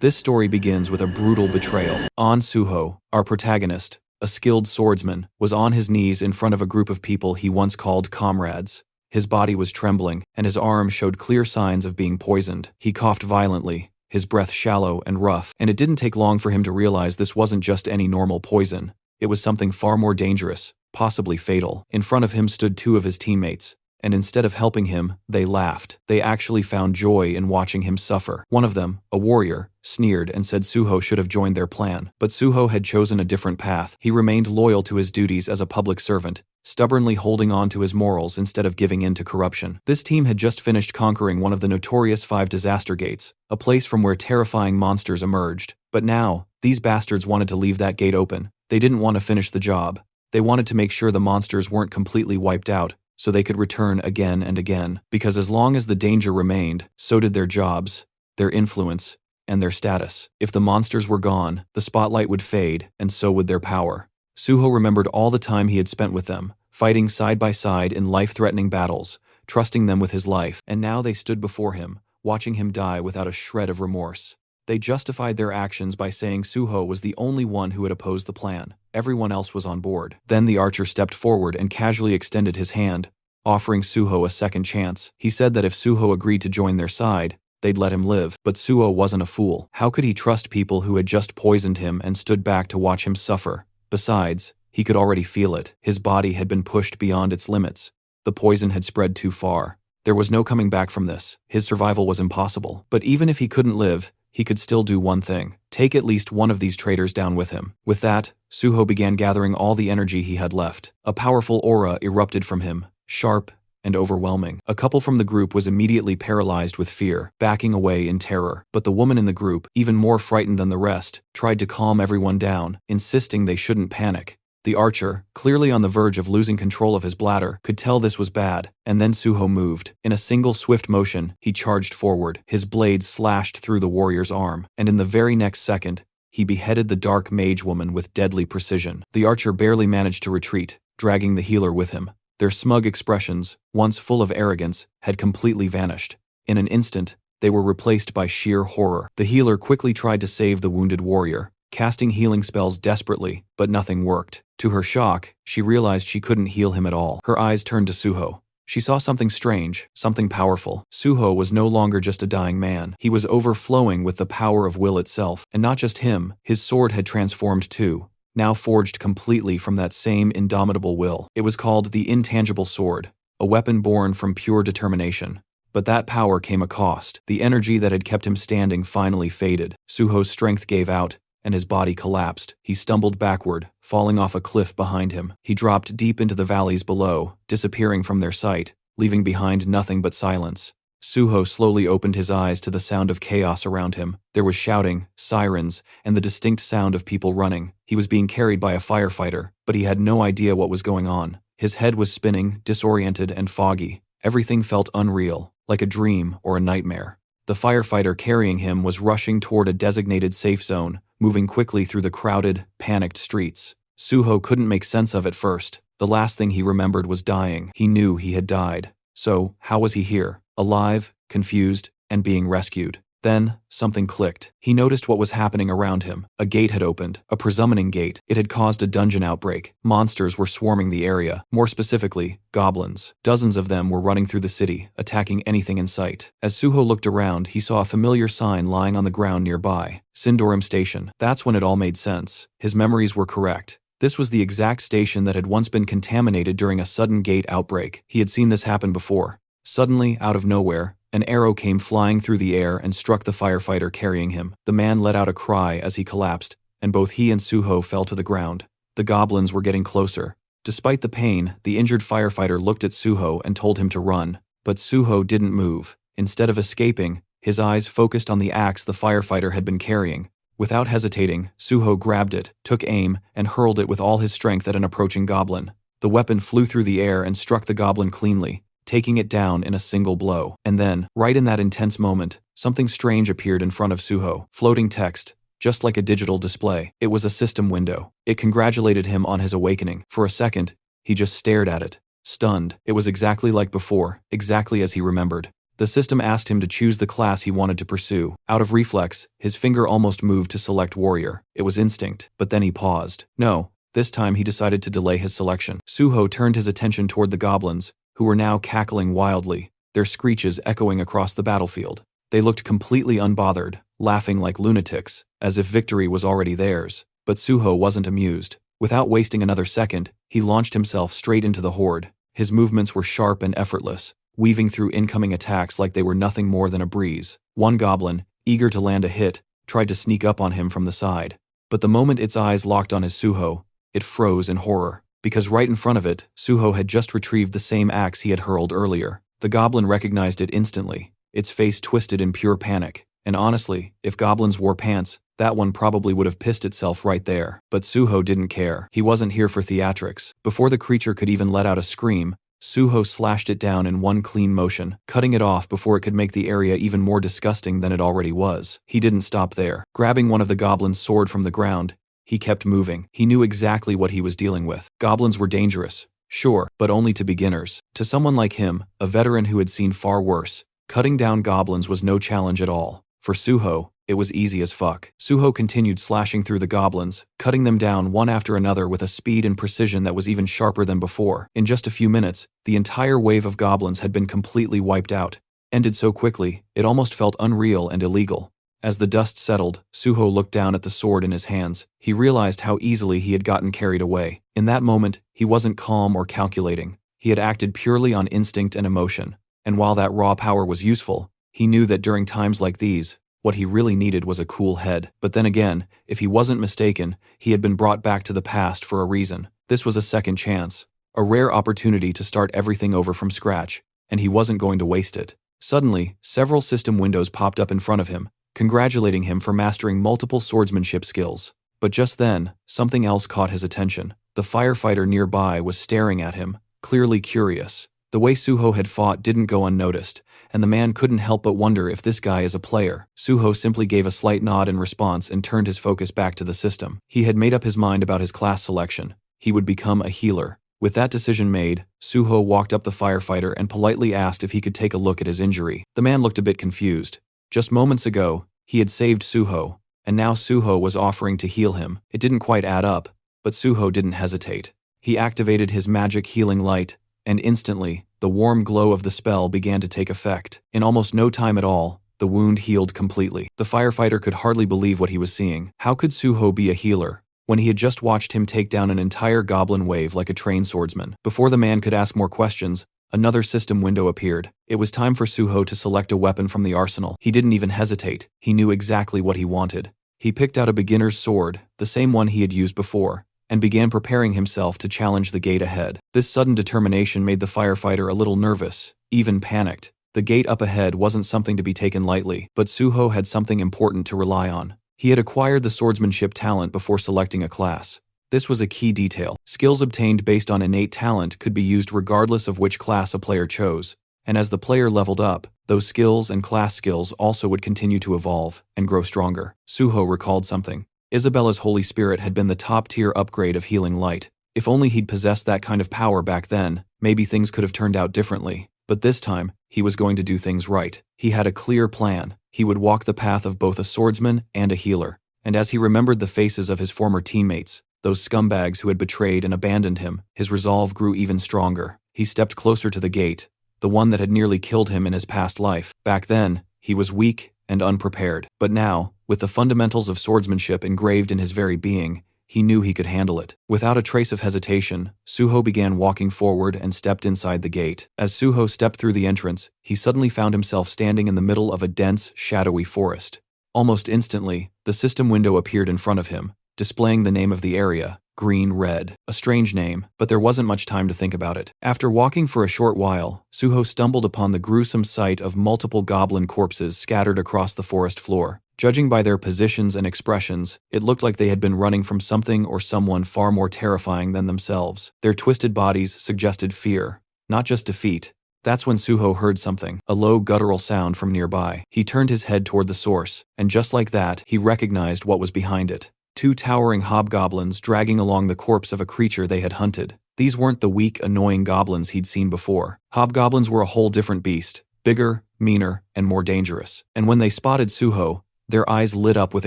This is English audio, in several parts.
This story begins with a brutal betrayal. An Suho, our protagonist, a skilled swordsman, was on his knees in front of a group of people he once called comrades. His body was trembling, and his arm showed clear signs of being poisoned. He coughed violently, his breath shallow and rough, and it didn't take long for him to realize this wasn't just any normal poison. It was something far more dangerous, possibly fatal. In front of him stood two of his teammates, and instead of helping him, they laughed. They actually found joy in watching him suffer. One of them, a warrior, sneered and said Suho should have joined their plan. But Suho had chosen a different path. He remained loyal to his duties as a public servant, stubbornly holding on to his morals instead of giving in to corruption. This team had just finished conquering one of the notorious 5 disaster gates, a place from where terrifying monsters emerged. But now, these bastards wanted to leave that gate open. They didn't want to finish the job. They wanted to make sure the monsters weren't completely wiped out, so they could return again and again. Because as long as the danger remained, so did their jobs, their influence, and their status. If the monsters were gone, the spotlight would fade, and so would their power. Suho remembered all the time he had spent with them, fighting side by side in life-threatening battles, trusting them with his life, and now they stood before him, watching him die without a shred of remorse. They justified their actions by saying Suho was the only one who had opposed the plan. Everyone else was on board. Then the archer stepped forward and casually extended his hand, offering Suho a second chance. He said that if Suho agreed to join their side, they'd let him live. But Suho wasn't a fool. How could he trust people who had just poisoned him and stood back to watch him suffer? Besides, he could already feel it. His body had been pushed beyond its limits. The poison had spread too far. There was no coming back from this. His survival was impossible. But even if he couldn't live, he could still do one thing: take at least one of these traitors down with him. With that, Suho began gathering all the energy he had left. A powerful aura erupted from him, sharp and overwhelming. A couple from the group was immediately paralyzed with fear, backing away in terror. But the woman in the group, even more frightened than the rest, tried to calm everyone down, insisting they shouldn't panic. The archer, clearly on the verge of losing control of his bladder, could tell this was bad, and then Suho moved. In a single swift motion, he charged forward. His blade slashed through the warrior's arm, and in the very next second, he beheaded the dark mage woman with deadly precision. The archer barely managed to retreat, dragging the healer with him. Their smug expressions, once full of arrogance, had completely vanished. In an instant, they were replaced by sheer horror. The healer quickly tried to save the wounded warrior, casting healing spells desperately, but nothing worked. To her shock, she realized she couldn't heal him at all. Her eyes turned to Suho. She saw something strange, something powerful. Suho was no longer just a dying man. He was overflowing with the power of will itself. And not just him, his sword had transformed too, now forged completely from that same indomitable will. It was called the Intangible Sword, a weapon born from pure determination. But that power came a cost. The energy that had kept him standing finally faded. Suho's strength gave out, and his body collapsed. He stumbled backward, falling off a cliff behind him. He dropped deep into the valleys below, disappearing from their sight, leaving behind nothing but silence. Suho slowly opened his eyes to the sound of chaos around him. There was shouting, sirens, and the distinct sound of people running. He was being carried by a firefighter, but he had no idea what was going on. His head was spinning, disoriented and foggy. Everything felt unreal, like a dream or a nightmare. The firefighter carrying him was rushing toward a designated safe zone, moving quickly through the crowded, panicked streets. Suho couldn't make sense of it first. The last thing he remembered was dying. He knew he had died. So, how was he here? Alive, confused, and being rescued. Then, something clicked. He noticed what was happening around him. A gate had opened, a presummoning gate. It had caused a dungeon outbreak. Monsters were swarming the area. More specifically, goblins. Dozens of them were running through the city, attacking anything in sight. As Suho looked around, he saw a familiar sign lying on the ground nearby. Sindorim Station. That's when it all made sense. His memories were correct. This was the exact station that had once been contaminated during a sudden gate outbreak. He had seen this happen before. Suddenly, out of nowhere, an arrow came flying through the air and struck the firefighter carrying him. The man let out a cry as he collapsed, and both he and Suho fell to the ground. The goblins were getting closer. Despite the pain, the injured firefighter looked at Suho and told him to run. But Suho didn't move. Instead of escaping, his eyes focused on the axe the firefighter had been carrying. Without hesitating, Suho grabbed it, took aim, and hurled it with all his strength at an approaching goblin. The weapon flew through the air and struck the goblin cleanly, taking it down in a single blow. And then, right in that intense moment, something strange appeared in front of Suho. Floating text, just like a digital display. It was a system window. It congratulated him on his awakening. For a second, he just stared at it, stunned. It was exactly like before, exactly as he remembered. The system asked him to choose the class he wanted to pursue. Out of reflex, his finger almost moved to select warrior. It was instinct, but then he paused. No, this time he decided to delay his selection. Suho turned his attention toward the goblins, who were now cackling wildly, their screeches echoing across the battlefield. They looked completely unbothered, laughing like lunatics, as if victory was already theirs. But Suho wasn't amused. Without wasting another second, he launched himself straight into the horde. His movements were sharp and effortless, weaving through incoming attacks like they were nothing more than a breeze. One goblin, eager to land a hit, tried to sneak up on him from the side. But the moment its eyes locked on his Suho, it froze in horror, because right in front of it, Suho had just retrieved the same axe he had hurled earlier. The goblin recognized it instantly, its face twisted in pure panic. And honestly, if goblins wore pants, that one probably would have pissed itself right there. But Suho didn't care. He wasn't here for theatrics. Before the creature could even let out a scream, Suho slashed it down in one clean motion, cutting it off before it could make the area even more disgusting than it already was. He didn't stop there. Grabbing one of the goblin's sword from the ground, he kept moving. He knew exactly what he was dealing with. Goblins were dangerous, sure, but only to beginners. To someone like him, a veteran who had seen far worse, cutting down goblins was no challenge at all. For Suho, it was easy as fuck. Suho continued slashing through the goblins, cutting them down one after another with a speed and precision that was even sharper than before. In just a few minutes, the entire wave of goblins had been completely wiped out. Ended so quickly, it almost felt unreal and illegal. As the dust settled, Suho looked down at the sword in his hands. He realized how easily he had gotten carried away. In that moment, he wasn't calm or calculating. He had acted purely on instinct and emotion. And while that raw power was useful, he knew that during times like these, what he really needed was a cool head. But then again, if he wasn't mistaken, he had been brought back to the past for a reason. This was a second chance, a rare opportunity to start everything over from scratch, and he wasn't going to waste it. Suddenly, several system windows popped up in front of him, congratulating him for mastering multiple swordsmanship skills. But just then, something else caught his attention. The firefighter nearby was staring at him, clearly curious. The way Suho had fought didn't go unnoticed, and the man couldn't help but wonder if this guy is a player. Suho simply gave a slight nod in response and turned his focus back to the system. He had made up his mind about his class selection. He would become a healer. With that decision made, Suho walked up the firefighter and politely asked if he could take a look at his injury. The man looked a bit confused. Just moments ago, he had saved Suho, and now Suho was offering to heal him. It didn't quite add up, but Suho didn't hesitate. He activated his magic healing light, and instantly, the warm glow of the spell began to take effect. In almost no time at all, the wound healed completely. The firefighter could hardly believe what he was seeing. How could Suho be a healer, when he had just watched him take down an entire goblin wave like a trained swordsman? Before the man could ask more questions, another system window appeared. It was time for Suho to select a weapon from the arsenal. He didn't even hesitate. He knew exactly what he wanted. He picked out a beginner's sword, the same one he had used before, and began preparing himself to challenge the gate ahead. This sudden determination made the firefighter a little nervous, even panicked. The gate up ahead wasn't something to be taken lightly, but Suho had something important to rely on. He had acquired the swordsmanship talent before selecting a class. This was a key detail. Skills obtained based on innate talent could be used regardless of which class a player chose, and as the player leveled up, those skills and class skills also would continue to evolve and grow stronger. Suho recalled something. Isabella's Holy Spirit had been the top-tier upgrade of healing light. If only he'd possessed that kind of power back then, maybe things could have turned out differently. But this time, he was going to do things right. He had a clear plan. He would walk the path of both a swordsman and a healer. And as he remembered the faces of his former teammates, those scumbags who had betrayed and abandoned him, his resolve grew even stronger. He stepped closer to the gate, the one that had nearly killed him in his past life. Back then, he was weak and unprepared. But now, with the fundamentals of swordsmanship engraved in his very being, he knew he could handle it. Without a trace of hesitation, Suho began walking forward and stepped inside the gate. As Suho stepped through the entrance, he suddenly found himself standing in the middle of a dense, shadowy forest. Almost instantly, the system window appeared in front of him, displaying the name of the area, Green Red. A strange name, but there wasn't much time to think about it. After walking for a short while, Suho stumbled upon the gruesome sight of multiple goblin corpses scattered across the forest floor. Judging by their positions and expressions, it looked like they had been running from something or someone far more terrifying than themselves. Their twisted bodies suggested fear, not just defeat. That's when Suho heard something, a low guttural sound from nearby. He turned his head toward the source, and just like that, he recognized what was behind it. Two towering hobgoblins dragging along the corpse of a creature they had hunted. These weren't the weak, annoying goblins he'd seen before. Hobgoblins were a whole different beast. Bigger, meaner, and more dangerous. And when they spotted Suho, their eyes lit up with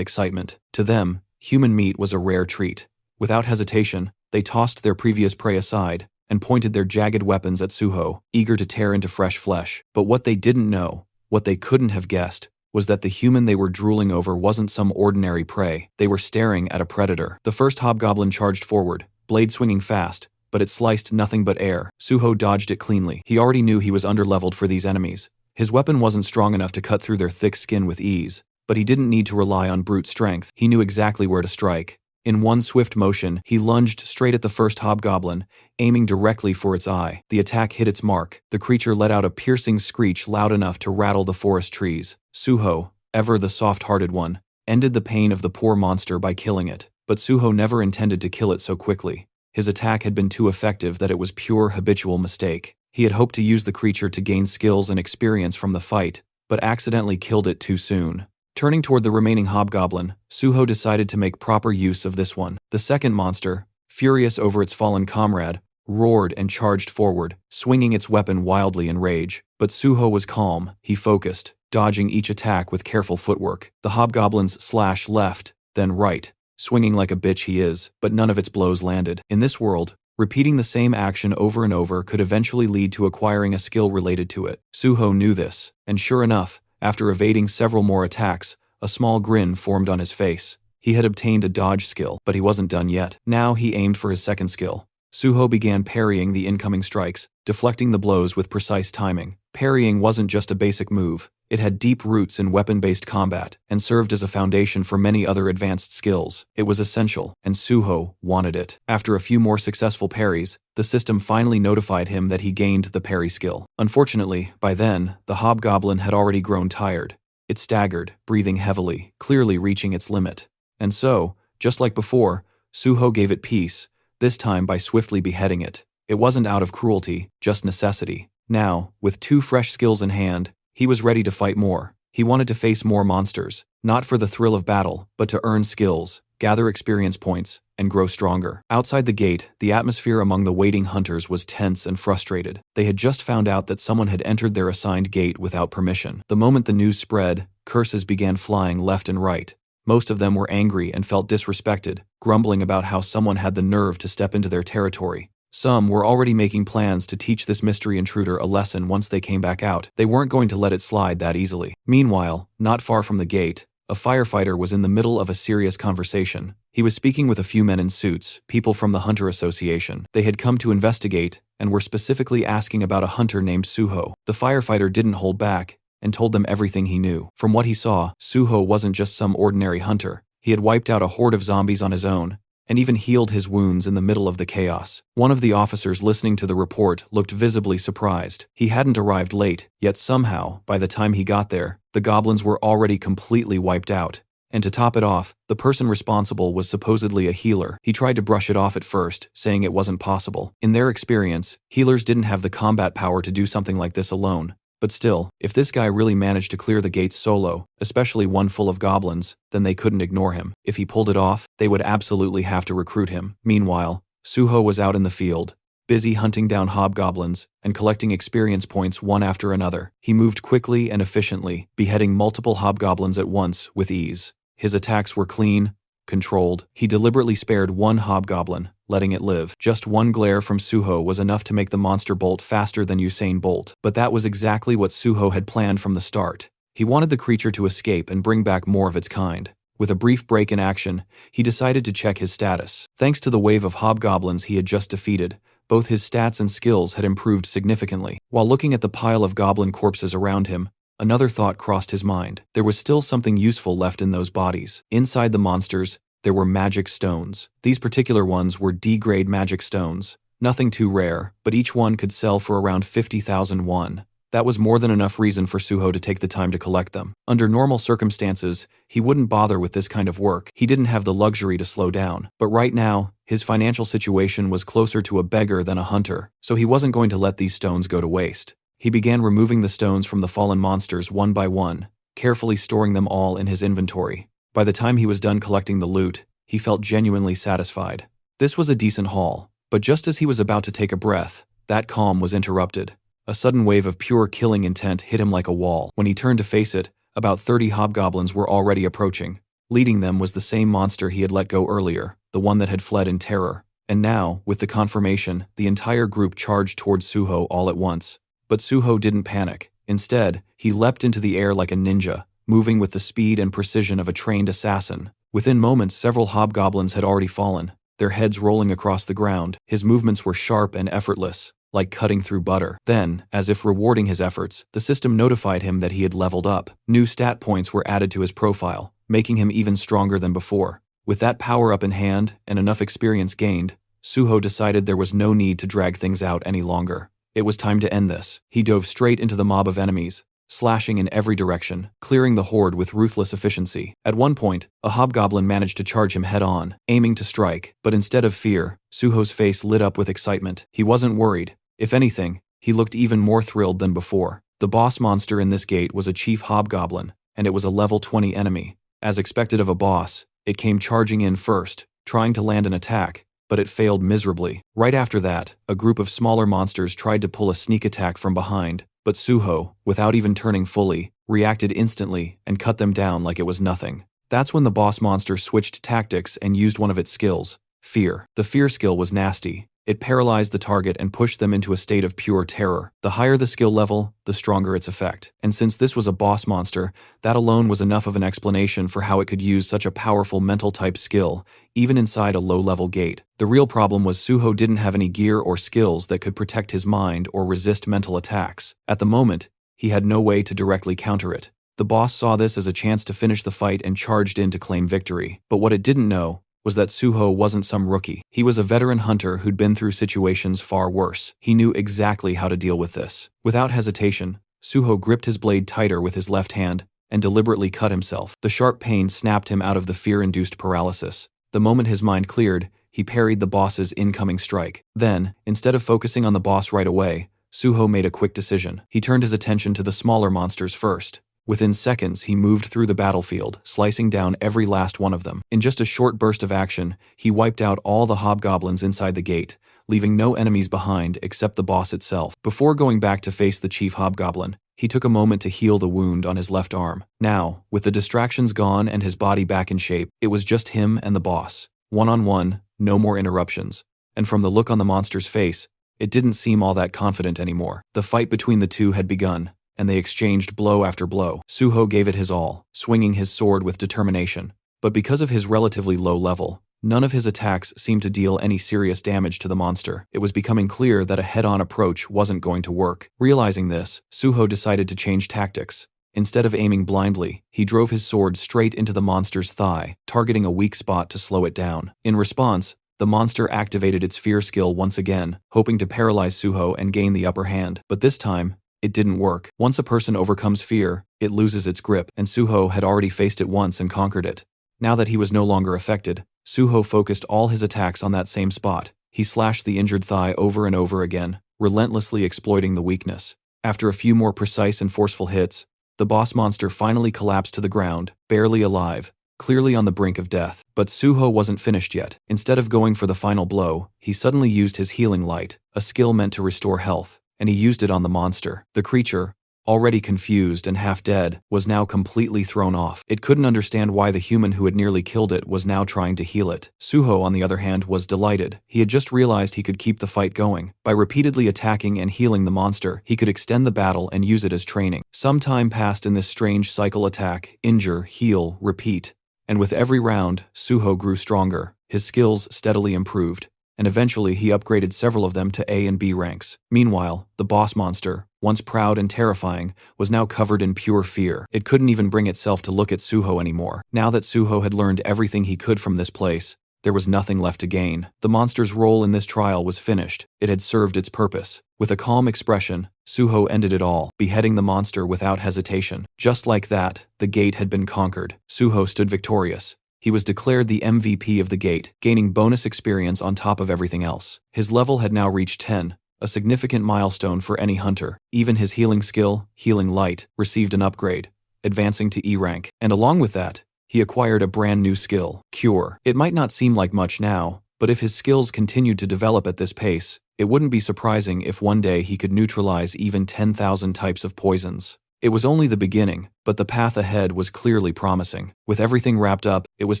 excitement. To them, human meat was a rare treat. Without hesitation, they tossed their previous prey aside and pointed their jagged weapons at Suho, eager to tear into fresh flesh. But what they didn't know, what they couldn't have guessed, was that the human they were drooling over wasn't some ordinary prey. They were staring at a predator. The first hobgoblin charged forward, blade swinging fast, but it sliced nothing but air. Suho dodged it cleanly. He already knew he was underleveled for these enemies. His weapon wasn't strong enough to cut through their thick skin with ease, but he didn't need to rely on brute strength. He knew exactly where to strike. In one swift motion, he lunged straight at the first hobgoblin, aiming directly for its eye. The attack hit its mark. The creature let out a piercing screech loud enough to rattle the forest trees. Suho, ever the soft-hearted one, ended the pain of the poor monster by killing it. But Suho never intended to kill it so quickly. His attack had been too effective that it was pure habitual mistake. He had hoped to use the creature to gain skills and experience from the fight, but accidentally killed it too soon. Turning toward the remaining hobgoblin, Suho decided to make proper use of this one. The second monster, furious over its fallen comrade, roared and charged forward, swinging its weapon wildly in rage. But Suho was calm. He focused, dodging each attack with careful footwork. The hobgoblins slashed left, then right, swinging like a bitch he is, but none of its blows landed. In this world, repeating the same action over and over could eventually lead to acquiring a skill related to it. Suho knew this, and sure enough, after evading several more attacks, a small grin formed on his face. He had obtained a dodge skill, but he wasn't done yet. Now he aimed for his second skill. Suho began parrying the incoming strikes, deflecting the blows with precise timing. Parrying wasn't just a basic move. It had deep roots in weapon-based combat and served as a foundation for many other advanced skills. It was essential, and Suho wanted it. After a few more successful parries, the system finally notified him that he gained the parry skill. Unfortunately, by then, the hobgoblin had already grown tired. It staggered, breathing heavily, clearly reaching its limit. And so, just like before, Suho gave it peace, this time by swiftly beheading it. It wasn't out of cruelty, just necessity. Now, with 2 fresh skills in hand, he was ready to fight more. He wanted to face more monsters, not for the thrill of battle, but to earn skills, gather experience points, and grow stronger. Outside the gate, the atmosphere among the waiting hunters was tense and frustrated. They had just found out that someone had entered their assigned gate without permission. The moment the news spread, curses began flying left and right. Most of them were angry and felt disrespected, grumbling about how someone had the nerve to step into their territory. Some were already making plans to teach this mystery intruder a lesson once they came back out. They weren't going to let it slide that easily. Meanwhile, not far from the gate, a firefighter was in the middle of a serious conversation. He was speaking with a few men in suits, people from the Hunter Association. They had come to investigate and were specifically asking about a hunter named Suho. The firefighter didn't hold back and told them everything he knew. From what he saw, Suho wasn't just some ordinary hunter. He had wiped out a horde of zombies on his own, and even healed his wounds in the middle of the chaos. One of the officers listening to the report looked visibly surprised. He hadn't arrived late, yet somehow, by the time he got there, the goblins were already completely wiped out. And to top it off, the person responsible was supposedly a healer. He tried to brush it off at first, saying it wasn't possible. In their experience, healers didn't have the combat power to do something like this alone. But still, if this guy really managed to clear the gates solo, especially one full of goblins, then they couldn't ignore him. If he pulled it off, they would absolutely have to recruit him. Meanwhile, Suho was out in the field, busy hunting down hobgoblins and collecting experience points one after another. He moved quickly and efficiently, beheading multiple hobgoblins at once with ease. His attacks were clean, controlled. He deliberately spared one hobgoblin, letting it live. Just one glare from Suho was enough to make the monster bolt faster than Usain Bolt. But that was exactly what Suho had planned from the start. He wanted the creature to escape and bring back more of its kind. With a brief break in action, he decided to check his status. Thanks to the wave of hobgoblins he had just defeated, both his stats and skills had improved significantly. While looking at the pile of goblin corpses around him, another thought crossed his mind. There was still something useful left in those bodies. Inside the monsters, there were magic stones. These particular ones were D-grade magic stones. Nothing too rare, but each one could sell for around 50,000 won. That was more than enough reason for Suho to take the time to collect them. Under normal circumstances, he wouldn't bother with this kind of work. He didn't have the luxury to slow down. But right now, his financial situation was closer to a beggar than a hunter, so he wasn't going to let these stones go to waste. He began removing the stones from the fallen monsters one by one, carefully storing them all in his inventory. By the time he was done collecting the loot, he felt genuinely satisfied. This was a decent haul, but just as he was about to take a breath, that calm was interrupted. A sudden wave of pure killing intent hit him like a wall. When he turned to face it, about 30 hobgoblins were already approaching. Leading them was the same monster he had let go earlier, the one that had fled in terror. And now, with the confirmation, the entire group charged towards Suho all at once. But Suho didn't panic. Instead, he leapt into the air like a ninja, moving with the speed and precision of a trained assassin. Within moments, several hobgoblins had already fallen, their heads rolling across the ground. His movements were sharp and effortless, like cutting through butter. Then, as if rewarding his efforts, the system notified him that he had leveled up. New stat points were added to his profile, making him even stronger than before. With that power-up in hand and enough experience gained, Suho decided there was no need to drag things out any longer. It was time to end this. He dove straight into the mob of enemies, slashing in every direction, clearing the horde with ruthless efficiency. At one point, a hobgoblin managed to charge him head-on, aiming to strike, but instead of fear, Suho's face lit up with excitement. He wasn't worried. If anything, he looked even more thrilled than before. The boss monster in this gate was a chief hobgoblin, and it was a level 20 enemy. As expected of a boss, it came charging in first, trying to land an attack, but it failed miserably. Right after that, a group of smaller monsters tried to pull a sneak attack from behind, but Suho, without even turning fully, reacted instantly and cut them down like it was nothing. That's when the boss monster switched tactics and used one of its skills, fear. The fear skill was nasty. It paralyzed the target and pushed them into a state of pure terror. The higher the skill level, the stronger its effect. And since this was a boss monster, that alone was enough of an explanation for how it could use such a powerful mental-type skill, even inside a low-level gate. The real problem was Suho didn't have any gear or skills that could protect his mind or resist mental attacks. At the moment, he had no way to directly counter it. The boss saw this as a chance to finish the fight and charged in to claim victory. But what it didn't know was that Suho wasn't some rookie. He was a veteran hunter who'd been through situations far worse. He knew exactly how to deal with this. Without hesitation, Suho gripped his blade tighter with his left hand and deliberately cut himself. The sharp pain snapped him out of the fear-induced paralysis. The moment his mind cleared, he parried the boss's incoming strike. Then, instead of focusing on the boss right away, Suho made a quick decision. He turned his attention to the smaller monsters first. Within seconds, he moved through the battlefield, slicing down every last one of them. In just a short burst of action, he wiped out all the hobgoblins inside the gate, leaving no enemies behind except the boss itself. Before going back to face the chief hobgoblin, he took a moment to heal the wound on his left arm. Now, with the distractions gone and his body back in shape, it was just him and the boss. One-on-one, no more interruptions. And from the look on the monster's face, it didn't seem all that confident anymore. The fight between the two had begun, and they exchanged blow after blow. Suho gave it his all, swinging his sword with determination. But because of his relatively low level, none of his attacks seemed to deal any serious damage to the monster. It was becoming clear that a head-on approach wasn't going to work. Realizing this, Suho decided to change tactics. Instead of aiming blindly, he drove his sword straight into the monster's thigh, targeting a weak spot to slow it down. In response, the monster activated its fear skill once again, hoping to paralyze Suho and gain the upper hand. But this time, it didn't work. Once a person overcomes fear, it loses its grip, and Suho had already faced it once and conquered it. Now that he was no longer affected, Suho focused all his attacks on that same spot. He slashed the injured thigh over and over again, relentlessly exploiting the weakness. After a few more precise and forceful hits, the boss monster finally collapsed to the ground, barely alive, clearly on the brink of death. But Suho wasn't finished yet. Instead of going for the final blow, he suddenly used his healing light, a skill meant to restore health, and he used it on the monster. The creature, already confused and half dead, was now completely thrown off. It couldn't understand why the human who had nearly killed it was now trying to heal it. Suho, on the other hand, was delighted. He had just realized he could keep the fight going. By repeatedly attacking and healing the monster, he could extend the battle and use it as training. Some time passed in this strange cycle: attack, injure, heal, repeat. And with every round, Suho grew stronger. His skills steadily improved, and eventually he upgraded several of them to A and B ranks. Meanwhile, the boss monster, once proud and terrifying, was now covered in pure fear. It couldn't even bring itself to look at Suho anymore. Now that Suho had learned everything he could from this place, there was nothing left to gain. The monster's role in this trial was finished. It had served its purpose. With a calm expression, Suho ended it all, beheading the monster without hesitation. Just like that, the gate had been conquered. Suho stood victorious. He was declared the MVP of the gate, gaining bonus experience on top of everything else. His level had now reached 10, a significant milestone for any hunter. Even his healing skill, Healing Light, received an upgrade, advancing to E rank. And along with that, he acquired a brand new skill, Cure. It might not seem like much now, But if his skills continued to develop at this pace, it wouldn't be surprising if one day he could neutralize even 10,000 types of poisons. It was only the beginning, but the path ahead was clearly promising. With everything wrapped up, it was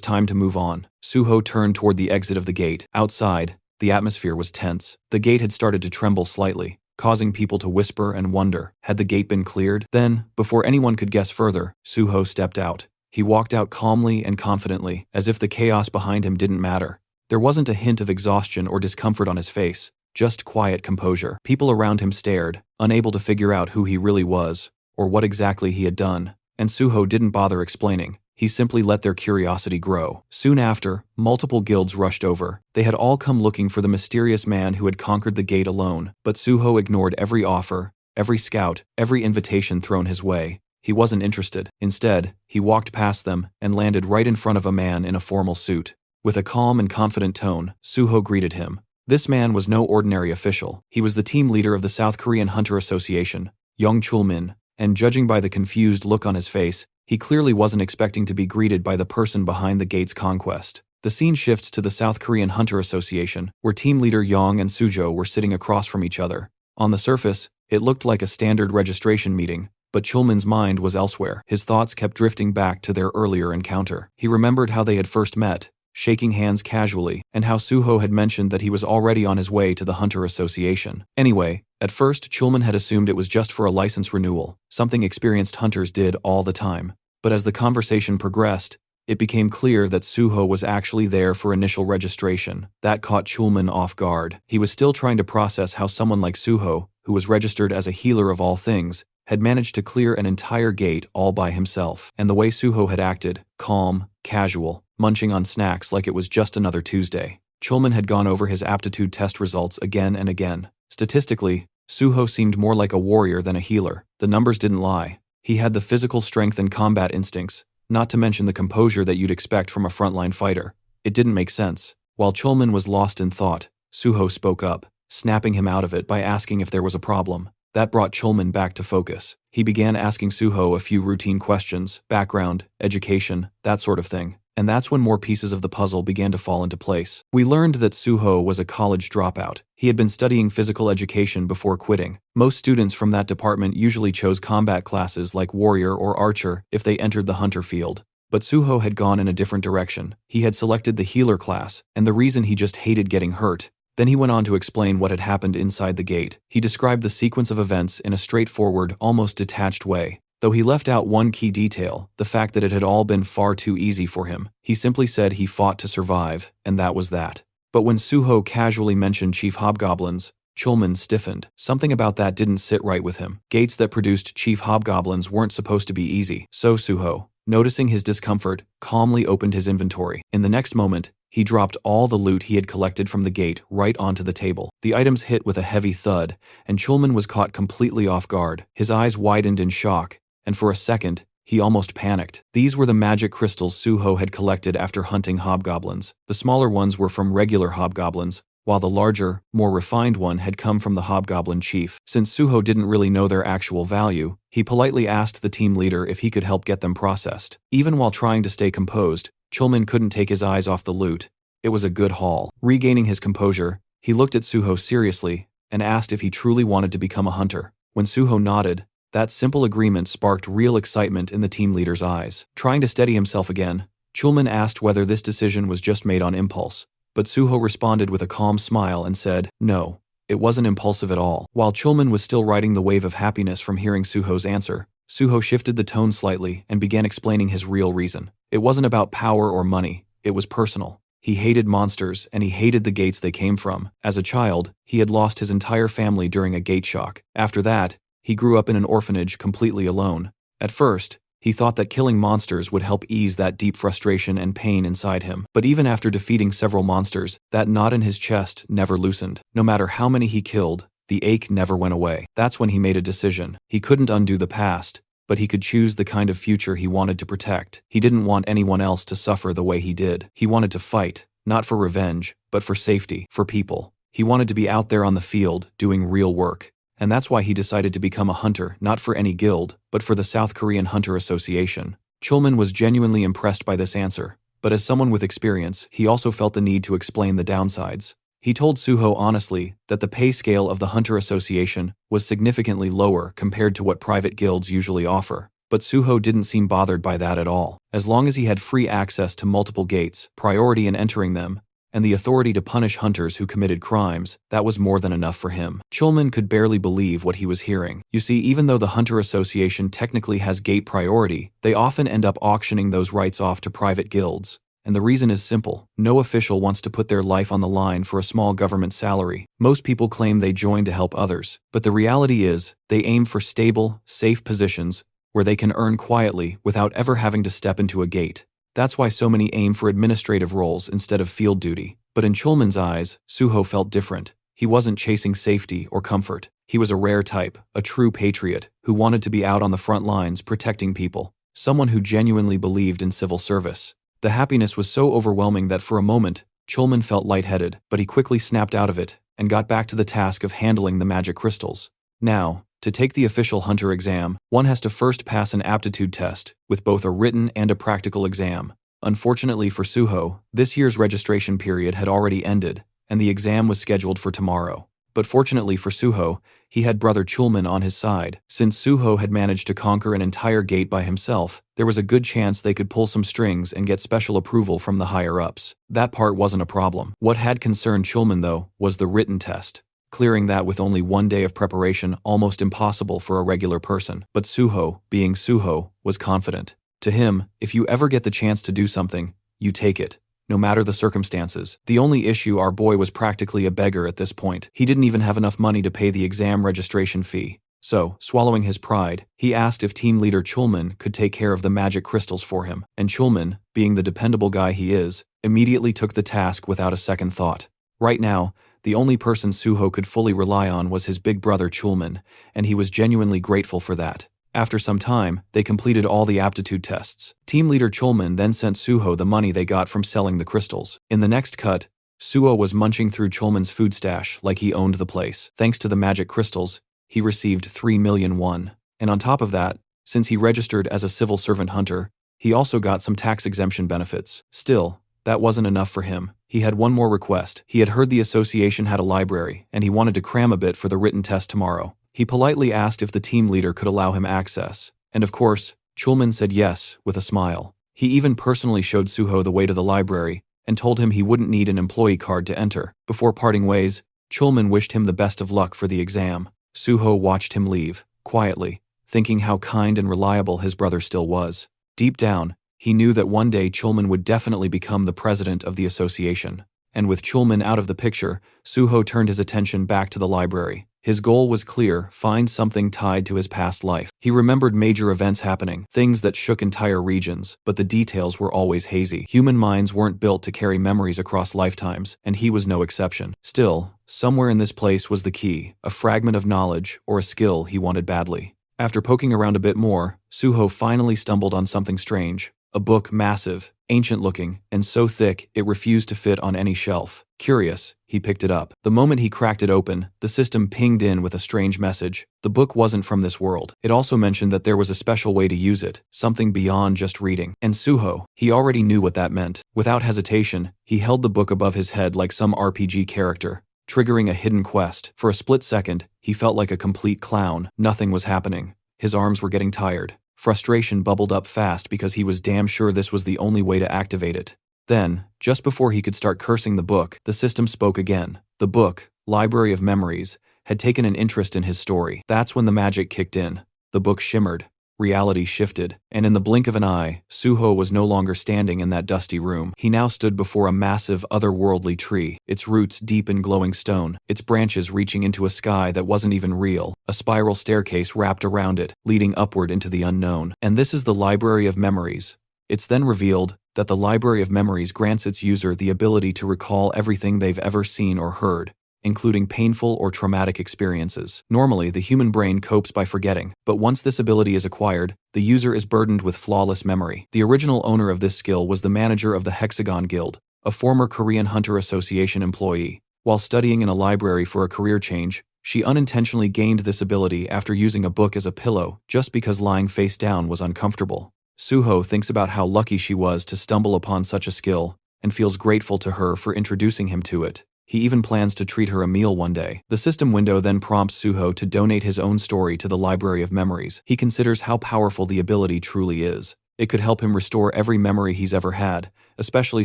time to move on. Suho turned toward the exit of the gate. Outside, the atmosphere was tense. The gate had started to tremble slightly, causing people to whisper and wonder, had the gate been cleared? Then, before anyone could guess further, Suho stepped out. He walked out calmly and confidently, as if the chaos behind him didn't matter. There wasn't a hint of exhaustion or discomfort on his face, just quiet composure. People around him stared, unable to figure out who he really was, or what exactly he had done, and Suho didn't bother explaining. He simply let their curiosity grow. Soon after, multiple guilds rushed over. They had all come looking for the mysterious man who had conquered the gate alone, but Suho ignored every offer, every scout, every invitation thrown his way. He wasn't interested. Instead, he walked past them and landed right in front of a man in a formal suit. With a calm and confident tone, Suho greeted him. This man was no ordinary official. He was the team leader of the South Korean Hunter Association, Young Chulmin, and judging by the confused look on his face, he clearly wasn't expecting to be greeted by the person behind the gate's conquest. The scene shifts to the South Korean Hunter Association, where team leader Yang and Sujo were sitting across from each other. On the surface, it looked like a standard registration meeting, but Chulmin's mind was elsewhere. His thoughts kept drifting back to their earlier encounter. He remembered how they had first met, shaking hands casually, and how Suho had mentioned that he was already on his way to the Hunter Association. Anyway, at first Chulmin had assumed it was just for a license renewal, something experienced hunters did all the time. But as the conversation progressed, it became clear that Suho was actually there for initial registration. That caught Chulmin off guard. He was still trying to process how someone like Suho, who was registered as a healer of all things, had managed to clear an entire gate all by himself. And the way Suho had acted, calm, casual, munching on snacks like it was just another Tuesday. Chulmin had gone over his aptitude test results again and again. Statistically, Suho seemed more like a warrior than a healer. The numbers didn't lie. He had the physical strength and combat instincts, not to mention the composure that you'd expect from a frontline fighter. It didn't make sense. While Chulmin was lost in thought, Suho spoke up, snapping him out of it by asking if there was a problem. That brought Chulmin back to focus. He began asking Suho a few routine questions, background, education, that sort of thing. And that's when more pieces of the puzzle began to fall into place. We learned that Suho was a college dropout. He had been studying physical education before quitting. Most students from that department usually chose combat classes like warrior or archer if they entered the hunter field. But Suho had gone in a different direction. He had selected the healer class, and the reason he just hated getting hurt. Then he went on to explain what had happened inside the gate. He described the sequence of events in a straightforward, almost detached way. Though he left out one key detail, the fact that it had all been far too easy for him. He simply said he fought to survive, and that was that. But when Suho casually mentioned Chief Hobgoblins, Chulmin stiffened. Something about that didn't sit right with him. Gates that produced Chief Hobgoblins weren't supposed to be easy. So Suho, noticing his discomfort, calmly opened his inventory. In the next moment, he dropped all the loot he had collected from the gate right onto the table. The items hit with a heavy thud, and Chulmin was caught completely off guard. His eyes widened in shock, and for a second, he almost panicked. These were the magic crystals Suho had collected after hunting hobgoblins. The smaller ones were from regular hobgoblins, while the larger, more refined one had come from the hobgoblin chief. Since Suho didn't really know their actual value, he politely asked the team leader if he could help get them processed. Even while trying to stay composed, Chulmin couldn't take his eyes off the loot. It was a good haul. Regaining his composure, he looked at Suho seriously and asked if he truly wanted to become a hunter. When Suho nodded, that simple agreement sparked real excitement in the team leader's eyes. Trying to steady himself again, Chulmin asked whether this decision was just made on impulse, but Suho responded with a calm smile and said, no, it wasn't impulsive at all. While Chulmin was still riding the wave of happiness from hearing Suho's answer, Suho shifted the tone slightly and began explaining his real reason. It wasn't about power or money, it was personal. He hated monsters, and he hated the gates they came from. As a child, he had lost his entire family during a gate shock. After that, he grew up in an orphanage completely alone. At first, he thought that killing monsters would help ease that deep frustration and pain inside him. But even after defeating several monsters, that knot in his chest never loosened. No matter how many he killed, the ache never went away. That's when he made a decision. He couldn't undo the past, but he could choose the kind of future he wanted to protect. He didn't want anyone else to suffer the way he did. He wanted to fight, not for revenge, but for safety, for people. He wanted to be out there on the field, doing real work. And that's why he decided to become a hunter, not for any guild, but for the South Korean Hunter Association. Chulmin was genuinely impressed by this answer, but as someone with experience, he also felt the need to explain the downsides. He told Suho honestly that the pay scale of the Hunter Association was significantly lower compared to what private guilds usually offer. But Suho didn't seem bothered by that at all. As long as he had free access to multiple gates, priority in entering them, and the authority to punish hunters who committed crimes, that was more than enough for him. Chulman could barely believe what he was hearing. You see, even though the Hunter Association technically has gate priority, they often end up auctioning those rights off to private guilds. And the reason is simple. No official wants to put their life on the line for a small government salary. Most people claim they join to help others, but the reality is, they aim for stable, safe positions where they can earn quietly without ever having to step into a gate. That's why so many aim for administrative roles instead of field duty. But in Chulman's eyes, Suho felt different. He wasn't chasing safety or comfort. He was a rare type, a true patriot, who wanted to be out on the front lines protecting people, someone who genuinely believed in civil service. The happiness was so overwhelming that for a moment, Chulman felt lightheaded, but he quickly snapped out of it and got back to the task of handling the magic crystals. Now, to take the official hunter exam, one has to first pass an aptitude test, with both a written and a practical exam. Unfortunately for Suho, this year's registration period had already ended, and the exam was scheduled for tomorrow. But fortunately for Suho, he had brother Chulman on his side. Since Suho had managed to conquer an entire gate by himself, there was a good chance they could pull some strings and get special approval from the higher-ups. That part wasn't a problem. What had concerned Chulman, though, was the written test. Clearing that with only one day of preparation almost impossible for a regular person. But Suho, being Suho, was confident. To him, if you ever get the chance to do something, you take it. No matter the circumstances. The only issue, our boy was practically a beggar at this point. He didn't even have enough money to pay the exam registration fee. So, swallowing his pride, he asked if team leader Chulman could take care of the magic crystals for him. And Chulman, being the dependable guy he is, immediately took the task without a second thought. Right now, the only person Suho could fully rely on was his big brother Chulman, and he was genuinely grateful for that. After some time, they completed all the aptitude tests. Team leader Chulman then sent Suho the money they got from selling the crystals. In the next cut, Suho was munching through Chulman's food stash like he owned the place. Thanks to the magic crystals, he received 3 million won. And on top of that, since he registered as a civil servant hunter, he also got some tax exemption benefits. Still, that wasn't enough for him. He had one more request. He had heard the association had a library, and he wanted to cram a bit for the written test tomorrow. He politely asked if the team leader could allow him access. And of course, Chulman said yes, with a smile. He even personally showed Suho the way to the library, and told him he wouldn't need an employee card to enter. Before parting ways, Chulman wished him the best of luck for the exam. Suho watched him leave, quietly, thinking how kind and reliable his brother still was. Deep down, he knew that one day Chulman would definitely become the president of the association. And with Chulman out of the picture, Suho turned his attention back to the library. His goal was clear: find something tied to his past life. He remembered major events happening, things that shook entire regions, but the details were always hazy. Human minds weren't built to carry memories across lifetimes, and he was no exception. Still, somewhere in this place was the key, a fragment of knowledge or a skill he wanted badly. After poking around a bit more, Suho finally stumbled on something strange. A book, massive, ancient-looking, and so thick it refused to fit on any shelf. Curious, he picked it up. The moment he cracked it open, the system pinged in with a strange message. The book wasn't from this world. It also mentioned that there was a special way to use it, something beyond just reading. And Suho, he already knew what that meant. Without hesitation, he held the book above his head like some RPG character, triggering a hidden quest. For a split second, he felt like a complete clown. Nothing was happening. His arms were getting tired. Frustration bubbled up fast because he was damn sure this was the only way to activate it. Then, just before he could start cursing the book, the system spoke again. The book, Library of Memories, had taken an interest in his story. That's when the magic kicked in. The book shimmered. Reality shifted, and in the blink of an eye, Suho was no longer standing in that dusty room. He now stood before a massive, otherworldly tree, its roots deep in glowing stone, its branches reaching into a sky that wasn't even real, a spiral staircase wrapped around it, leading upward into the unknown. And this is the Library of Memories. It's then revealed that the Library of Memories grants its user the ability to recall everything they've ever seen or heard, including painful or traumatic experiences. Normally, the human brain copes by forgetting, but once this ability is acquired, the user is burdened with flawless memory. The original owner of this skill was the manager of the Hexagon Guild, a former Korean Hunter Association employee. While studying in a library for a career change, she unintentionally gained this ability after using a book as a pillow just because lying face down was uncomfortable. Suho thinks about how lucky she was to stumble upon such a skill, and feels grateful to her for introducing him to it. He even plans to treat her a meal one day. The system window then prompts Suho to donate his own story to the Library of Memories. He considers how powerful the ability truly is. It could help him restore every memory he's ever had, especially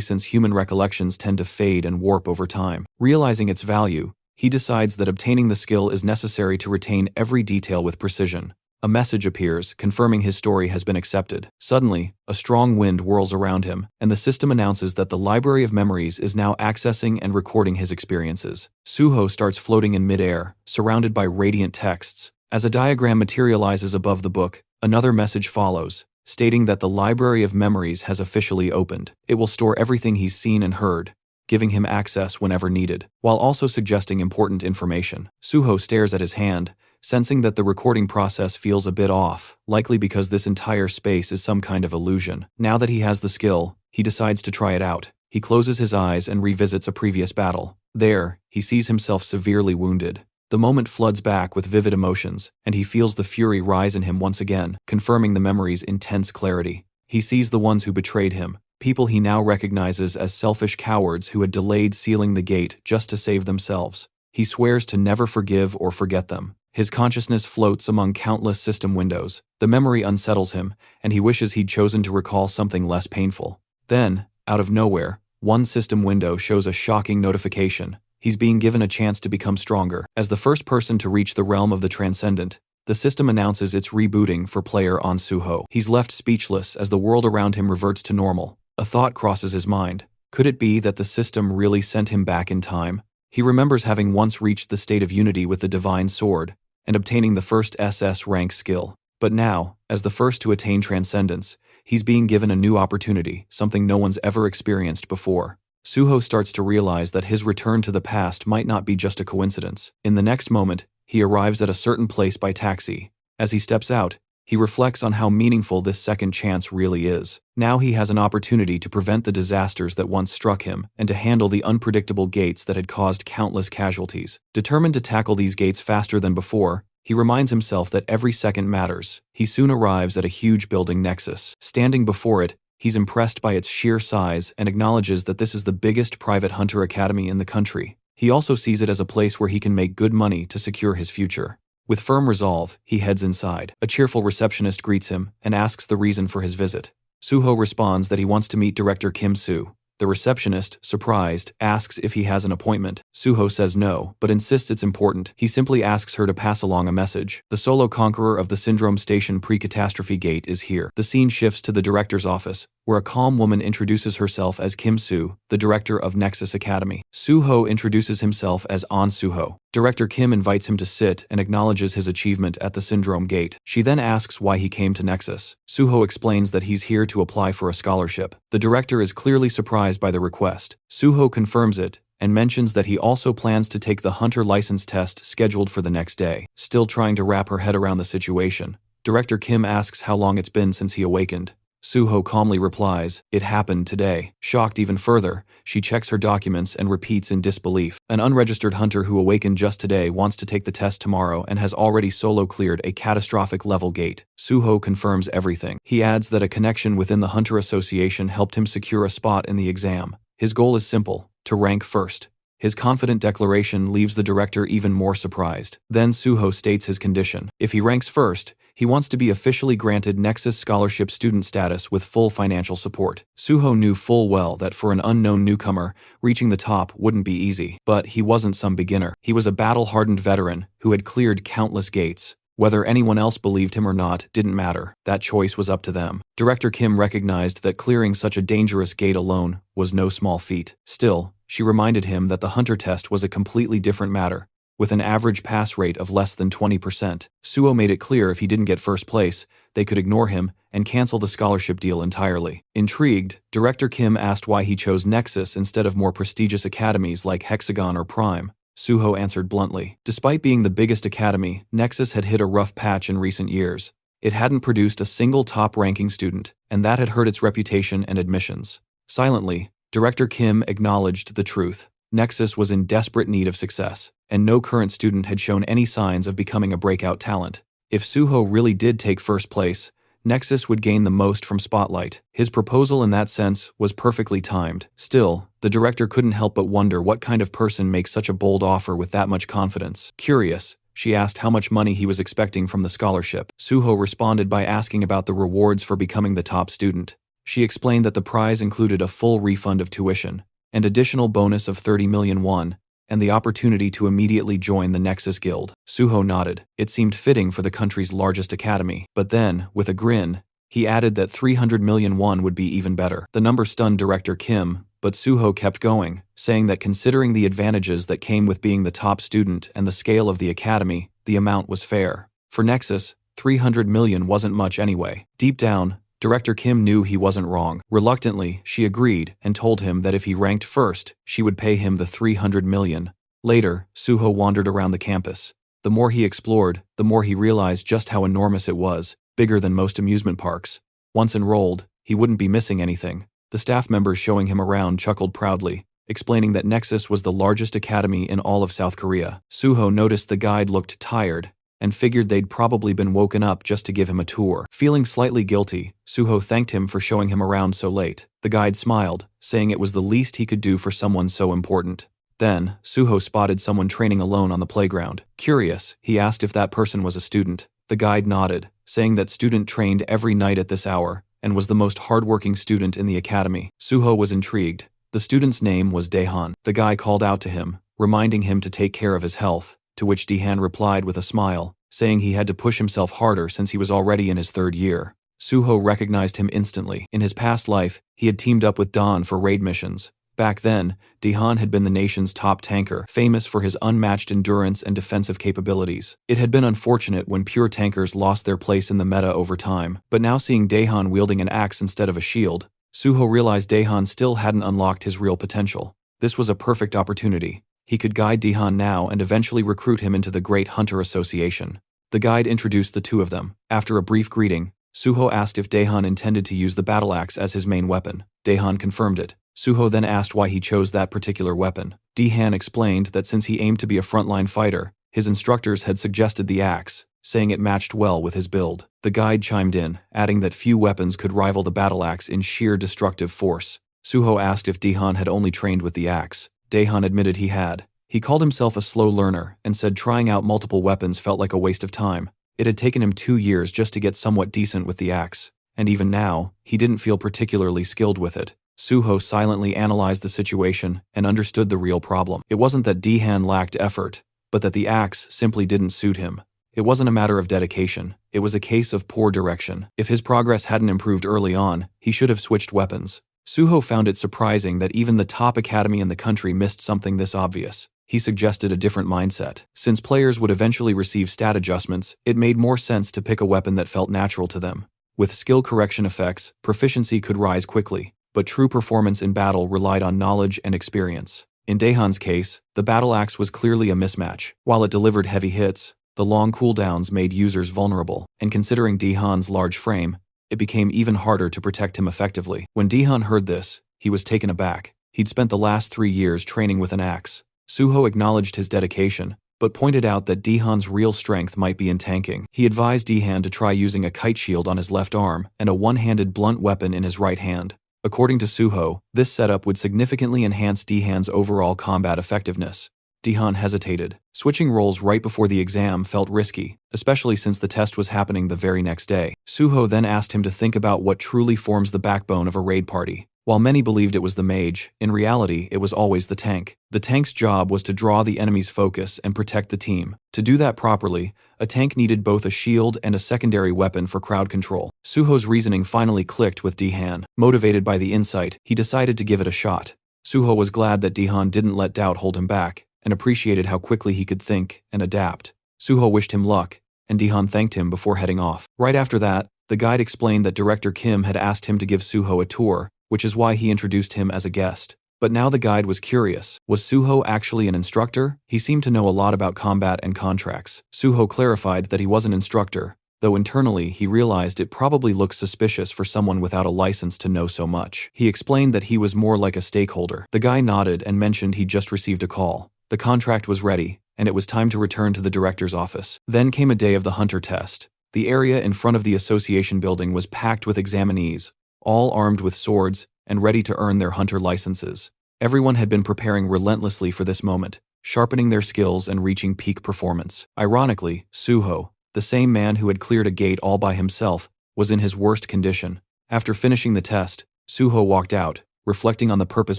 since human recollections tend to fade and warp over time. Realizing its value, he decides that obtaining the skill is necessary to retain every detail with precision. A message appears, confirming his story has been accepted. Suddenly, a strong wind whirls around him, and the system announces that the Library of Memories is now accessing and recording his experiences. Suho starts floating in midair, surrounded by radiant texts. As a diagram materializes above the book, another message follows, stating that the Library of Memories has officially opened. It will store everything he's seen and heard, giving him access whenever needed, while also suggesting important information. Suho stares at his hand, sensing that the recording process feels a bit off, likely because this entire space is some kind of illusion. Now that he has the skill, he decides to try it out. He closes his eyes and revisits a previous battle. There, he sees himself severely wounded. The moment floods back with vivid emotions, and he feels the fury rise in him once again, confirming the memory's intense clarity. He sees the ones who betrayed him, people he now recognizes as selfish cowards who had delayed sealing the gate just to save themselves. He swears to never forgive or forget them. His consciousness floats among countless system windows. The memory unsettles him, and he wishes he'd chosen to recall something less painful. Then, out of nowhere, one system window shows a shocking notification. He's being given a chance to become stronger. As the first person to reach the realm of the transcendent, the system announces it's rebooting for player On Suho. He's left speechless as the world around him reverts to normal. A thought crosses his mind. Could it be that the system really sent him back in time? He remembers having once reached the state of unity with the Divine Sword, and obtaining the first SS rank skill. But now, as the first to attain transcendence, he's being given a new opportunity, something no one's ever experienced before. Suho starts to realize that his return to the past might not be just a coincidence. In the next moment, he arrives at a certain place by taxi. As he steps out, he reflects on how meaningful this second chance really is. Now he has an opportunity to prevent the disasters that once struck him and to handle the unpredictable gates that had caused countless casualties. Determined to tackle these gates faster than before, he reminds himself that every second matters. He soon arrives at a huge building nexus. Standing before it, he's impressed by its sheer size and acknowledges that this is the biggest private hunter academy in the country. He also sees it as a place where he can make good money to secure his future. With firm resolve, he heads inside. A cheerful receptionist greets him and asks the reason for his visit. Suho responds that he wants to meet Director Kim Soo. The receptionist, surprised, asks if he has an appointment. Suho says no, but insists it's important. He simply asks her to pass along a message. The solo conqueror of the Syndrome Station pre-catastrophe gate is here. The scene shifts to the director's office, where a calm woman introduces herself as Kim Soo, the director of Nexus Academy. Suho introduces himself as On Suho. Director Kim invites him to sit and acknowledges his achievement at the Syndrome Gate. She then asks why he came to Nexus. Suho explains that he's here to apply for a scholarship. The director is clearly surprised by the request. Suho confirms it and mentions that he also plans to take the hunter license test scheduled for the next day. Still trying to wrap her head around the situation, Director Kim asks how long it's been since he awakened. Suho calmly replies, "It happened today." Shocked even further, she checks her documents and repeats in disbelief. An unregistered hunter who awakened just today wants to take the test tomorrow and has already solo cleared a catastrophic level gate. Suho confirms everything. He adds that a connection within the Hunter Association helped him secure a spot in the exam. His goal is simple: to rank first. His confident declaration leaves the director even more surprised. Then Suho states his condition. If he ranks first, he wants to be officially granted Nexus Scholarship student status with full financial support. Suho knew full well that for an unknown newcomer, reaching the top wouldn't be easy. But he wasn't some beginner. He was a battle-hardened veteran who had cleared countless gates. Whether anyone else believed him or not didn't matter. That choice was up to them. Director Kim recognized that clearing such a dangerous gate alone was no small feat. Still, she reminded him that the hunter test was a completely different matter, with an average pass rate of less than 20%. Suho made it clear if he didn't get first place, they could ignore him and cancel the scholarship deal entirely. Intrigued, Director Kim asked why he chose Nexus instead of more prestigious academies like Hexagon or Prime. Suho answered bluntly. Despite being the biggest academy, Nexus had hit a rough patch in recent years. It hadn't produced a single top-ranking student, and that had hurt its reputation and admissions. Silently, Director Kim acknowledged the truth. Nexus was in desperate need of success, and no current student had shown any signs of becoming a breakout talent. If Suho really did take first place, Nexus would gain the most from spotlight. His proposal in that sense was perfectly timed. Still, the director couldn't help but wonder what kind of person makes such a bold offer with that much confidence. Curious, she asked how much money he was expecting from the scholarship. Suho responded by asking about the rewards for becoming the top student. She explained that the prize included a full refund of tuition, and additional bonus of 30 million won, and the opportunity to immediately join the Nexus Guild. Suho nodded. It seemed fitting for the country's largest academy. But then, with a grin, he added that 300 million won would be even better. The number stunned Director Kim, but Suho kept going, saying that considering the advantages that came with being the top student and the scale of the academy, the amount was fair. For Nexus, 300 million wasn't much anyway. Deep down, Director Kim knew he wasn't wrong. Reluctantly, she agreed and told him that if he ranked first, she would pay him the 300 million. Later, Suho wandered around the campus. The more he explored, the more he realized just how enormous it was, bigger than most amusement parks. Once enrolled, he wouldn't be missing anything. The staff members showing him around chuckled proudly, explaining that Nexus was the largest academy in all of South Korea. Suho noticed the guide looked tired, and figured they'd probably been woken up just to give him a tour. Feeling slightly guilty, Suho thanked him for showing him around so late. The guide smiled, saying it was the least he could do for someone so important. Then, Suho spotted someone training alone on the playground. Curious, he asked if that person was a student. The guide nodded, saying that student trained every night at this hour, and was the most hardworking student in the academy. Suho was intrigued. The student's name was Daehan. The guy called out to him, reminding him to take care of his health, to which Daehan replied with a smile, saying he had to push himself harder since he was already in his 3rd year. Suho recognized him instantly. In his past life, he had teamed up with Dawn for raid missions. Back then, Daehan had been the nation's top tanker, famous for his unmatched endurance and defensive capabilities. It had been unfortunate when pure tankers lost their place in the meta over time, but now seeing Daehan wielding an axe instead of a shield, Suho realized Daehan still hadn't unlocked his real potential. This was a perfect opportunity. He could guide Daehan now and eventually recruit him into the Great Hunter Association. The guide introduced the two of them. After a brief greeting, Suho asked if Daehan intended to use the battle axe as his main weapon. Daehan confirmed it. Suho then asked why he chose that particular weapon. Daehan explained that since he aimed to be a frontline fighter, his instructors had suggested the axe, saying it matched well with his build. The guide chimed in, adding that few weapons could rival the battle axe in sheer destructive force. Suho asked if Daehan had only trained with the axe. Daehan admitted he had. He called himself a slow learner and said trying out multiple weapons felt like a waste of time. It had taken him 2 years just to get somewhat decent with the axe, and even now, he didn't feel particularly skilled with it. Suho silently analyzed the situation and understood the real problem. It wasn't that Daehan lacked effort, but that the axe simply didn't suit him. It wasn't a matter of dedication, it was a case of poor direction. If his progress hadn't improved early on, he should have switched weapons. Suho found it surprising that even the top academy in the country missed something this obvious. He suggested a different mindset. Since players would eventually receive stat adjustments, it made more sense to pick a weapon that felt natural to them. With skill correction effects, proficiency could rise quickly, but true performance in battle relied on knowledge and experience. In Daehan's case, the battle axe was clearly a mismatch. While it delivered heavy hits, the long cooldowns made users vulnerable, and considering Daehan's large frame, it became even harder to protect him effectively. When Daehan heard this, he was taken aback. He'd spent the last 3 years training with an axe. Suho acknowledged his dedication, but pointed out that Daehan's real strength might be in tanking. He advised Daehan to try using a kite shield on his left arm and a one-handed blunt weapon in his right hand. According to Suho, this setup would significantly enhance Daehan's overall combat effectiveness. Daehan hesitated. Switching roles right before the exam felt risky, especially since the test was happening the very next day. Suho then asked him to think about what truly forms the backbone of a raid party. While many believed it was the mage, in reality it was always the tank. The tank's job was to draw the enemy's focus and protect the team. To do that properly, a tank needed both a shield and a secondary weapon for crowd control. Suho's reasoning finally clicked with Daehan. Motivated by the insight, he decided to give it a shot. Suho was glad that Daehan didn't let doubt hold him back, and appreciated how quickly he could think and adapt. Suho wished him luck, and Daehan thanked him before heading off. Right after that, the guide explained that Director Kim had asked him to give Suho a tour, which is why he introduced him as a guest. But now the guide was curious. Was Suho actually an instructor? He seemed to know a lot about combat and contracts. Suho clarified that he was an instructor, though internally he realized it probably looked suspicious for someone without a license to know so much. He explained that he was more like a stakeholder. The guy nodded and mentioned he'd just received a call. The contract was ready, and it was time to return to the director's office. Then came a day of the hunter test. The area in front of the association building was packed with examinees, all armed with swords and ready to earn their hunter licenses. Everyone had been preparing relentlessly for this moment, sharpening their skills and reaching peak performance. Ironically, Suho, the same man who had cleared a gate all by himself, was in his worst condition. After finishing the test, Suho walked out, reflecting on the purpose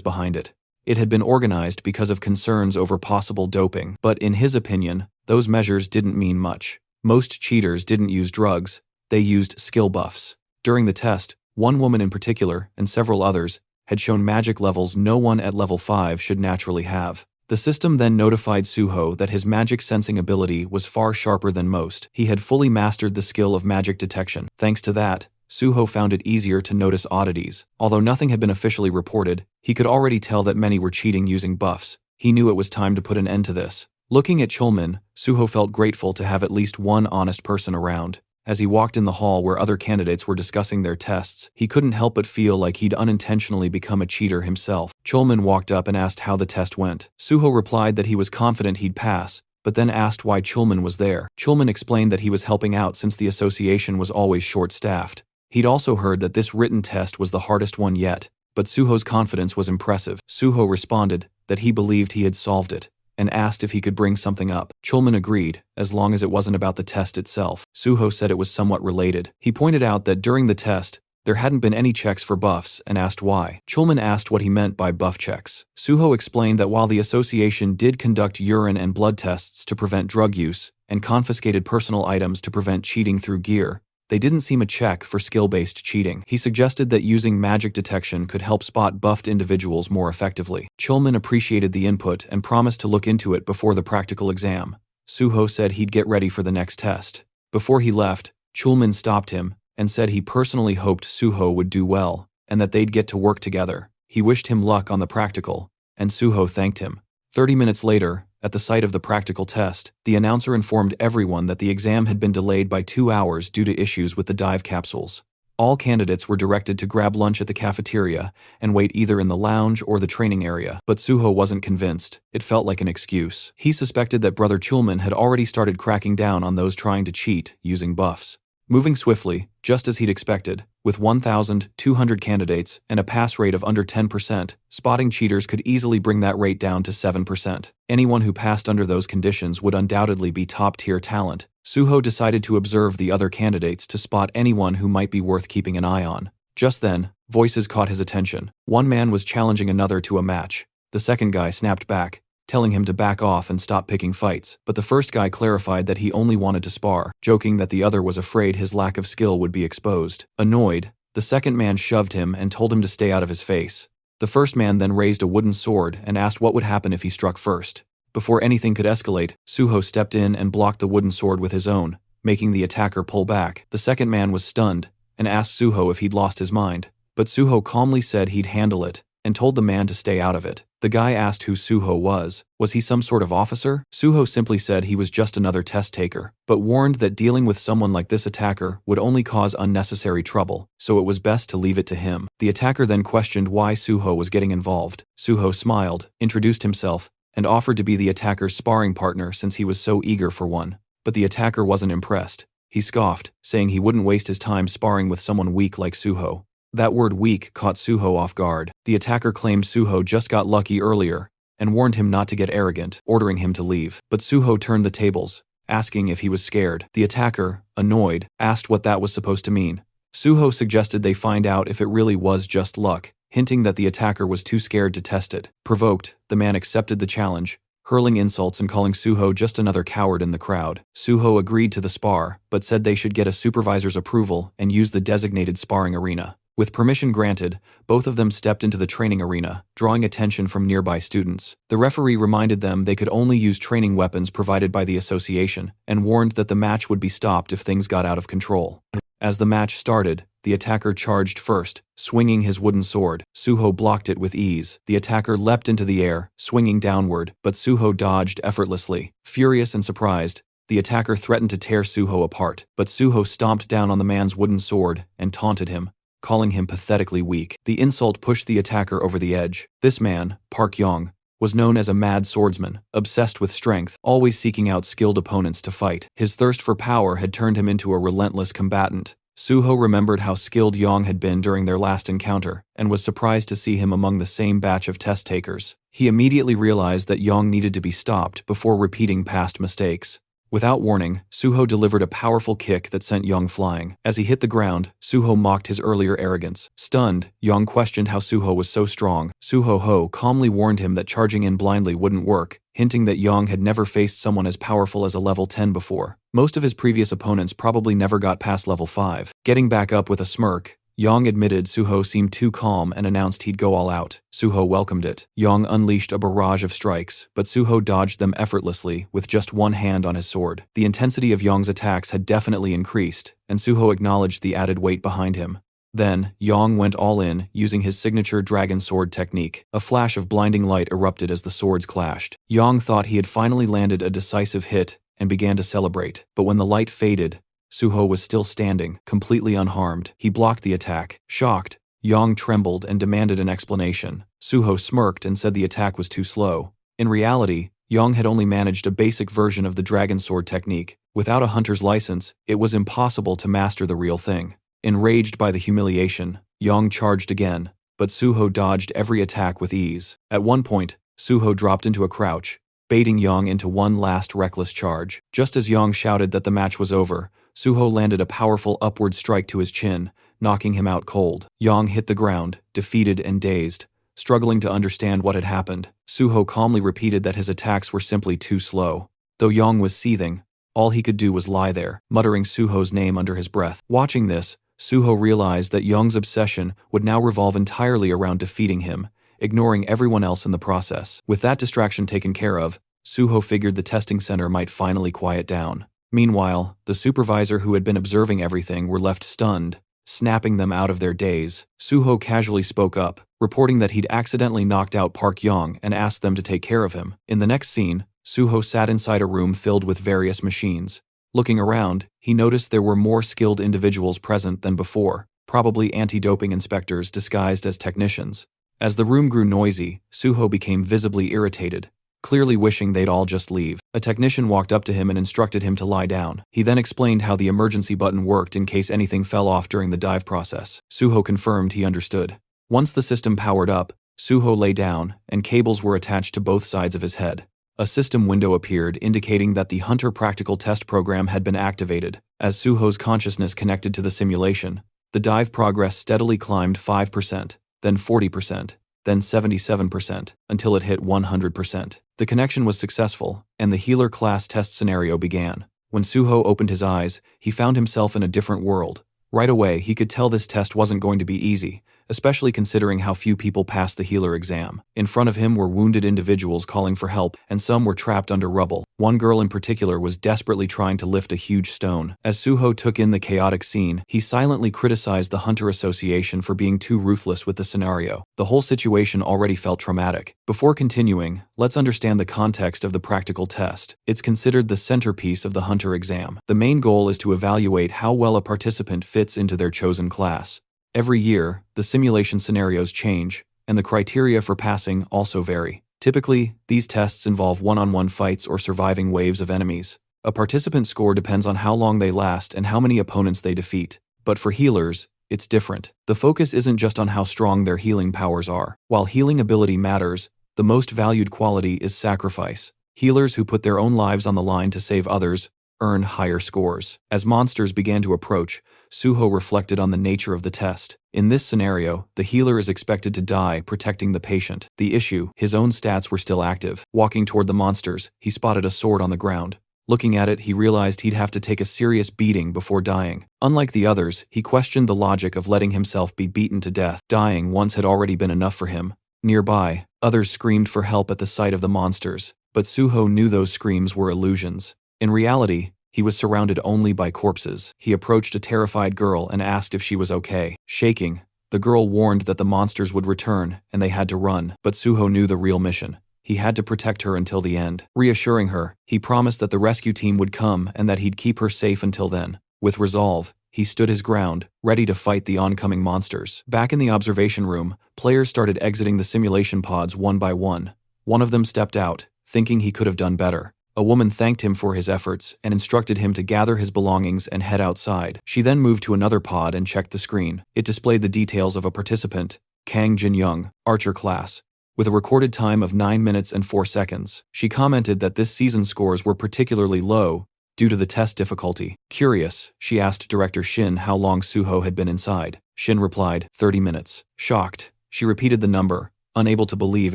behind it. It had been organized because of concerns over possible doping, but in his opinion, those measures didn't mean much. Most cheaters didn't use drugs, they used skill buffs. During the test, one woman in particular, and several others, had shown magic levels no one at level 5 should naturally have. The system then notified Suho that his magic sensing ability was far sharper than most. He had fully mastered the skill of magic detection. Thanks to that, Suho found it easier to notice oddities. Although nothing had been officially reported, he could already tell that many were cheating using buffs. He knew it was time to put an end to this. Looking at Chulman, Suho felt grateful to have at least one honest person around. As he walked in the hall where other candidates were discussing their tests, he couldn't help but feel like he'd unintentionally become a cheater himself. Chulman walked up and asked how the test went. Suho replied that he was confident he'd pass, but then asked why Chulman was there. Chulman explained that he was helping out since the association was always short-staffed. He'd also heard that this written test was the hardest one yet, but Suho's confidence was impressive. Suho responded that he believed he had solved it, and asked if he could bring something up. Chulman agreed, as long as it wasn't about the test itself. Suho said it was somewhat related. He pointed out that during the test, there hadn't been any checks for buffs and asked why. Chulman asked what he meant by buff checks. Suho explained that while the association did conduct urine and blood tests to prevent drug use, and confiscated personal items to prevent cheating through gear, they didn't seem a check for skill-based cheating. He suggested that using magic detection could help spot buffed individuals more effectively. Chulman appreciated the input and promised to look into it before the practical exam. Suho said he'd get ready for the next test. Before he left, Chulman stopped him and said he personally hoped Suho would do well and that they'd get to work together. He wished him luck on the practical, and Suho thanked him. 30 minutes later, at the site of the practical test, the announcer informed everyone that the exam had been delayed by 2 hours due to issues with the dive capsules. All candidates were directed to grab lunch at the cafeteria and wait either in the lounge or the training area, but Suho wasn't convinced. It felt like an excuse. He suspected that Brother Chulman had already started cracking down on those trying to cheat using buffs. Moving swiftly, just as he'd expected, with 1,200 candidates and a pass rate of under 10%, spotting cheaters could easily bring that rate down to 7%. Anyone who passed under those conditions would undoubtedly be top-tier talent. Suho decided to observe the other candidates to spot anyone who might be worth keeping an eye on. Just then, voices caught his attention. One man was challenging another to a match. The second guy snapped back, telling him to back off and stop picking fights, but the first guy clarified that he only wanted to spar, joking that the other was afraid his lack of skill would be exposed. Annoyed, the second man shoved him and told him to stay out of his face. The first man then raised a wooden sword and asked what would happen if he struck first. Before anything could escalate, Suho stepped in and blocked the wooden sword with his own, making the attacker pull back. The second man was stunned and asked Suho if he'd lost his mind, but Suho calmly said he'd handle it and told the man to stay out of it. The guy asked who Suho was. Was he some sort of officer? Suho simply said he was just another test taker, but warned that dealing with someone like this attacker would only cause unnecessary trouble, so it was best to leave it to him. The attacker then questioned why Suho was getting involved. Suho smiled, introduced himself, and offered to be the attacker's sparring partner since he was so eager for one. But the attacker wasn't impressed. He scoffed, saying he wouldn't waste his time sparring with someone weak like Suho. That word weak caught Suho off guard. The attacker claimed Suho just got lucky earlier and warned him not to get arrogant, ordering him to leave. But Suho turned the tables, asking if he was scared. The attacker, annoyed, asked what that was supposed to mean. Suho suggested they find out if it really was just luck, hinting that the attacker was too scared to test it. Provoked, the man accepted the challenge, hurling insults and calling Suho just another coward in the crowd. Suho agreed to the spar, but said they should get a supervisor's approval and use the designated sparring arena. With permission granted, both of them stepped into the training arena, drawing attention from nearby students. The referee reminded them they could only use training weapons provided by the association, and warned that the match would be stopped if things got out of control. As the match started, the attacker charged first, swinging his wooden sword. Suho blocked it with ease. The attacker leapt into the air, swinging downward, but Suho dodged effortlessly. Furious and surprised, the attacker threatened to tear Suho apart, but Suho stomped down on the man's wooden sword and taunted him, calling him pathetically weak. The insult pushed the attacker over the edge. This man, Park Yong, was known as a mad swordsman, obsessed with strength, always seeking out skilled opponents to fight. His thirst for power had turned him into a relentless combatant. Suho remembered how skilled Yang had been during their last encounter, and was surprised to see him among the same batch of test takers. He immediately realized that Yang needed to be stopped before repeating past mistakes. Without warning, Suho delivered a powerful kick that sent Yang flying. As he hit the ground, Suho mocked his earlier arrogance. Stunned, Yang questioned how Suho was so strong. Suho calmly warned him that charging in blindly wouldn't work, hinting that Yang had never faced someone as powerful as a level 10 before. Most of his previous opponents probably never got past level 5. Getting back up with a smirk, Yang admitted Suho seemed too calm and announced he'd go all out. Suho welcomed it. Yang unleashed a barrage of strikes, but Suho dodged them effortlessly with just one hand on his sword. The intensity of Yang's attacks had definitely increased, and Suho acknowledged the added weight behind him. Then, Yang went all in, using his signature dragon sword technique. A flash of blinding light erupted as the swords clashed. Yang thought he had finally landed a decisive hit and began to celebrate, but when the light faded, Suho was still standing, completely unharmed. He blocked the attack. Shocked, Yang trembled and demanded an explanation. Suho smirked and said the attack was too slow. In reality, Yang had only managed a basic version of the dragon sword technique. Without a hunter's license, it was impossible to master the real thing. Enraged by the humiliation, Yang charged again, but Suho dodged every attack with ease. At one point, Suho dropped into a crouch, baiting Yang into one last reckless charge. Just as Yang shouted that the match was over, Suho landed a powerful upward strike to his chin, knocking him out cold. Yang hit the ground, defeated and dazed, struggling to understand what had happened. Suho calmly repeated that his attacks were simply too slow. Though Yang was seething, all he could do was lie there, muttering Suho's name under his breath. Watching this, Suho realized that Yang's obsession would now revolve entirely around defeating him, ignoring everyone else in the process. With that distraction taken care of, Suho figured the testing center might finally quiet down. Meanwhile, the supervisor who had been observing everything were left stunned, snapping them out of their daze. Suho casually spoke up, reporting that he'd accidentally knocked out Park Yang and asked them to take care of him. In the next scene, Suho sat inside a room filled with various machines. Looking around, he noticed there were more skilled individuals present than before, probably anti-doping inspectors disguised as technicians. As the room grew noisy, Suho became visibly irritated, clearly wishing they'd all just leave. A technician walked up to him and instructed him to lie down. He then explained how the emergency button worked in case anything fell off during the dive process. Suho confirmed he understood. Once the system powered up, Suho lay down, and cables were attached to both sides of his head. A system window appeared indicating that the Hunter Practical Test program had been activated. As Suho's consciousness connected to the simulation, the dive progress steadily climbed 5%, then 40%, then 77%, until it hit 100%. The connection was successful, and the healer class test scenario began. When Suho opened his eyes, he found himself in a different world. Right away, he could tell this test wasn't going to be easy, especially considering how few people passed the healer exam. In front of him were wounded individuals calling for help, and some were trapped under rubble. One girl in particular was desperately trying to lift a huge stone. As Suho took in the chaotic scene, he silently criticized the Hunter Association for being too ruthless with the scenario. The whole situation already felt traumatic. Before continuing, let's understand the context of the practical test. It's considered the centerpiece of the Hunter exam. The main goal is to evaluate how well a participant fits into their chosen class. Every year, the simulation scenarios change, and the criteria for passing also vary. Typically, these tests involve one-on-one fights or surviving waves of enemies. A participant's score depends on how long they last and how many opponents they defeat. But for healers, it's different. The focus isn't just on how strong their healing powers are. While healing ability matters, the most valued quality is sacrifice. Healers who put their own lives on the line to save others earn higher scores. As monsters began to approach, Suho reflected on the nature of the test. In this scenario, the healer is expected to die protecting the patient. The issue, his own stats were still active. Walking toward the monsters, he spotted a sword on the ground. Looking at it, he realized he'd have to take a serious beating before dying. Unlike the others, he questioned the logic of letting himself be beaten to death. Dying once had already been enough for him. Nearby, others screamed for help at the sight of the monsters, but Suho knew those screams were illusions. In reality, he was surrounded only by corpses. He approached a terrified girl and asked if she was okay. Shaking, the girl warned that the monsters would return and they had to run, but Suho knew the real mission. He had to protect her until the end. Reassuring her, he promised that the rescue team would come and that he'd keep her safe until then. With resolve, he stood his ground, ready to fight the oncoming monsters. Back in the observation room, players started exiting the simulation pods one by one. One of them stepped out, thinking he could have done better. A woman thanked him for his efforts and instructed him to gather his belongings and head outside. She then moved to another pod and checked the screen. It displayed the details of a participant, Kang Jin-young, archer class, with a recorded time of 9 minutes and 4 seconds. She commented that this season's scores were particularly low due to the test difficulty. Curious, she asked Director Shin how long Suho had been inside. Shin replied, 30 minutes. Shocked, she repeated the number, unable to believe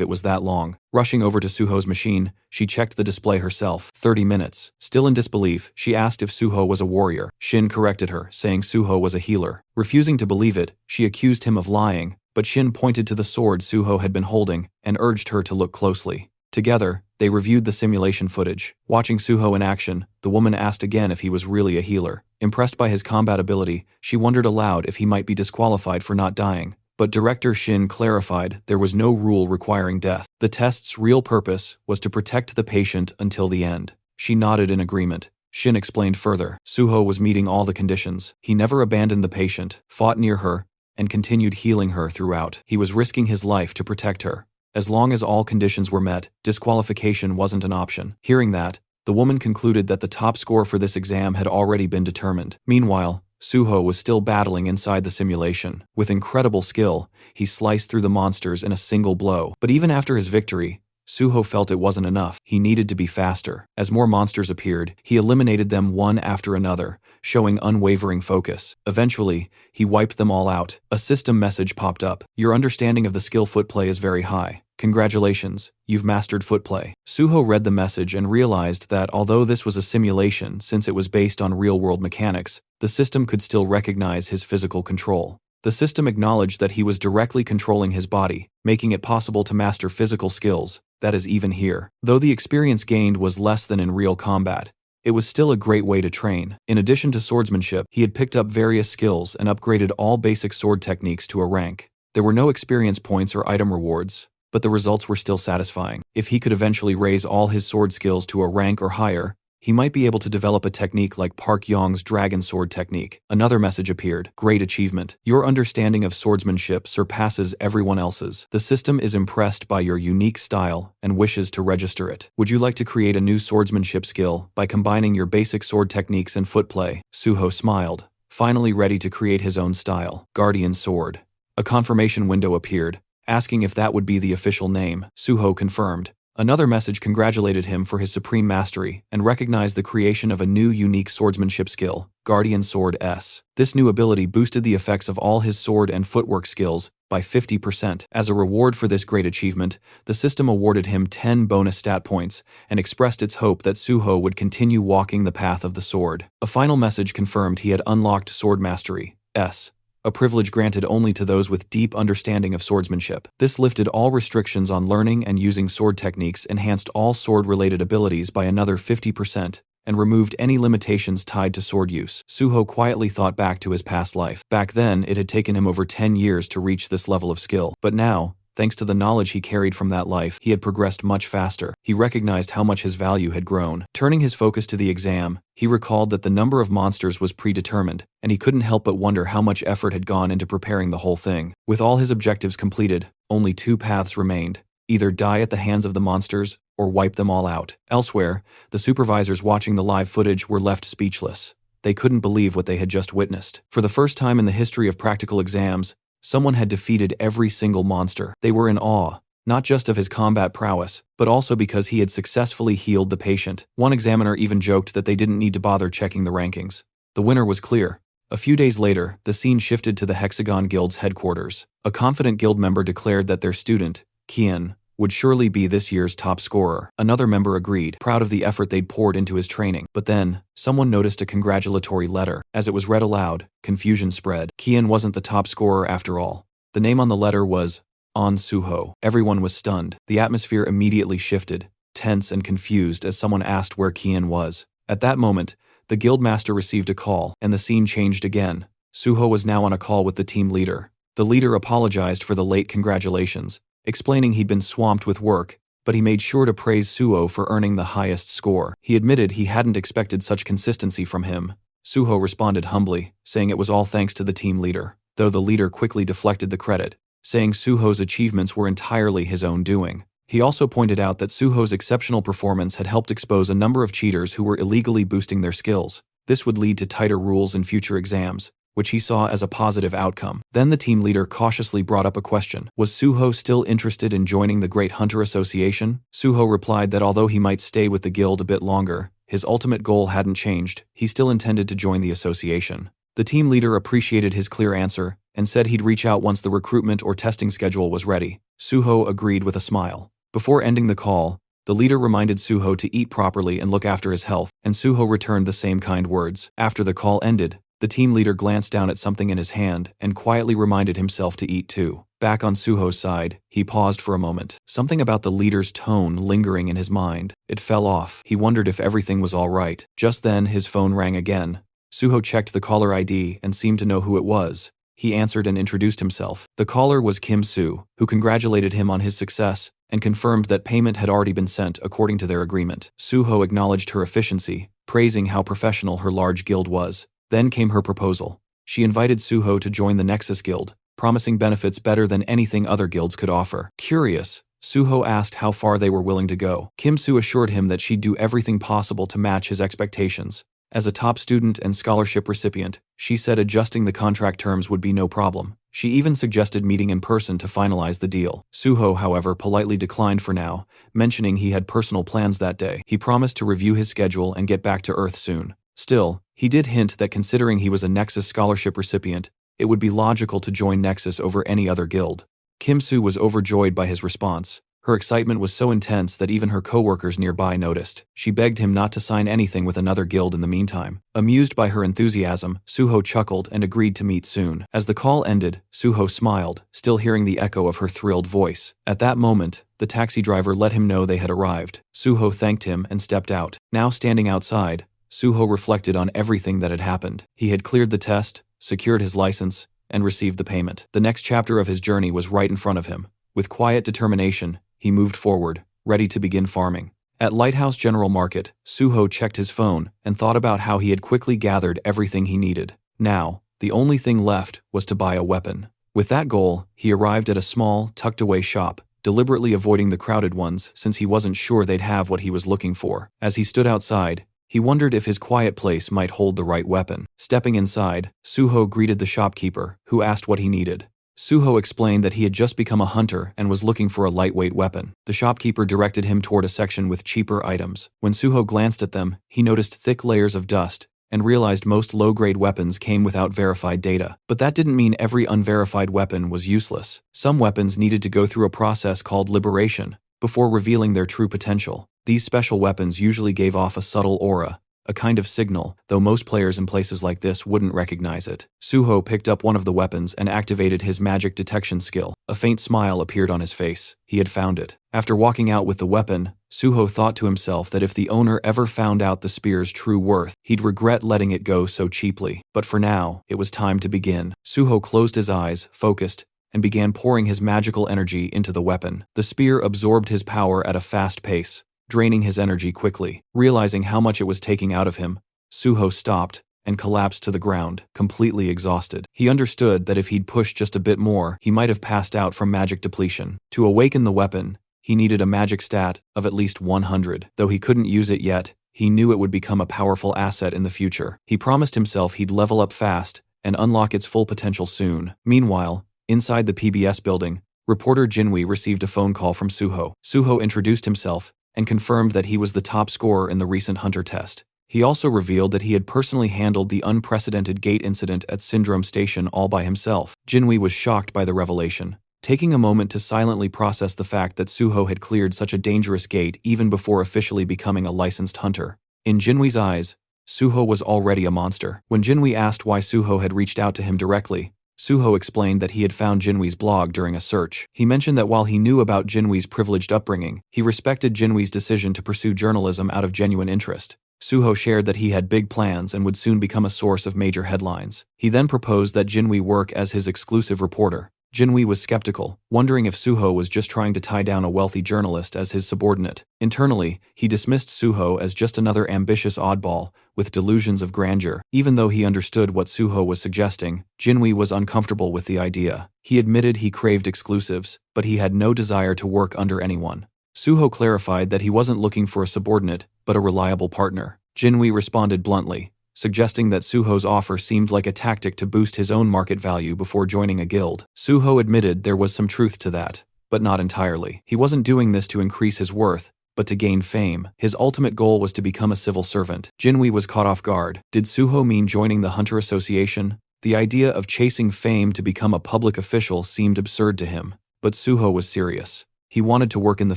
it was that long. Rushing over to Suho's machine, she checked the display herself. 30 minutes. Still in disbelief, she asked if Suho was a warrior. Shin corrected her, saying Suho was a healer. Refusing to believe it, she accused him of lying, but Shin pointed to the sword Suho had been holding and urged her to look closely. Together, they reviewed the simulation footage. Watching Suho in action, the woman asked again if he was really a healer. Impressed by his combat ability, she wondered aloud if he might be disqualified for not dying. But Director Shin clarified there was no rule requiring death. The test's real purpose was to protect the patient until the end. She nodded in agreement. Shin explained further. Suho was meeting all the conditions. He never abandoned the patient, fought near her, and continued healing her throughout. He was risking his life to protect her. As long as all conditions were met, disqualification wasn't an option. Hearing that, the woman concluded that the top score for this exam had already been determined. Meanwhile, Suho was still battling inside the simulation. With incredible skill, he sliced through the monsters in a single blow. But even after his victory, Suho felt it wasn't enough. He needed to be faster. As more monsters appeared, he eliminated them one after another, showing unwavering focus. Eventually, he wiped them all out. A system message popped up. Your understanding of the skill footplay is very high. Congratulations, you've mastered footplay. Suho read the message and realized that although this was a simulation since it was based on real-world mechanics, the system could still recognize his physical control. The system acknowledged that he was directly controlling his body, making it possible to master physical skills, that is even here. Though the experience gained was less than in real combat, it was still a great way to train. In addition to swordsmanship, he had picked up various skills and upgraded all basic sword techniques to a rank. There were no experience points or item rewards, but the results were still satisfying. If he could eventually raise all his sword skills to a rank or higher, he might be able to develop a technique like Park Yong's dragon sword technique. Another message appeared. Great achievement. Your understanding of swordsmanship surpasses everyone else's. The system is impressed by your unique style and wishes to register it. Would you like to create a new swordsmanship skill by combining your basic sword techniques and footplay? Suho smiled, finally ready to create his own style. Guardian sword. A confirmation window appeared, asking if that would be the official name. Suho confirmed. Another message congratulated him for his supreme mastery and recognized the creation of a new unique swordsmanship skill, Guardian Sword S. This new ability boosted the effects of all his sword and footwork skills by 50%. As a reward for this great achievement, the system awarded him 10 bonus stat points and expressed its hope that Suho would continue walking the path of the sword. A final message confirmed he had unlocked Sword Mastery S, a privilege granted only to those with deep understanding of swordsmanship. This lifted all restrictions on learning and using sword techniques, enhanced all sword-related abilities by another 50%, and removed any limitations tied to sword use. Suho quietly thought back to his past life. Back then, it had taken him over 10 years to reach this level of skill. But now, thanks to the knowledge he carried from that life, he had progressed much faster. He recognized how much his value had grown. Turning his focus to the exam, he recalled that the number of monsters was predetermined, and he couldn't help but wonder how much effort had gone into preparing the whole thing. With all his objectives completed, only 2 paths remained: either die at the hands of the monsters, or wipe them all out. Elsewhere, the supervisors watching the live footage were left speechless. They couldn't believe what they had just witnessed. For the first time in the history of practical exams, someone had defeated every single monster. They were in awe, not just of his combat prowess, but also because he had successfully healed the patient. One examiner even joked that they didn't need to bother checking the rankings. The winner was clear. A few days later, the scene shifted to the Hexagon Guild's headquarters. A confident guild member declared that their student, Kian, would surely be this year's top scorer. Another member agreed, proud of the effort they'd poured into his training. But then, someone noticed a congratulatory letter. As it was read aloud, confusion spread. Kian wasn't the top scorer after all. The name on the letter was On Suho. Everyone was stunned. The atmosphere immediately shifted, tense and confused as someone asked where Kian was. At that moment, the guildmaster received a call, and the scene changed again. Suho was now on a call with the team leader. The leader apologized for the late congratulations, explaining he'd been swamped with work, but he made sure to praise Suho for earning the highest score. He admitted he hadn't expected such consistency from him. Suho responded humbly, saying it was all thanks to the team leader, though the leader quickly deflected the credit, saying Suho's achievements were entirely his own doing. He also pointed out that Suho's exceptional performance had helped expose a number of cheaters who were illegally boosting their skills. This would lead to tighter rules in future exams, which he saw as a positive outcome. Then the team leader cautiously brought up a question. Was Suho still interested in joining the Great Hunter Association? Suho replied that although he might stay with the guild a bit longer, his ultimate goal hadn't changed. He still intended to join the association. The team leader appreciated his clear answer and said he'd reach out once the recruitment or testing schedule was ready. Suho agreed with a smile. Before ending the call, the leader reminded Suho to eat properly and look after his health, and Suho returned the same kind words. After the call ended, the team leader glanced down at something in his hand and quietly reminded himself to eat too. Back on Suho's side, he paused for a moment. Something about the leader's tone lingering in his mind. It fell off. He wondered if everything was all right. Just then, his phone rang again. Suho checked the caller ID and seemed to know who it was. He answered and introduced himself. The caller was Kim Soo, who congratulated him on his success and confirmed that payment had already been sent according to their agreement. Suho acknowledged her efficiency, praising how professional her large guild was. Then came her proposal. She invited Suho to join the Nexus Guild, promising benefits better than anything other guilds could offer. Curious, Suho asked how far they were willing to go. Kim Soo assured him that she'd do everything possible to match his expectations. As a top student and scholarship recipient, she said adjusting the contract terms would be no problem. She even suggested meeting in person to finalize the deal. Suho, however, politely declined for now, mentioning he had personal plans that day. He promised to review his schedule and get back to Earth soon. Still, he did hint that considering he was a Nexus scholarship recipient, it would be logical to join Nexus over any other guild. Kim Soo was overjoyed by his response. Her excitement was so intense that even her co-workers nearby noticed. She begged him not to sign anything with another guild in the meantime. Amused by her enthusiasm, Suho chuckled and agreed to meet soon. As the call ended, Suho smiled, still hearing the echo of her thrilled voice. At that moment, the taxi driver let him know they had arrived. Suho thanked him and stepped out. Now standing outside, Suho reflected on everything that had happened. He had cleared the test, secured his license, and received the payment. The next chapter of his journey was right in front of him. With quiet determination, he moved forward, ready to begin farming. At Lighthouse General Market, Suho checked his phone and thought about how he had quickly gathered everything he needed. Now, the only thing left was to buy a weapon. With that goal, he arrived at a small, tucked-away shop, deliberately avoiding the crowded ones since he wasn't sure they'd have what he was looking for. As he stood outside, he wondered if his quiet place might hold the right weapon. Stepping inside, Suho greeted the shopkeeper, who asked what he needed. Suho explained that he had just become a hunter and was looking for a lightweight weapon. The shopkeeper directed him toward a section with cheaper items. When Suho glanced at them, he noticed thick layers of dust and realized most low-grade weapons came without verified data. But that didn't mean every unverified weapon was useless. Some weapons needed to go through a process called liberation before revealing their true potential. These special weapons usually gave off a subtle aura, a kind of signal, though most players in places like this wouldn't recognize it. Suho picked up one of the weapons and activated his magic detection skill. A faint smile appeared on his face. He had found it. After walking out with the weapon, Suho thought to himself that if the owner ever found out the spear's true worth, he'd regret letting it go so cheaply. But for now, it was time to begin. Suho closed his eyes, focused, and began pouring his magical energy into the weapon. The spear absorbed his power at a fast pace, draining his energy quickly. Realizing how much it was taking out of him, Suho stopped and collapsed to the ground, completely exhausted. He understood that if he'd pushed just a bit more, he might have passed out from magic depletion. To awaken the weapon, he needed a magic stat of at least 100. Though he couldn't use it yet, he knew it would become a powerful asset in the future. He promised himself he'd level up fast and unlock its full potential soon. Meanwhile, inside the PBS building, reporter Jinwei received a phone call from Suho. Suho introduced himself and confirmed that he was the top scorer in the recent Hunter test. He also revealed that he had personally handled the unprecedented gate incident at Syndrome Station all by himself. Jinwei was shocked by the revelation, taking a moment to silently process the fact that Suho had cleared such a dangerous gate even before officially becoming a licensed hunter. In Jinwei's eyes, Suho was already a monster. When Jinwei asked why Suho had reached out to him directly, Suho explained that he had found Jinwei's blog during a search. He mentioned that while he knew about Jinwei's privileged upbringing, he respected Jinwei's decision to pursue journalism out of genuine interest. Suho shared that he had big plans and would soon become a source of major headlines. He then proposed that Jinwei work as his exclusive reporter. Jinwei was skeptical, wondering if Suho was just trying to tie down a wealthy journalist as his subordinate. Internally, he dismissed Suho as just another ambitious oddball with delusions of grandeur. Even though he understood what Suho was suggesting, Jinwei was uncomfortable with the idea. He admitted he craved exclusives, but he had no desire to work under anyone. Suho clarified that he wasn't looking for a subordinate, but a reliable partner. Jinwei responded bluntly, suggesting that Suho's offer seemed like a tactic to boost his own market value before joining a guild. Suho admitted there was some truth to that, but not entirely. He wasn't doing this to increase his worth, but to gain fame. His ultimate goal was to become a civil servant. Jinwei was caught off guard. Did Suho mean joining the Hunter Association? The idea of chasing fame to become a public official seemed absurd to him, but Suho was serious. He wanted to work in the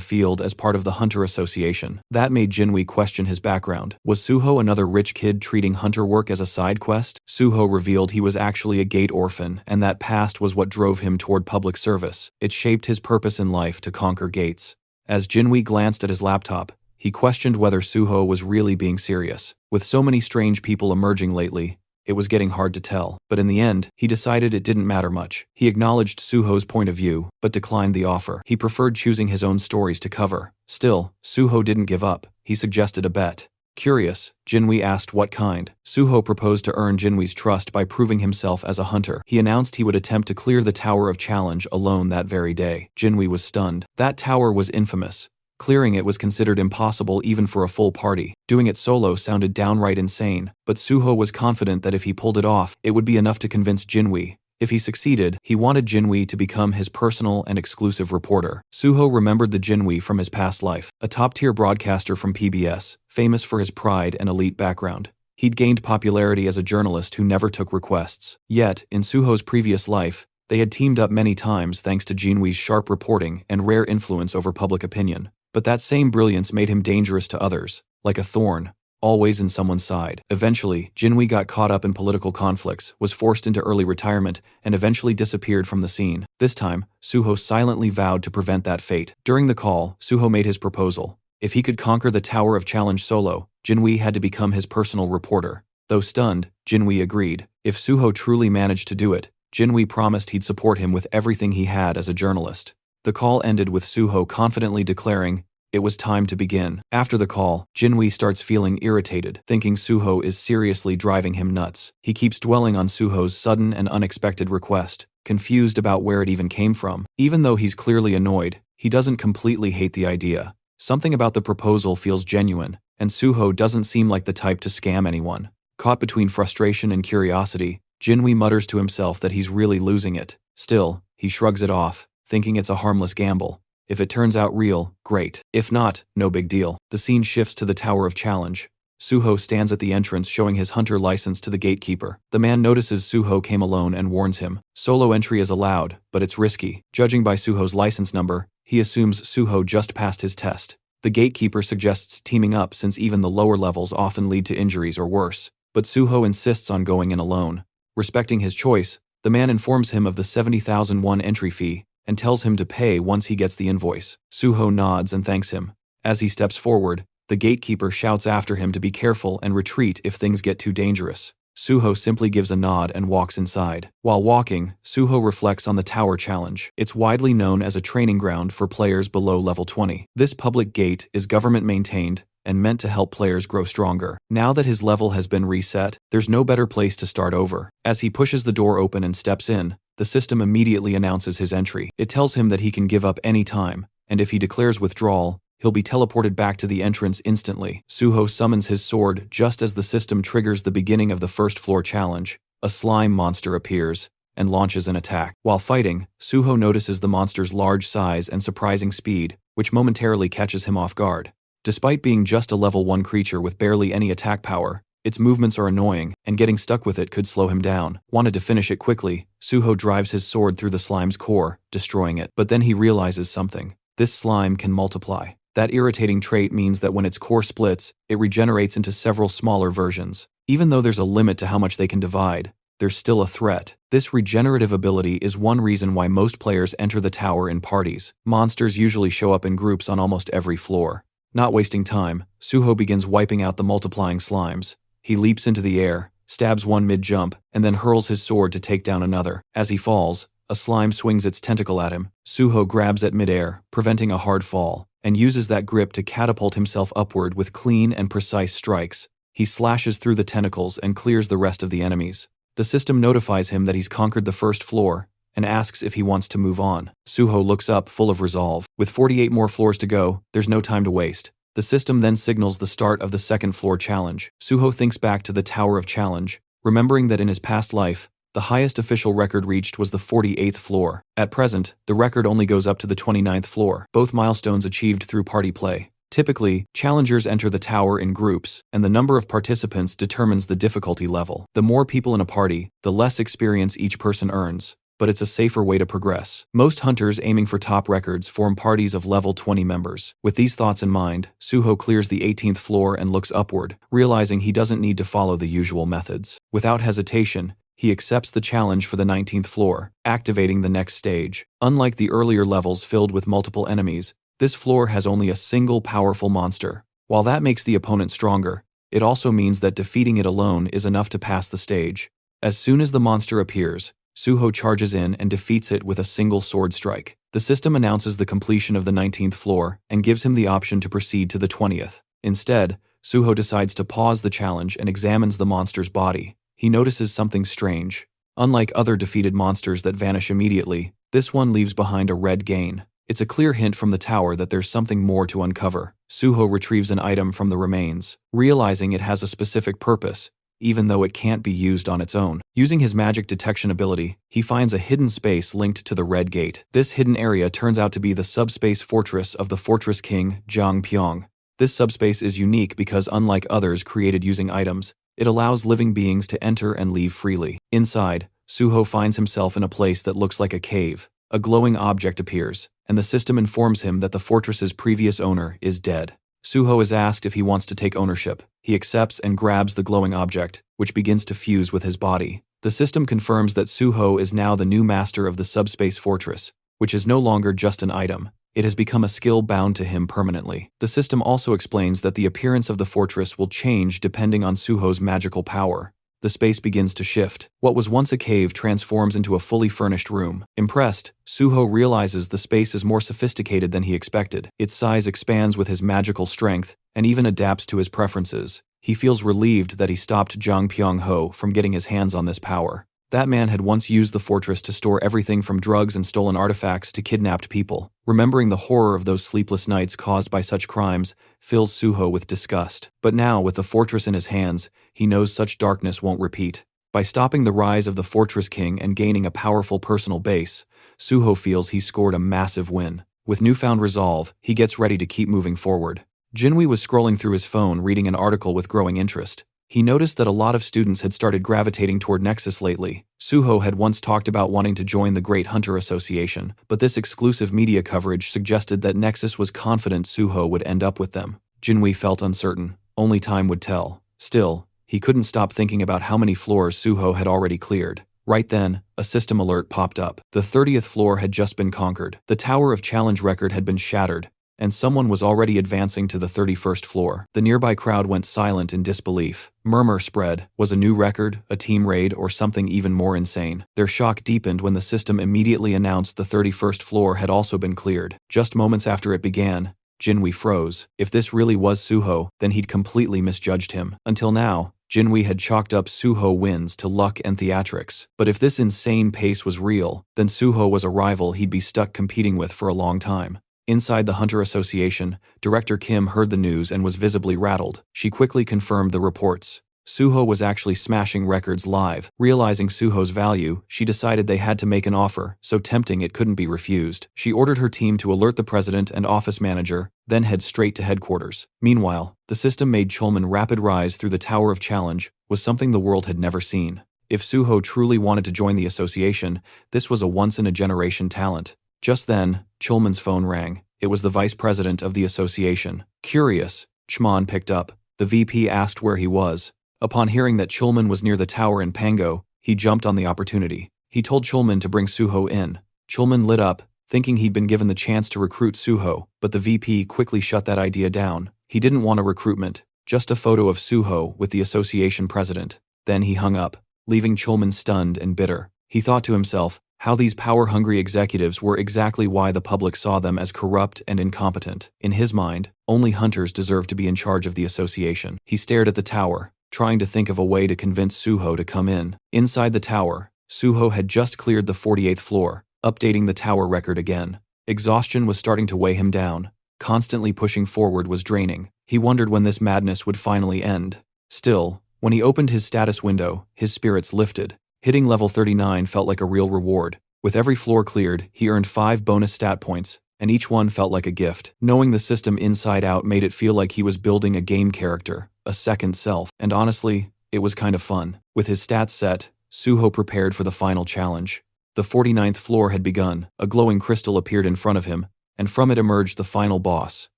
field as part of the Hunter Association. That made Jinwei question his background. Was Suho another rich kid treating hunter work as a side quest? Suho revealed he was actually a gate orphan, and that past was what drove him toward public service. It shaped his purpose in life to conquer gates. As Jinwei glanced at his laptop, he questioned whether Suho was really being serious. With so many strange people emerging lately, it was getting hard to tell, but in the end, he decided it didn't matter much. He acknowledged Suho's point of view, but declined the offer. He preferred choosing his own stories to cover. Still, Suho didn't give up. He suggested a bet. Curious, Jinwei asked what kind. Suho proposed to earn Jinwei's trust by proving himself as a hunter. He announced he would attempt to clear the Tower of Challenge alone that very day. Jinwei was stunned. That tower was infamous. Clearing it was considered impossible even for a full party. Doing it solo sounded downright insane, but Suho was confident that if he pulled it off, it would be enough to convince Jinwei. If he succeeded, he wanted Jinwei to become his personal and exclusive reporter. Suho remembered the Jinwei from his past life, a top-tier broadcaster from PBS, famous for his pride and elite background. He'd gained popularity as a journalist who never took requests. Yet, in Suho's previous life, they had teamed up many times thanks to Jinwei's sharp reporting and rare influence over public opinion. But that same brilliance made him dangerous to others, like a thorn, always in someone's side. Eventually, Jinwei got caught up in political conflicts, was forced into early retirement, and eventually disappeared from the scene. This time, Suho silently vowed to prevent that fate. During the call, Suho made his proposal. If he could conquer the Tower of Challenge solo, Jinwei had to become his personal reporter. Though stunned, Jinwei agreed. If Suho truly managed to do it, Jinwei promised he'd support him with everything he had as a journalist. The call ended with Suho confidently declaring, it was time to begin. After the call, Jinwei starts feeling irritated, thinking Suho is seriously driving him nuts. He keeps dwelling on Suho's sudden and unexpected request, confused about where it even came from. Even though he's clearly annoyed, he doesn't completely hate the idea. Something about the proposal feels genuine, and Suho doesn't seem like the type to scam anyone. Caught between frustration and curiosity, Jinwei mutters to himself that he's really losing it. Still, he shrugs it off, thinking it's a harmless gamble. If it turns out real, great. If not, no big deal. The scene shifts to the Tower of Challenge. Suho stands at the entrance showing his hunter license to the gatekeeper. The man notices Suho came alone and warns him. Solo entry is allowed, but it's risky. Judging by Suho's license number, he assumes Suho just passed his test. The gatekeeper suggests teaming up since even the lower levels often lead to injuries or worse. But Suho insists on going in alone. Respecting his choice, the man informs him of the 70,001 entry fee, and tells him to pay once he gets the invoice. Suho nods and thanks him. As he steps forward, the gatekeeper shouts after him to be careful and retreat if things get too dangerous. Suho simply gives a nod and walks inside. While walking, Suho reflects on the Tower Challenge. It's widely known as a training ground for players below level 20. This public gate is government-maintained and meant to help players grow stronger. Now that his level has been reset, there's no better place to start over. As he pushes the door open and steps in, the system immediately announces his entry. It tells him that he can give up any time, and if he declares withdrawal, he'll be teleported back to the entrance instantly. Suho summons his sword just as the system triggers the beginning of the first floor challenge. A slime monster appears and launches an attack. While fighting, Suho notices the monster's large size and surprising speed, which momentarily catches him off guard. Despite being just a level 1 creature with barely any attack power, its movements are annoying, and getting stuck with it could slow him down. Wanted to finish it quickly, Suho drives his sword through the slime's core, destroying it. But then he realizes something. This slime can multiply. That irritating trait means that when its core splits, it regenerates into several smaller versions. Even though there's a limit to how much they can divide, there's still a threat. This regenerative ability is one reason why most players enter the tower in parties. Monsters usually show up in groups on almost every floor. Not wasting time, Suho begins wiping out the multiplying slimes. He leaps into the air, stabs one mid-jump, and then hurls his sword to take down another. As he falls, a slime swings its tentacle at him. Suho grabs at mid-air, preventing a hard fall, and uses that grip to catapult himself upward with clean and precise strikes. He slashes through the tentacles and clears the rest of the enemies. The system notifies him that he's conquered the first floor, and asks if he wants to move on. Suho looks up, full of resolve. With 48 more floors to go, there's no time to waste. The system then signals the start of the second floor challenge. Suho thinks back to the Tower of Challenge, remembering that in his past life, the highest official record reached was the 48th floor. At present, the record only goes up to the 29th floor, both milestones achieved through party play. Typically, challengers enter the tower in groups, and the number of participants determines the difficulty level. The more people in a party, the less experience each person earns, but it's a safer way to progress. Most hunters aiming for top records form parties of level 20 members. With these thoughts in mind, Suho clears the 18th floor and looks upward, realizing he doesn't need to follow the usual methods. Without hesitation, he accepts the challenge for the 19th floor, activating the next stage. Unlike the earlier levels filled with multiple enemies, this floor has only a single powerful monster. While that makes the opponent stronger, it also means that defeating it alone is enough to pass the stage. As soon as the monster appears, Suho charges in and defeats it with a single sword strike. The system announces the completion of the 19th floor and gives him the option to proceed to the 20th. Instead, Suho decides to pause the challenge and examines the monster's body. He notices something strange. Unlike other defeated monsters that vanish immediately, this one leaves behind a red gain. It's a clear hint from the tower that there's something more to uncover. Suho retrieves an item from the remains, realizing it has a specific purpose, even though it can't be used on its own. Using his magic detection ability, he finds a hidden space linked to the Red Gate. This hidden area turns out to be the subspace fortress of the Fortress King, Jiang Pyong. This subspace is unique because, unlike others created using items, it allows living beings to enter and leave freely. Inside, Suho finds himself in a place that looks like a cave. A glowing object appears, and the system informs him that the fortress's previous owner is dead. Suho is asked if he wants to take ownership. He accepts and grabs the glowing object, which begins to fuse with his body. The system confirms that Suho is now the new master of the subspace fortress, which is no longer just an item. It has become a skill bound to him permanently. The system also explains that the appearance of the fortress will change depending on Suho's magical power. The space begins to shift. What was once a cave transforms into a fully furnished room. Impressed, Suho realizes the space is more sophisticated than he expected. Its size expands with his magical strength, and even adapts to his preferences. He feels relieved that he stopped Jiang Pyong-ho from getting his hands on this power. That man had once used the fortress to store everything from drugs and stolen artifacts to kidnapped people. Remembering the horror of those sleepless nights caused by such crimes fills Suho with disgust. But now, with the fortress in his hands, he knows such darkness won't repeat. By stopping the rise of the Fortress King and gaining a powerful personal base, Suho feels he scored a massive win. With newfound resolve, he gets ready to keep moving forward. Jinwei was scrolling through his phone reading an article with growing interest. He noticed that a lot of students had started gravitating toward Nexus lately. Suho had once talked about wanting to join the Great Hunter Association, but this exclusive media coverage suggested that Nexus was confident Suho would end up with them. Jinwei felt uncertain. Only time would tell. Still, he couldn't stop thinking about how many floors Suho had already cleared. Right then, a system alert popped up. The 30th floor had just been conquered. The Tower of Challenge record had been shattered, and someone was already advancing to the 31st floor. The nearby crowd went silent in disbelief. Murmur spread. Was a new record, a team raid, or something even more insane? Their shock deepened when the system immediately announced the 31st floor had also been cleared. Just moments after it began, Jinwei froze. If this really was Suho, then he'd completely misjudged him. Until now, Jinwei had chalked up Suho wins to luck and theatrics. But if this insane pace was real, then Suho was a rival he'd be stuck competing with for a long time. Inside the Hunter Association, Director Kim heard the news and was visibly rattled. She quickly confirmed the reports. Suho was actually smashing records live. Realizing Suho's value, she decided they had to make an offer, so tempting it couldn't be refused. She ordered her team to alert the president and office manager, then head straight to headquarters. Meanwhile, the system made Chulman rapid rise through the Tower of Challenge was something the world had never seen. If Suho truly wanted to join the association, this was a once-in-a-generation talent. Just then, Chulman's phone rang. It was the vice president of the association. Curious, Chman picked up. The VP asked where he was. Upon hearing that Chulman was near the tower in Pango, he jumped on the opportunity. He told Chulman to bring Suho in. Chulman lit up, thinking he'd been given the chance to recruit Suho, but the VP quickly shut that idea down. He didn't want a recruitment, just a photo of Suho with the association president. Then he hung up, leaving Chulman stunned and bitter. He thought to himself, how these power-hungry executives were exactly why the public saw them as corrupt and incompetent. In his mind, only hunters deserved to be in charge of the association. He stared at the tower, trying to think of a way to convince Suho to come in. Inside the tower, Suho had just cleared the 48th floor, updating the tower record again. Exhaustion was starting to weigh him down. Constantly pushing forward was draining. He wondered when this madness would finally end. Still, when he opened his status window, his spirits lifted. Hitting level 39 felt like a real reward. With every floor cleared, he earned 5 bonus stat points, and each one felt like a gift. Knowing the system inside out made it feel like he was building a game character, a second self, and honestly, it was kind of fun. With his stats set, Suho prepared for the final challenge. The 49th floor had begun. A glowing crystal appeared in front of him, and from it emerged the final boss,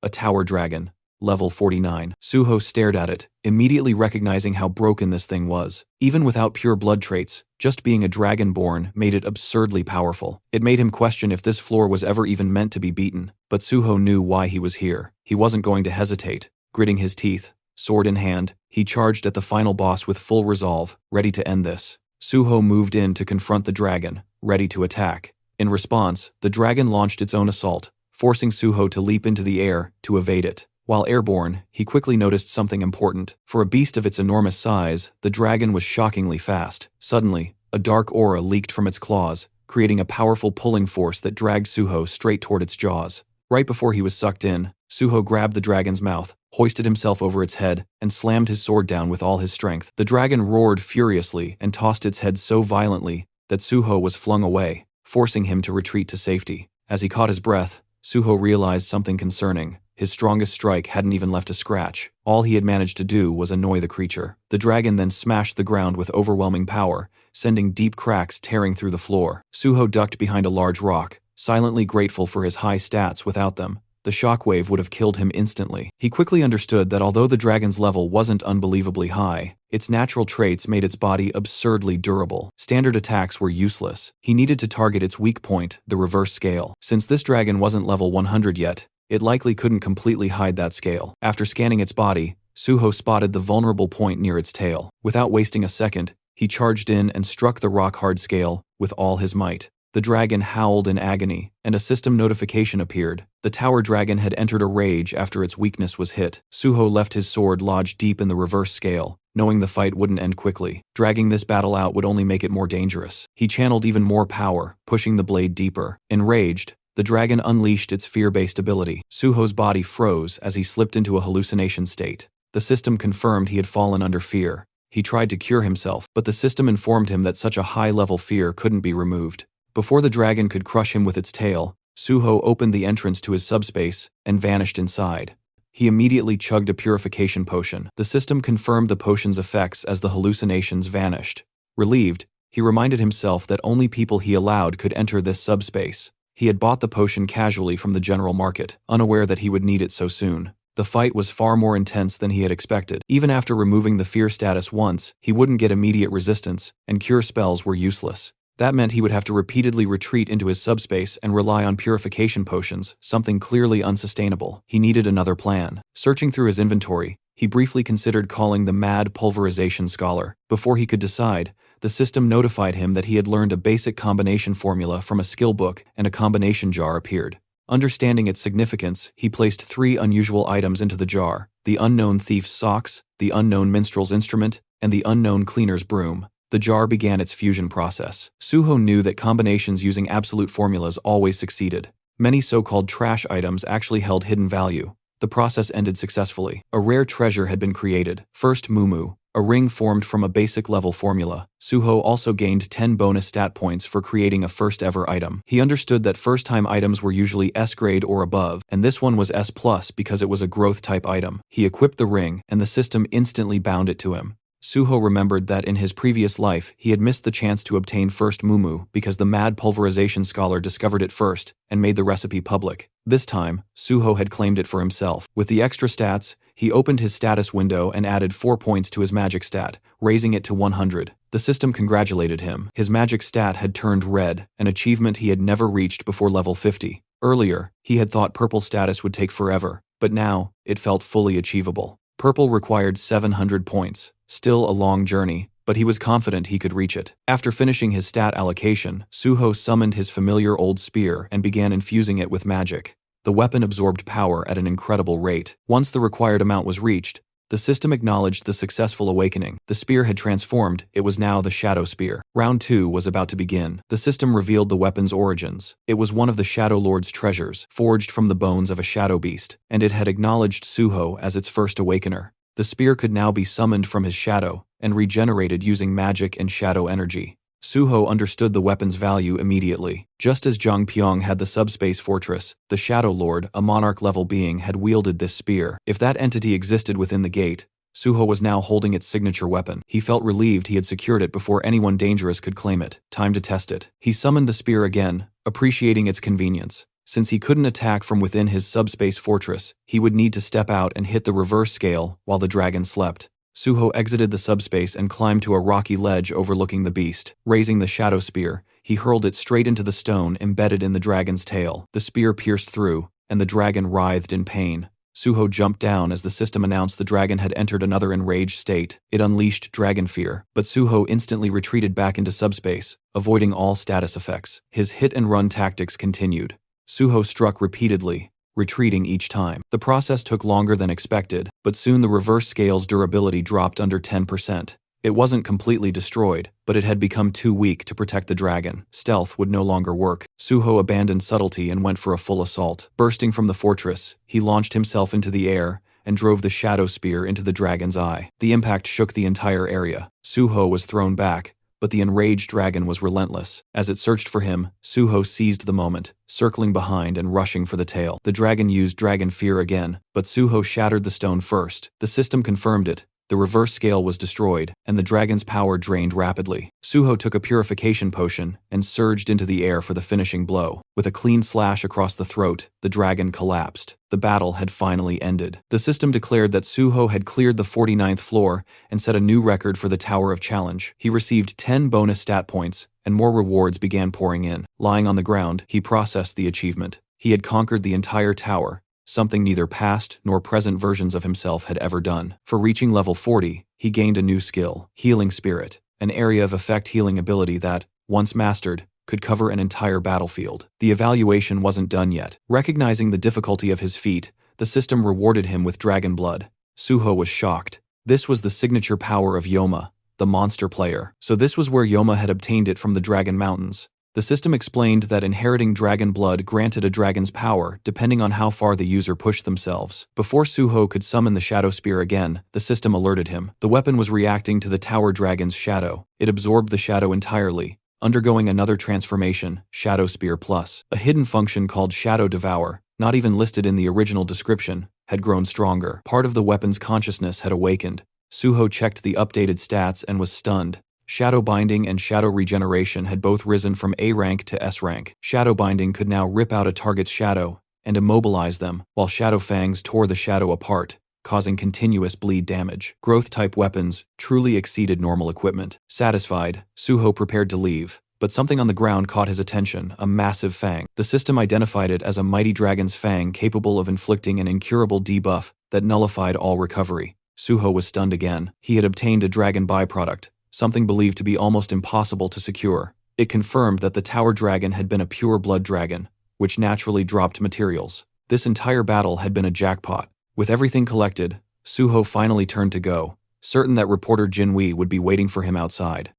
a tower dragon, level 49. Suho stared at it, immediately recognizing how broken this thing was. Even without pure blood traits, just being a dragonborn made it absurdly powerful. It made him question if this floor was ever even meant to be beaten, but Suho knew why he was here. He wasn't going to hesitate. Gritting his teeth, sword in hand, he charged at the final boss with full resolve, ready to end this. Suho moved in to confront the dragon, ready to attack. In response, the dragon launched its own assault, forcing Suho to leap into the air to evade it. While airborne, he quickly noticed something important. For a beast of its enormous size, the dragon was shockingly fast. Suddenly, a dark aura leaked from its claws, creating a powerful pulling force that dragged Suho straight toward its jaws. Right before he was sucked in, Suho grabbed the dragon's mouth, hoisted himself over its head, and slammed his sword down with all his strength. The dragon roared furiously and tossed its head so violently that Suho was flung away, forcing him to retreat to safety. As he caught his breath, Suho realized something concerning. His strongest strike hadn't even left a scratch. All he had managed to do was annoy the creature. The dragon then smashed the ground with overwhelming power, sending deep cracks tearing through the floor. Suho ducked behind a large rock, silently grateful for his high stats. Without them, the shockwave would have killed him instantly. He quickly understood that although the dragon's level wasn't unbelievably high, its natural traits made its body absurdly durable. Standard attacks were useless. He needed to target its weak point, the reverse scale. Since this dragon wasn't level 100 yet, it likely couldn't completely hide that scale. After scanning its body, Suho spotted the vulnerable point near its tail. Without wasting a second, he charged in and struck the rock-hard scale with all his might. The dragon howled in agony, and a system notification appeared. The tower dragon had entered a rage after its weakness was hit. Suho left his sword lodged deep in the reverse scale, knowing the fight wouldn't end quickly. Dragging this battle out would only make it more dangerous. He channeled even more power, pushing the blade deeper. Enraged, the dragon unleashed its fear-based ability. Suho's body froze as he slipped into a hallucination state. The system confirmed he had fallen under fear. He tried to cure himself, but the system informed him that such a high-level fear couldn't be removed. Before the dragon could crush him with its tail, Suho opened the entrance to his subspace and vanished inside. He immediately chugged a purification potion. The system confirmed the potion's effects as the hallucinations vanished. Relieved, he reminded himself that only people he allowed could enter this subspace. He had bought the potion casually from the general market, unaware that he would need it so soon. The fight was far more intense than he had expected. Even after removing the fear status once, he wouldn't get immediate resistance, and cure spells were useless. That meant he would have to repeatedly retreat into his subspace and rely on purification potions, something clearly unsustainable. He needed another plan. Searching through his inventory, he briefly considered calling the mad pulverization scholar. Before he could decide, the system notified him that he had learned a basic combination formula from a skill book, and a combination jar appeared. Understanding its significance, he placed 3 unusual items into the jar: the unknown thief's socks, the unknown minstrel's instrument, and the unknown cleaner's broom. The jar began its fusion process. Suho knew that combinations using absolute formulas always succeeded. Many so-called trash items actually held hidden value. The process ended successfully. A rare treasure had been created. First Mumu, a ring formed from a basic level formula. Suho also gained 10 bonus stat points for creating a first-ever item. He understood that first-time items were usually S grade or above, and this one was S+ because it was a growth-type item. He equipped the ring, and the system instantly bound it to him. Suho remembered that in his previous life, he had missed the chance to obtain first Mumu because the mad pulverization scholar discovered it first and made the recipe public. This time, Suho had claimed it for himself. With the extra stats, he opened his status window and added 4 points to his magic stat, raising it to 100. The system congratulated him. His magic stat had turned red, an achievement he had never reached before level 50. Earlier, he had thought purple status would take forever, but now, it felt fully achievable. Purple required 700 points. Still a long journey, but he was confident he could reach it. After finishing his stat allocation, Suho summoned his familiar old spear and began infusing it with magic. The weapon absorbed power at an incredible rate. Once the required amount was reached, The system acknowledged the successful awakening. The spear had transformed, it was now the Shadow Spear. Round 2 was about to begin. The system revealed the weapon's origins. It was one of the Shadow Lord's treasures, forged from the bones of a shadow beast, and it had acknowledged Suho as its first awakener. The spear could now be summoned from his shadow, and regenerated using magic and shadow energy. Suho understood the weapon's value immediately. Just as Zhang Pyong had the subspace fortress, the Shadow Lord, a monarch-level being, had wielded this spear. If that entity existed within the gate, Suho was now holding its signature weapon. He felt relieved he had secured it before anyone dangerous could claim it. Time to test it. He summoned the spear again, appreciating its convenience. Since he couldn't attack from within his subspace fortress, he would need to step out and hit the reverse scale while the dragon slept. Suho exited the subspace and climbed to a rocky ledge overlooking the beast. Raising the shadow spear, he hurled it straight into the stone embedded in the dragon's tail. The spear pierced through, and the dragon writhed in pain. Suho jumped down as the system announced the dragon had entered another enraged state. It unleashed dragon fear, but Suho instantly retreated back into subspace, avoiding all status effects. His hit-and-run tactics continued. Suho struck repeatedly, retreating each time. The process took longer than expected, but soon the reverse scale's durability dropped under 10%. It wasn't completely destroyed, but it had become too weak to protect the dragon. Stealth would no longer work. Suho abandoned subtlety and went for a full assault. Bursting from the fortress, he launched himself into the air and drove the shadow spear into the dragon's eye. The impact shook the entire area. Suho was thrown back, but the enraged dragon was relentless. As it searched for him, Suho seized the moment, circling behind and rushing for the tail. The dragon used dragon fear again, but Suho shattered the stone first. The system confirmed it. The reverse scale was destroyed, and the dragon's power drained rapidly. Suho took a purification potion and surged into the air for the finishing blow. With a clean slash across the throat, the dragon collapsed. The battle had finally ended. The system declared that Suho had cleared the 49th floor and set a new record for the Tower of Challenge. He received 10 bonus stat points, and more rewards began pouring in. Lying on the ground, he processed the achievement. He had conquered the entire tower, something neither past nor present versions of himself had ever done. For reaching level 40, he gained a new skill, Healing Spirit, an area of effect healing ability that, once mastered, could cover an entire battlefield. The evaluation wasn't done yet. Recognizing the difficulty of his feat, the system rewarded him with dragon blood. Suho was shocked. This was the signature power of Yoma, the monster player. So this was where Yoma had obtained it from the Dragon Mountains. The system explained that inheriting dragon blood granted a dragon's power depending on how far the user pushed themselves. Before Suho could summon the Shadow Spear again, the system alerted him. The weapon was reacting to the tower dragon's shadow. It absorbed the shadow entirely, undergoing another transformation, Shadow Spear Plus. A hidden function called Shadow Devour, not even listed in the original description, had grown stronger. Part of the weapon's consciousness had awakened. Suho checked the updated stats and was stunned. Shadow Binding and Shadow Regeneration had both risen from A rank to S rank. Shadow Binding could now rip out a target's shadow and immobilize them, while Shadow Fangs tore the shadow apart, causing continuous bleed damage. Growth-type weapons truly exceeded normal equipment. Satisfied, Suho prepared to leave, but something on the ground caught his attention, a massive fang. The system identified it as a mighty dragon's fang capable of inflicting an incurable debuff that nullified all recovery. Suho was stunned again. He had obtained a dragon byproduct, something believed to be almost impossible to secure. It confirmed that the tower dragon had been a pure blood dragon, which naturally dropped materials. This entire battle had been a jackpot. With everything collected, Suho finally turned to go, certain that reporter Jinwei would be waiting for him outside.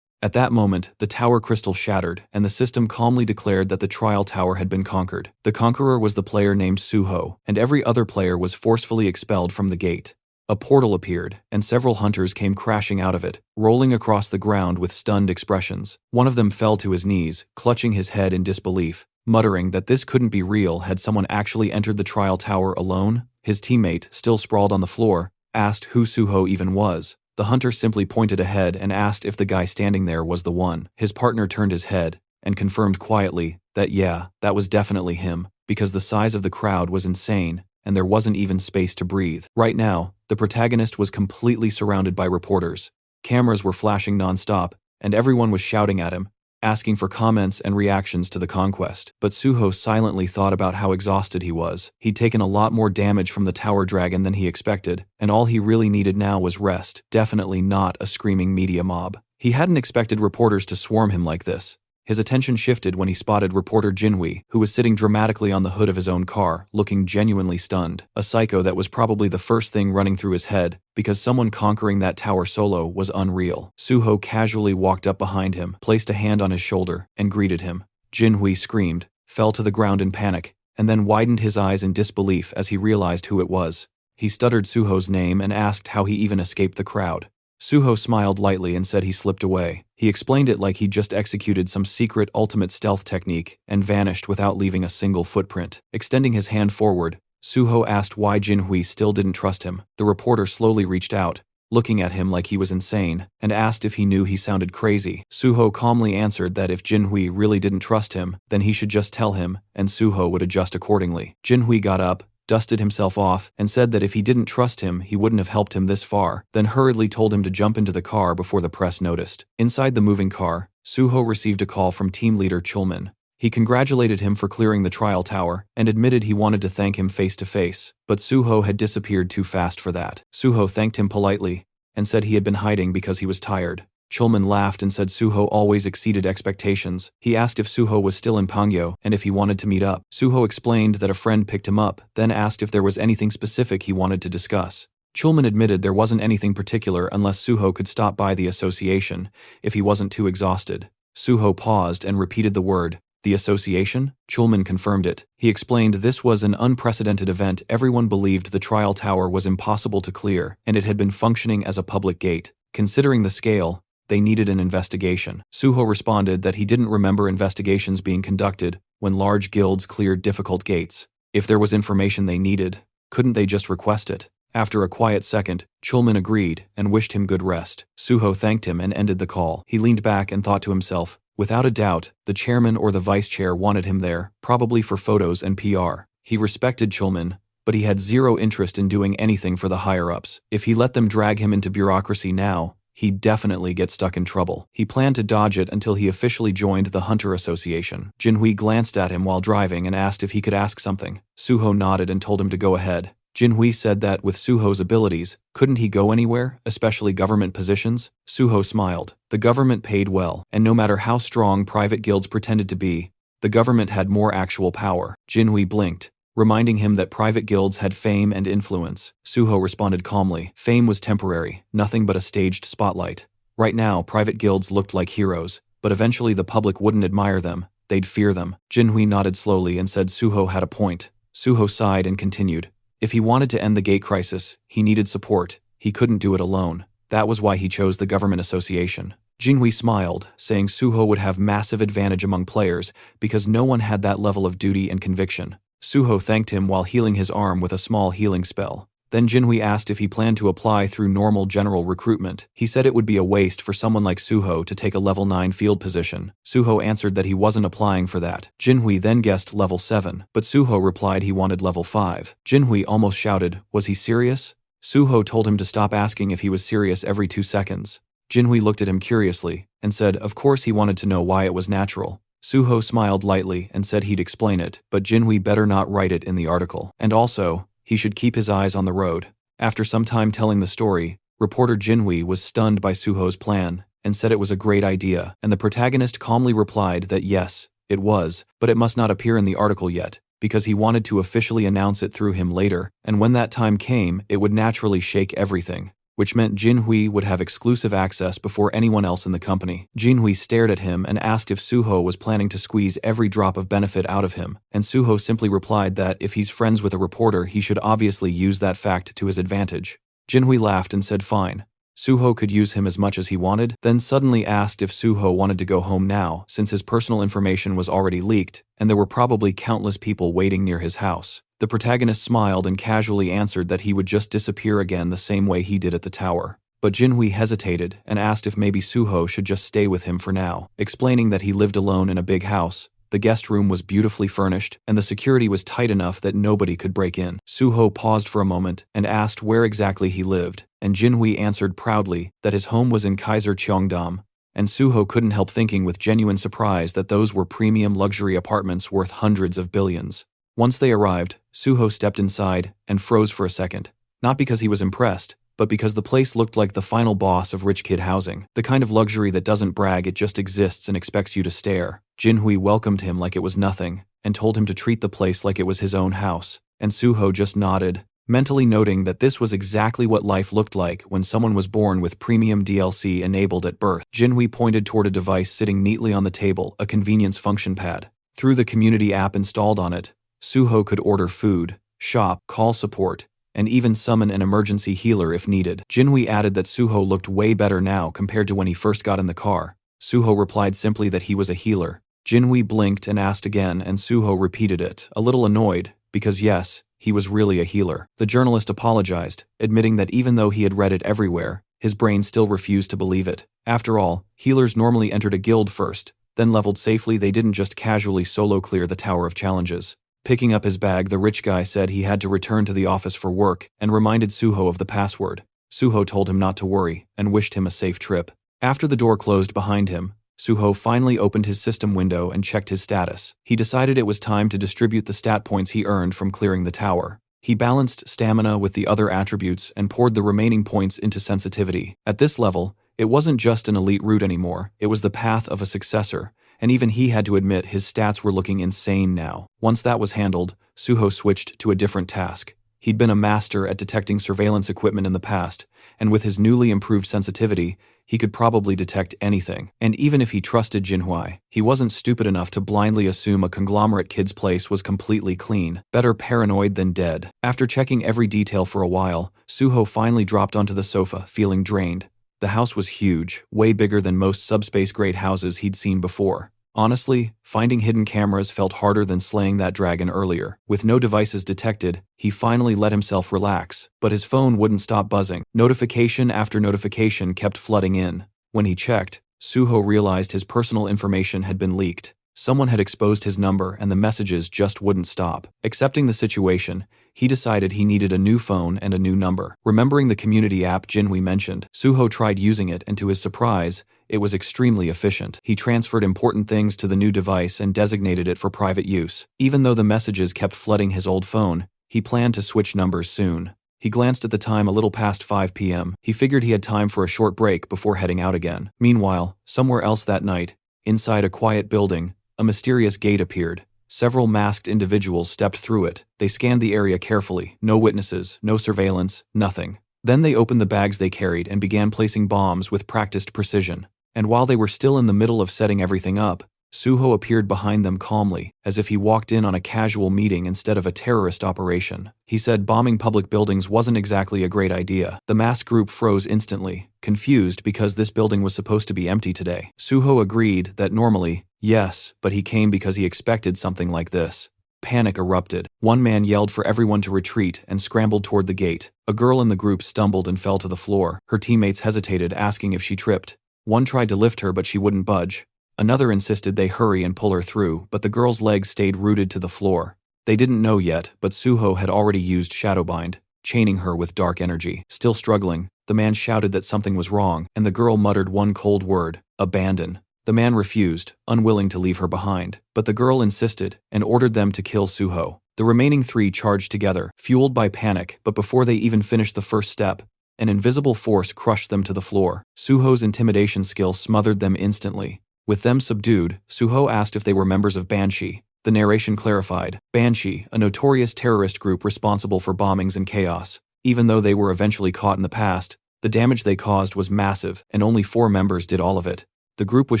At that moment, the tower crystal shattered, and the system calmly declared that the trial tower had been conquered. The conqueror was the player named Suho, and every other player was forcefully expelled from the gate. A portal appeared, and several hunters came crashing out of it, rolling across the ground with stunned expressions. One of them fell to his knees, clutching his head in disbelief, muttering that this couldn't be real. Had someone actually entered the trial tower alone? His teammate, still sprawled on the floor, asked who Suho even was. The hunter simply pointed ahead and asked if the guy standing there was the one. His partner turned his head and confirmed quietly that yeah, that was definitely him, because the size of the crowd was insane, and there wasn't even space to breathe. Right now, the protagonist was completely surrounded by reporters. Cameras were flashing non-stop, and everyone was shouting at him, asking for comments and reactions to the conquest. But Suho silently thought about how exhausted he was. He'd taken a lot more damage from the tower dragon than he expected, and all he really needed now was rest, definitely not a screaming media mob. He hadn't expected reporters to swarm him like this. His attention shifted when he spotted reporter Jinhui, who was sitting dramatically on the hood of his own car, looking genuinely stunned. A psycho that was probably the first thing running through his head, because someone conquering that tower solo was unreal. Suho casually walked up behind him, placed a hand on his shoulder, and greeted him. Jinhui screamed, fell to the ground in panic, and then widened his eyes in disbelief as he realized who it was. He stuttered Suho's name and asked how he even escaped the crowd. Suho smiled lightly and said he slipped away. He explained it like he'd just executed some secret ultimate stealth technique and vanished without leaving a single footprint. Extending his hand forward, Suho asked why Jinhui still didn't trust him. The reporter slowly reached out, looking at him like he was insane, and asked if he knew he sounded crazy. Suho calmly answered that if Jinhui really didn't trust him, then he should just tell him, and Suho would adjust accordingly. Jinhui got up, dusted himself off, and said that if he didn't trust him, he wouldn't have helped him this far, then hurriedly told him to jump into the car before the press noticed. Inside the moving car, Suho received a call from team leader Chulman. He congratulated him for clearing the trial tower, and admitted he wanted to thank him face to face, but Suho had disappeared too fast for that. Suho thanked him politely, and said he had been hiding because he was tired. Chulman laughed and said Suho always exceeded expectations. He asked if Suho was still in Pangyo and if he wanted to meet up. Suho explained that a friend picked him up, then asked if there was anything specific he wanted to discuss. Chulman admitted there wasn't anything particular unless Suho could stop by the association, if he wasn't too exhausted. Suho paused and repeated the word, "The association?" Chulman confirmed it. He explained this was an unprecedented event. Everyone believed the trial tower was impossible to clear, and it had been functioning as a public gate. Considering the scale, they needed an investigation. Suho responded that he didn't remember investigations being conducted when large guilds cleared difficult gates. If there was information they needed, couldn't they just request it? After a quiet second, Chulman agreed and wished him good rest. Suho thanked him and ended the call. He leaned back and thought to himself, without a doubt, the chairman or the vice chair wanted him there, probably for photos and PR. He respected Chulman, but he had zero interest in doing anything for the higher-ups. If he let them drag him into bureaucracy now, he'd definitely get stuck in trouble. He planned to dodge it until he officially joined the Hunter Association. Jinhui glanced at him while driving and asked if he could ask something. Suho nodded and told him to go ahead. Jinhui said that with Suho's abilities, couldn't he go anywhere, especially government positions? Suho smiled. The government paid well, and no matter how strong private guilds pretended to be, the government had more actual power. Jinhui blinked, reminding him that private guilds had fame and influence. Suho responded calmly. Fame was temporary, nothing but a staged spotlight. Right now, private guilds looked like heroes, but eventually the public wouldn't admire them, they'd fear them. Jinhui nodded slowly and said Suho had a point. Suho sighed and continued. If he wanted to end the gate crisis, he needed support. He couldn't do it alone. That was why he chose the government association. Jinhui smiled, saying Suho would have massive advantage among players because no one had that level of duty and conviction. Suho thanked him while healing his arm with a small healing spell. Then Jinhui asked if he planned to apply through normal general recruitment. He said it would be a waste for someone like Suho to take a level 9 field position. Suho answered that he wasn't applying for that. Jinhui then guessed level 7, but Suho replied he wanted level 5. Jinhui almost shouted, was he serious? Suho told him to stop asking if he was serious every 2 seconds. Jinhui looked at him curiously and said of course he wanted to know why it was natural. Suho smiled lightly and said he'd explain it, but Jinhui better not write it in the article. And also, he should keep his eyes on the road. After some time telling the story, reporter Jinhui was stunned by Suho's plan and said it was a great idea, and the protagonist calmly replied that yes, it was, but it must not appear in the article yet, because he wanted to officially announce it through him later, and when that time came, it would naturally shake everything, which meant Jinhui would have exclusive access before anyone else in the company. Jinhui stared at him and asked if Suho was planning to squeeze every drop of benefit out of him, and Suho simply replied that if he's friends with a reporter he should obviously use that fact to his advantage. Jinhui laughed and said fine. Suho could use him as much as he wanted, then suddenly asked if Suho wanted to go home now since his personal information was already leaked, and there were probably countless people waiting near his house. The protagonist smiled and casually answered that he would just disappear again the same way he did at the tower. But Jinhui hesitated and asked if maybe Suho should just stay with him for now, explaining that he lived alone in a big house. The guest room was beautifully furnished, and the security was tight enough that nobody could break in. Suho paused for a moment and asked where exactly he lived, and Jinhui answered proudly that his home was in Kaiser Cheongdam, and Suho couldn't help thinking with genuine surprise that those were premium luxury apartments worth hundreds of billions. Once they arrived, Suho stepped inside and froze for a second, not because he was impressed, but because the place looked like the final boss of rich kid housing, the kind of luxury that doesn't brag, it just exists and expects you to stare. Jinhui welcomed him like it was nothing, and told him to treat the place like it was his own house, and Suho just nodded, mentally noting that this was exactly what life looked like when someone was born with premium DLC enabled at birth. Jinhui pointed toward a device sitting neatly on the table, a convenience function pad. Through the community app installed on it, Suho could order food, shop, call support, and even summon an emergency healer if needed. Jinhui added that Suho looked way better now compared to when he first got in the car. Suho replied simply that he was a healer. Jinhui blinked and asked again, and Suho repeated it, a little annoyed, because yes, he was really a healer. The journalist apologized, admitting that even though he had read it everywhere, his brain still refused to believe it. After all, healers normally entered a guild first, then leveled safely. They didn't just casually solo clear the Tower of Challenges. Picking up his bag, the rich guy said he had to return to the office for work and reminded Suho of the password. Suho told him not to worry and wished him a safe trip. After the door closed behind him, Suho finally opened his system window and checked his status. He decided it was time to distribute the stat points he earned from clearing the tower. He balanced stamina with the other attributes and poured the remaining points into sensitivity. At this level, it wasn't just an elite route anymore, it was the path of a successor, and even he had to admit his stats were looking insane now. Once that was handled, Suho switched to a different task. He'd been a master at detecting surveillance equipment in the past, and with his newly improved sensitivity, he could probably detect anything. And even if he trusted Jinhui, he wasn't stupid enough to blindly assume a conglomerate kid's place was completely clean. Better paranoid than dead. After checking every detail for a while, Suho finally dropped onto the sofa, feeling drained. The house was huge, way bigger than most subspace-grade houses he'd seen before. Honestly, finding hidden cameras felt harder than slaying that dragon earlier. With no devices detected, he finally let himself relax, but his phone wouldn't stop buzzing. Notification after notification kept flooding in. When he checked, Suho realized his personal information had been leaked. Someone had exposed his number and the messages just wouldn't stop. Accepting the situation, he decided he needed a new phone and a new number. Remembering the community app Jinhui mentioned, Suho tried using it, and to his surprise, it was extremely efficient. He transferred important things to the new device and designated it for private use. Even though the messages kept flooding his old phone, he planned to switch numbers soon. He glanced at the time, a little past 5 p.m. He figured he had time for a short break before heading out again. Meanwhile, somewhere else that night, inside a quiet building, a mysterious gate appeared. Several masked individuals stepped through it. They scanned the area carefully. No witnesses, no surveillance, nothing. Then they opened the bags they carried and began placing bombs with practiced precision. And while they were still in the middle of setting everything up, Suho appeared behind them calmly, as if he walked in on a casual meeting instead of a terrorist operation. He said bombing public buildings wasn't exactly a great idea. The masked group froze instantly, confused because this building was supposed to be empty today. Suho agreed that normally, yes, but he came because he expected something like this. Panic erupted. One man yelled for everyone to retreat and scrambled toward the gate. A girl in the group stumbled and fell to the floor. Her teammates hesitated, asking if she tripped. One tried to lift her, but she wouldn't budge. Another insisted they hurry and pull her through, but the girl's legs stayed rooted to the floor. They didn't know yet, but Suho had already used Shadowbind, chaining her with dark energy. Still struggling, the man shouted that something was wrong, and the girl muttered one cold word: abandon. The man refused, unwilling to leave her behind, but the girl insisted and ordered them to kill Suho. The remaining 3 charged together, fueled by panic, but before they even finished the first step, an invisible force crushed them to the floor. Suho's intimidation skill smothered them instantly. With them subdued, Suho asked if they were members of Banshee. The narration clarified, Banshee, a notorious terrorist group responsible for bombings and chaos. Even though they were eventually caught in the past, the damage they caused was massive, and only 4 members did all of it. The group was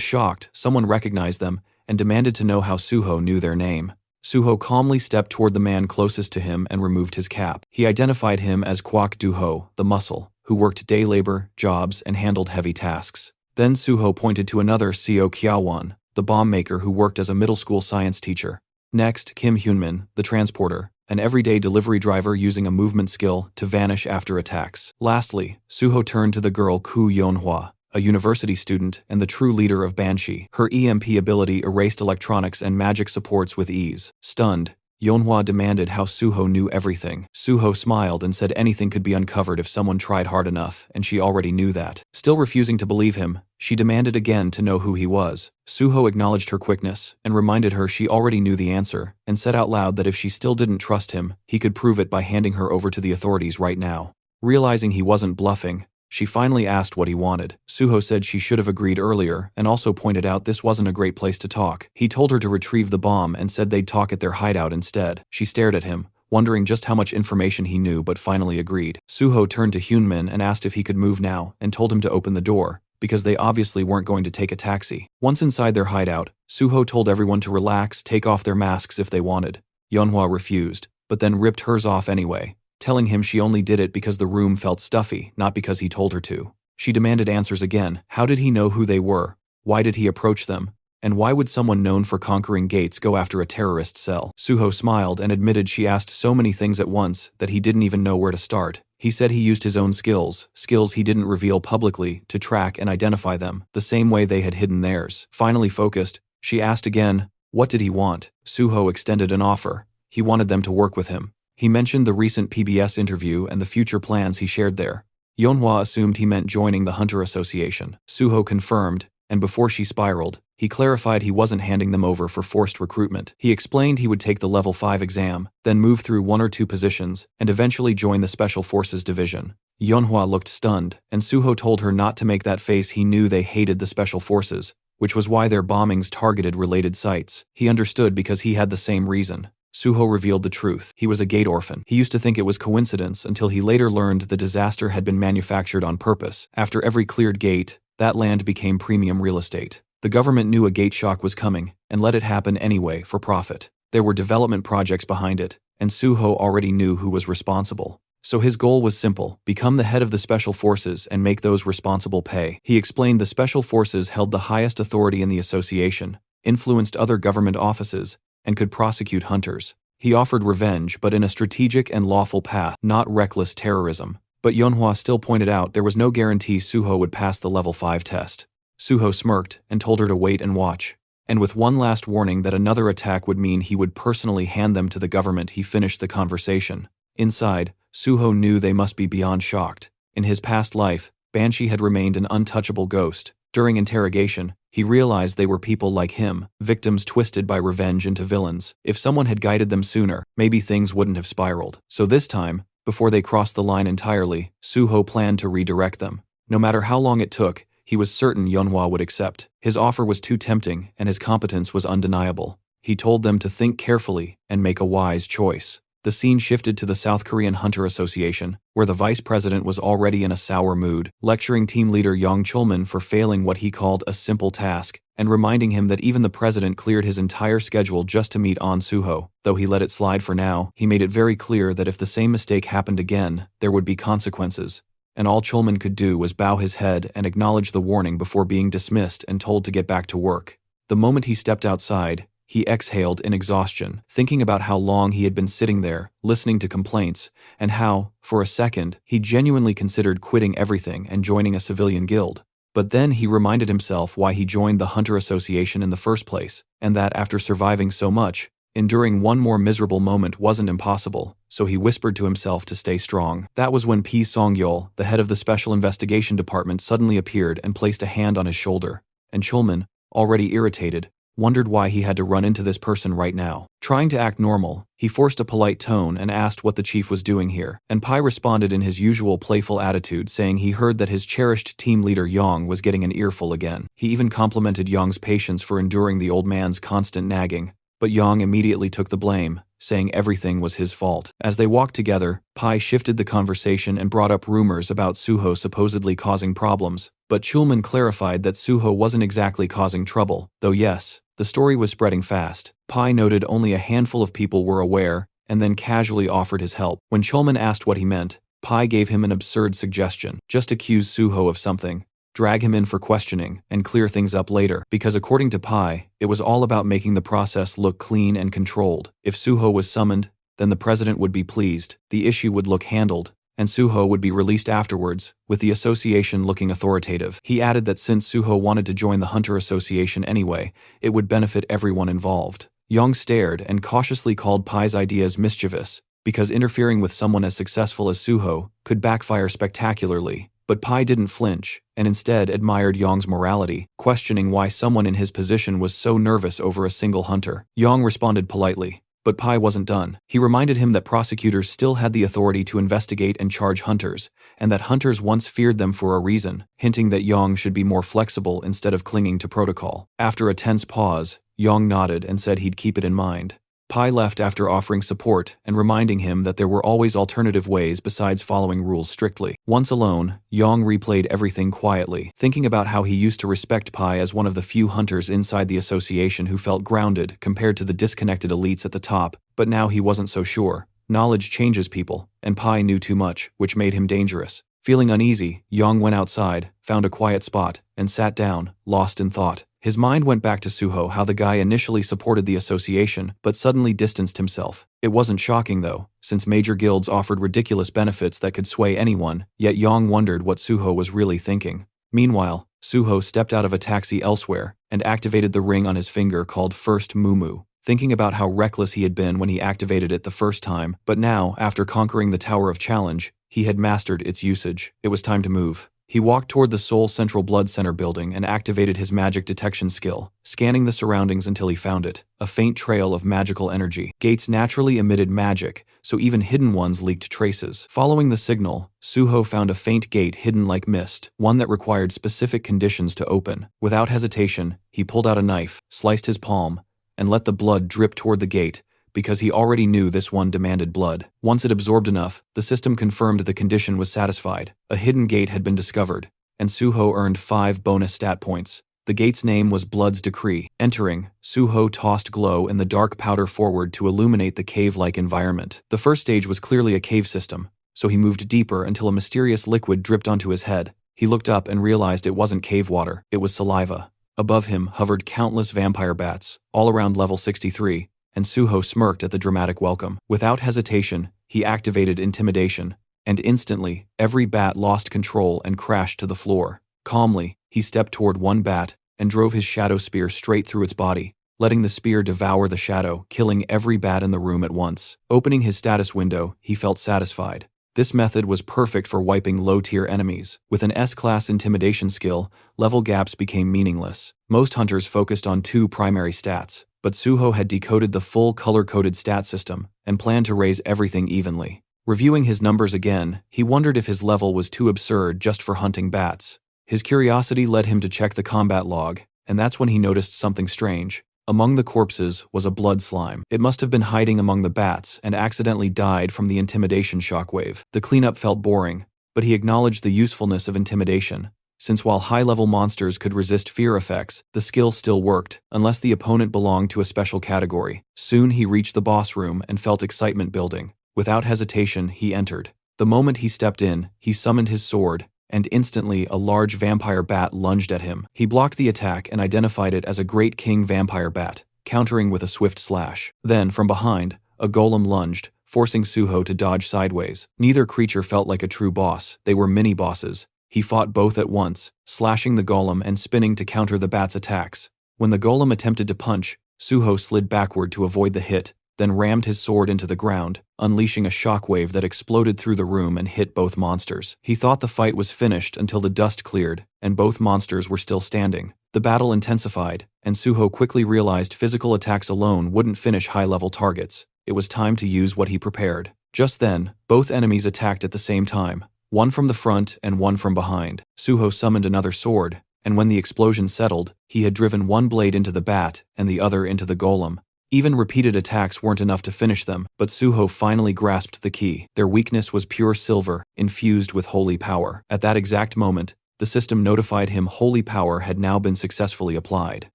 shocked. Someone recognized them and demanded to know how Suho knew their name. Suho calmly stepped toward the man closest to him and removed his cap. He identified him as Kwak Duho, the muscle, who worked day labor, jobs, and handled heavy tasks. Then Suho pointed to another Seo Kiawan, the bomb maker who worked as a middle school science teacher. Next, Kim Hyunmin, the transporter, an everyday delivery driver using a movement skill to vanish after attacks. Lastly, Suho turned to the girl Ku Yeonhwa, a university student and the true leader of Banshee. Her EMP ability erased electronics and magic supports with ease. Stunned, Yeonhwa demanded how Suho knew everything. Suho smiled and said anything could be uncovered if someone tried hard enough, and she already knew that. Still refusing to believe him, she demanded again to know who he was. Suho acknowledged her quickness and reminded her she already knew the answer, and said out loud that if she still didn't trust him, he could prove it by handing her over to the authorities right now. Realizing he wasn't bluffing, she finally asked what he wanted. Suho said she should have agreed earlier and also pointed out this wasn't a great place to talk. He told her to retrieve the bomb and said they'd talk at their hideout instead. She stared at him, wondering just how much information he knew, but finally agreed. Suho turned to Hyunmin and asked if he could move now and told him to open the door, because they obviously weren't going to take a taxi. Once inside their hideout, Suho told everyone to relax, take off their masks if they wanted. Yeonhwa refused, but then ripped hers off anyway, telling him she only did it because the room felt stuffy, not because he told her to. She demanded answers again. How did he know who they were? Why did he approach them? And why would someone known for conquering gates go after a terrorist cell? Suho smiled and admitted she asked so many things at once that he didn't even know where to start. He said he used his own skills he didn't reveal publicly, to track and identify them, the same way they had hidden theirs. Finally focused, she asked again, what did he want? Suho extended an offer. He wanted them to work with him. He mentioned the recent PBS interview and the future plans he shared there. Yeonhwa assumed he meant joining the Hunter Association. Suho confirmed, and before she spiraled, he clarified he wasn't handing them over for forced recruitment. He explained he would take the level 5 exam, then move through 1 or 2 positions, and eventually join the Special Forces Division. Yeonhwa looked stunned, and Suho told her not to make that face. He knew they hated the Special Forces, which was why their bombings targeted related sites. He understood because he had the same reason. Suho revealed the truth. He was a gate orphan. He used to think it was coincidence until he later learned the disaster had been manufactured on purpose. After every cleared gate, that land became premium real estate. The government knew a gate shock was coming and let it happen anyway for profit. There were development projects behind it, and Suho already knew who was responsible. So his goal was simple: become the head of the Special Forces and make those responsible pay. He explained the Special Forces held the highest authority in the association, influenced other government offices, and could prosecute hunters. He offered revenge, but in a strategic and lawful path, not reckless terrorism. But Yeonhwa still pointed out there was no guarantee Suho would pass the level 5 test. Suho smirked and told her to wait and watch. And with one last warning that another attack would mean he would personally hand them to the government, he finished the conversation. Inside, Suho knew they must be beyond shocked. In his past life, Banshee had remained an untouchable ghost. During interrogation, he realized they were people like him, victims twisted by revenge into villains. If someone had guided them sooner, maybe things wouldn't have spiraled. So this time, before they crossed the line entirely, Suho planned to redirect them. No matter how long it took, he was certain Yeonhwa would accept. His offer was too tempting, and his competence was undeniable. He told them to think carefully and make a wise choice. The scene shifted to the South Korean Hunter Association, where the vice president was already in a sour mood, lecturing team leader Yang Chulman for failing what he called a simple task, and reminding him that even the president cleared his entire schedule just to meet An Suho. Though he let it slide for now, he made it very clear that if the same mistake happened again, there would be consequences. And all Chulman could do was bow his head and acknowledge the warning before being dismissed and told to get back to work. The moment he stepped outside, he exhaled in exhaustion, thinking about how long he had been sitting there, listening to complaints, and how, for a second, he genuinely considered quitting everything and joining a civilian guild. But then he reminded himself why he joined the Hunter Association in the first place, and that after surviving so much, enduring one more miserable moment wasn't impossible, so he whispered to himself to stay strong. That was when P. Song-yeol, the head of the Special Investigation Department, suddenly appeared and placed a hand on his shoulder, and Chulman, already irritated, wondered why he had to run into this person right now. Trying to act normal, he forced a polite tone and asked what the chief was doing here, and Pai responded in his usual playful attitude, saying he heard that his cherished team leader Yang was getting an earful again. He even complimented Yang's patience for enduring the old man's constant nagging, but Yang immediately took the blame, saying everything was his fault. As they walked together, Pai shifted the conversation and brought up rumors about Suho supposedly causing problems, but Chulman clarified that Suho wasn't exactly causing trouble, though yes, the story was spreading fast. Pai noted only a handful of people were aware, and then casually offered his help. When Chulman asked what he meant, Pai gave him an absurd suggestion: just accuse Suho of something, drag him in for questioning, and clear things up later, because according to Pai, it was all about making the process look clean and controlled. If Suho was summoned, then the president would be pleased, the issue would look handled, and Suho would be released afterwards, with the association looking authoritative. He added that since Suho wanted to join the Hunter Association anyway, it would benefit everyone involved. Yang stared and cautiously called Pai's ideas mischievous, because interfering with someone as successful as Suho could backfire spectacularly. But Pai didn't flinch, and instead admired Yang's morality, questioning why someone in his position was so nervous over a single hunter. Yang responded politely, But Pai wasn't done. He reminded him that prosecutors still had the authority to investigate and charge hunters, and that hunters once feared them for a reason, hinting that Yang should be more flexible instead of clinging to protocol. After a tense pause, Yang nodded and said he'd keep it in mind. Pai left after offering support and reminding him that there were always alternative ways besides following rules strictly. Once alone, Yang replayed everything quietly, thinking about how he used to respect Pai as one of the few hunters inside the association who felt grounded compared to the disconnected elites at the top, but now he wasn't so sure. Knowledge changes people, and Pai knew too much, which made him dangerous. Feeling uneasy, Yang went outside, found a quiet spot, and sat down, lost in thought. His mind went back to Suho, how the guy initially supported the association, but suddenly distanced himself. It wasn't shocking though, since major guilds offered ridiculous benefits that could sway anyone, yet Yang wondered what Suho was really thinking. Meanwhile, Suho stepped out of a taxi elsewhere, and activated the ring on his finger called First Mumu. Thinking about how reckless he had been when he activated it the first time, but now, after conquering the Tower of Challenge, he had mastered its usage. It was time to move. He walked toward the Seoul Central Blood Center building and activated his magic detection skill, scanning the surroundings until he found it, a faint trail of magical energy. Gates naturally emitted magic, so even hidden ones leaked traces. Following the signal, Suho found a faint gate hidden like mist, one that required specific conditions to open. Without hesitation, he pulled out a knife, sliced his palm, and let the blood drip toward the gate, because he already knew this one demanded blood. Once it absorbed enough, the system confirmed the condition was satisfied. A hidden gate had been discovered, and Suho earned 5 bonus stat points. The gate's name was Blood's Decree. Entering, Suho tossed glow in the dark powder forward to illuminate the cave-like environment. The first stage was clearly a cave system, so he moved deeper until a mysterious liquid dripped onto his head. He looked up and realized it wasn't cave water, it was saliva. Above him hovered countless vampire bats, all around level 63, and Suho smirked at the dramatic welcome. Without hesitation, he activated intimidation, and instantly, every bat lost control and crashed to the floor. Calmly, he stepped toward one bat and drove his shadow spear straight through its body, letting the spear devour the shadow, killing every bat in the room at once. Opening his status window, he felt satisfied. This method was perfect for wiping low-tier enemies. With an S-class intimidation skill, level gaps became meaningless. Most hunters focused on 2 primary stats, but Suho had decoded the full color-coded stat system and planned to raise everything evenly. Reviewing his numbers again, he wondered if his level was too absurd just for hunting bats. His curiosity led him to check the combat log, and that's when he noticed something strange. Among the corpses was a blood slime. It must have been hiding among the bats and accidentally died from the intimidation shockwave. The cleanup felt boring, but he acknowledged the usefulness of intimidation, since while high-level monsters could resist fear effects, the skill still worked, unless the opponent belonged to a special category. Soon he reached the boss room and felt excitement building. Without hesitation, he entered. The moment he stepped in, he summoned his sword, and instantly a large vampire bat lunged at him. He blocked the attack and identified it as a Great King vampire bat, countering with a swift slash. Then, from behind, a golem lunged, forcing Suho to dodge sideways. Neither creature felt like a true boss, they were mini-bosses. He fought both at once, slashing the golem and spinning to counter the bat's attacks. When the golem attempted to punch, Suho slid backward to avoid the hit, then rammed his sword into the ground, unleashing a shockwave that exploded through the room and hit both monsters. He thought the fight was finished until the dust cleared, and both monsters were still standing. The battle intensified, and Suho quickly realized physical attacks alone wouldn't finish high-level targets. It was time to use what he prepared. Just then, both enemies attacked at the same time, one from the front and one from behind. Suho summoned another sword, and when the explosion settled, he had driven one blade into the bat and the other into the golem. Even repeated attacks weren't enough to finish them, but Suho finally grasped the key. Their weakness was pure silver, infused with holy power. At that exact moment, the system notified him holy power had now been successfully applied.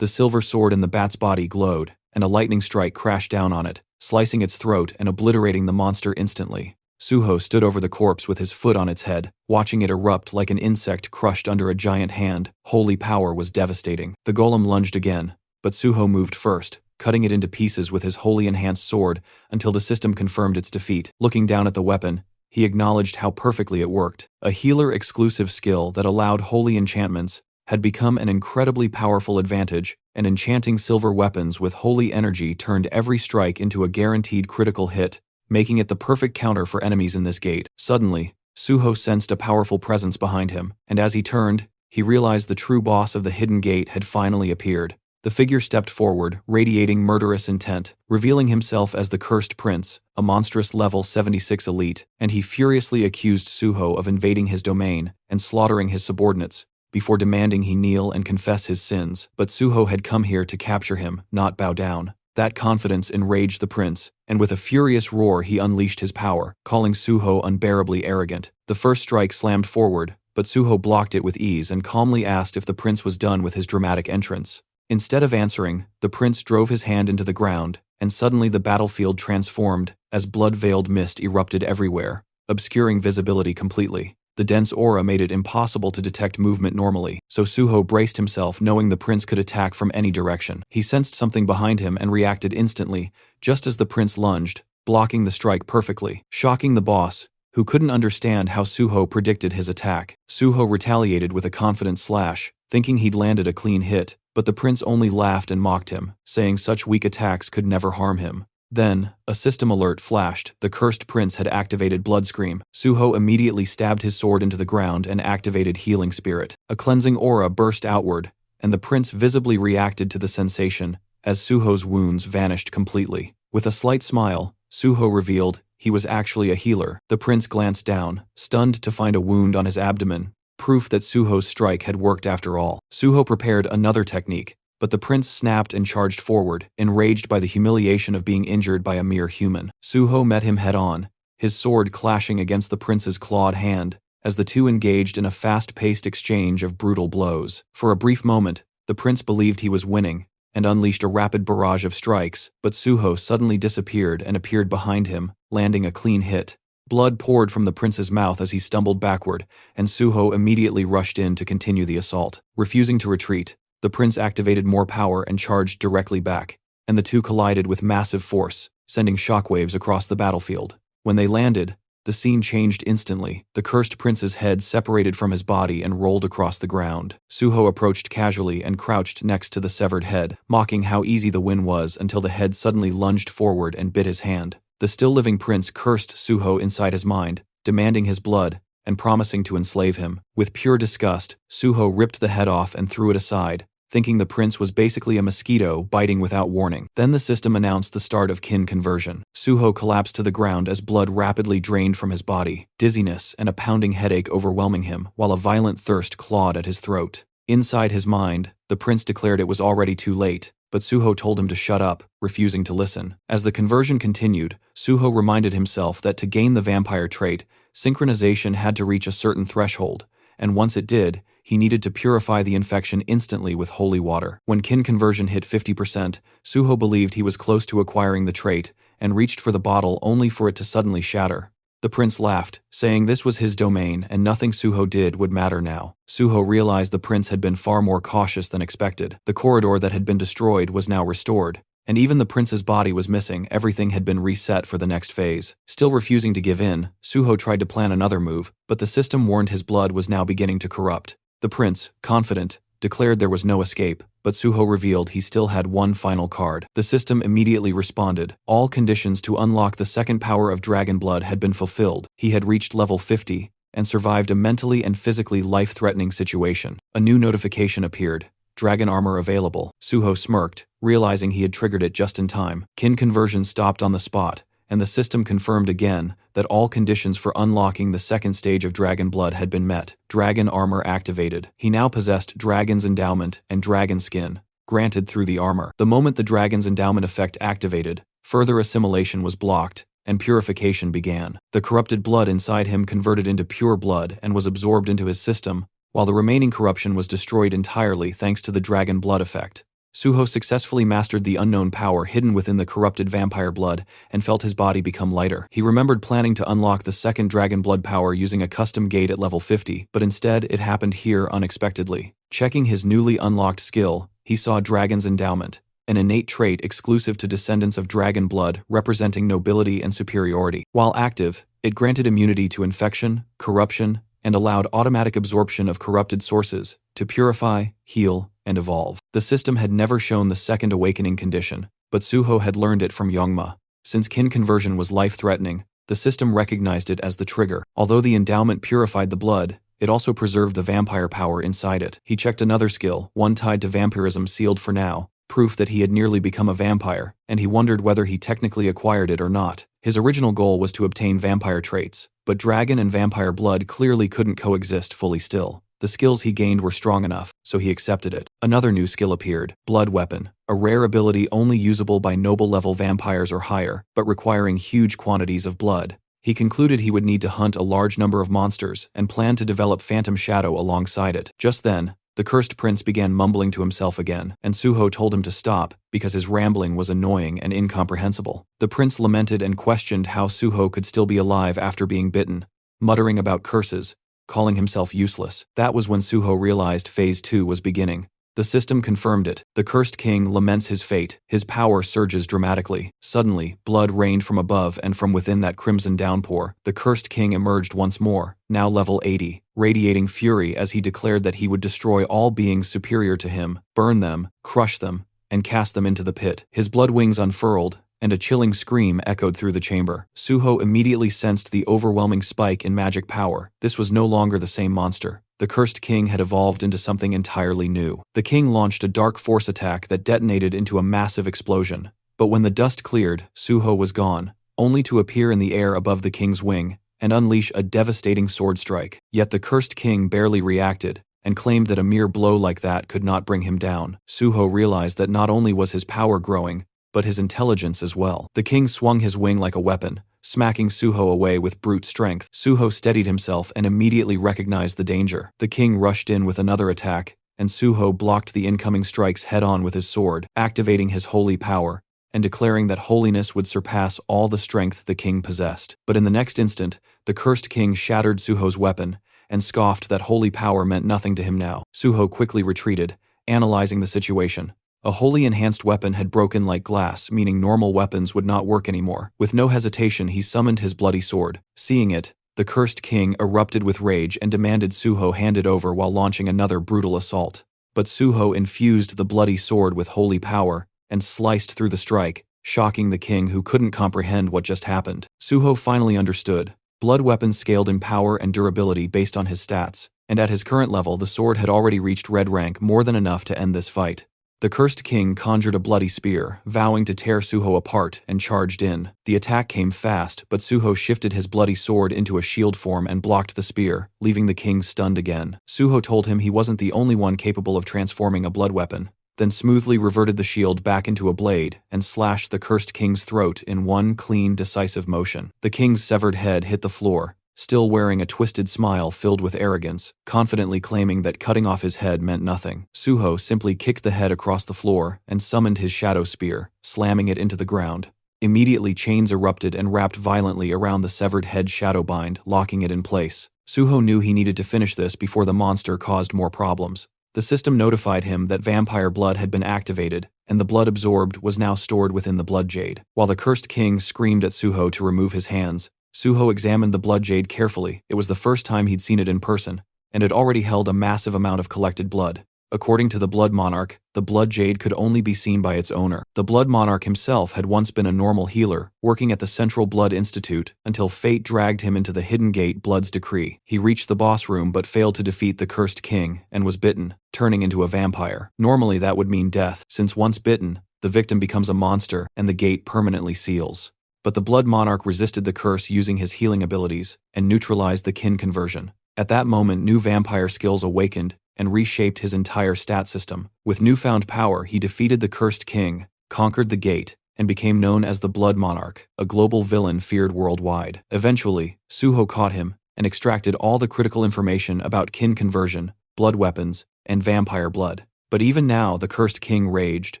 The silver sword in the bat's body glowed, and a lightning strike crashed down on it, slicing its throat and obliterating the monster instantly. Suho stood over the corpse with his foot on its head, watching it erupt like an insect crushed under a giant hand. Holy power was devastating. The golem lunged again, but Suho moved first, cutting it into pieces with his wholly enhanced sword until the system confirmed its defeat. Looking down at the weapon, he acknowledged how perfectly it worked. A healer-exclusive skill that allowed holy enchantments had become an incredibly powerful advantage, and enchanting silver weapons with holy energy turned every strike into a guaranteed critical hit, making it the perfect counter for enemies in this gate. Suddenly, Suho sensed a powerful presence behind him, and as he turned, he realized the true boss of the hidden gate had finally appeared. The figure stepped forward, radiating murderous intent, revealing himself as the Cursed Prince, a monstrous level 76 elite, and he furiously accused Suho of invading his domain and slaughtering his subordinates, before demanding he kneel and confess his sins. But Suho had come here to capture him, not bow down. That confidence enraged the prince, and with a furious roar he unleashed his power, calling Suho unbearably arrogant. The first strike slammed forward, but Suho blocked it with ease and calmly asked if the prince was done with his dramatic entrance. Instead of answering, the prince drove his hand into the ground, and suddenly the battlefield transformed, as blood-veiled mist erupted everywhere, obscuring visibility completely. The dense aura made it impossible to detect movement normally, so Suho braced himself knowing the prince could attack from any direction. He sensed something behind him and reacted instantly, just as the prince lunged, blocking the strike perfectly, shocking the boss, who couldn't understand how Suho predicted his attack. Suho retaliated with a confident slash, thinking he'd landed a clean hit, but the prince only laughed and mocked him, saying such weak attacks could never harm him. Then, a system alert flashed. The Cursed Prince had activated Blood Scream. Suho immediately stabbed his sword into the ground and activated Healing Spirit. A cleansing aura burst outward, and the prince visibly reacted to the sensation, as Suho's wounds vanished completely. With a slight smile, Suho revealed he was actually a healer. The prince glanced down, stunned to find a wound on his abdomen, proof that Suho's strike had worked after all. Suho prepared another technique, but the prince snapped and charged forward, enraged by the humiliation of being injured by a mere human. Suho met him head-on, his sword clashing against the prince's clawed hand, as the two engaged in a fast-paced exchange of brutal blows. For a brief moment, the prince believed he was winning, and unleashed a rapid barrage of strikes, but Suho suddenly disappeared and appeared behind him, landing a clean hit. Blood poured from the prince's mouth as he stumbled backward, and Suho immediately rushed in to continue the assault. Refusing to retreat, the prince activated more power and charged directly back, and the two collided with massive force, sending shockwaves across the battlefield. When they landed, the scene changed instantly. The Cursed Prince's head separated from his body and rolled across the ground. Suho approached casually and crouched next to the severed head, mocking how easy the win was until the head suddenly lunged forward and bit his hand. The still-living prince cursed Suho inside his mind, demanding his blood, and promising to enslave him. With pure disgust, Suho ripped the head off and threw it aside, thinking the prince was basically a mosquito biting without warning. Then the system announced the start of kin conversion. Suho collapsed to the ground as blood rapidly drained from his body, dizziness and a pounding headache overwhelming him, while a violent thirst clawed at his throat. Inside his mind, the prince declared it was already too late, but Suho told him to shut up, refusing to listen. As the conversion continued, Suho reminded himself that to gain the vampire trait, synchronization had to reach a certain threshold, and once it did, he needed to purify the infection instantly with holy water. When kin conversion hit 50%, Suho believed he was close to acquiring the trait, and reached for the bottle only for it to suddenly shatter. The prince laughed, saying this was his domain and nothing Suho did would matter now. Suho realized the prince had been far more cautious than expected. The corridor that had been destroyed was now restored, and even the prince's body was missing. Everything had been reset for the next phase. Still refusing to give in, Suho tried to plan another move, but the system warned his blood was now beginning to corrupt. The prince, confident, declared there was no escape, but Suho revealed he still had one final card. The system immediately responded. All conditions to unlock the second power of dragon blood had been fulfilled. He had reached level 50, and survived a mentally and physically life-threatening situation. A new notification appeared. Dragon armor available. Suho smirked, realizing he had triggered it just in time. Kin conversion stopped on the spot, and the system confirmed again that all conditions for unlocking the second stage of dragon blood had been met. Dragon armor activated. He now possessed Dragon's Endowment and Dragon Skin, granted through the armor. The moment the Dragon's Endowment effect activated, further assimilation was blocked, and purification began. The corrupted blood inside him converted into pure blood and was absorbed into his system, while the remaining corruption was destroyed entirely thanks to the dragon blood effect. Suho successfully mastered the unknown power hidden within the corrupted vampire blood and felt his body become lighter. He remembered planning to unlock the second dragon blood power using a custom gate at level 50, but instead it happened here unexpectedly. Checking his newly unlocked skill, he saw Dragon's Endowment, an innate trait exclusive to descendants of dragon blood representing nobility and superiority. While active, it granted immunity to infection, corruption, and allowed automatic absorption of corrupted sources to purify, heal, and evolve. The system had never shown the second awakening condition, but Suho had learned it from Youngma. Since kin conversion was life-threatening, the system recognized it as the trigger. Although the endowment purified the blood, it also preserved the vampire power inside it. He checked another skill, one tied to vampirism sealed for now, proof that he had nearly become a vampire, and he wondered whether he technically acquired it or not. His original goal was to obtain vampire traits, but dragon and vampire blood clearly couldn't coexist fully still. The skills he gained were strong enough, so he accepted it. Another new skill appeared, Blood Weapon, a rare ability only usable by noble-level vampires or higher, but requiring huge quantities of blood. He concluded he would need to hunt a large number of monsters and planned to develop Phantom Shadow alongside it. Just then, the cursed prince began mumbling to himself again, and Suho told him to stop because his rambling was annoying and incomprehensible. The prince lamented and questioned how Suho could still be alive after being bitten, muttering about curses, calling himself useless. That was when Suho realized Phase 2 was beginning. The system confirmed it. The cursed king laments his fate. His power surges dramatically. Suddenly, blood rained from above and from within that crimson downpour. The cursed king emerged once more, now level 80, radiating fury as he declared that he would destroy all beings superior to him, burn them, crush them, and cast them into the pit. His blood wings unfurled, and a chilling scream echoed through the chamber. Suho immediately sensed the overwhelming spike in magic power. This was no longer the same monster. The cursed king had evolved into something entirely new. The king launched a dark force attack that detonated into a massive explosion. But when the dust cleared, Suho was gone, only to appear in the air above the king's wing and unleash a devastating sword strike. Yet the cursed king barely reacted and claimed that a mere blow like that could not bring him down. Suho realized that not only was his power growing, but his intelligence as well. The king swung his wing like a weapon, smacking Suho away with brute strength. Suho steadied himself and immediately recognized the danger. The king rushed in with another attack, and Suho blocked the incoming strikes head-on with his sword, activating his holy power, and declaring that holiness would surpass all the strength the king possessed. But in the next instant, the cursed king shattered Suho's weapon, and scoffed that holy power meant nothing to him now. Suho quickly retreated, analyzing the situation. A wholly enhanced weapon had broken like glass, meaning normal weapons would not work anymore. With no hesitation, he summoned his bloody sword. Seeing it, the cursed king erupted with rage and demanded Suho hand it over while launching another brutal assault. But Suho infused the bloody sword with holy power and sliced through the strike, shocking the king who couldn't comprehend what just happened. Suho finally understood. Blood weapons scaled in power and durability based on his stats, and at his current level, the sword had already reached red rank, more than enough to end this fight. The cursed king conjured a bloody spear, vowing to tear Suho apart, and charged in. The attack came fast, but Suho shifted his bloody sword into a shield form and blocked the spear, leaving the king stunned again. Suho told him he wasn't the only one capable of transforming a blood weapon, then smoothly reverted the shield back into a blade and slashed the cursed king's throat in one clean, decisive motion. The king's severed head hit the floor, still wearing a twisted smile filled with arrogance, confidently claiming that cutting off his head meant nothing. Suho simply kicked the head across the floor and summoned his shadow spear, slamming it into the ground. Immediately, chains erupted and wrapped violently around the severed head shadowbind, locking it in place. Suho knew he needed to finish this before the monster caused more problems. The system notified him that vampire blood had been activated, and the blood absorbed was now stored within the blood jade. While the cursed king screamed at Suho to remove his hands, Suho examined the blood jade carefully. It was the first time he'd seen it in person, and it already held a massive amount of collected blood. According to the Blood Monarch, the blood jade could only be seen by its owner. The Blood Monarch himself had once been a normal healer, working at the Central Blood Institute, until fate dragged him into the Hidden Gate Blood's decree. He reached the boss room but failed to defeat the cursed king, and was bitten, turning into a vampire. Normally that would mean death, since once bitten, the victim becomes a monster, and the gate permanently seals. But the Blood Monarch resisted the curse using his healing abilities, and neutralized the kin conversion. At that moment, new vampire skills awakened, and reshaped his entire stat system. With newfound power, he defeated the cursed king, conquered the gate, and became known as the Blood Monarch, a global villain feared worldwide. Eventually, Suho caught him, and extracted all the critical information about kin conversion, blood weapons, and vampire blood. But even now, the cursed king raged,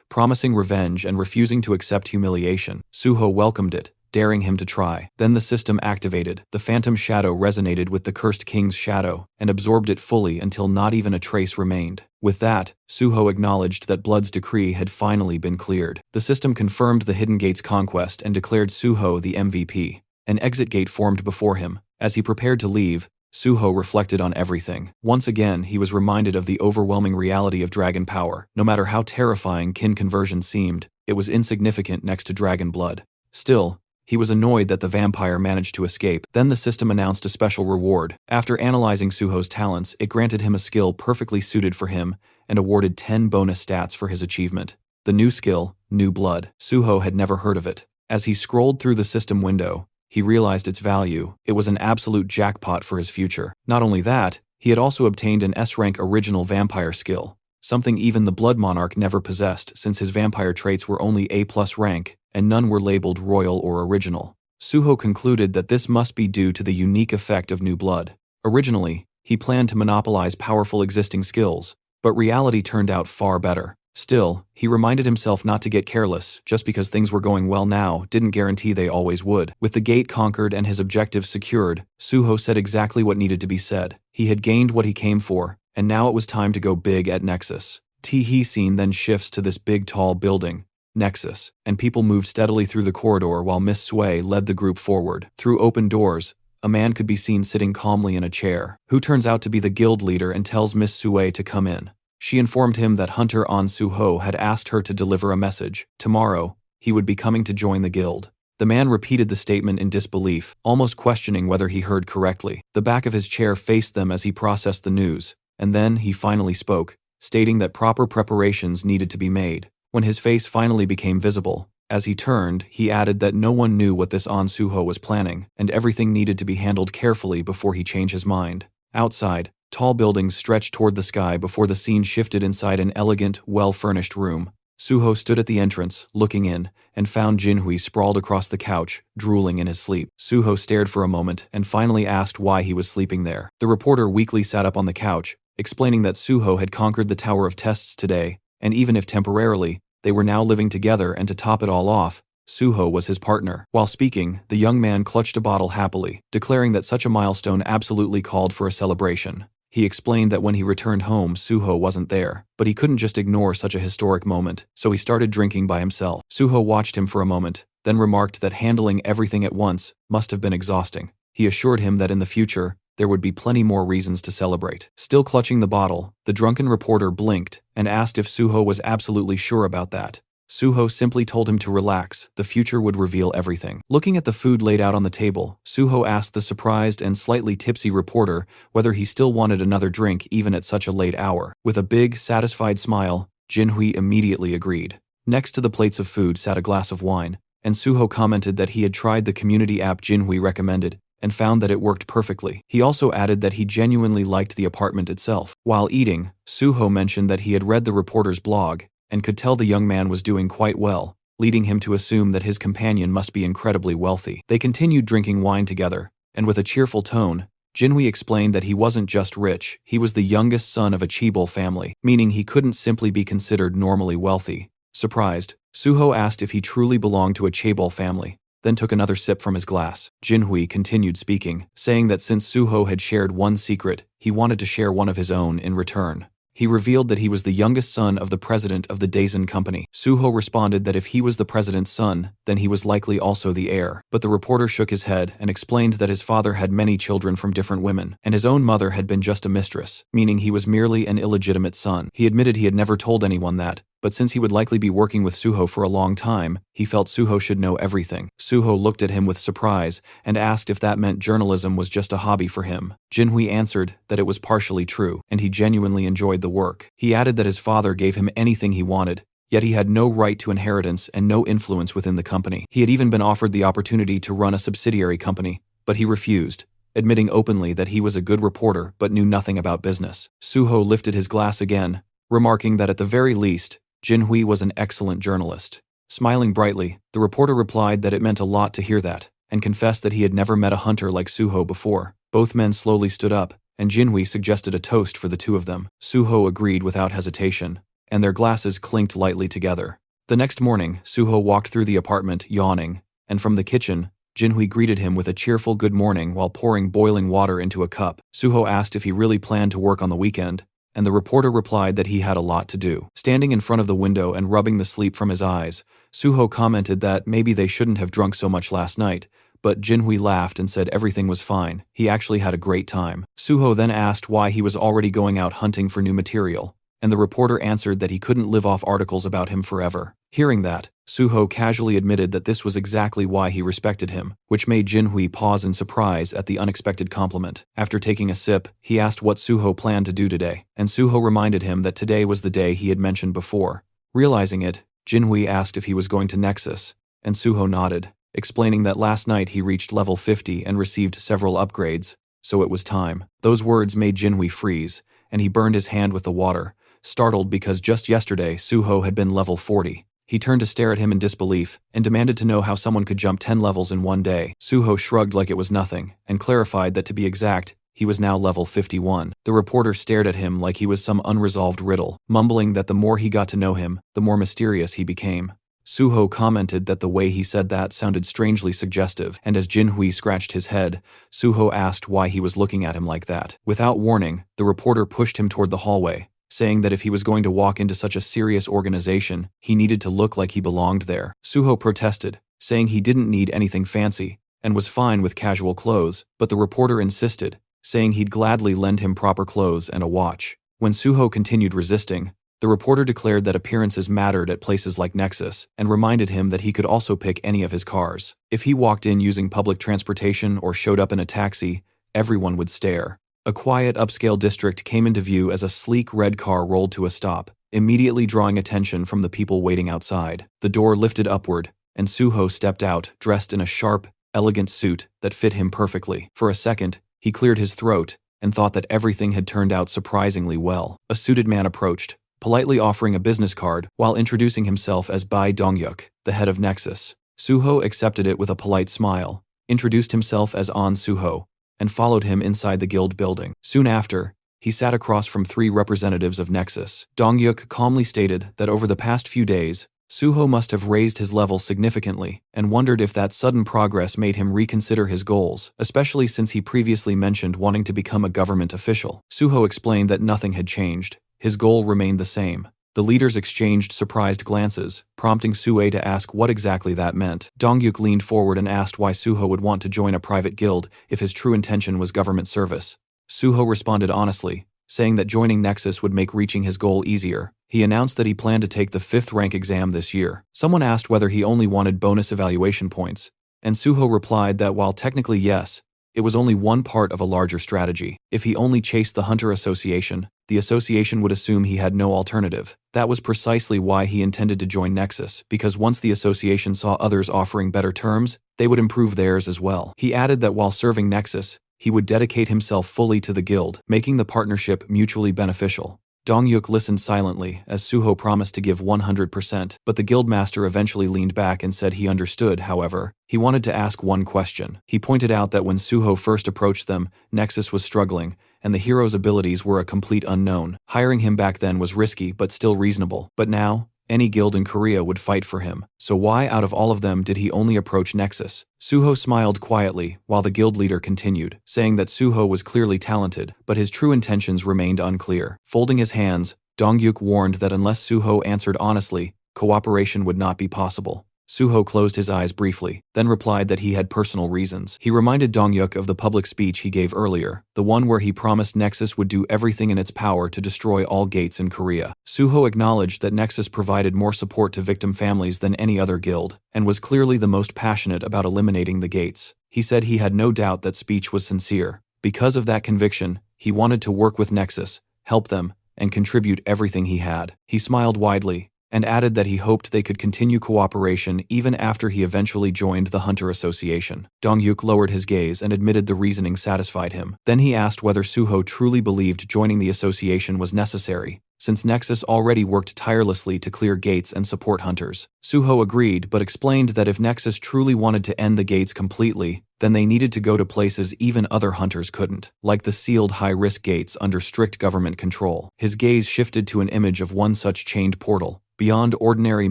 promising revenge and refusing to accept humiliation. Suho welcomed it, daring him to try. Then the system activated. The phantom shadow resonated with the cursed king's shadow, and absorbed it fully until not even a trace remained. With that, Suho acknowledged that Blood's decree had finally been cleared. The system confirmed the Hidden Gate's conquest and declared Suho the MVP. An exit gate formed before him. As he prepared to leave, Suho reflected on everything. Once again, he was reminded of the overwhelming reality of dragon power. No matter how terrifying kin conversion seemed, it was insignificant next to dragon blood. Still, he was annoyed that the vampire managed to escape. Then the system announced a special reward. After analyzing Suho's talents, it granted him a skill perfectly suited for him and awarded 10 bonus stats for his achievement. The new skill, New Blood. Suho had never heard of it. As he scrolled through the system window, he realized its value. It was an absolute jackpot for his future. Not only that, he had also obtained an S-rank original vampire skill, something even the Blood Monarch never possessed since his vampire traits were only A+ rank, and none were labeled royal or original. Suho concluded that this must be due to the unique effect of New Blood. Originally, he planned to monopolize powerful existing skills, but reality turned out far better. Still, he reminded himself not to get careless. Just because things were going well now didn't guarantee they always would. With the gate conquered and his objectives secured, Suho said exactly what needed to be said. He had gained what he came for, and now it was time to go big at Nexus. Tee scene then shifts to this big tall building, Nexus, and people moved steadily through the corridor while Miss Sui led the group forward. Through open doors, a man could be seen sitting calmly in a chair, who turns out to be the guild leader and tells Miss Sui to come in. She informed him that Hunter An Suho had asked her to deliver a message. Tomorrow, he would be coming to join the guild. The man repeated the statement in disbelief, almost questioning whether he heard correctly. The back of his chair faced them as he processed the news, and then he finally spoke, stating that proper preparations needed to be made. When his face finally became visible, as he turned, he added that no one knew what this An Suho was planning, and everything needed to be handled carefully before he changed his mind. Outside, tall buildings stretched toward the sky before the scene shifted inside an elegant, well-furnished room. Suho stood at the entrance, looking in, and found Jinhui sprawled across the couch, drooling in his sleep. Suho stared for a moment and finally asked why he was sleeping there. The reporter weakly sat up on the couch, explaining that Suho had conquered the Tower of Tests today, and even if temporarily, they were now living together, and to top it all off, Suho was his partner. While speaking, the young man clutched a bottle happily, declaring that such a milestone absolutely called for a celebration. He explained that when he returned home, Suho wasn't there, but he couldn't just ignore such a historic moment, so he started drinking by himself. Suho watched him for a moment, then remarked that handling everything at once must have been exhausting. He assured him that in the future, there would be plenty more reasons to celebrate. Still clutching the bottle, the drunken reporter blinked and asked if Suho was absolutely sure about that. Suho simply told him to relax, the future would reveal everything. Looking at the food laid out on the table, Suho asked the surprised and slightly tipsy reporter whether he still wanted another drink even at such a late hour. With a big, satisfied smile, Jinhui immediately agreed. Next to the plates of food sat a glass of wine, and Suho commented that he had tried the community app Jinhui recommended and found that it worked perfectly. He also added that he genuinely liked the apartment itself. While eating, Suho mentioned that he had read the reporter's blog and could tell the young man was doing quite well, leading him to assume that his companion must be incredibly wealthy. They continued drinking wine together, and with a cheerful tone, Jinhui explained that he wasn't just rich, he was the youngest son of a Chaebol family, meaning he couldn't simply be considered normally wealthy. Surprised, Suho asked if he truly belonged to a Chaebol family, then took another sip from his glass. Jinhui continued speaking, saying that since Suho had shared one secret, he wanted to share one of his own in return. He revealed that he was the youngest son of the president of the Daisen company. Suho responded that if he was the president's son, then he was likely also the heir. But the reporter shook his head and explained that his father had many children from different women, and his own mother had been just a mistress, meaning he was merely an illegitimate son. He admitted he had never told anyone that, but since he would likely be working with Suho for a long time, he felt Suho should know everything. Suho looked at him with surprise and asked if that meant journalism was just a hobby for him. Jinhui answered that it was partially true, and he genuinely enjoyed the work. He added that his father gave him anything he wanted, yet he had no right to inheritance and no influence within the company. He had even been offered the opportunity to run a subsidiary company, but he refused, admitting openly that he was a good reporter but knew nothing about business. Suho lifted his glass again, remarking that at the very least, Jinhui was an excellent journalist. Smiling brightly, the reporter replied that it meant a lot to hear that, and confessed that he had never met a hunter like Suho before. Both men slowly stood up, and Jinhui suggested a toast for the two of them. Suho agreed without hesitation, and their glasses clinked lightly together. The next morning, Suho walked through the apartment, yawning, and from the kitchen, Jinhui greeted him with a cheerful good morning while pouring boiling water into a cup. Suho asked if he really planned to work on the weekend, and the reporter replied that he had a lot to do. Standing in front of the window and rubbing the sleep from his eyes, Suho commented that maybe they shouldn't have drunk so much last night, but Jinhui laughed and said everything was fine. He actually had a great time. Suho then asked why he was already going out hunting for new material, and the reporter answered that he couldn't live off articles about him forever. Hearing that, Suho casually admitted that this was exactly why he respected him, which made Jinhui pause in surprise at the unexpected compliment. After taking a sip, he asked what Suho planned to do today, and Suho reminded him that today was the day he had mentioned before. Realizing it, Jinhui asked if he was going to Nexus, and Suho nodded, explaining that last night he reached level 50 and received several upgrades, so it was time. Those words made Jinhui freeze, and he burned his hand with the water, startled because just yesterday Suho had been level 40. He turned to stare at him in disbelief and demanded to know how someone could jump 10 levels in one day. Suho shrugged like it was nothing and clarified that to be exact, he was now level 51. The reporter stared at him like he was some unresolved riddle, mumbling that the more he got to know him, the more mysterious he became. Suho commented that the way he said that sounded strangely suggestive, and as Jinhui scratched his head, Suho asked why he was looking at him like that. Without warning, the reporter pushed him toward the hallway, saying that if he was going to walk into such a serious organization, he needed to look like he belonged there. Suho protested, saying he didn't need anything fancy, and was fine with casual clothes, but the reporter insisted, saying he'd gladly lend him proper clothes and a watch. When Suho continued resisting, the reporter declared that appearances mattered at places like Nexus, and reminded him that he could also pick any of his cars. If he walked in using public transportation or showed up in a taxi, everyone would stare. A quiet upscale district came into view as a sleek red car rolled to a stop, immediately drawing attention from the people waiting outside. The door lifted upward, and Suho stepped out, dressed in a sharp, elegant suit that fit him perfectly. For a second, he cleared his throat and thought that everything had turned out surprisingly well. A suited man approached, politely offering a business card while introducing himself as Bai Dongyuk, the head of Nexus. Suho accepted it with a polite smile, introduced himself as An Suho, and followed him inside the guild building. Soon after, he sat across from 3 representatives of Nexus. Dongyuk calmly stated that over the past few days, Suho must have raised his level significantly and wondered if that sudden progress made him reconsider his goals, especially since he previously mentioned wanting to become a government official. Suho explained that nothing had changed. His goal remained the same. The leaders exchanged surprised glances, prompting Sue to ask what exactly that meant. Dongyuk leaned forward and asked why Suho would want to join a private guild if his true intention was government service. Suho responded honestly, saying that joining Nexus would make reaching his goal easier. He announced that he planned to take the 5th rank exam this year. Someone asked whether he only wanted bonus evaluation points, and Suho replied that while technically yes, it was only one part of a larger strategy. If he only chased the Hunter Association, the association would assume he had no alternative. That was precisely why he intended to join Nexus, because once the association saw others offering better terms, they would improve theirs as well. He added that while serving Nexus, he would dedicate himself fully to the guild, making the partnership mutually beneficial. Dongyuk listened silently as Suho promised to give 100%, but the guildmaster eventually leaned back and said he understood. However, he wanted to ask one question. He pointed out that when Suho first approached them, Nexus was struggling, and the hero's abilities were a complete unknown. Hiring him back then was risky but still reasonable. But now, any guild in Korea would fight for him. So why out of all of them did he only approach Nexus? Suho smiled quietly while the guild leader continued, saying that Suho was clearly talented, but his true intentions remained unclear. Folding his hands, Dongyuk warned that unless Suho answered honestly, cooperation would not be possible. Suho closed his eyes briefly, then replied that he had personal reasons. He reminded Dongyuk of the public speech he gave earlier, the one where he promised Nexus would do everything in its power to destroy all gates in Korea. Suho acknowledged that Nexus provided more support to victim families than any other guild, and was clearly the most passionate about eliminating the gates. He said he had no doubt that speech was sincere. Because of that conviction, he wanted to work with Nexus, help them, and contribute everything he had. He smiled widely, and added that he hoped they could continue cooperation even after he eventually joined the Hunter Association. Dongyuk lowered his gaze and admitted the reasoning satisfied him. Then he asked whether Suho truly believed joining the association was necessary, since Nexus already worked tirelessly to clear gates and support hunters. Suho agreed but explained that if Nexus truly wanted to end the gates completely, then they needed to go to places even other hunters couldn't, like the sealed high-risk gates under strict government control. His gaze shifted to an image of one such chained portal. Beyond ordinary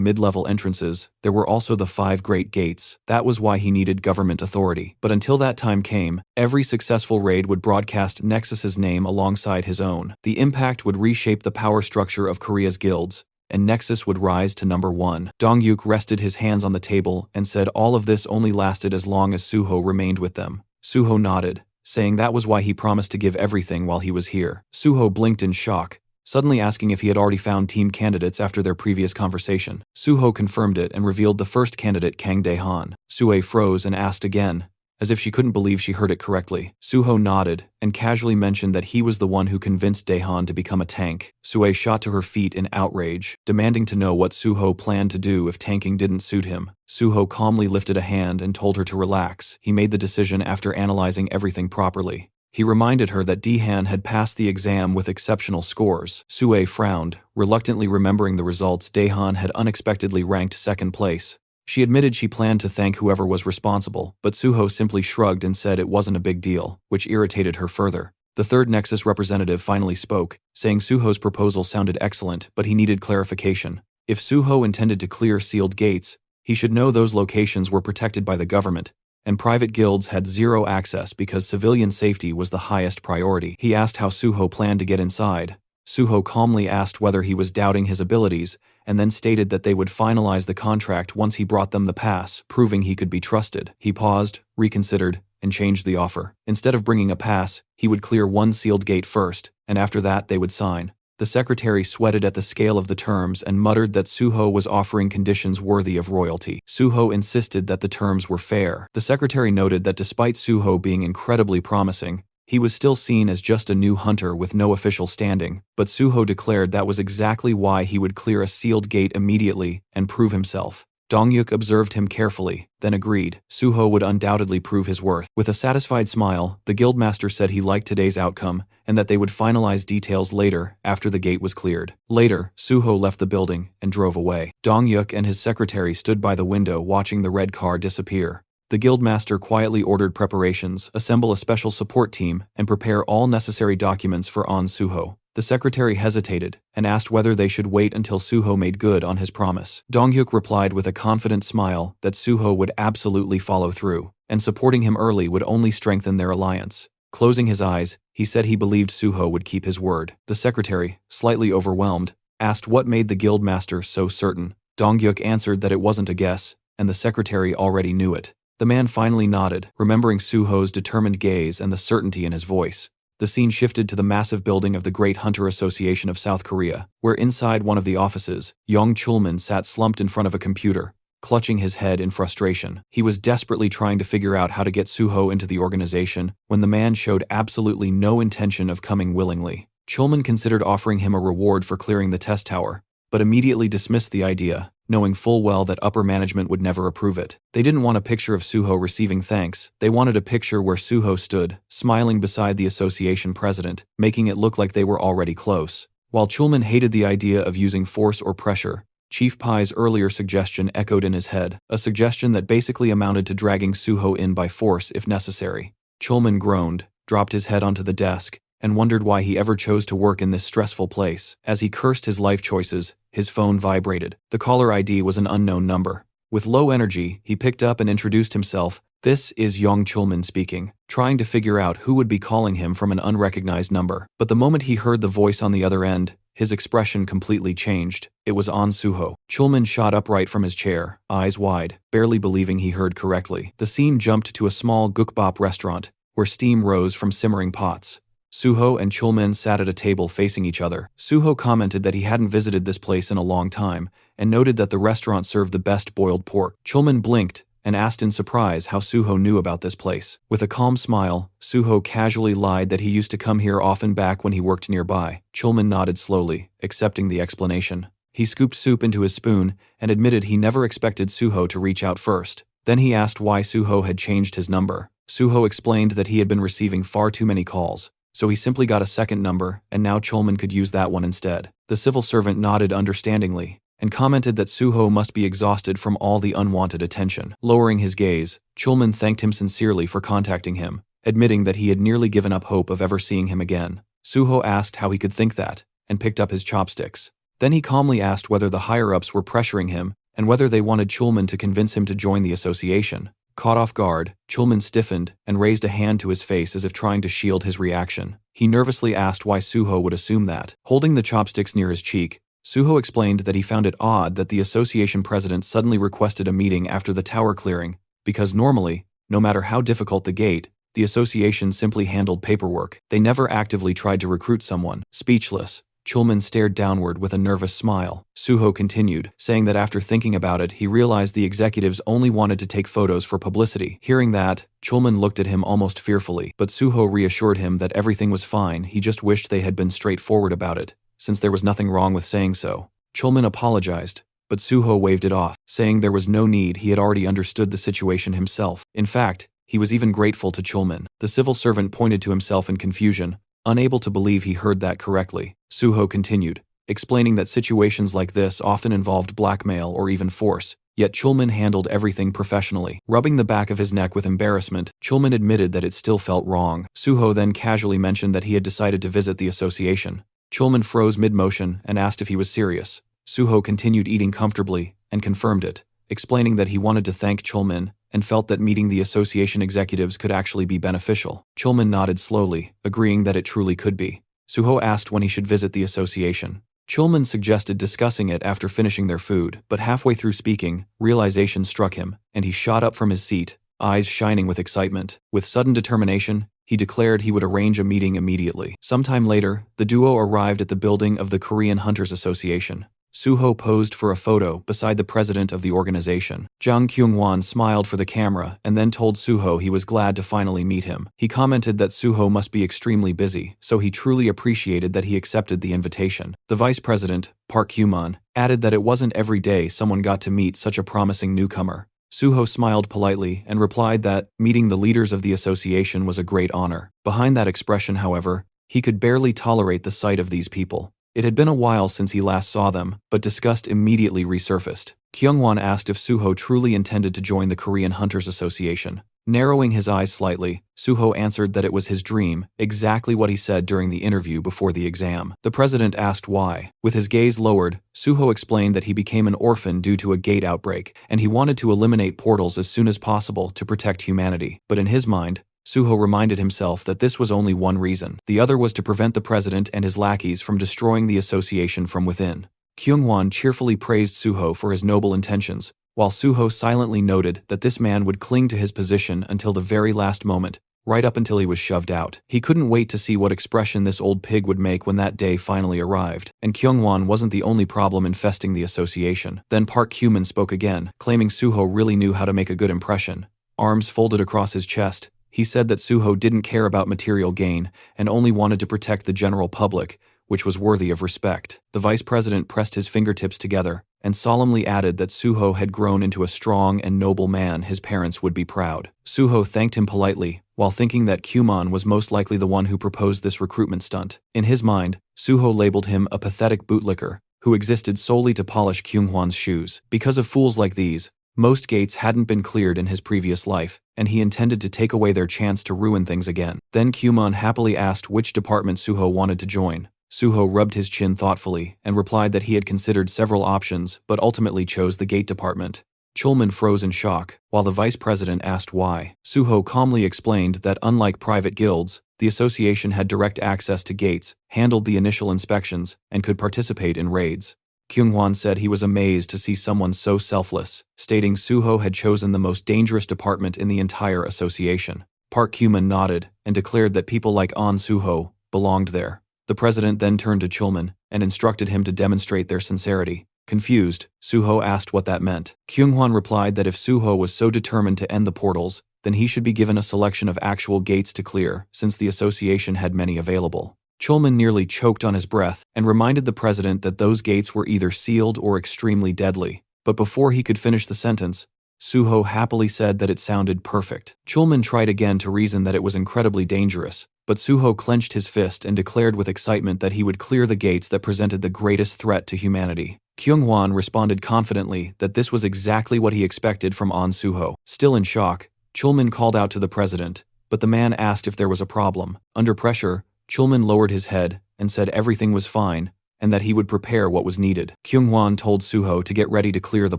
mid-level entrances, there were also the 5 great gates. That was why he needed government authority. But until that time came, every successful raid would broadcast Nexus's name alongside his own. The impact would reshape the power structure of Korea's guilds, and Nexus would rise to number 1. Dongyuk rested his hands on the table and said all of this only lasted as long as Suho remained with them. Suho nodded, saying that was why he promised to give everything while he was here. Suho blinked in shock, suddenly asking if he had already found team candidates after their previous conversation. Suho confirmed it and revealed the first candidate, Kang Dae-han. Sue froze and asked again, as if she couldn't believe she heard it correctly. Suho nodded and casually mentioned that he was the one who convinced Daehan to become a tank. Sue shot to her feet in outrage, demanding to know what Suho planned to do if tanking didn't suit him. Suho calmly lifted a hand and told her to relax. He made the decision after analyzing everything properly. He reminded her that Daehan had passed the exam with exceptional scores. Sue frowned, reluctantly remembering the results. Daehan had unexpectedly ranked second place. She admitted she planned to thank whoever was responsible, but Suho simply shrugged and said it wasn't a big deal, which irritated her further. The third Nexus representative finally spoke, saying Suho's proposal sounded excellent, but he needed clarification. If Suho intended to clear sealed gates, he should know those locations were protected by the government, and private guilds had zero access because civilian safety was the highest priority. He asked how Suho planned to get inside. Suho calmly asked whether he was doubting his abilities, and then stated that they would finalize the contract once he brought them the pass, proving he could be trusted. He paused, reconsidered, and changed the offer. Instead of bringing a pass, he would clear one sealed gate first, and after that they would sign. The secretary sweated at the scale of the terms and muttered that Suho was offering conditions worthy of royalty. Suho insisted that the terms were fair. The secretary noted that despite Suho being incredibly promising, he was still seen as just a new hunter with no official standing, but Suho declared that was exactly why he would clear a sealed gate immediately and prove himself. Dongyuk observed him carefully, then agreed. Suho would undoubtedly prove his worth. With a satisfied smile, the guildmaster said he liked today's outcome and that they would finalize details later after the gate was cleared. Later, Suho left the building and drove away. Dongyuk and his secretary stood by the window watching the red car disappear. The guildmaster quietly ordered preparations, assemble a special support team, and prepare all necessary documents for On Suho. The secretary hesitated and asked whether they should wait until Suho made good on his promise. Dongyuk replied with a confident smile that Suho would absolutely follow through, and supporting him early would only strengthen their alliance. Closing his eyes, he said he believed Suho would keep his word. The secretary, slightly overwhelmed, asked what made the guildmaster so certain. Dongyuk answered that it wasn't a guess, and the secretary already knew it. The man finally nodded, remembering Suho's determined gaze and the certainty in his voice. The scene shifted to the massive building of the Great Hunter Association of South Korea, where inside one of the offices, Yong Chulman sat slumped in front of a computer, clutching his head in frustration. He was desperately trying to figure out how to get Suho into the organization when the man showed absolutely no intention of coming willingly. Chulman considered offering him a reward for clearing the test tower, but immediately dismissed the idea, knowing full well that upper management would never approve it. They didn't want a picture of Suho receiving thanks. They wanted a picture where Suho stood, smiling beside the association president, making it look like they were already close. While Chulman hated the idea of using force or pressure, Chief Pai's earlier suggestion echoed in his head, a suggestion that basically amounted to dragging Suho in by force if necessary. Chulman groaned, dropped his head onto the desk, and wondered why he ever chose to work in this stressful place. As he cursed his life choices, his phone vibrated. The caller ID was an unknown number. With low energy, he picked up and introduced himself. "This is Yong Chulman speaking," trying to figure out who would be calling him from an unrecognized number. But the moment he heard the voice on the other end, his expression completely changed. It was On Suho. Chulman shot upright from his chair, eyes wide, barely believing he heard correctly. The scene jumped to a small gukbap restaurant, where steam rose from simmering pots. Suho and Chulman sat at a table facing each other. Suho commented that he hadn't visited this place in a long time, and noted that the restaurant served the best boiled pork. Chulman blinked and asked in surprise how Suho knew about this place. With a calm smile, Suho casually lied that he used to come here often back when he worked nearby. Chulman nodded slowly, accepting the explanation. He scooped soup into his spoon and admitted he never expected Suho to reach out first. Then he asked why Suho had changed his number. Suho explained that he had been receiving far too many calls, so he simply got a second number, and now Chulman could use that one instead. The civil servant nodded understandingly, and commented that Suho must be exhausted from all the unwanted attention. Lowering his gaze, Chulman thanked him sincerely for contacting him, admitting that he had nearly given up hope of ever seeing him again. Suho asked how he could think that, and picked up his chopsticks. Then he calmly asked whether the higher-ups were pressuring him, and whether they wanted Chulman to convince him to join the association. Caught off guard, Chulman stiffened and raised a hand to his face as if trying to shield his reaction. He nervously asked why Suho would assume that. Holding the chopsticks near his cheek, Suho explained that he found it odd that the association president suddenly requested a meeting after the tower clearing, because normally, no matter how difficult the gate, the association simply handled paperwork. They never actively tried to recruit someone. Speechless, Chulman stared downward with a nervous smile. Suho continued, saying that after thinking about it, he realized the executives only wanted to take photos for publicity. Hearing that, Chulman looked at him almost fearfully, but Suho reassured him that everything was fine. He just wished they had been straightforward about it, since there was nothing wrong with saying so. Chulman apologized, but Suho waved it off, saying there was no need. He had already understood the situation himself. In fact, he was even grateful to Chulman. The civil servant pointed to himself in confusion, unable to believe he heard that correctly. Suho continued, explaining that situations like this often involved blackmail or even force, yet Chulman handled everything professionally. Rubbing the back of his neck with embarrassment, Chulman admitted that it still felt wrong. Suho then casually mentioned that he had decided to visit the association. Chulman froze mid-motion and asked if he was serious. Suho continued eating comfortably and confirmed it, explaining that he wanted to thank Chulman and felt that meeting the association executives could actually be beneficial. Chulman nodded slowly, agreeing that it truly could be. Suho asked when he should visit the association. Chulman suggested discussing it after finishing their food, but halfway through speaking, realization struck him, and he shot up from his seat, eyes shining with excitement. With sudden determination, he declared he would arrange a meeting immediately. Sometime later, the duo arrived at the building of the Korean Hunters Association. Suho posed for a photo beside the president of the organization. Jang Kyung-won smiled for the camera and then told Suho he was glad to finally meet him. He commented that Suho must be extremely busy, so he truly appreciated that he accepted the invitation. The vice president, Park Kyuman, added that it wasn't every day someone got to meet such a promising newcomer. Suho smiled politely and replied that meeting the leaders of the association was a great honor. Behind that expression, however, he could barely tolerate the sight of these people. It had been a while since he last saw them, but disgust immediately resurfaced. Kyungwon asked if Suho truly intended to join the Korean Hunters Association. Narrowing his eyes slightly, Suho answered that it was his dream, exactly what he said during the interview before the exam. The president asked why. With his gaze lowered, Suho explained that he became an orphan due to a gate outbreak, and he wanted to eliminate portals as soon as possible to protect humanity. But in his mind, Suho reminded himself that this was only one reason. The other was to prevent the president and his lackeys from destroying the association from within. Kyungwon cheerfully praised Suho for his noble intentions, while Suho silently noted that this man would cling to his position until the very last moment, right up until he was shoved out. He couldn't wait to see what expression this old pig would make when that day finally arrived. And Kyungwon wasn't the only problem infesting the association. Then Park Kyuman spoke again, claiming Suho really knew how to make a good impression. Arms folded across his chest, he said that Suho didn't care about material gain and only wanted to protect the general public, which was worthy of respect. The vice president pressed his fingertips together and solemnly added that Suho had grown into a strong and noble man. His parents would be proud. Suho thanked him politely, while thinking that Kyuman was most likely the one who proposed this recruitment stunt. In his mind, Suho labeled him a pathetic bootlicker who existed solely to polish Kyunghwan's shoes. Because of fools like these, most gates hadn't been cleared in his previous life, and he intended to take away their chance to ruin things again. Then Kyuman happily asked which department Suho wanted to join. Suho rubbed his chin thoughtfully and replied that he had considered several options but ultimately chose the gate department. Chulman froze in shock, while the vice president asked why. Suho calmly explained that unlike private guilds, the association had direct access to gates, handled the initial inspections, and could participate in raids. Kyunghwan said he was amazed to see someone so selfless, stating Suho had chosen the most dangerous department in the entire association. Park Kyuman nodded and declared that people like An Suho belonged there. The president then turned to Chulman and instructed him to demonstrate their sincerity. Confused, Suho asked what that meant. Kyunghwan replied that if Suho was so determined to end the portals, then he should be given a selection of actual gates to clear, since the association had many available. Chulman nearly choked on his breath and reminded the president that those gates were either sealed or extremely deadly. But before he could finish the sentence, Suho happily said that it sounded perfect. Chulman tried again to reason that it was incredibly dangerous, but Suho clenched his fist and declared with excitement that he would clear the gates that presented the greatest threat to humanity. Kyunghwan responded confidently that this was exactly what he expected from An Suho. Still in shock, Chulman called out to the president, but the man asked if there was a problem. Under pressure, Chulman lowered his head and said everything was fine and that he would prepare what was needed. Kyunghwan told Suho to get ready to clear the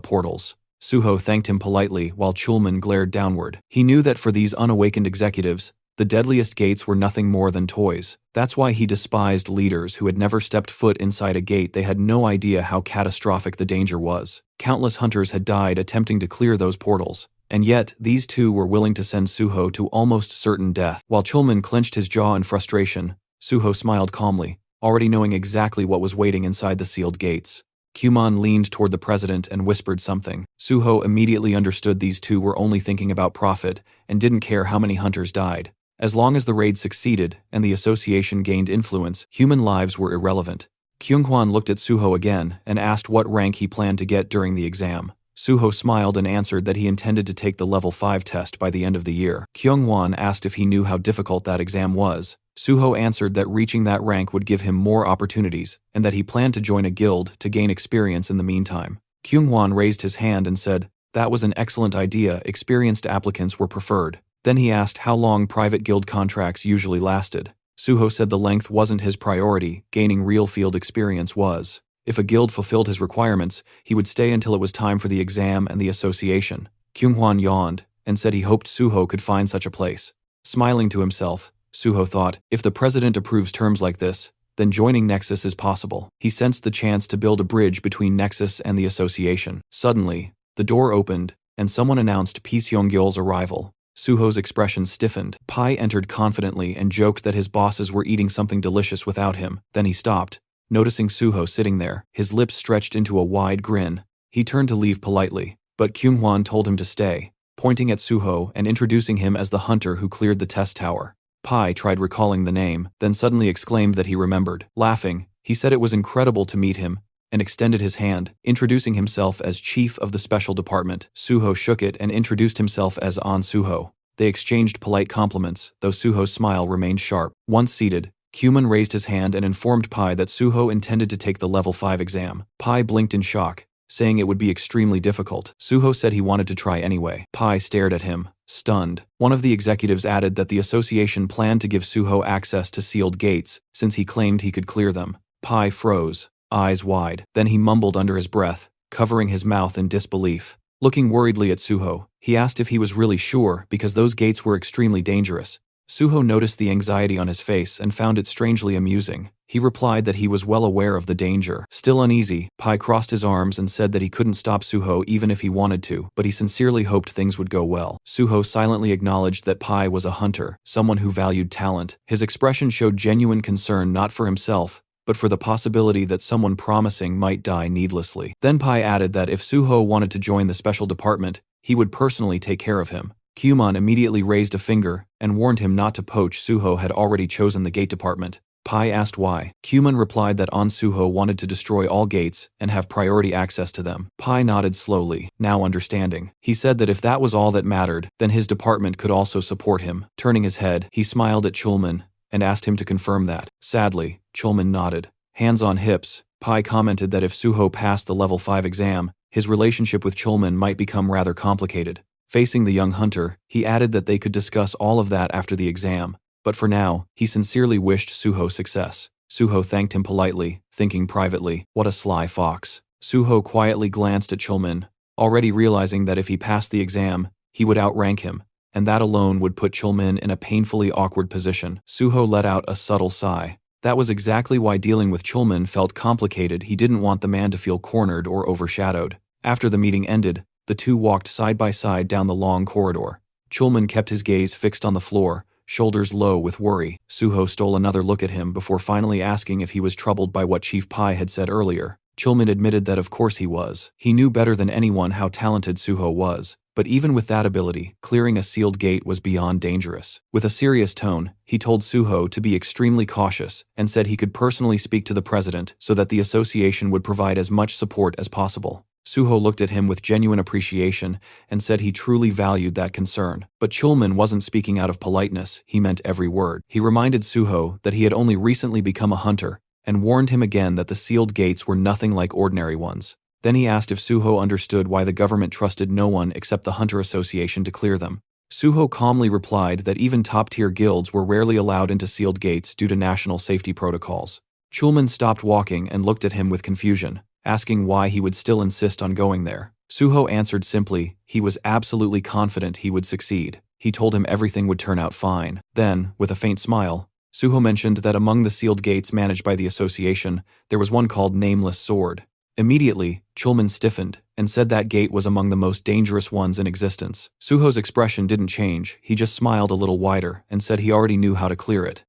portals. Suho thanked him politely while Chulman glared downward. He knew that for these unawakened executives, the deadliest gates were nothing more than toys. That's why he despised leaders who had never stepped foot inside a gate. They had no idea how catastrophic the danger was. Countless hunters had died attempting to clear those portals, and yet these two were willing to send Suho to almost certain death. While Chulman clenched his jaw in frustration, Suho smiled calmly, already knowing exactly what was waiting inside the sealed gates. Kumon leaned toward the president and whispered something. Suho immediately understood these two were only thinking about profit and didn't care how many hunters died. As long as the raid succeeded and the association gained influence, human lives were irrelevant. Kyunghwan looked at Suho again and asked what rank he planned to get during the exam. Suho smiled and answered that he intended to take the level 5 test by the end of the year. Kyunghwan asked if he knew how difficult that exam was. Suho answered that reaching that rank would give him more opportunities, and that he planned to join a guild to gain experience in the meantime. Kyunghwan raised his hand and said, "That was an excellent idea, experienced applicants were preferred." Then he asked how long private guild contracts usually lasted. Suho said the length wasn't his priority, gaining real field experience was. If a guild fulfilled his requirements, he would stay until it was time for the exam and the association. Kyunghwan yawned and said he hoped Suho could find such a place. Smiling to himself, Suho thought, if the president approves terms like this, then joining Nexus is possible. He sensed the chance to build a bridge between Nexus and the association. Suddenly, the door opened, and someone announced Pi Seonggyeol's arrival. Suho's expression stiffened. Pai entered confidently and joked that his bosses were eating something delicious without him. Then he stopped, noticing Suho sitting there, his lips stretched into a wide grin. He turned to leave politely, but Kyunghwan told him to stay, pointing at Suho and introducing him as the hunter who cleared the test tower. Pai tried recalling the name, then suddenly exclaimed that he remembered. Laughing, he said it was incredible to meet him, and extended his hand, introducing himself as chief of the special department. Suho shook it and introduced himself as An Suho. They exchanged polite compliments, though Suho's smile remained sharp. Once seated, Kumon raised his hand and informed Pai that Suho intended to take the level 5 exam. Pai blinked in shock, saying it would be extremely difficult. Suho said he wanted to try anyway. Pai stared at him, stunned. One of the executives added that the association planned to give Suho access to sealed gates, since he claimed he could clear them. Pai froze, eyes wide. Then he mumbled under his breath, covering his mouth in disbelief. Looking worriedly at Suho, he asked if he was really sure because those gates were extremely dangerous. Suho noticed the anxiety on his face and found it strangely amusing. He replied that he was well aware of the danger. Still uneasy, Pai crossed his arms and said that he couldn't stop Suho even if he wanted to, but he sincerely hoped things would go well. Suho silently acknowledged that Pai was a hunter, someone who valued talent. His expression showed genuine concern not for himself, but for the possibility that someone promising might die needlessly. Then Pai added that if Suho wanted to join the special department, he would personally take care of him. Kumon immediately raised a finger and warned him not to poach. Suho had already chosen the gate department. Pai asked why. Kumon replied that An Suho wanted to destroy all gates and have priority access to them. Pai nodded slowly, now understanding. He said that if that was all that mattered, then his department could also support him. Turning his head, he smiled at Chulman and asked him to confirm that. Sadly, Chulman nodded. Hands on hips, Pai commented that if Suho passed the level 5 exam, his relationship with Chulman might become rather complicated. Facing the young hunter, he added that they could discuss all of that after the exam, but for now, he sincerely wished Suho success. Suho thanked him politely, thinking privately, what a sly fox. Suho quietly glanced at Chulman, already realizing that if he passed the exam, he would outrank him, and that alone would put Chulman in a painfully awkward position. Suho let out a subtle sigh. That was exactly why dealing with Chulman felt complicated. He didn't want the man to feel cornered or overshadowed. After the meeting ended, the two walked side by side down the long corridor. Chulman kept his gaze fixed on the floor, shoulders low with worry. Suho stole another look at him before finally asking if he was troubled by what Chief Pai had said earlier. Chulman admitted that of course he was. He knew better than anyone how talented Suho was, but even with that ability, clearing a sealed gate was beyond dangerous. With a serious tone, he told Suho to be extremely cautious and said he could personally speak to the president so that the association would provide as much support as possible. Suho looked at him with genuine appreciation and said he truly valued that concern. But Chulman wasn't speaking out of politeness, he meant every word. He reminded Suho that he had only recently become a hunter and warned him again that the sealed gates were nothing like ordinary ones. Then he asked if Suho understood why the government trusted no one except the Hunter Association to clear them. Suho calmly replied that even top-tier guilds were rarely allowed into sealed gates due to national safety protocols. Chulman stopped walking and looked at him with confusion, asking why he would still insist on going there. Suho answered simply, he was absolutely confident he would succeed. He told him everything would turn out fine. Then, with a faint smile, Suho mentioned that among the sealed gates managed by the association, there was one called Nameless Sword. Immediately, Chulman stiffened and said that gate was among the most dangerous ones in existence. Suho's expression didn't change, he just smiled a little wider and said he already knew how to clear it.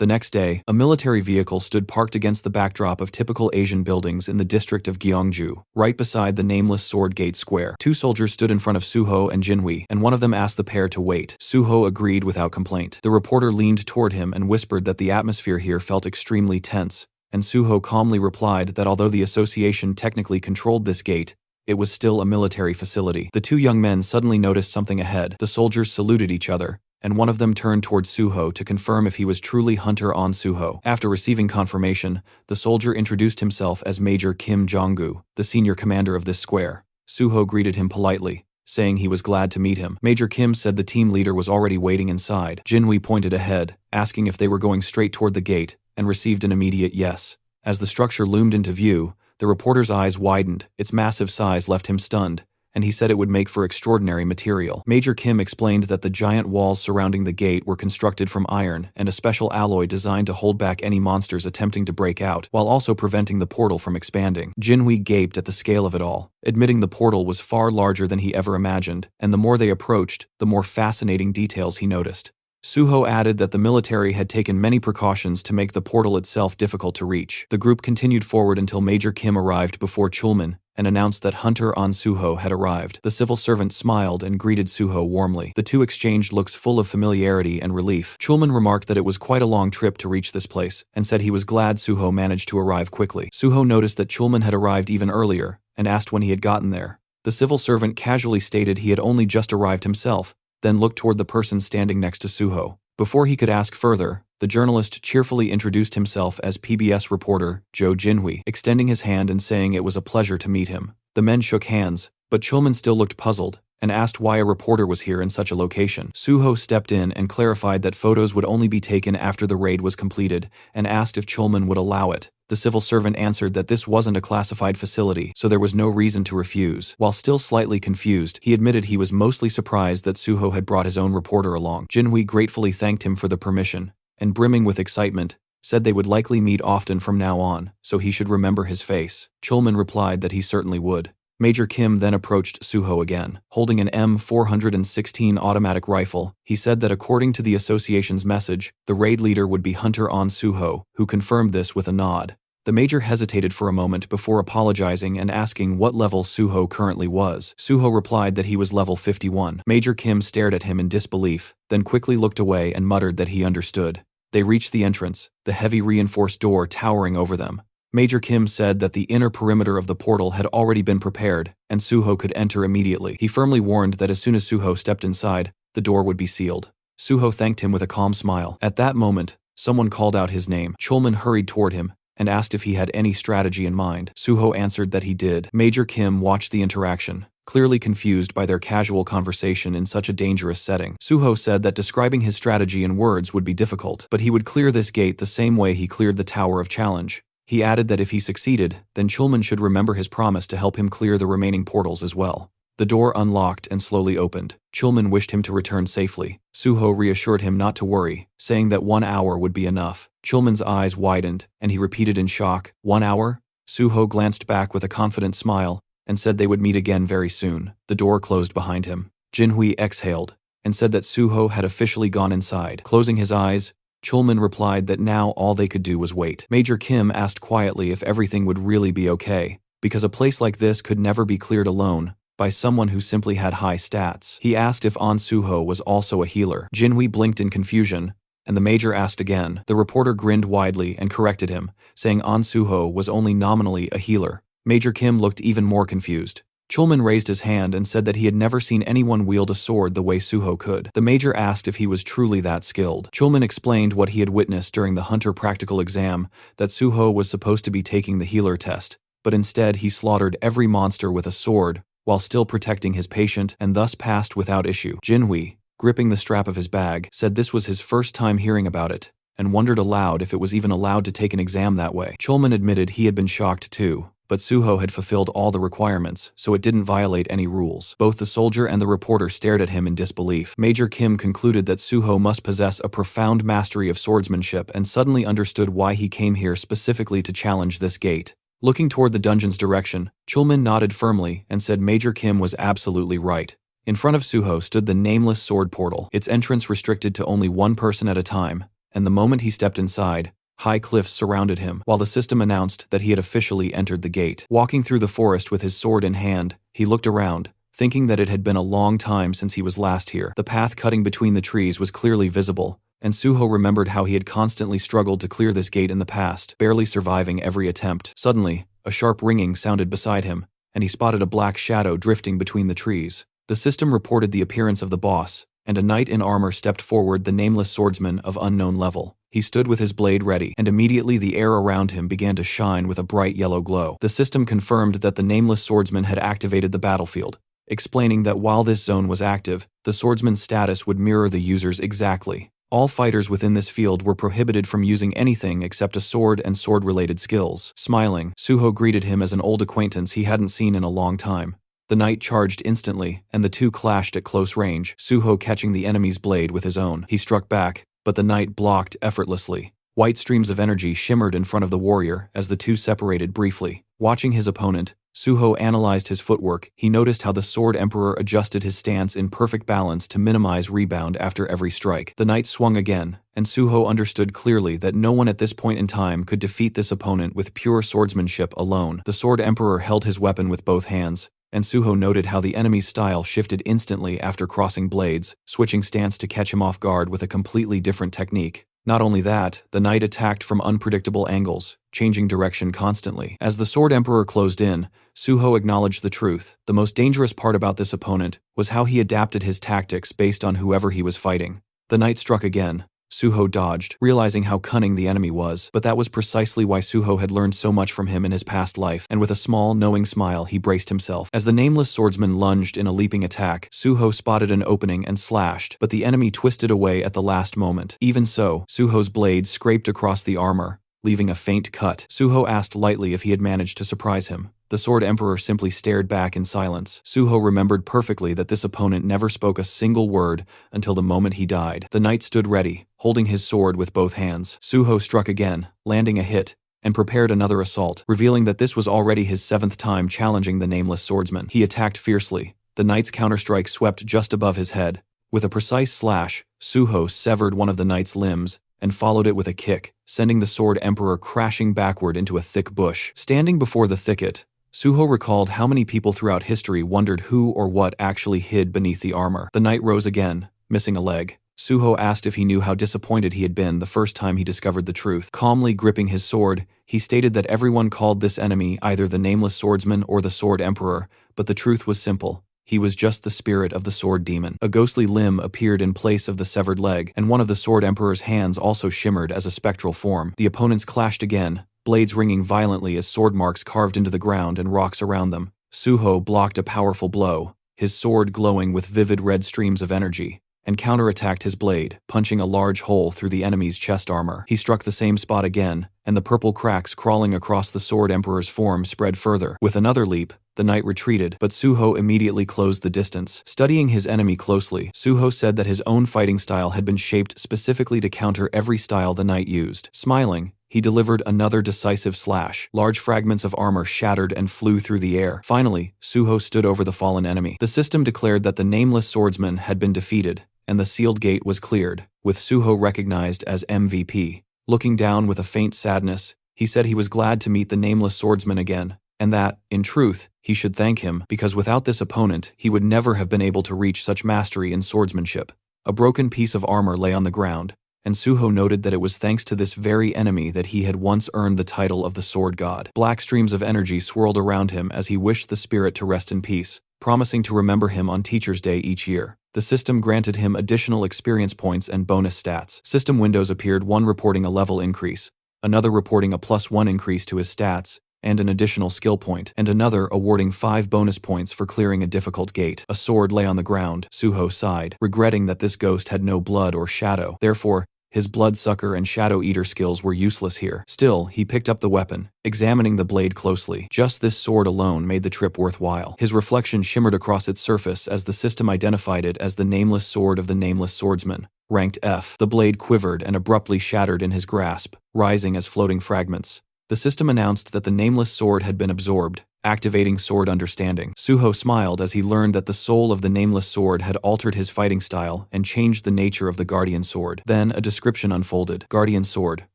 The next day, a military vehicle stood parked against the backdrop of typical Asian buildings in the district of Gyeongju, right beside the nameless Sword Gate Square. Two soldiers stood in front of Suho and Jinhui, and one of them asked the pair to wait. Suho agreed without complaint. The reporter leaned toward him and whispered that the atmosphere here felt extremely tense, and Suho calmly replied that although the association technically controlled this gate, it was still a military facility. The two young men suddenly noticed something ahead. The soldiers saluted each other, and one of them turned toward Suho to confirm if he was truly Hunter On Suho. After receiving confirmation, the soldier introduced himself as Major Kim Jong-gu, the senior commander of this square. Suho greeted him politely, saying he was glad to meet him. Major Kim said the team leader was already waiting inside. Jinhui pointed ahead, asking if they were going straight toward the gate, and received an immediate yes. As the structure loomed into view, the reporter's eyes widened. Its massive size left him stunned, and he said it would make for extraordinary material. Major Kim explained that the giant walls surrounding the gate were constructed from iron and a special alloy designed to hold back any monsters attempting to break out, while also preventing the portal from expanding. Jinhui gaped at the scale of it all, admitting the portal was far larger than he ever imagined, and the more they approached, the more fascinating details he noticed. Suho added that the military had taken many precautions to make the portal itself difficult to reach. The group continued forward until Major Kim arrived before Chulman and announced that Hunter On Suho had arrived. The civil servant smiled and greeted Suho warmly. The two exchanged looks full of familiarity and relief. Chulman remarked that it was quite a long trip to reach this place, and said he was glad Suho managed to arrive quickly. Suho noticed that Chulman had arrived even earlier, and asked when he had gotten there. The civil servant casually stated he had only just arrived himself, then looked toward the person standing next to Suho. Before he could ask further, the journalist cheerfully introduced himself as PBS reporter Jo Jinhui, extending his hand and saying it was a pleasure to meet him. The men shook hands, but Chulman still looked puzzled, and asked why a reporter was here in such a location. Suho stepped in and clarified that photos would only be taken after the raid was completed, and asked if Chulman would allow it. The civil servant answered that this wasn't a classified facility, so there was no reason to refuse. While still slightly confused, he admitted he was mostly surprised that Suho had brought his own reporter along. Jinhui gratefully thanked him for the permission, and brimming with excitement, said they would likely meet often from now on, so he should remember his face. Chulman replied that he certainly would. Major Kim then approached Suho again. Holding an M416 automatic rifle, he said that according to the association's message, the raid leader would be Hunter On Suho, who confirmed this with a nod. The major hesitated for a moment before apologizing and asking what level Suho currently was. Suho replied that he was level 51. Major Kim stared at him in disbelief, then quickly looked away and muttered that he understood. They reached the entrance, the heavy reinforced door towering over them. Major Kim said that the inner perimeter of the portal had already been prepared, and Suho could enter immediately. He firmly warned that as soon as Suho stepped inside, the door would be sealed. Suho thanked him with a calm smile. At that moment, someone called out his name. Chulman hurried toward him and asked if he had any strategy in mind. Suho answered that he did. Major Kim watched the interaction, clearly confused by their casual conversation in such a dangerous setting. Suho said that describing his strategy in words would be difficult, but he would clear this gate the same way he cleared the Tower of Challenge. He added that if he succeeded, then Chulman should remember his promise to help him clear the remaining portals as well. The door unlocked and slowly opened. Chulman wished him to return safely. Suho reassured him not to worry, saying that 1 hour would be enough. Chulman's eyes widened, and he repeated in shock, 1 hour? Suho glanced back with a confident smile, and said they would meet again very soon. The door closed behind him. Jinhui exhaled, and said that Suho had officially gone inside. Closing his eyes, Chulman replied that now all they could do was wait. Major Kim asked quietly if everything would really be okay, because a place like this could never be cleared alone by someone who simply had high stats. He asked if On Suho was also a healer. Jinhui blinked in confusion, and the major asked again. The reporter grinned widely and corrected him, saying On Suho was only nominally a healer. Major Kim looked even more confused. Chulman raised his hand and said that he had never seen anyone wield a sword the way Suho could. The major asked if he was truly that skilled. Chulman explained what he had witnessed during the Hunter practical exam, that Suho was supposed to be taking the healer test, but instead he slaughtered every monster with a sword, while still protecting his patient, and thus passed without issue. Jinhui, gripping the strap of his bag, said this was his first time hearing about it, and wondered aloud if it was even allowed to take an exam that way. Chulman admitted he had been shocked too, but Suho had fulfilled all the requirements, so it didn't violate any rules. Both the soldier and the reporter stared at him in disbelief. Major Kim concluded that Suho must possess a profound mastery of swordsmanship and suddenly understood why he came here specifically to challenge this gate. Looking toward the dungeon's direction, Chulman nodded firmly and said Major Kim was absolutely right. In front of Suho stood the nameless sword portal, its entrance restricted to only one person at a time, and the moment he stepped inside, high cliffs surrounded him, while the system announced that he had officially entered the gate. Walking through the forest with his sword in hand, he looked around, thinking that it had been a long time since he was last here. The path cutting between the trees was clearly visible, and Suho remembered how he had constantly struggled to clear this gate in the past, barely surviving every attempt. Suddenly, a sharp ringing sounded beside him, and he spotted a black shadow drifting between the trees. The system reported the appearance of the boss, and a knight in armor stepped forward, the nameless swordsman of unknown level. He stood with his blade ready, and immediately the air around him began to shine with a bright yellow glow. The system confirmed that the nameless swordsman had activated the battlefield, explaining that while this zone was active, the swordsman's status would mirror the user's exactly. All fighters within this field were prohibited from using anything except a sword and sword-related skills. Smiling, Suho greeted him as an old acquaintance he hadn't seen in a long time. The knight charged instantly, and the two clashed at close range, Suho catching the enemy's blade with his own. He struck back, but the knight blocked effortlessly. White streams of energy shimmered in front of the warrior as the two separated briefly. Watching his opponent, Suho analyzed his footwork. He noticed how the Sword Emperor adjusted his stance in perfect balance to minimize rebound after every strike. The knight swung again, and Suho understood clearly that no one at this point in time could defeat this opponent with pure swordsmanship alone. The Sword Emperor held his weapon with both hands, and Suho noted how the enemy's style shifted instantly after crossing blades, switching stance to catch him off guard with a completely different technique. Not only that, the knight attacked from unpredictable angles, changing direction constantly. As the Sword Emperor closed in, Suho acknowledged the truth. The most dangerous part about this opponent was how he adapted his tactics based on whoever he was fighting. The knight struck again. Suho dodged, realizing how cunning the enemy was, but that was precisely why Suho had learned so much from him in his past life, and with a small, knowing smile he braced himself. As the nameless swordsman lunged in a leaping attack, Suho spotted an opening and slashed, but the enemy twisted away at the last moment. Even so, Suho's blade scraped across the armor, leaving a faint cut. Suho asked lightly if he had managed to surprise him. The Sword Emperor simply stared back in silence. Suho remembered perfectly that this opponent never spoke a single word until the moment he died. The knight stood ready, holding his sword with both hands. Suho struck again, landing a hit, and prepared another assault, revealing that this was already his 7th time challenging the nameless swordsman. He attacked fiercely. The knight's counterstrike swept just above his head. With a precise slash, Suho severed one of the knight's limbs and followed it with a kick, sending the Sword Emperor crashing backward into a thick bush. Standing before the thicket, Suho recalled how many people throughout history wondered who or what actually hid beneath the armor. The knight rose again, missing a leg. Suho asked if he knew how disappointed he had been the first time he discovered the truth. Calmly gripping his sword, he stated that everyone called this enemy either the Nameless Swordsman or the Sword Emperor, but the truth was simple. He was just the spirit of the Sword Demon. A ghostly limb appeared in place of the severed leg, and one of the Sword Emperor's hands also shimmered as a spectral form. The opponents clashed again, blades ringing violently as sword marks carved into the ground and rocks around them. Suho blocked a powerful blow, his sword glowing with vivid red streams of energy, and counterattacked his blade, punching a large hole through the enemy's chest armor. He struck the same spot again, and the purple cracks crawling across the Sword Emperor's form spread further. With another leap, the knight retreated, but Suho immediately closed the distance. Studying his enemy closely, Suho said that his own fighting style had been shaped specifically to counter every style the knight used. Smiling, he delivered another decisive slash. Large fragments of armor shattered and flew through the air. Finally, Suho stood over the fallen enemy. The system declared that the Nameless Swordsman had been defeated, and the sealed gate was cleared, with Suho recognized as MVP. Looking down with a faint sadness, he said he was glad to meet the Nameless Swordsman again, and that, in truth, he should thank him, because without this opponent, he would never have been able to reach such mastery in swordsmanship. A broken piece of armor lay on the ground, and Suho noted that it was thanks to this very enemy that he had once earned the title of the Sword God. Black streams of energy swirled around him as he wished the spirit to rest in peace, promising to remember him on Teacher's Day each year. The system granted him additional experience points and bonus stats. System windows appeared, one reporting a level increase, another reporting a +1 increase to his stats, and an additional skill point, and another awarding 5 bonus points for clearing a difficult gate. A sword lay on the ground. Suho sighed, regretting that this ghost had no blood or shadow. Therefore, his bloodsucker and shadow eater skills were useless here. Still, he picked up the weapon, examining the blade closely. Just this sword alone made the trip worthwhile. His reflection shimmered across its surface as the system identified it as the Nameless Sword of the Nameless Swordsman, ranked F. The blade quivered and abruptly shattered in his grasp, rising as floating fragments. The system announced that the Nameless Sword had been absorbed, activating sword understanding. Suho smiled as he learned that the soul of the nameless sword had altered his fighting style and changed the nature of the guardian sword. Then a description unfolded. Guardian sword,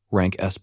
rank S+.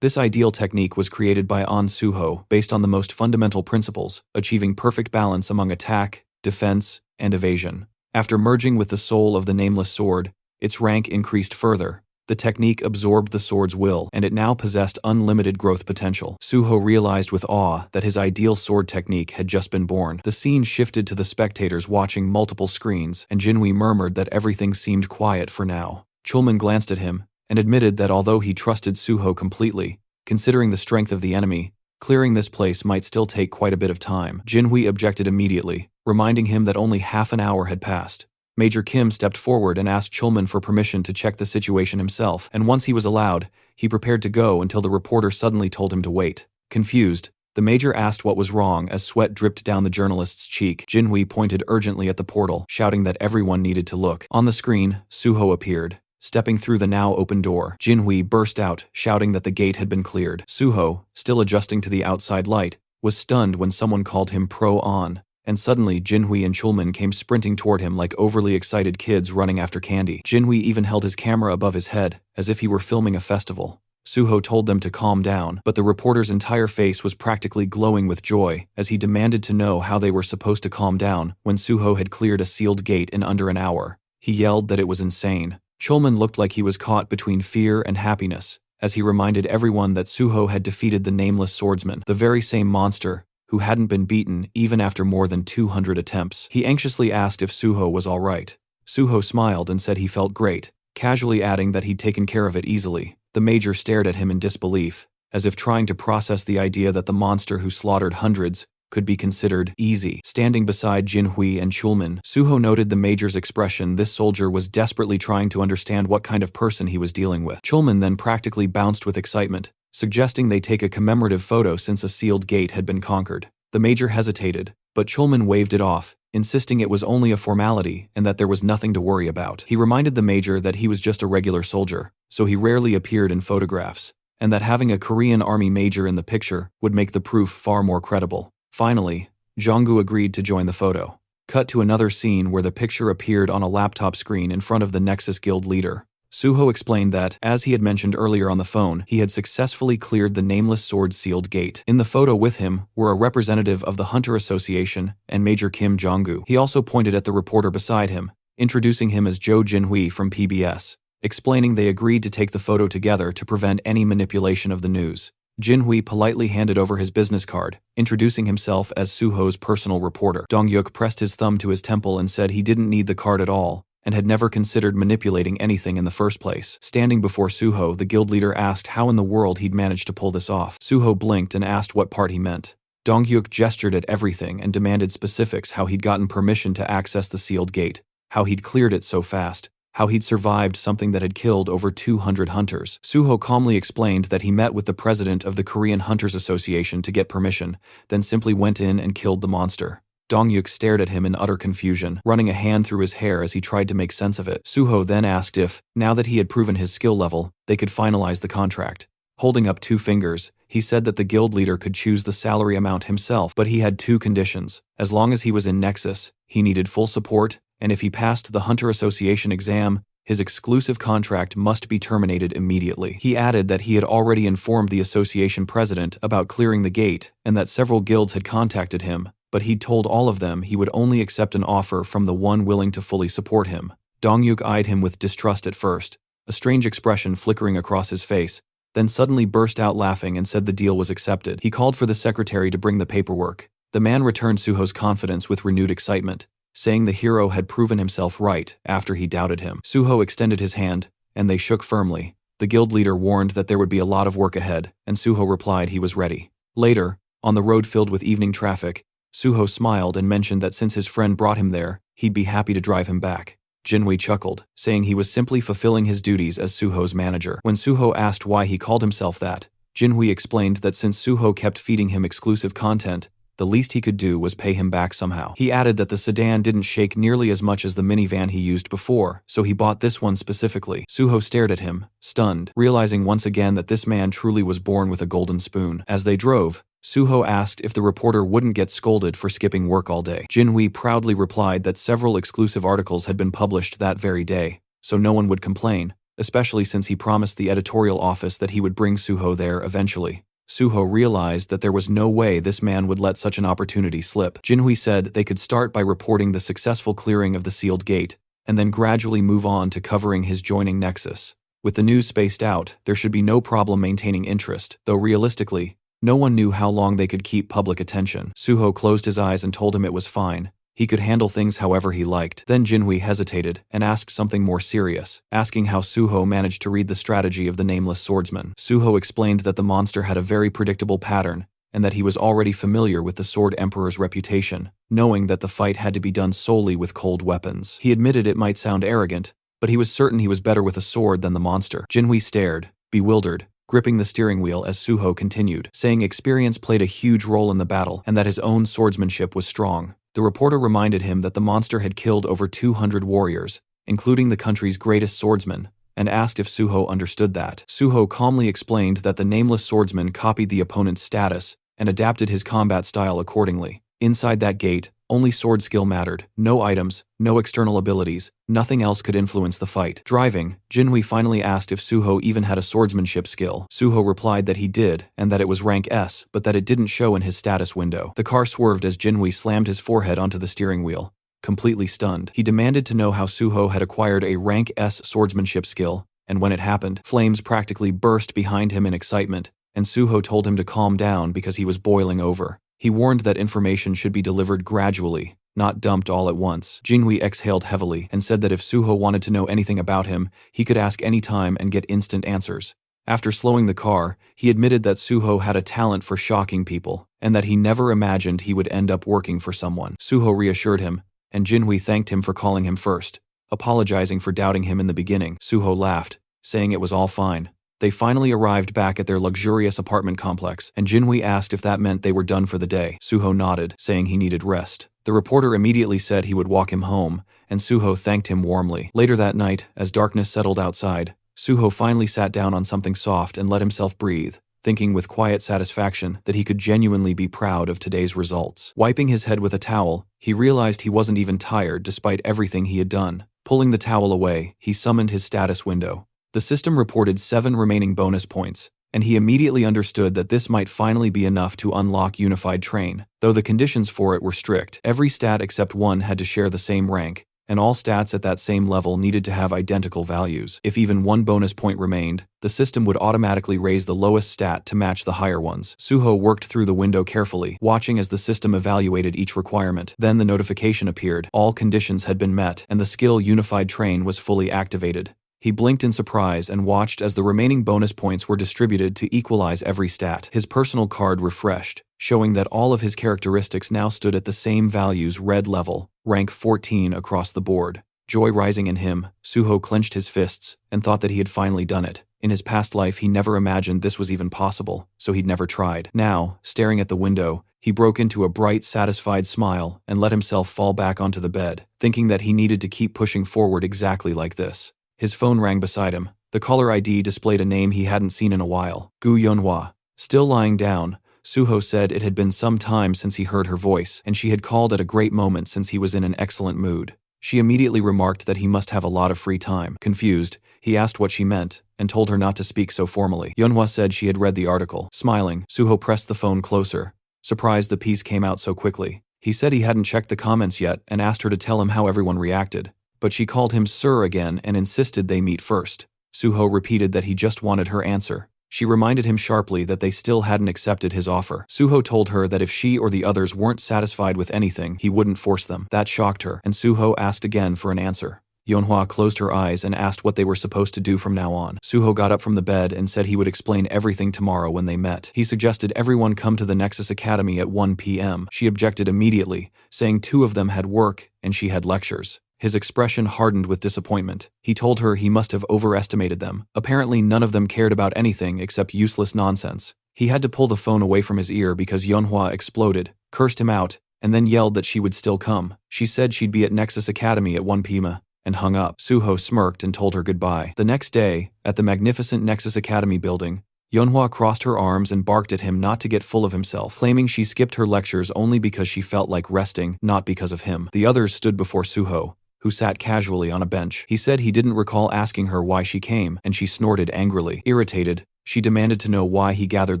This ideal technique was created by An Suho based on the most fundamental principles, achieving perfect balance among attack, defense, and evasion. After merging with the soul of the nameless sword, its rank increased further. The technique absorbed the sword's will, and it now possessed unlimited growth potential. Suho realized with awe that his ideal sword technique had just been born. The scene shifted to the spectators watching multiple screens, and Jinhui murmured that everything seemed quiet for now. Chulman glanced at him, and admitted that although he trusted Suho completely, considering the strength of the enemy, clearing this place might still take quite a bit of time. Jinhui objected immediately, reminding him that only half an hour had passed. Major Kim stepped forward and asked Chulman for permission to check the situation himself, and once he was allowed, he prepared to go until the reporter suddenly told him to wait. Confused, the major asked what was wrong as sweat dripped down the journalist's cheek. Jinhui pointed urgently at the portal, shouting that everyone needed to look. On the screen, Suho appeared, stepping through the now open door. Jinhui burst out, shouting that the gate had been cleared. Suho, still adjusting to the outside light, was stunned when someone called him Pro-On. And suddenly Jinhui and Chulman came sprinting toward him like overly excited kids running after candy. Jinhui even held his camera above his head, as if he were filming a festival. Suho told them to calm down, but the reporter's entire face was practically glowing with joy, as he demanded to know how they were supposed to calm down when Suho had cleared a sealed gate in under an hour. He yelled that it was insane. Chulman looked like he was caught between fear and happiness, as he reminded everyone that Suho had defeated the nameless swordsman, the very same monster who hadn't been beaten even after more than 200 attempts. He anxiously asked if Suho was all right. Suho smiled and said he felt great, casually adding that he'd taken care of it easily. The major stared at him in disbelief, as if trying to process the idea that the monster who slaughtered hundreds could be considered easy. Standing beside Jinhui and Chulman, Suho noted the major's expression. This soldier was desperately trying to understand what kind of person he was dealing with. Chulman then practically bounced with excitement, suggesting they take a commemorative photo since a sealed gate had been conquered. The major hesitated, but Chulman waved it off, insisting it was only a formality and that there was nothing to worry about. He reminded the major that he was just a regular soldier, so he rarely appeared in photographs, and that having a Korean army major in the picture would make the proof far more credible. Finally, Jonggu agreed to join the photo. Cut to another scene where the picture appeared on a laptop screen in front of the Nexus Guild leader. Suho explained that, as he had mentioned earlier on the phone, he had successfully cleared the nameless sword sealed gate. In the photo with him were a representative of the Hunter Association and Major Kim Jong-gu. He also pointed at the reporter beside him, introducing him as Jo Jinhui from PBS, explaining they agreed to take the photo together to prevent any manipulation of the news. Jinhui politely handed over his business card, introducing himself as Suho's personal reporter. Dongyuk pressed his thumb to his temple and said he didn't need the card at all, and had never considered manipulating anything in the first place. Standing before Suho, the guild leader asked how in the world he'd managed to pull this off. Suho blinked and asked what part he meant. Dongyuk gestured at everything and demanded specifics: how he'd gotten permission to access the sealed gate, how he'd cleared it so fast, how he'd survived something that had killed over 200 hunters. Suho calmly explained that he met with the president of the Korean Hunters Association to get permission, then simply went in and killed the monster. Dongyuk stared at him in utter confusion, running a hand through his hair as he tried to make sense of it. Suho then asked if, now that he had proven his skill level, they could finalize the contract. Holding up 2 fingers, he said that the guild leader could choose the salary amount himself, but he had 2 conditions. As long as he was in Nexus, he needed full support, and if he passed the Hunter Association exam, his exclusive contract must be terminated immediately. He added that he had already informed the association president about clearing the gate and that several guilds had contacted him, but he'd told all of them he would only accept an offer from the one willing to fully support him. Dongyuk eyed him with distrust at first, a strange expression flickering across his face, then suddenly burst out laughing and said the deal was accepted. He called for the secretary to bring the paperwork. The man returned Suho's confidence with renewed excitement, saying the hero had proven himself right after he doubted him. Suho extended his hand, and they shook firmly. The guild leader warned that there would be a lot of work ahead, and Suho replied he was ready. Later, on the road filled with evening traffic, Suho smiled and mentioned that since his friend brought him there, he'd be happy to drive him back. Jinhui chuckled, saying he was simply fulfilling his duties as Suho's manager. When Suho asked why he called himself that, Jinhui explained that since Suho kept feeding him exclusive content, the least he could do was pay him back somehow. He added that the sedan didn't shake nearly as much as the minivan he used before, so he bought this one specifically. Suho stared at him, stunned, realizing once again that this man truly was born with a golden spoon. As they drove, Suho asked if the reporter wouldn't get scolded for skipping work all day. Jinhui proudly replied that several exclusive articles had been published that very day, so no one would complain, especially since he promised the editorial office that he would bring Suho there eventually. Suho realized that there was no way this man would let such an opportunity slip. Jinhui said they could start by reporting the successful clearing of the sealed gate, and then gradually move on to covering his joining nexus. With the news spaced out, there should be no problem maintaining interest, though realistically, no one knew how long they could keep public attention. Suho closed his eyes and told him it was fine. He could handle things however he liked. Then Jinhui hesitated and asked something more serious, asking how Suho managed to read the strategy of the nameless swordsman. Suho explained that the monster had a very predictable pattern, and that he was already familiar with the Sword Emperor's reputation, knowing that the fight had to be done solely with cold weapons. He admitted it might sound arrogant, but he was certain he was better with a sword than the monster. Jinhui stared, bewildered, gripping the steering wheel as Suho continued, saying experience played a huge role in the battle and that his own swordsmanship was strong. The reporter reminded him that the monster had killed over 200 warriors, including the country's greatest swordsman, and asked if Suho understood that. Suho calmly explained that the nameless swordsman copied the opponent's status and adapted his combat style accordingly. Inside that gate, only sword skill mattered, no items, no external abilities, nothing else could influence the fight. Driving, Jinhui finally asked if Suho even had a swordsmanship skill. Suho replied that he did, and that it was rank S, but that it didn't show in his status window. The car swerved as Jinhui slammed his forehead onto the steering wheel, completely stunned. He demanded to know how Suho had acquired a rank S swordsmanship skill, and when it happened, flames practically burst behind him in excitement, and Suho told him to calm down because he was boiling over. He warned that information should be delivered gradually, not dumped all at once. Jinhui exhaled heavily and said that if Suho wanted to know anything about him, he could ask any time and get instant answers. After slowing the car, he admitted that Suho had a talent for shocking people, and that he never imagined he would end up working for someone. Suho reassured him, and Jinhui thanked him for calling him first, apologizing for doubting him in the beginning. Suho laughed, saying it was all fine. They finally arrived back at their luxurious apartment complex, and Jinhui asked if that meant they were done for the day. Suho nodded, saying he needed rest. The reporter immediately said he would walk him home, and Suho thanked him warmly. Later that night, as darkness settled outside, Suho finally sat down on something soft and let himself breathe, thinking with quiet satisfaction that he could genuinely be proud of today's results. Wiping his head with a towel, he realized he wasn't even tired despite everything he had done. Pulling the towel away, he summoned his status window. The system reported 7 remaining bonus points, and he immediately understood that this might finally be enough to unlock Unified Train. Though the conditions for it were strict, every stat except one had to share the same rank, and all stats at that same level needed to have identical values. If even one bonus point remained, the system would automatically raise the lowest stat to match the higher ones. Suho worked through the window carefully, watching as the system evaluated each requirement. Then the notification appeared. All conditions had been met, and the skill Unified Train was fully activated. He blinked in surprise and watched as the remaining bonus points were distributed to equalize every stat. His personal card refreshed, showing that all of his characteristics now stood at the same values red level, rank 14 across the board. Joy rising in him, Suho clenched his fists and thought that he had finally done it. In his past life he never imagined this was even possible, so he'd never tried. Now, staring at the window, he broke into a bright, satisfied smile and let himself fall back onto the bed, thinking that he needed to keep pushing forward exactly like this. His phone rang beside him. The caller ID displayed a name he hadn't seen in a while. Gu Yonhua. Still lying down, Suho said it had been some time since he heard her voice, and she had called at a great moment since he was in an excellent mood. She immediately remarked that he must have a lot of free time. Confused, he asked what she meant, and told her not to speak so formally. Yonhua said she had read the article. Smiling, Suho pressed the phone closer, surprised the piece came out so quickly. He said he hadn't checked the comments yet and asked her to tell him how everyone reacted. But she called him sir again and insisted they meet first. Suho repeated that he just wanted her answer. She reminded him sharply that they still hadn't accepted his offer. Suho told her that if she or the others weren't satisfied with anything, he wouldn't force them. That shocked her, and Suho asked again for an answer. Yonhua closed her eyes and asked what they were supposed to do from now on. Suho got up from the bed and said he would explain everything tomorrow when they met. He suggested everyone come to the Nexus Academy at 1 p.m. She objected immediately, saying 2 of them had work and she had lectures. His expression hardened with disappointment. He told her he must have overestimated them. Apparently none of them cared about anything except useless nonsense. He had to pull the phone away from his ear because Yonhua exploded, cursed him out, and then yelled that she would still come. She said she'd be at Nexus Academy at 1 p.m. and hung up. Suho smirked and told her goodbye. The next day, at the magnificent Nexus Academy building, Yeonhwa crossed her arms and barked at him not to get full of himself, claiming she skipped her lectures only because she felt like resting, not because of him. The others stood before Suho, who sat casually on a bench. He said he didn't recall asking her why she came, and she snorted angrily. Irritated, she demanded to know why he gathered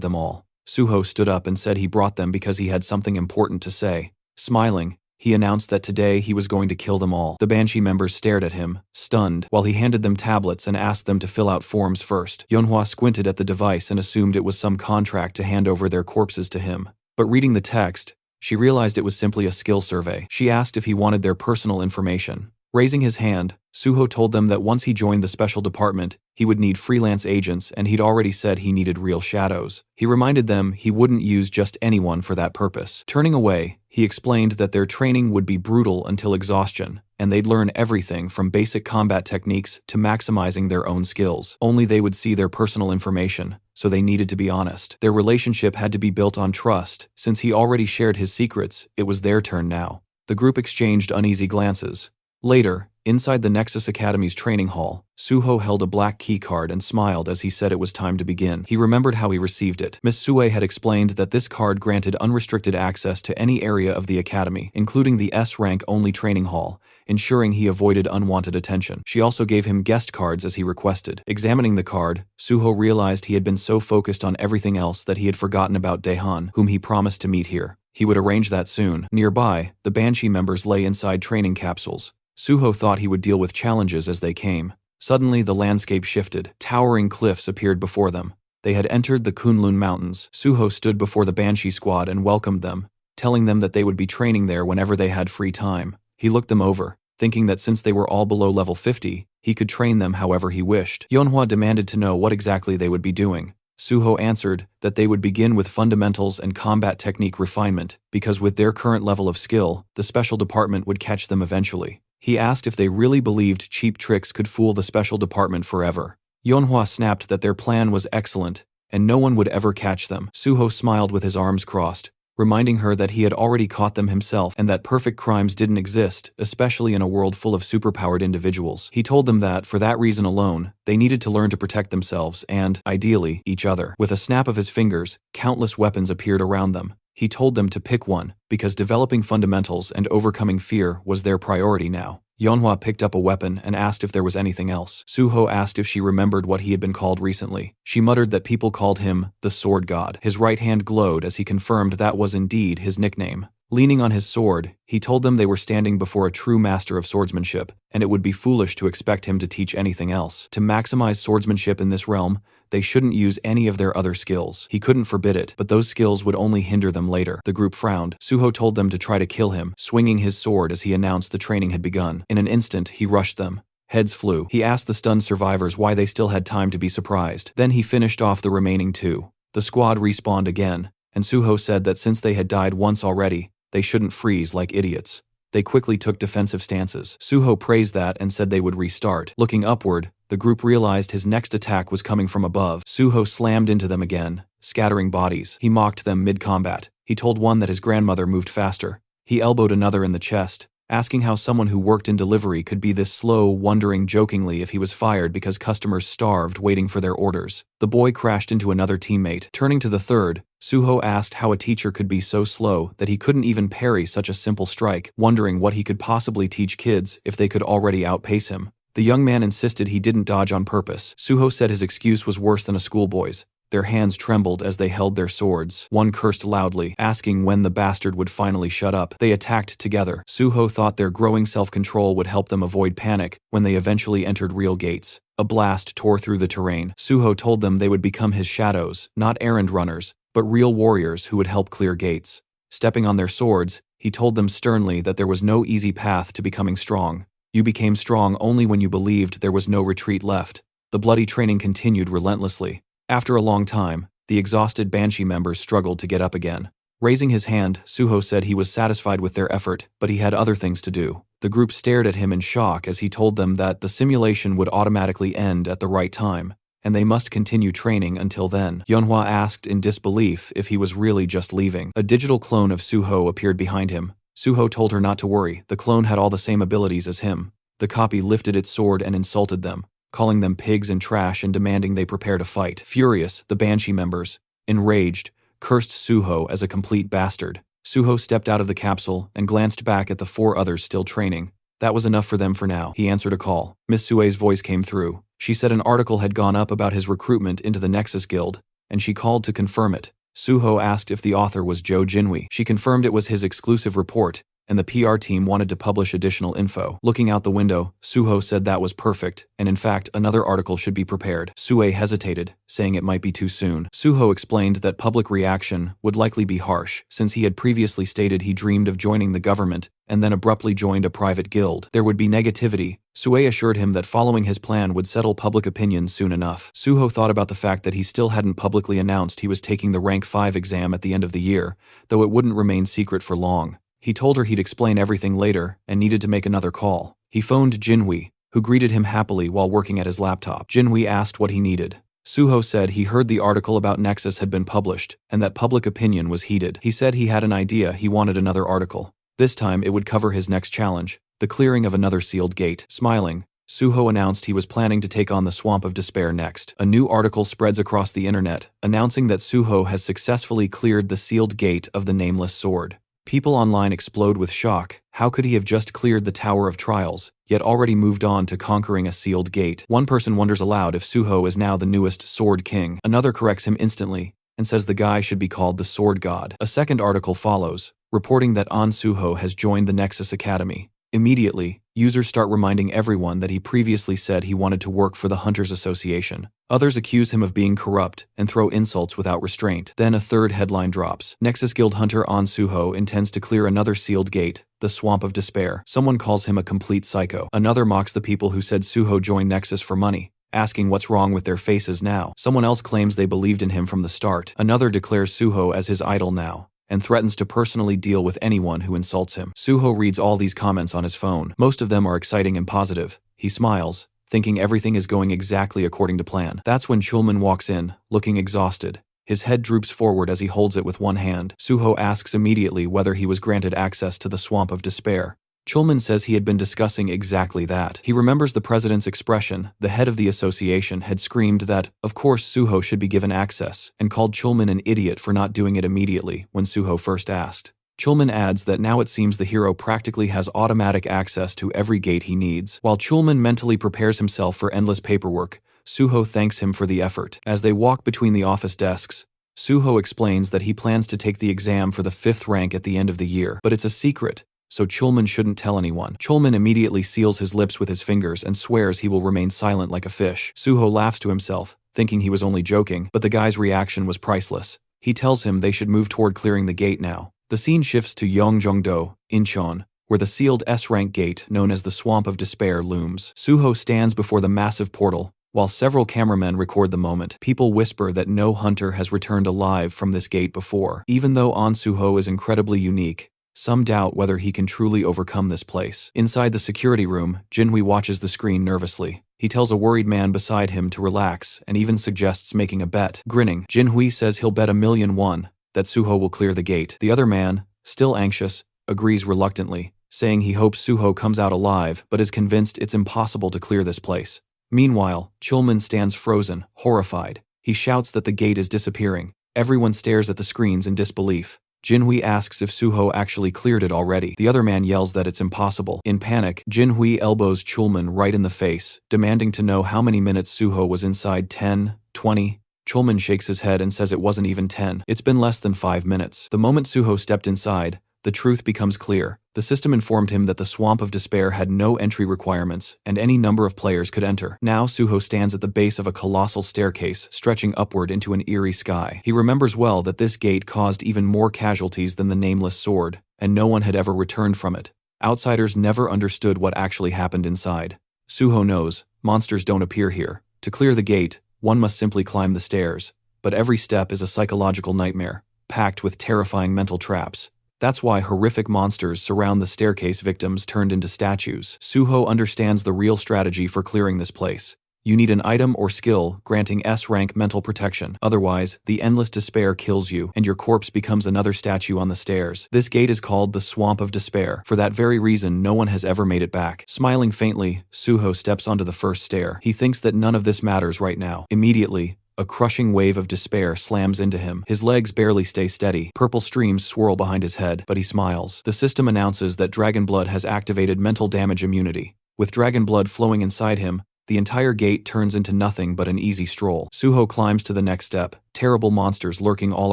them all. Suho stood up and said he brought them because he had something important to say. Smiling, he announced that today he was going to kill them all. The Banshee members stared at him, stunned, while he handed them tablets and asked them to fill out forms first. Yeonhwa squinted at the device and assumed it was some contract to hand over their corpses to him. But reading the text, she realized it was simply a skill survey. She asked if he wanted their personal information. Raising his hand, Suho told them that once he joined the special department, he would need freelance agents, and he'd already said he needed real shadows. He reminded them he wouldn't use just anyone for that purpose. Turning away, he explained that their training would be brutal until exhaustion, and they'd learn everything from basic combat techniques to maximizing their own skills. Only they would see their personal information, so they needed to be honest. Their relationship had to be built on trust. Since he already shared his secrets, it was their turn now. The group exchanged uneasy glances. Later, inside the Nexus Academy's training hall, Suho held a black key card and smiled as he said it was time to begin. He remembered how he received it. Miss Sue had explained that this card granted unrestricted access to any area of the academy, including the S-rank-only training hall, ensuring he avoided unwanted attention. She also gave him guest cards as he requested. Examining the card, Suho realized he had been so focused on everything else that he had forgotten about Daehan, whom he promised to meet here. He would arrange that soon. Nearby, the Banshee members lay inside training capsules. Suho thought he would deal with challenges as they came. Suddenly, the landscape shifted. Towering cliffs appeared before them. They had entered the Kunlun Mountains. Suho stood before the Banshee squad and welcomed them, telling them that they would be training there whenever they had free time. He looked them over, thinking that since they were all below level 50, he could train them however he wished. Yeonhwa demanded to know what exactly they would be doing. Suho answered that they would begin with fundamentals and combat technique refinement, because with their current level of skill, the special department would catch them eventually. He asked if they really believed cheap tricks could fool the special department forever. Yeonhwa snapped that their plan was excellent, and no one would ever catch them. Suho smiled with his arms crossed, reminding her that he had already caught them himself and that perfect crimes didn't exist, especially in a world full of superpowered individuals. He told them that, for that reason alone, they needed to learn to protect themselves and, ideally, each other. With a snap of his fingers, countless weapons appeared around them. He told them to pick one, because developing fundamentals and overcoming fear was their priority now. Yeonhwa picked up a weapon and asked if there was anything else. Suho asked if she remembered what he had been called recently. She muttered that people called him the Sword God. His right hand glowed as he confirmed that was indeed his nickname. Leaning on his sword, he told them they were standing before a true master of swordsmanship, and it would be foolish to expect him to teach anything else. To maximize swordsmanship in this realm, they shouldn't use any of their other skills. He couldn't forbid it, but those skills would only hinder them later. The group frowned. Suho told them to try to kill him, swinging his sword as he announced the training had begun. In an instant, he rushed them. Heads flew. He asked the stunned survivors why they still had time to be surprised. Then he finished off the remaining two. The squad respawned again, and Suho said that since they had died once already, they shouldn't freeze like idiots. They quickly took defensive stances. Suho praised that and said they would restart. Looking upward, the group realized his next attack was coming from above. Suho slammed into them again, scattering bodies. He mocked them mid-combat. He told one that his grandmother moved faster. He elbowed another in the chest, asking how someone who worked in delivery could be this slow, wondering jokingly if he was fired because customers starved waiting for their orders. The boy crashed into another teammate. Turning to the third, Suho asked how a teacher could be so slow that he couldn't even parry such a simple strike, wondering what he could possibly teach kids if they could already outpace him. The young man insisted he didn't dodge on purpose. Suho said his excuse was worse than a schoolboy's. Their hands trembled as they held their swords. One cursed loudly, asking when the bastard would finally shut up. They attacked together. Suho thought their growing self-control would help them avoid panic when they eventually entered real gates. A blast tore through the terrain. Suho told them they would become his shadows, not errand runners, but real warriors who would help clear gates. Stepping on their swords, he told them sternly that there was no easy path to becoming strong. You became strong only when you believed there was no retreat left. The bloody training continued relentlessly. After a long time, the exhausted Banshee members struggled to get up again. Raising his hand, Suho said he was satisfied with their effort, but he had other things to do. The group stared at him in shock as he told them that the simulation would automatically end at the right time, and they must continue training until then. Yeonhwa asked in disbelief if he was really just leaving. A digital clone of Suho appeared behind him. Suho told her not to worry, the clone had all the same abilities as him. The copy lifted its sword and insulted them, calling them pigs and trash and demanding they prepare to fight. Furious, the Banshee members, enraged, cursed Suho as a complete bastard. Suho stepped out of the capsule and glanced back at the 4 others still training. That was enough for them for now. He answered a call. Miss Sue's voice came through. She said an article had gone up about his recruitment into the Nexus Guild, and she called to confirm it. Suho asked if the author was Joe Jinwi. She confirmed it was his exclusive report, and the PR team wanted to publish additional info. Looking out the window, Suho said that was perfect, and in fact, another article should be prepared. Sue hesitated, saying it might be too soon. Suho explained that public reaction would likely be harsh, since he had previously stated he dreamed of joining the government, and then abruptly joined a private guild. There would be negativity. Sue assured him that following his plan would settle public opinion soon enough. Suho thought about the fact that he still hadn't publicly announced he was taking the Rank 5 exam at the end of the year, though it wouldn't remain secret for long. He told her he'd explain everything later and needed to make another call. He phoned Jinwi, who greeted him happily while working at his laptop. Jinwi asked what he needed. Suho said he heard the article about Nexus had been published and that public opinion was heated. He said he had an idea, he wanted another article. This time it would cover his next challenge, the clearing of another sealed gate. Smiling, Suho announced he was planning to take on the Swamp of Despair next. A new article spreads across the internet, announcing that Suho has successfully cleared the sealed gate of the Nameless Sword. People online explode with shock. How could he have just cleared the Tower of Trials, yet already moved on to conquering a sealed gate? One person wonders aloud if Suho is now the newest Sword King. Another corrects him instantly and says the guy should be called the Sword God. A second article follows, reporting that An Suho has joined the Nexus Academy. Immediately, users start reminding everyone that he previously said he wanted to work for the Hunters Association. Others accuse him of being corrupt and throw insults without restraint. Then a third headline drops. Nexus Guild Hunter An Suho intends to clear another sealed gate, the Swamp of Despair. Someone calls him a complete psycho. Another mocks the people who said Suho joined Nexus for money, asking what's wrong with their faces now. Someone else claims they believed in him from the start. Another declares Suho as his idol now, and threatens to personally deal with anyone who insults him. Suho reads all these comments on his phone. Most of them are exciting and positive. He smiles, thinking everything is going exactly according to plan. That's when Chulman walks in, looking exhausted. His head droops forward as he holds it with one hand. Suho asks immediately whether he was granted access to the Swamp of Despair. Chulman says he had been discussing exactly that. He remembers the president's expression. The head of the association had screamed that, of course, Suho should be given access, and called Chulman an idiot for not doing it immediately when Suho first asked. Chulman adds that now it seems the hero practically has automatic access to every gate he needs. While Chulman mentally prepares himself for endless paperwork, Suho thanks him for the effort. As they walk between the office desks, Suho explains that he plans to take the exam for the 5th rank at the end of the year, but it's a secret, so Chulman shouldn't tell anyone. Chulman immediately seals his lips with his fingers and swears he will remain silent like a fish. Suho laughs to himself, thinking he was only joking, but the guy's reaction was priceless. He tells him they should move toward clearing the gate now. The scene shifts to Yongjeongdo, Incheon, where the sealed S-rank gate known as the Swamp of Despair looms. Suho stands before the massive portal, while several cameramen record the moment. People whisper that no hunter has returned alive from this gate before. Even though An Suho is incredibly unique, some doubt whether he can truly overcome this place. Inside the security room, Jinwi watches the screen nervously. He tells a worried man beside him to relax and even suggests making a bet. Grinning, Jinwi says he'll bet 1,000,000 won that Suho will clear the gate. The other man, still anxious, agrees reluctantly, saying he hopes Suho comes out alive but is convinced it's impossible to clear this place. Meanwhile, Chulman stands frozen, horrified. He shouts that the gate is disappearing. Everyone stares at the screens in disbelief. Jinhui asks if Suho actually cleared it already. The other man yells that it's impossible. In panic, Jinhui elbows Chulman right in the face, demanding to know how many minutes Suho was inside. 10, 20. Chulman shakes his head and says it wasn't even 10. It's been less than 5 minutes. The moment Suho stepped inside, the truth becomes clear. The system informed him that the Swamp of Despair had no entry requirements, and any number of players could enter. Now Suho stands at the base of a colossal staircase, stretching upward into an eerie sky. He remembers well that this gate caused even more casualties than the Nameless Sword, and no one had ever returned from it. Outsiders never understood what actually happened inside. Suho knows, monsters don't appear here. To clear the gate, one must simply climb the stairs, but every step is a psychological nightmare, packed with terrifying mental traps. That's why horrific monsters surround the staircase victims turned into statues. Suho understands the real strategy for clearing this place. You need an item or skill granting S-rank mental protection. Otherwise, the endless despair kills you, and your corpse becomes another statue on the stairs. This gate is called the Swamp of Despair. For that very reason, no one has ever made it back. Smiling faintly, Suho steps onto the first stair. He thinks that none of this matters right now. Immediately, a crushing wave of despair slams into him. His legs barely stay steady. Purple streams swirl behind his head, but he smiles. The system announces that Dragon Blood has activated mental damage immunity. With Dragon Blood flowing inside him, the entire gate turns into nothing but an easy stroll. Suho climbs to the next step, terrible monsters lurking all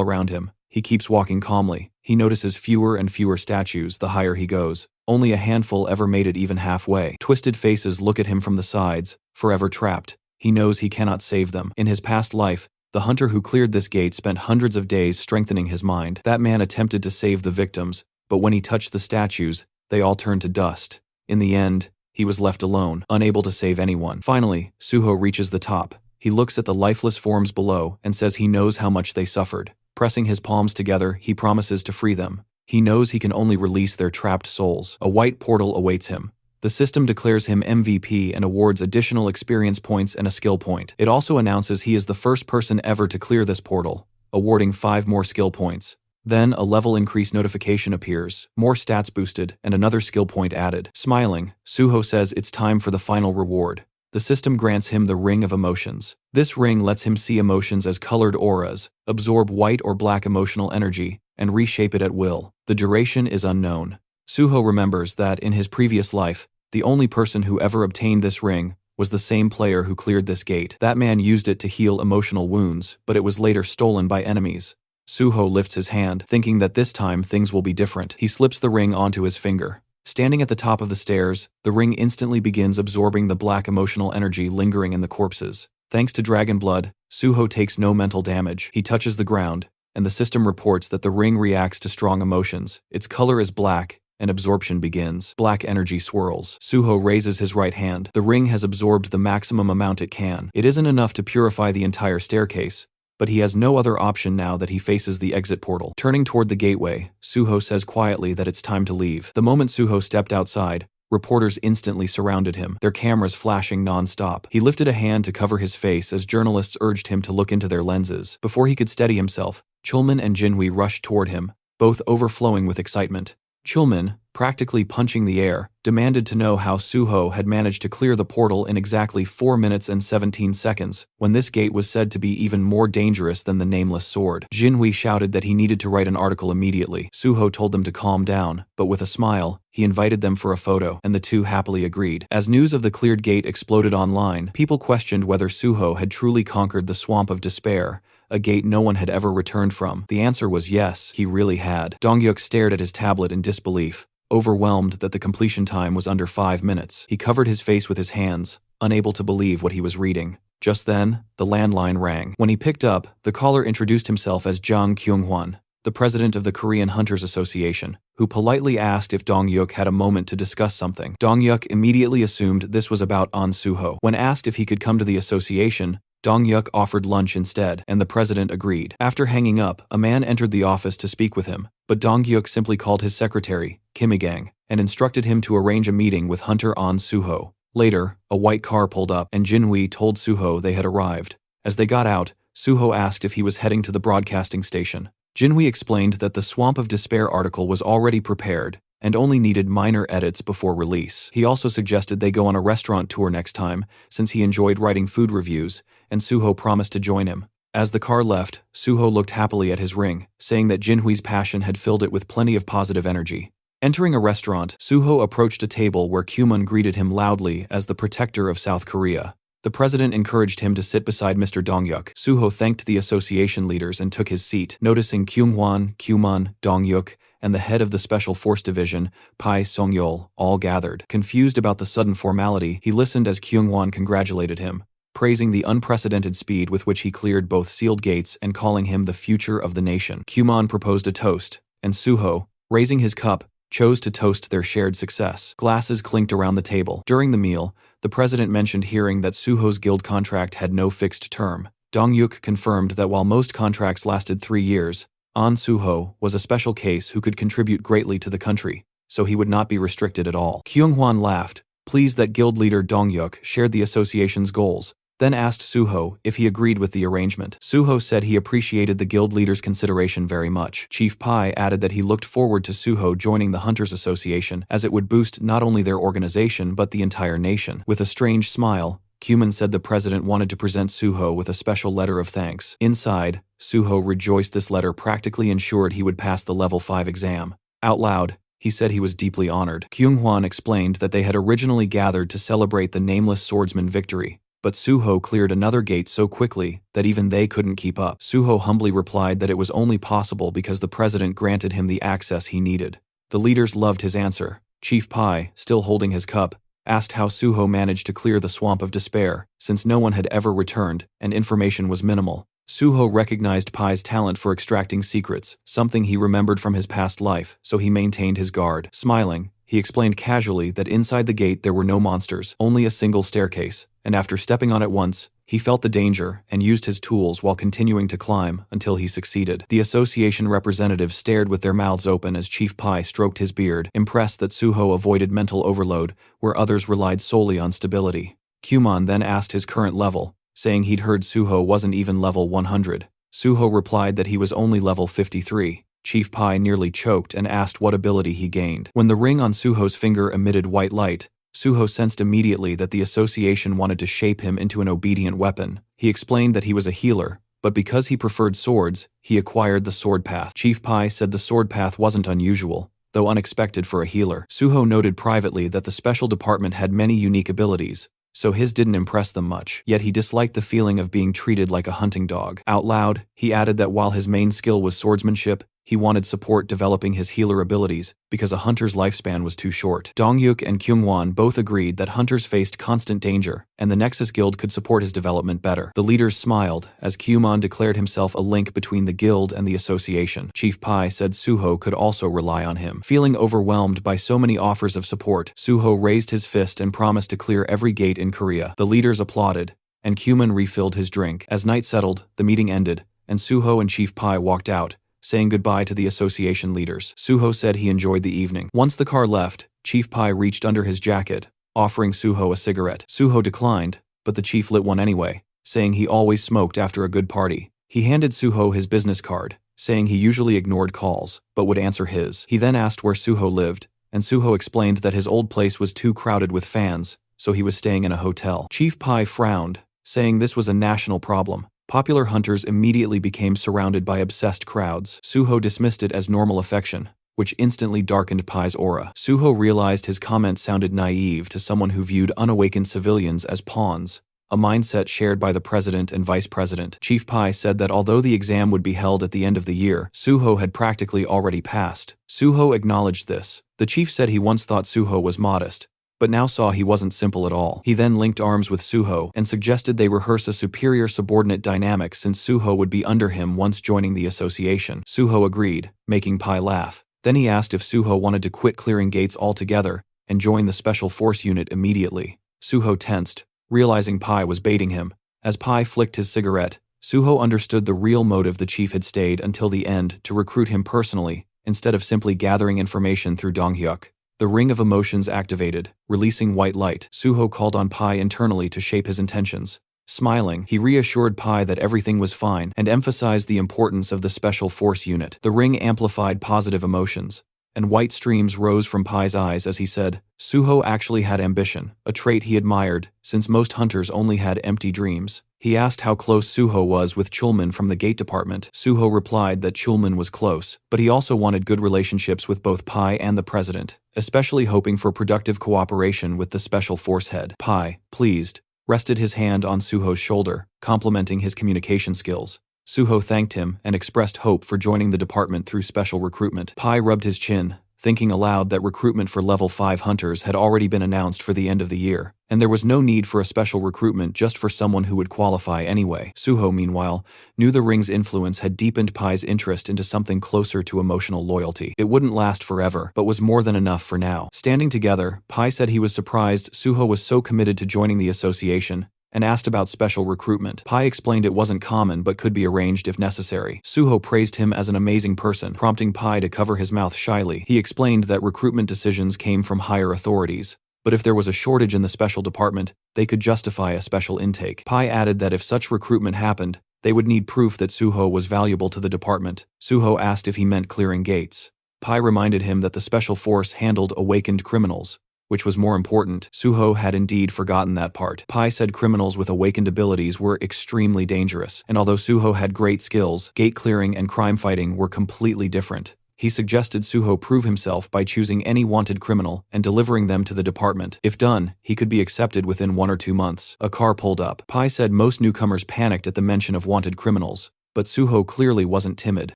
around him. He keeps walking calmly. He notices fewer and fewer statues the higher he goes. Only a handful ever made it even halfway. Twisted faces look at him from the sides, forever trapped. He knows he cannot save them. In his past life, the hunter who cleared this gate spent hundreds of days strengthening his mind. That man attempted to save the victims, but when he touched the statues, they all turned to dust. In the end, he was left alone, unable to save anyone. Finally, Suho reaches the top. He looks at the lifeless forms below and says he knows how much they suffered. Pressing his palms together, he promises to free them. He knows he can only release their trapped souls. A white portal awaits him. The system declares him MVP and awards additional experience points and a skill point. It also announces he is the first person ever to clear this portal, awarding 5 more skill points. Then a level increase notification appears, more stats boosted, and another skill point added. Smiling, Suho says it's time for the final reward. The system grants him the Ring of Emotions. This ring lets him see emotions as colored auras, absorb white or black emotional energy, and reshape it at will. The duration is unknown. Suho remembers that, in his previous life, the only person who ever obtained this ring was the same player who cleared this gate. That man used it to heal emotional wounds, but it was later stolen by enemies. Suho lifts his hand, thinking that this time things will be different. He slips the ring onto his finger. Standing at the top of the stairs, the ring instantly begins absorbing the black emotional energy lingering in the corpses. Thanks to Dragon Blood, Suho takes no mental damage. He touches the ground, and the system reports that the ring reacts to strong emotions. Its color is black, and absorption begins. Black energy swirls. Suho raises his right hand. The ring has absorbed the maximum amount it can. It isn't enough to purify the entire staircase, but he has no other option now that he faces the exit portal. Turning toward the gateway, Suho says quietly that it's time to leave. The moment Suho stepped outside, reporters instantly surrounded him, their cameras flashing non-stop. He lifted a hand to cover his face as journalists urged him to look into their lenses. Before he could steady himself, Chulman and Jinhui rushed toward him, both overflowing with excitement. Chulman, practically punching the air, demanded to know how Suho had managed to clear the portal in exactly 4 minutes and 17 seconds, when this gate was said to be even more dangerous than the nameless sword. Jinhui shouted that he needed to write an article immediately. Suho told them to calm down, but with a smile, he invited them for a photo, and the two happily agreed. As news of the cleared gate exploded online, people questioned whether Suho had truly conquered the Swamp of Despair, a gate no one had ever returned from. The answer was yes, he really had. Dongyuk stared at his tablet in disbelief, overwhelmed that the completion time was under 5 minutes. He covered his face with his hands, unable to believe what he was reading. Just then, the landline rang. When he picked up, the caller introduced himself as Jang Kyung-hwan, the president of the Korean Hunters Association, who politely asked if Dongyuk had a moment to discuss something. Dongyuk immediately assumed this was about An Suho. When asked if he could come to the association, Dongyuk offered lunch instead, and the president agreed. After hanging up, a man entered the office to speak with him, but Dongyuk simply called his secretary, Kimigang, and instructed him to arrange a meeting with Hunter An Suho. Later, a white car pulled up, and Jinhui told Suho they had arrived. As they got out, Suho asked if he was heading to the broadcasting station. Jinhui explained that the Swamp of Despair article was already prepared, and only needed minor edits before release. He also suggested they go on a restaurant tour next time, since he enjoyed writing food reviews, and Suho promised to join him. As the car left, Suho looked happily at his ring, saying that Jinhui's passion had filled it with plenty of positive energy. Entering a restaurant, Suho approached a table where Kyumun greeted him loudly as the protector of South Korea. The president encouraged him to sit beside Mr. Dongyuk. Suho thanked the association leaders and took his seat, noticing Kyunghwan, Kyumun, Dongyuk, and the head of the Special Force Division, Pai Songyol, all gathered. Confused about the sudden formality, he listened as Kyunghwan congratulated him, praising the unprecedented speed with which he cleared both sealed gates and calling him the future of the nation. Kyumun proposed a toast, and Suho, raising his cup, chose to toast their shared success. Glasses clinked around the table. During the meal, the president mentioned hearing that Suho's guild contract had no fixed term. Dongyuk confirmed that while most contracts lasted 3 years, An Suho was a special case who could contribute greatly to the country, so he would not be restricted at all. Kyunghwan laughed, pleased that guild leader Dongyuk shared the association's goals, then asked Suho if he agreed with the arrangement. Suho said he appreciated the guild leader's consideration very much. Chief Pai added that he looked forward to Suho joining the Hunters Association, as it would boost not only their organization but the entire nation. With a strange smile, Cuman said the president wanted to present Suho with a special letter of thanks. Inside, Suho rejoiced this letter practically ensured he would pass the level 5 exam. Out loud, he said he was deeply honored. Kyung-hwan explained that they had originally gathered to celebrate the nameless swordsman victory, but Suho cleared another gate so quickly that even they couldn't keep up. Suho humbly replied that it was only possible because the president granted him the access he needed. The leaders loved his answer. Chief Pai, still holding his cup, asked how Suho managed to clear the swamp of despair, since no one had ever returned and information was minimal. Suho recognized Pai's talent for extracting secrets, something he remembered from his past life, so he maintained his guard. Smiling, he explained casually that inside the gate there were no monsters, only a single staircase, and after stepping on it once, he felt the danger and used his tools while continuing to climb until he succeeded. The association representatives stared with their mouths open as Chief Pai stroked his beard, impressed that Suho avoided mental overload, where others relied solely on stability. Cuman then asked his current level, saying he'd heard Suho wasn't even level 100. Suho replied that he was only level 53. Chief Pai nearly choked and asked what ability he gained. When the ring on Suho's finger emitted white light, Suho sensed immediately that the association wanted to shape him into an obedient weapon. He explained that he was a healer, but because he preferred swords, he acquired the sword path. Chief Pai said the sword path wasn't unusual, though unexpected for a healer. Suho noted privately that the special department had many unique abilities, so his didn't impress them much, yet he disliked the feeling of being treated like a hunting dog. Out loud, he added that while his main skill was swordsmanship, he wanted support developing his healer abilities because a hunter's lifespan was too short. Dongyuk and Kyungwon both agreed that hunters faced constant danger, and the Nexus Guild could support his development better. The leaders smiled as Kyumon declared himself a link between the guild and the association. Chief Pai said Suho could also rely on him. Feeling overwhelmed by so many offers of support, Suho raised his fist and promised to clear every gate in Korea. The leaders applauded, and Kyumon refilled his drink. As night settled, the meeting ended, and Suho and Chief Pai walked out, saying goodbye to the association leaders. Suho said he enjoyed the evening. Once the car left, Chief Pai reached under his jacket, offering Suho a cigarette. Suho declined, but the chief lit one anyway, saying he always smoked after a good party. He handed Suho his business card, saying he usually ignored calls, but would answer his. He then asked where Suho lived, and Suho explained that his old place was too crowded with fans, so he was staying in a hotel. Chief Pai frowned, saying this was a national problem. Popular hunters immediately became surrounded by obsessed crowds. Suho dismissed it as normal affection, which instantly darkened Pai's aura. Suho realized his comment sounded naive to someone who viewed unawakened civilians as pawns, a mindset shared by the president and vice president. Chief Pai said that although the exam would be held at the end of the year, Suho had practically already passed. Suho acknowledged this. The chief said he once thought Suho was modest, but now saw he wasn't simple at all. He then linked arms with Suho and suggested they rehearse a superior subordinate dynamic since Suho would be under him once joining the association. Suho agreed, making Pai laugh. Then he asked if Suho wanted to quit clearing gates altogether and join the special force unit immediately. Suho tensed, realizing Pai was baiting him. As Pai flicked his cigarette, Suho understood the real motive the chief had stayed until the end to recruit him personally, instead of simply gathering information through Donghyuk. The ring of emotions activated, releasing white light. Suho called on Pai internally to shape his intentions. Smiling, he reassured Pai that everything was fine and emphasized the importance of the special force unit. The ring amplified positive emotions, and white streams rose from Pai's eyes as he said, Suho actually had ambition, a trait he admired, since most hunters only had empty dreams. He asked how close Suho was with Chulman from the gate department. Suho replied that Chulman was close, but he also wanted good relationships with both Pai and the president, especially hoping for productive cooperation with the special force head. Pai, pleased, rested his hand on Suho's shoulder, complimenting his communication skills. Suho thanked him and expressed hope for joining the department through special recruitment. Pai rubbed his chin, thinking aloud that recruitment for level 5 hunters had already been announced for the end of the year, and there was no need for a special recruitment just for someone who would qualify anyway. Suho, meanwhile, knew the ring's influence had deepened Pai's interest into something closer to emotional loyalty. It wouldn't last forever, but was more than enough for now. Standing together, Pai said he was surprised Suho was so committed to joining the association, and asked about special recruitment. Pai explained it wasn't common but could be arranged if necessary. Suho praised him as an amazing person, prompting Pai to cover his mouth shyly. He explained that recruitment decisions came from higher authorities, But if there was a shortage in the special department, they could justify a special intake. Pai added that if such recruitment happened, they would need proof that Suho was valuable to the department. Suho asked if he meant clearing gates. Pai reminded him that the special force handled awakened criminals, which was more important. Suho had indeed forgotten that part. Pai said criminals with awakened abilities were extremely dangerous, and although Suho had great skills, gate clearing and crime fighting were completely different. He suggested Suho prove himself by choosing any wanted criminal and delivering them to the department. If done, he could be accepted within 1 or 2 months. A car pulled up. Pai said most newcomers panicked at the mention of wanted criminals, but Suho clearly wasn't timid.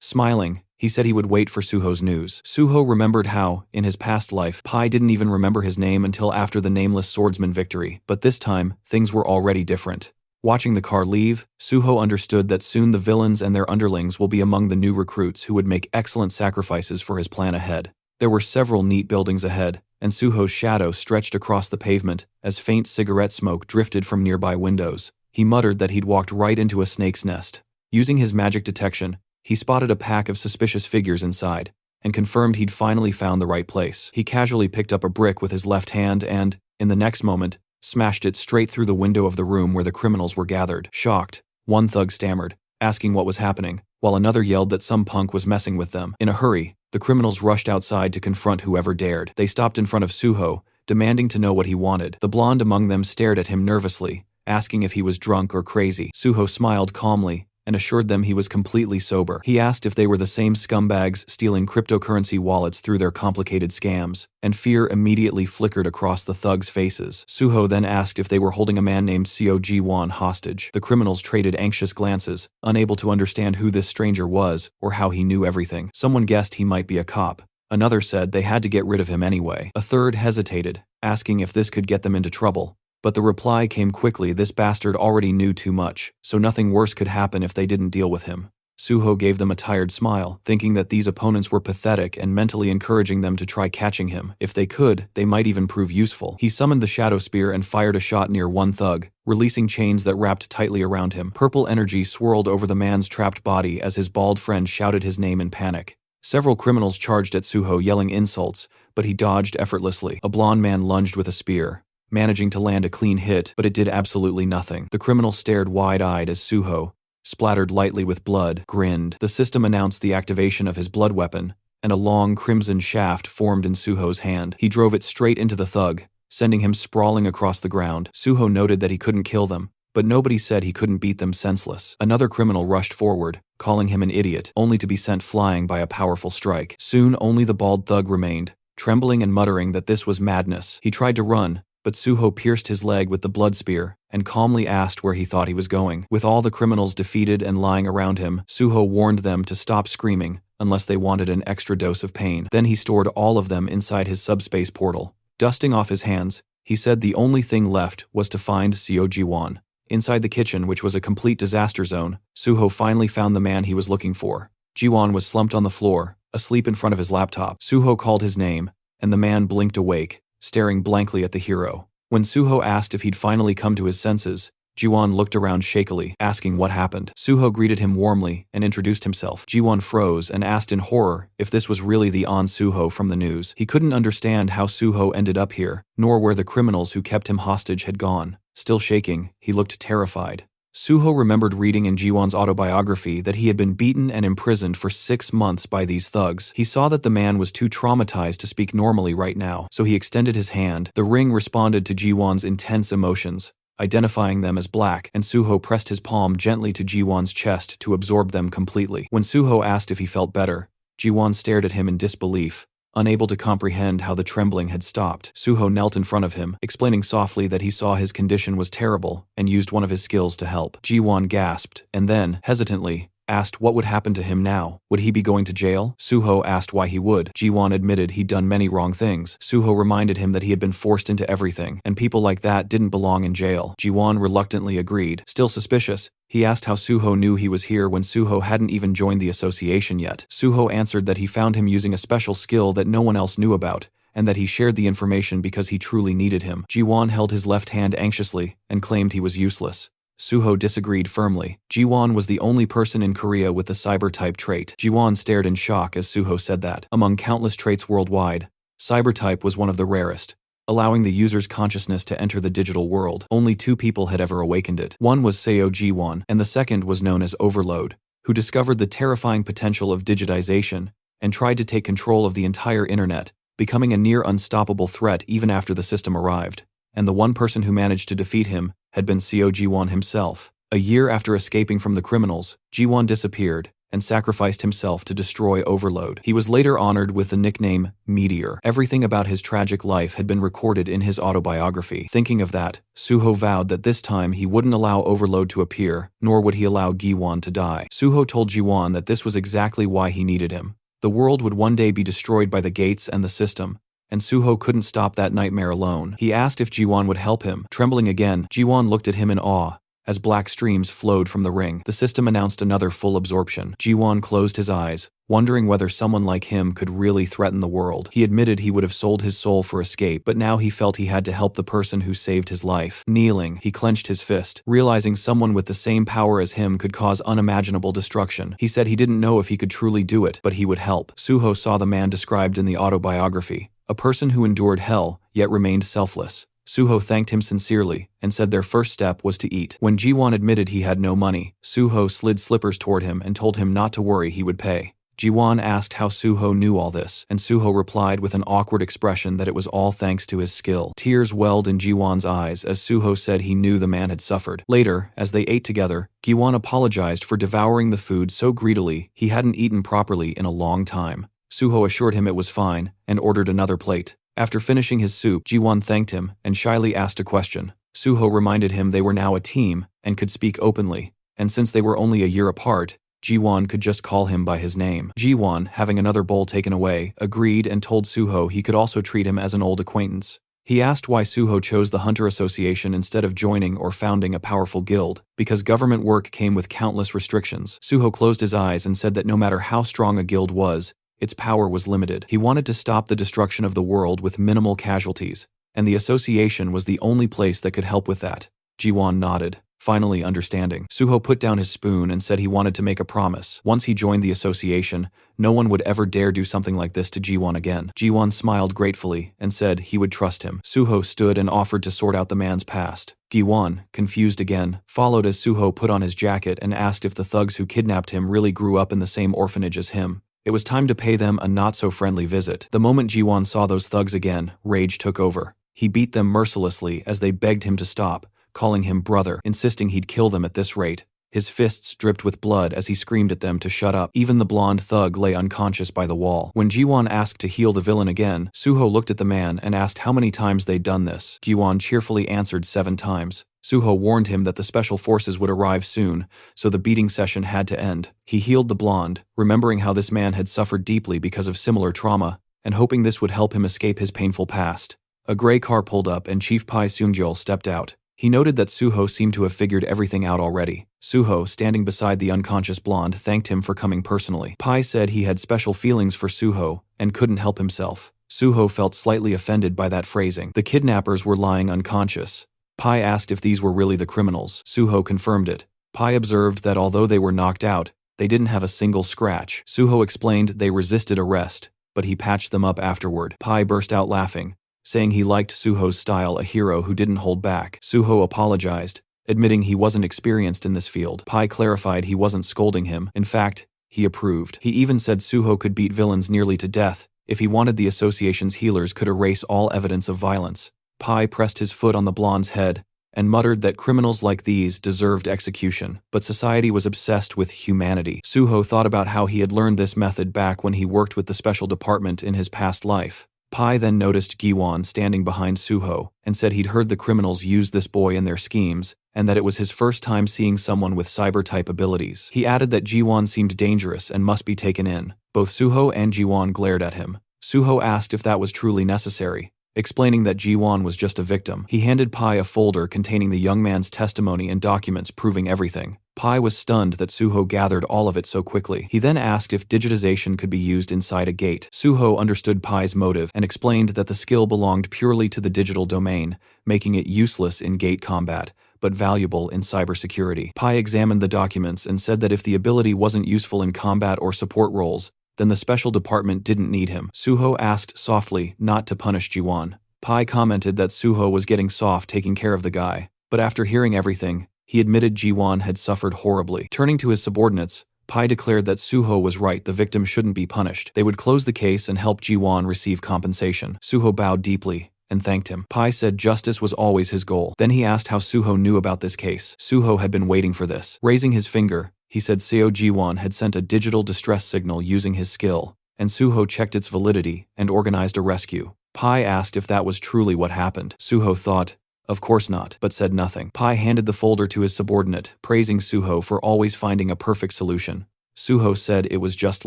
Smiling, he said he would wait for Suho's news. Suho remembered how, in his past life, Pai didn't even remember his name until after the nameless swordsman victory, but this time, things were already different. Watching the car leave, Suho understood that soon the villains and their underlings will be among the new recruits who would make excellent sacrifices for his plan ahead. There were several neat buildings ahead, and Suho's shadow stretched across the pavement as faint cigarette smoke drifted from nearby windows. He muttered that he'd walked right into a snake's nest. Using his magic detection, he spotted a pack of suspicious figures inside, and confirmed he'd finally found the right place. He casually picked up a brick with his left hand and, in the next moment, smashed it straight through the window of the room where the criminals were gathered. Shocked, one thug stammered, asking what was happening, while another yelled that some punk was messing with them. In a hurry, the criminals rushed outside to confront whoever dared. They stopped in front of Suho, demanding to know what he wanted. The blonde among them stared at him nervously, asking if he was drunk or crazy. Suho smiled calmly and assured them he was completely sober. He asked if they were the same scumbags stealing cryptocurrency wallets through their complicated scams, and fear immediately flickered across the thugs' faces. Suho then asked if they were holding a man named Seo Ji-won hostage. The criminals traded anxious glances, unable to understand who this stranger was or how he knew everything. Someone guessed he might be a cop. Another said they had to get rid of him anyway. A third hesitated, asking if this could get them into trouble. But the reply came quickly: this bastard already knew too much, so nothing worse could happen if they didn't deal with him. Suho gave them a tired smile, thinking that these opponents were pathetic and mentally encouraging them to try catching him. If they could, they might even prove useful. He summoned the shadow spear and fired a shot near one thug, releasing chains that wrapped tightly around him. Purple energy swirled over the man's trapped body as his bald friend shouted his name in panic. Several criminals charged at Suho yelling insults, but he dodged effortlessly. A blonde man lunged with a spear, managing to land a clean hit, but it did absolutely nothing. The criminal stared wide-eyed as Suho, splattered lightly with blood, grinned. The system announced the activation of his blood weapon, and a long crimson shaft formed in Suho's hand. He drove it straight into the thug, sending him sprawling across the ground. Suho noted that he couldn't kill them, but nobody said he couldn't beat them senseless. Another criminal rushed forward, calling him an idiot, only to be sent flying by a powerful strike. Soon only the bald thug remained, trembling and muttering that this was madness. He tried to run, but Suho pierced his leg with the blood spear and calmly asked where he thought he was going. With all the criminals defeated and lying around him, Suho warned them to stop screaming unless they wanted an extra dose of pain. Then he stored all of them inside his subspace portal. Dusting off his hands, he said the only thing left was to find Seo Ji-won. Inside the kitchen, which was a complete disaster zone, Suho finally found the man he was looking for. Ji-won was slumped on the floor, asleep in front of his laptop. Suho called his name, and the man blinked awake, staring blankly at the hero. When Suho asked if he'd finally come to his senses, Ji-won looked around shakily, asking what happened. Suho greeted him warmly and introduced himself. Ji-won froze and asked in horror if this was really the An Suho from the news. He couldn't understand how Suho ended up here, nor where the criminals who kept him hostage had gone. Still shaking, he looked terrified. Suho remembered reading in Ji-won's autobiography that he had been beaten and imprisoned for 6 months by these thugs. He saw that the man was too traumatized to speak normally right now, so he extended his hand. The ring responded to Ji-won's intense emotions, identifying them as black, and Suho pressed his palm gently to Ji-won's chest to absorb them completely. When Suho asked if he felt better, Ji-won stared at him in disbelief, unable to comprehend how the trembling had stopped. Suho knelt in front of him, explaining softly that he saw his condition was terrible and used one of his skills to help. Ji-won gasped, and then, hesitantly, asked what would happen to him now. Would he be going to jail? Suho asked why he would. Ji-won admitted he'd done many wrong things. Suho reminded him that he had been forced into everything, and people like that didn't belong in jail. Ji-won reluctantly agreed. Still suspicious, he asked how Suho knew he was here when Suho hadn't even joined the association yet. Suho answered that he found him using a special skill that no one else knew about, and that he shared the information because he truly needed him. Ji-won held his left hand anxiously and claimed he was useless. Suho disagreed firmly. Ji-won was the only person in Korea with the cyber-type trait. Ji-won stared in shock as Suho said that. Among countless traits worldwide, cyber-type was one of the rarest. allowing the user's consciousness to enter the digital world. Only 2 people had ever awakened it. One was Seo Ji-won, and the second was known as Overload, who discovered the terrifying potential of digitization and tried to take control of the entire internet, becoming a near unstoppable threat even after the system arrived. And the one person who managed to defeat him had been Seo Ji-won himself. A year after escaping from the criminals, Ji-won disappeared and sacrificed himself to destroy Overload. He was later honored with the nickname Meteor. Everything about his tragic life had been recorded in his autobiography. Thinking of that, Suho vowed that this time he wouldn't allow Overload to appear, nor would he allow Gi-won to die. Suho told Ji-won that this was exactly why he needed him. The world would one day be destroyed by the gates and the system, and Suho couldn't stop that nightmare alone. He asked if Ji-won would help him. Trembling again, Ji-won looked at him in awe. As black streams flowed from the ring, the system announced another full absorption. Ji-won closed his eyes, wondering whether someone like him could really threaten the world. He admitted he would have sold his soul for escape, but now he felt he had to help the person who saved his life. Kneeling, he clenched his fist, realizing someone with the same power as him could cause unimaginable destruction. He said he didn't know if he could truly do it, but he would help. Suho saw the man described in the autobiography, a person who endured hell, yet remained selfless. Suho thanked him sincerely and said their first step was to eat. When Ji-won admitted he had no money, Suho slid slippers toward him and told him not to worry, he would pay. Ji-won asked how Suho knew all this, and Suho replied with an awkward expression that it was all thanks to his skill. Tears welled in Ji-won's eyes as Suho said he knew the man had suffered. Later, as they ate together, Gi-won apologized for devouring the food so greedily he hadn't eaten properly in a long time. Suho assured him it was fine and ordered another plate. After finishing his soup, Ji-won thanked him and shyly asked a question. Suho reminded him they were now a team and could speak openly, and since they were only a year apart, Ji-won could just call him by his name. Ji-won, having another bowl taken away, agreed and told Suho he could also treat him as an old acquaintance. He asked why Suho chose the Hunter Association instead of joining or founding a powerful guild, because government work came with countless restrictions. Suho closed his eyes and said that no matter how strong a guild was, its power was limited. He wanted to stop the destruction of the world with minimal casualties, and the association was the only place that could help with that. Ji-won nodded, finally understanding. Suho put down his spoon and said he wanted to make a promise. Once he joined the association, no one would ever dare do something like this to Ji-won again. Ji-won smiled gratefully and said he would trust him. Suho stood and offered to sort out the man's past. Gi-won, confused again, followed as Suho put on his jacket and asked if the thugs who kidnapped him really grew up in the same orphanage as him. It was time to pay them a not-so-friendly visit. The moment Ji-won saw those thugs again, rage took over. He beat them mercilessly as they begged him to stop, calling him brother, insisting he'd kill them at this rate. His fists dripped with blood as he screamed at them to shut up. Even the blonde thug lay unconscious by the wall. When Ji-won asked to heal the villain again, Suho looked at the man and asked how many times they'd done this. Ji-won cheerfully answered 7 times. Suho warned him that the special forces would arrive soon, so the beating session had to end. He healed the blonde, remembering how this man had suffered deeply because of similar trauma, and hoping this would help him escape his painful past. A gray car pulled up and Chief Pai Seungjol stepped out. He noted that Suho seemed to have figured everything out already. Suho, standing beside the unconscious blonde, thanked him for coming personally. Pai said he had special feelings for Suho and couldn't help himself. Suho felt slightly offended by that phrasing. The kidnappers were lying unconscious. Pai asked if these were really the criminals. Suho confirmed it. Pai observed that although they were knocked out, they didn't have a single scratch. Suho explained they resisted arrest, but he patched them up afterward. Pai burst out laughing, saying he liked Suho's style, a hero who didn't hold back. Suho apologized, admitting he wasn't experienced in this field. Pai clarified he wasn't scolding him. In fact, he approved. He even said Suho could beat villains nearly to death if he wanted. The association's healers could erase all evidence of violence. Pai pressed his foot on the blonde's head and muttered that criminals like these deserved execution, but society was obsessed with humanity. Suho thought about how he had learned this method back when he worked with the special department in his past life. Pai then noticed Gi-won standing behind Suho and said he'd heard the criminals use this boy in their schemes and that it was his first time seeing someone with cyber-type abilities. He added that Gi-won seemed dangerous and must be taken in. Both Suho and Gi-won glared at him. Suho asked if that was truly necessary, explaining that Ji-won was just a victim. He handed Pai a folder containing the young man's testimony and documents proving everything. Pai was stunned that Suho gathered all of it so quickly. He then asked if digitization could be used inside a gate. Suho understood Pai's motive and explained that the skill belonged purely to the digital domain, making it useless in gate combat, but valuable in cybersecurity. Pai examined the documents and said that if the ability wasn't useful in combat or support roles, then the special department didn't need him. Suho asked softly not to punish Ji-won. Pai commented that Suho was getting soft taking care of the guy, but after hearing everything, he admitted Ji-won had suffered horribly. Turning to his subordinates, Pai declared that Suho was right, the victim shouldn't be punished. They would close the case and help Ji-won receive compensation. Suho bowed deeply and thanked him. Pai said justice was always his goal. Then he asked how Suho knew about this case. Suho had been waiting for this. Raising his finger, he said Seo Ji-won had sent a digital distress signal using his skill, and Suho checked its validity and organized a rescue. Pai asked if that was truly what happened. Suho thought, of course not, but said nothing. Pai handed the folder to his subordinate, praising Suho for always finding a perfect solution. Suho said it was just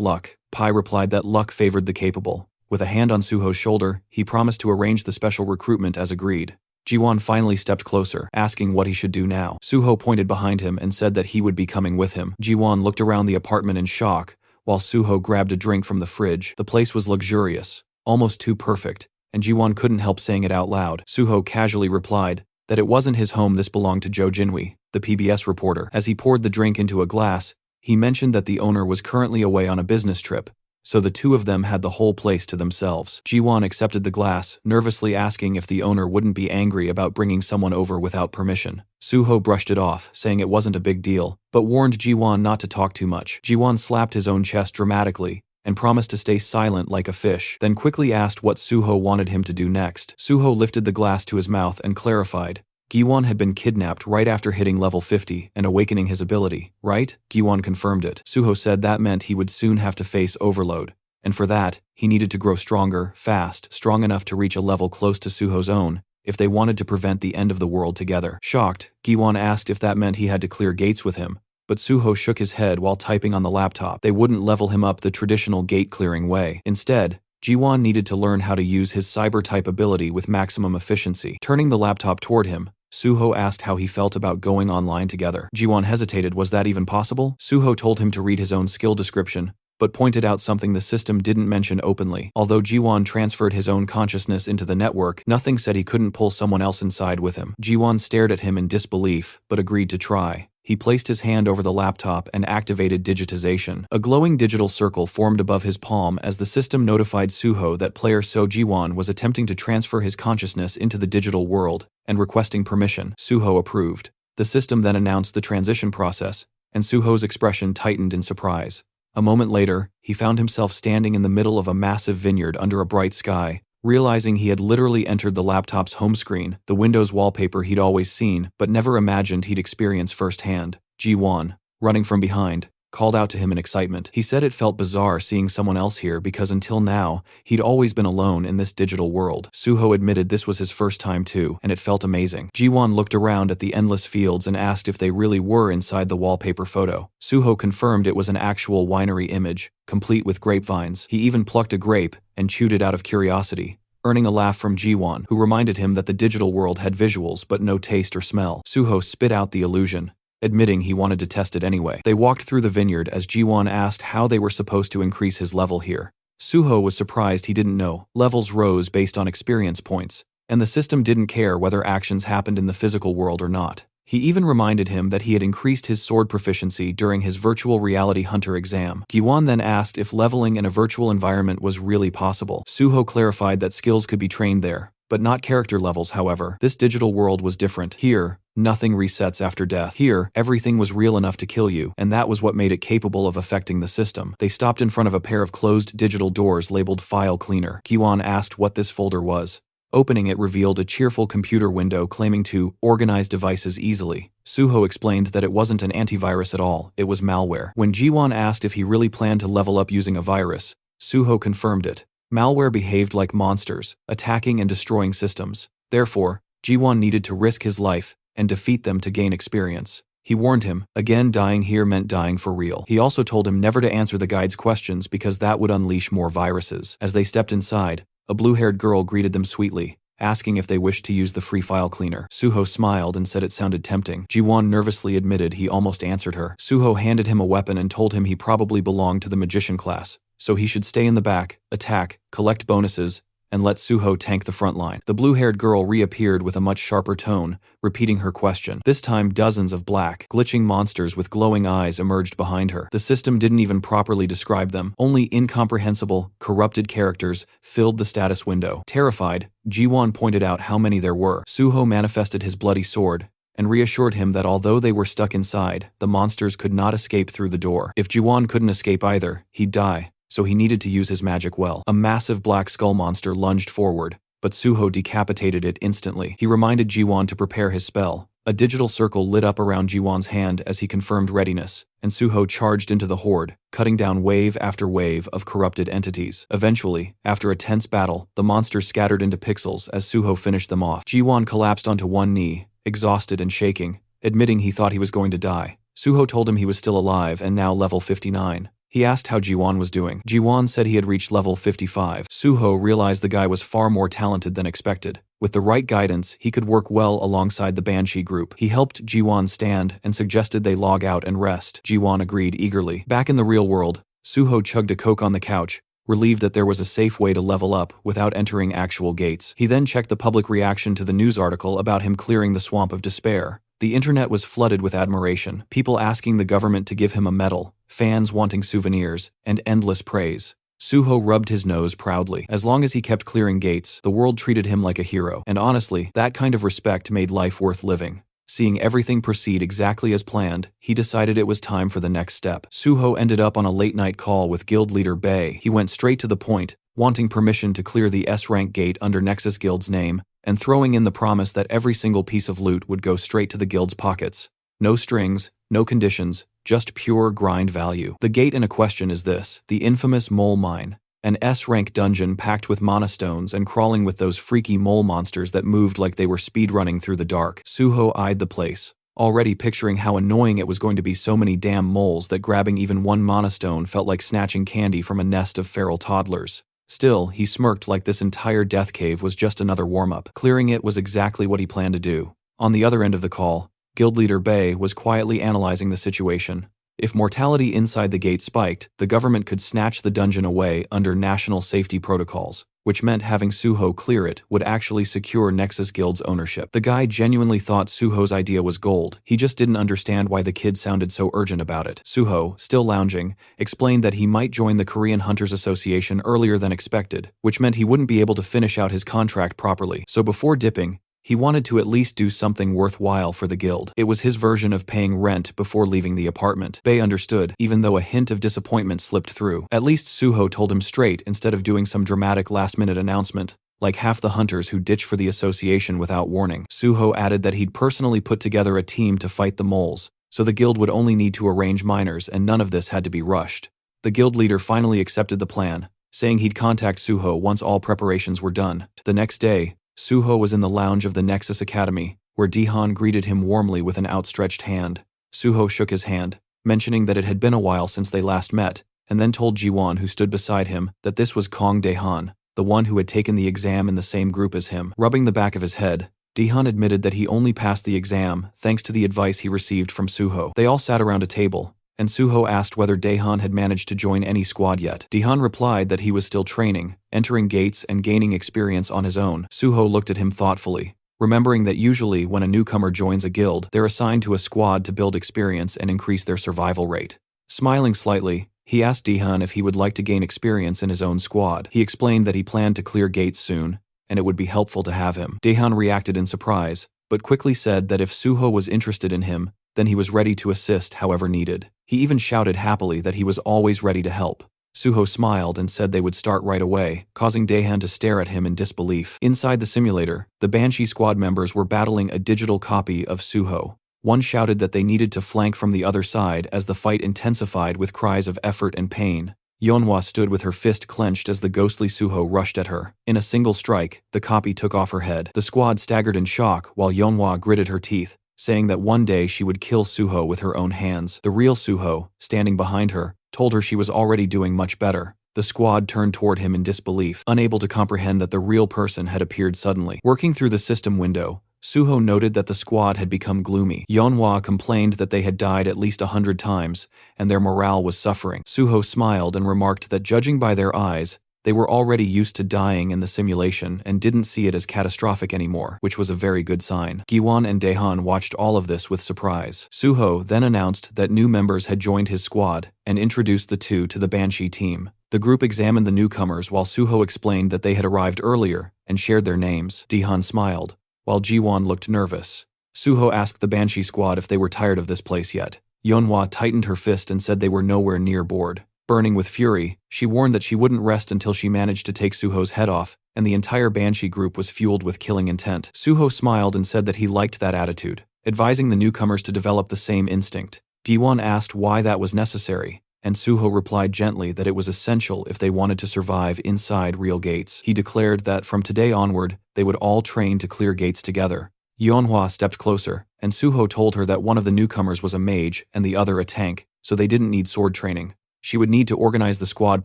luck. Pai replied that luck favored the capable. With a hand on Suho's shoulder, he promised to arrange the special recruitment as agreed. Ji-won finally stepped closer, asking what he should do now. Suho pointed behind him and said that he would be coming with him. Ji-won looked around the apartment in shock, while Suho grabbed a drink from the fridge. The place was luxurious, almost too perfect, and Ji-won couldn't help saying it out loud. Suho casually replied that it wasn't his home, this belonged to Jo Jinwi, the PBS reporter. As he poured the drink into a glass, he mentioned that the owner was currently away on a business trip, so the two of them had the whole place to themselves. Ji-won accepted the glass, nervously asking if the owner wouldn't be angry about bringing someone over without permission. Suho brushed it off, saying it wasn't a big deal, but warned Ji-won not to talk too much. Ji-won slapped his own chest dramatically and promised to stay silent like a fish, then quickly asked what Suho wanted him to do next. Suho lifted the glass to his mouth and clarified. Gi-won had been kidnapped right after hitting level 50 and awakening his ability, right? Gi-won confirmed it. Suho said that meant he would soon have to face overload, and for that, he needed to grow stronger, fast, strong enough to reach a level close to Suho's own, if they wanted to prevent the end of the world together. Shocked, Gi-won asked if that meant he had to clear gates with him, but Suho shook his head while typing on the laptop. They wouldn't level him up the traditional gate-clearing way. Instead, Ji-won needed to learn how to use his cyber-type ability with maximum efficiency. Turning the laptop toward him, Suho asked how he felt about going online together. Ji-won hesitated. Was that even possible? Suho told him to read his own skill description, but pointed out something the system didn't mention openly. Although Ji-won transferred his own consciousness into the network, nothing said he couldn't pull someone else inside with him. Ji-won stared at him in disbelief, but agreed to try. He placed his hand over the laptop and activated digitization. A glowing digital circle formed above his palm as the system notified Suho that player So Ji-won was attempting to transfer his consciousness into the digital world and requesting permission. Suho approved. The system then announced the transition process, and Suho's expression tightened in surprise. A moment later, he found himself standing in the middle of a massive vineyard under a bright sky. Realizing he had literally entered the laptop's home screen, the Windows wallpaper he'd always seen but never imagined he'd experience firsthand. Ji-won, running from behind, called out to him in excitement. He said it felt bizarre seeing someone else here because until now, he'd always been alone in this digital world. Suho admitted this was his first time too, and it felt amazing. Ji-won looked around at the endless fields and asked if they really were inside the wallpaper photo. Suho confirmed it was an actual winery image, complete with grapevines. He even plucked a grape and chewed it out of curiosity, earning a laugh from Ji-won, who reminded him that the digital world had visuals but no taste or smell. Suho spit out the illusion, admitting he wanted to test it anyway. They walked through the vineyard as Ji-won asked how they were supposed to increase his level here. Suho was surprised he didn't know. Levels rose based on experience points, and the system didn't care whether actions happened in the physical world or not. He even reminded him that he had increased his sword proficiency during his virtual reality hunter exam. Gi-won then asked if leveling in a virtual environment was really possible. Suho clarified that skills could be trained there, but not character levels. However, this digital world was different. Here, nothing resets after death. Here, everything was real enough to kill you, and that was what made it capable of affecting the system. They stopped in front of a pair of closed digital doors labeled File Cleaner. Gi-won asked what this folder was. Opening it revealed a cheerful computer window claiming to organize devices easily. Suho explained that it wasn't an antivirus at all, it was malware. When Ji-won asked if he really planned to level up using a virus, Suho confirmed it. Malware behaved like monsters, attacking and destroying systems. Therefore, Ji-won needed to risk his life and defeat them to gain experience. He warned him, again dying here meant dying for real. He also told him never to answer the guide's questions because that would unleash more viruses. As they stepped inside, a blue-haired girl greeted them sweetly, asking if they wished to use the free file cleaner. Suho smiled and said it sounded tempting. Ji-won nervously admitted he almost answered her. Suho handed him a weapon and told him he probably belonged to the magician class, so he should stay in the back, attack, collect bonuses, and let Suho tank the front line. The blue-haired girl reappeared with a much sharper tone, repeating her question. This time dozens of black, glitching monsters with glowing eyes emerged behind her. The system didn't even properly describe them. Only incomprehensible, corrupted characters filled the status window. Terrified, Jiwon pointed out how many there were. Suho manifested his bloody sword and reassured him that although they were stuck inside, the monsters could not escape through the door. If Jiwon couldn't escape either, he'd die, so he needed to use his magic well. A massive black skull monster lunged forward, but Suho decapitated it instantly. He reminded Jiwon to prepare his spell. A digital circle lit up around Jiwon's hand as he confirmed readiness, and Suho charged into the horde, cutting down wave after wave of corrupted entities. Eventually, after a tense battle, the monsters scattered into pixels as Suho finished them off. Jiwon collapsed onto one knee, exhausted and shaking, admitting he thought he was going to die. Suho told him he was still alive and now level 59. He asked how Jiwon was doing. Jiwon said he had reached level 55. Suho realized the guy was far more talented than expected. With the right guidance, he could work well alongside the Banshee group. He helped Jiwon stand and suggested they log out and rest. Jiwon agreed eagerly. Back in the real world, Suho chugged a Coke on the couch, relieved that there was a safe way to level up without entering actual gates. He then checked the public reaction to the news article about him clearing the swamp of despair. The internet was flooded with admiration, people asking the government to give him a medal, fans wanting souvenirs, and endless praise. Suho rubbed his nose proudly. As long as he kept clearing gates, the world treated him like a hero. And honestly, that kind of respect made life worth living. Seeing everything proceed exactly as planned, he decided it was time for the next step. Suho ended up on a late-night call with guild leader Bae. He went straight to the point, wanting permission to clear the S-rank gate under Nexus Guild's name, and throwing in the promise that every single piece of loot would go straight to the guild's pockets. No strings, no conditions, just pure grind value. The gate in a question is this, the infamous Mole Mine, an S-rank dungeon packed with mana stones and crawling with those freaky mole monsters that moved like they were speedrunning through the dark. Suho eyed the place, already picturing how annoying it was going to be so many damn moles that grabbing even one mana stone felt like snatching candy from a nest of feral toddlers. Still, he smirked like this entire death cave was just another warm-up. Clearing it was exactly what he planned to do. On the other end of the call, guild leader Bae was quietly analyzing the situation. If mortality inside the gate spiked, the government could snatch the dungeon away under national safety protocols, which meant having Suho clear it would actually secure Nexus Guild's ownership. The guy genuinely thought Suho's idea was gold. He just didn't understand why the kid sounded so urgent about it. Suho, still lounging, explained that he might join the Korean Hunters Association earlier than expected, which meant he wouldn't be able to finish out his contract properly. So before dipping, he wanted to at least do something worthwhile for the guild. It was his version of paying rent before leaving the apartment. Bae understood, even though a hint of disappointment slipped through. At least Suho told him straight instead of doing some dramatic last-minute announcement, like half the hunters who ditch for the association without warning. Suho added that he'd personally put together a team to fight the moles, so the guild would only need to arrange miners and none of this had to be rushed. The guild leader finally accepted the plan, saying he'd contact Suho once all preparations were done. The next day, Suho was in the lounge of the Nexus Academy, where Dihan greeted him warmly with an outstretched hand. Suho shook his hand, mentioning that it had been a while since they last met, and then told Jiwon, who stood beside him, that this was Kong Daehan, the one who had taken the exam in the same group as him. Rubbing the back of his head, Dihan admitted that he only passed the exam thanks to the advice he received from Suho. They all sat around a table, and Suho asked whether Daehan had managed to join any squad yet. Daehan replied that he was still training, entering gates and gaining experience on his own. Suho looked at him thoughtfully, remembering that usually when a newcomer joins a guild, they're assigned to a squad to build experience and increase their survival rate. Smiling slightly, he asked Daehan if he would like to gain experience in his own squad. He explained that he planned to clear gates soon, and it would be helpful to have him. Daehan reacted in surprise, but quickly said that if Suho was interested in him, then he was ready to assist however needed. He even shouted happily that he was always ready to help. Suho smiled and said they would start right away, causing Daehan to stare at him in disbelief. Inside the simulator, the Banshee squad members were battling a digital copy of Suho. One shouted that they needed to flank from the other side as the fight intensified with cries of effort and pain. Yeonhwa stood with her fist clenched as the ghostly Suho rushed at her. In a single strike, the copy took off her head. The squad staggered in shock while Yeonhwa gritted her teeth, saying that one day she would kill Suho with her own hands. The real Suho, standing behind her, told her she was already doing much better. The squad turned toward him in disbelief, unable to comprehend that the real person had appeared suddenly. Working through the system window, Suho noted that the squad had become gloomy. Yeonhwa complained that they had died at least 100 times, and their morale was suffering. Suho smiled and remarked that judging by their eyes, They were already used to dying in the simulation and didn't see it as catastrophic anymore, which was a very good sign. Giwon and Daehan watched all of this with surprise. Suho then announced that new members had joined his squad and introduced the two to the Banshee team. The group examined the newcomers while Suho explained that they had arrived earlier and shared their names. Daehan smiled, while Jiwon looked nervous. Suho asked the Banshee squad if they were tired of this place yet. Yeonhwa tightened her fist and said they were nowhere near bored. Burning with fury, she warned that she wouldn't rest until she managed to take Suho's head off, and the entire Banshee group was fueled with killing intent. Suho smiled and said that he liked that attitude, advising the newcomers to develop the same instinct. Giwon asked why that was necessary, and Suho replied gently that it was essential if they wanted to survive inside real gates. He declared that from today onward, they would all train to clear gates together. Yeonhwa stepped closer, and Suho told her that one of the newcomers was a mage and the other a tank, so they didn't need sword training. She would need to organize the squad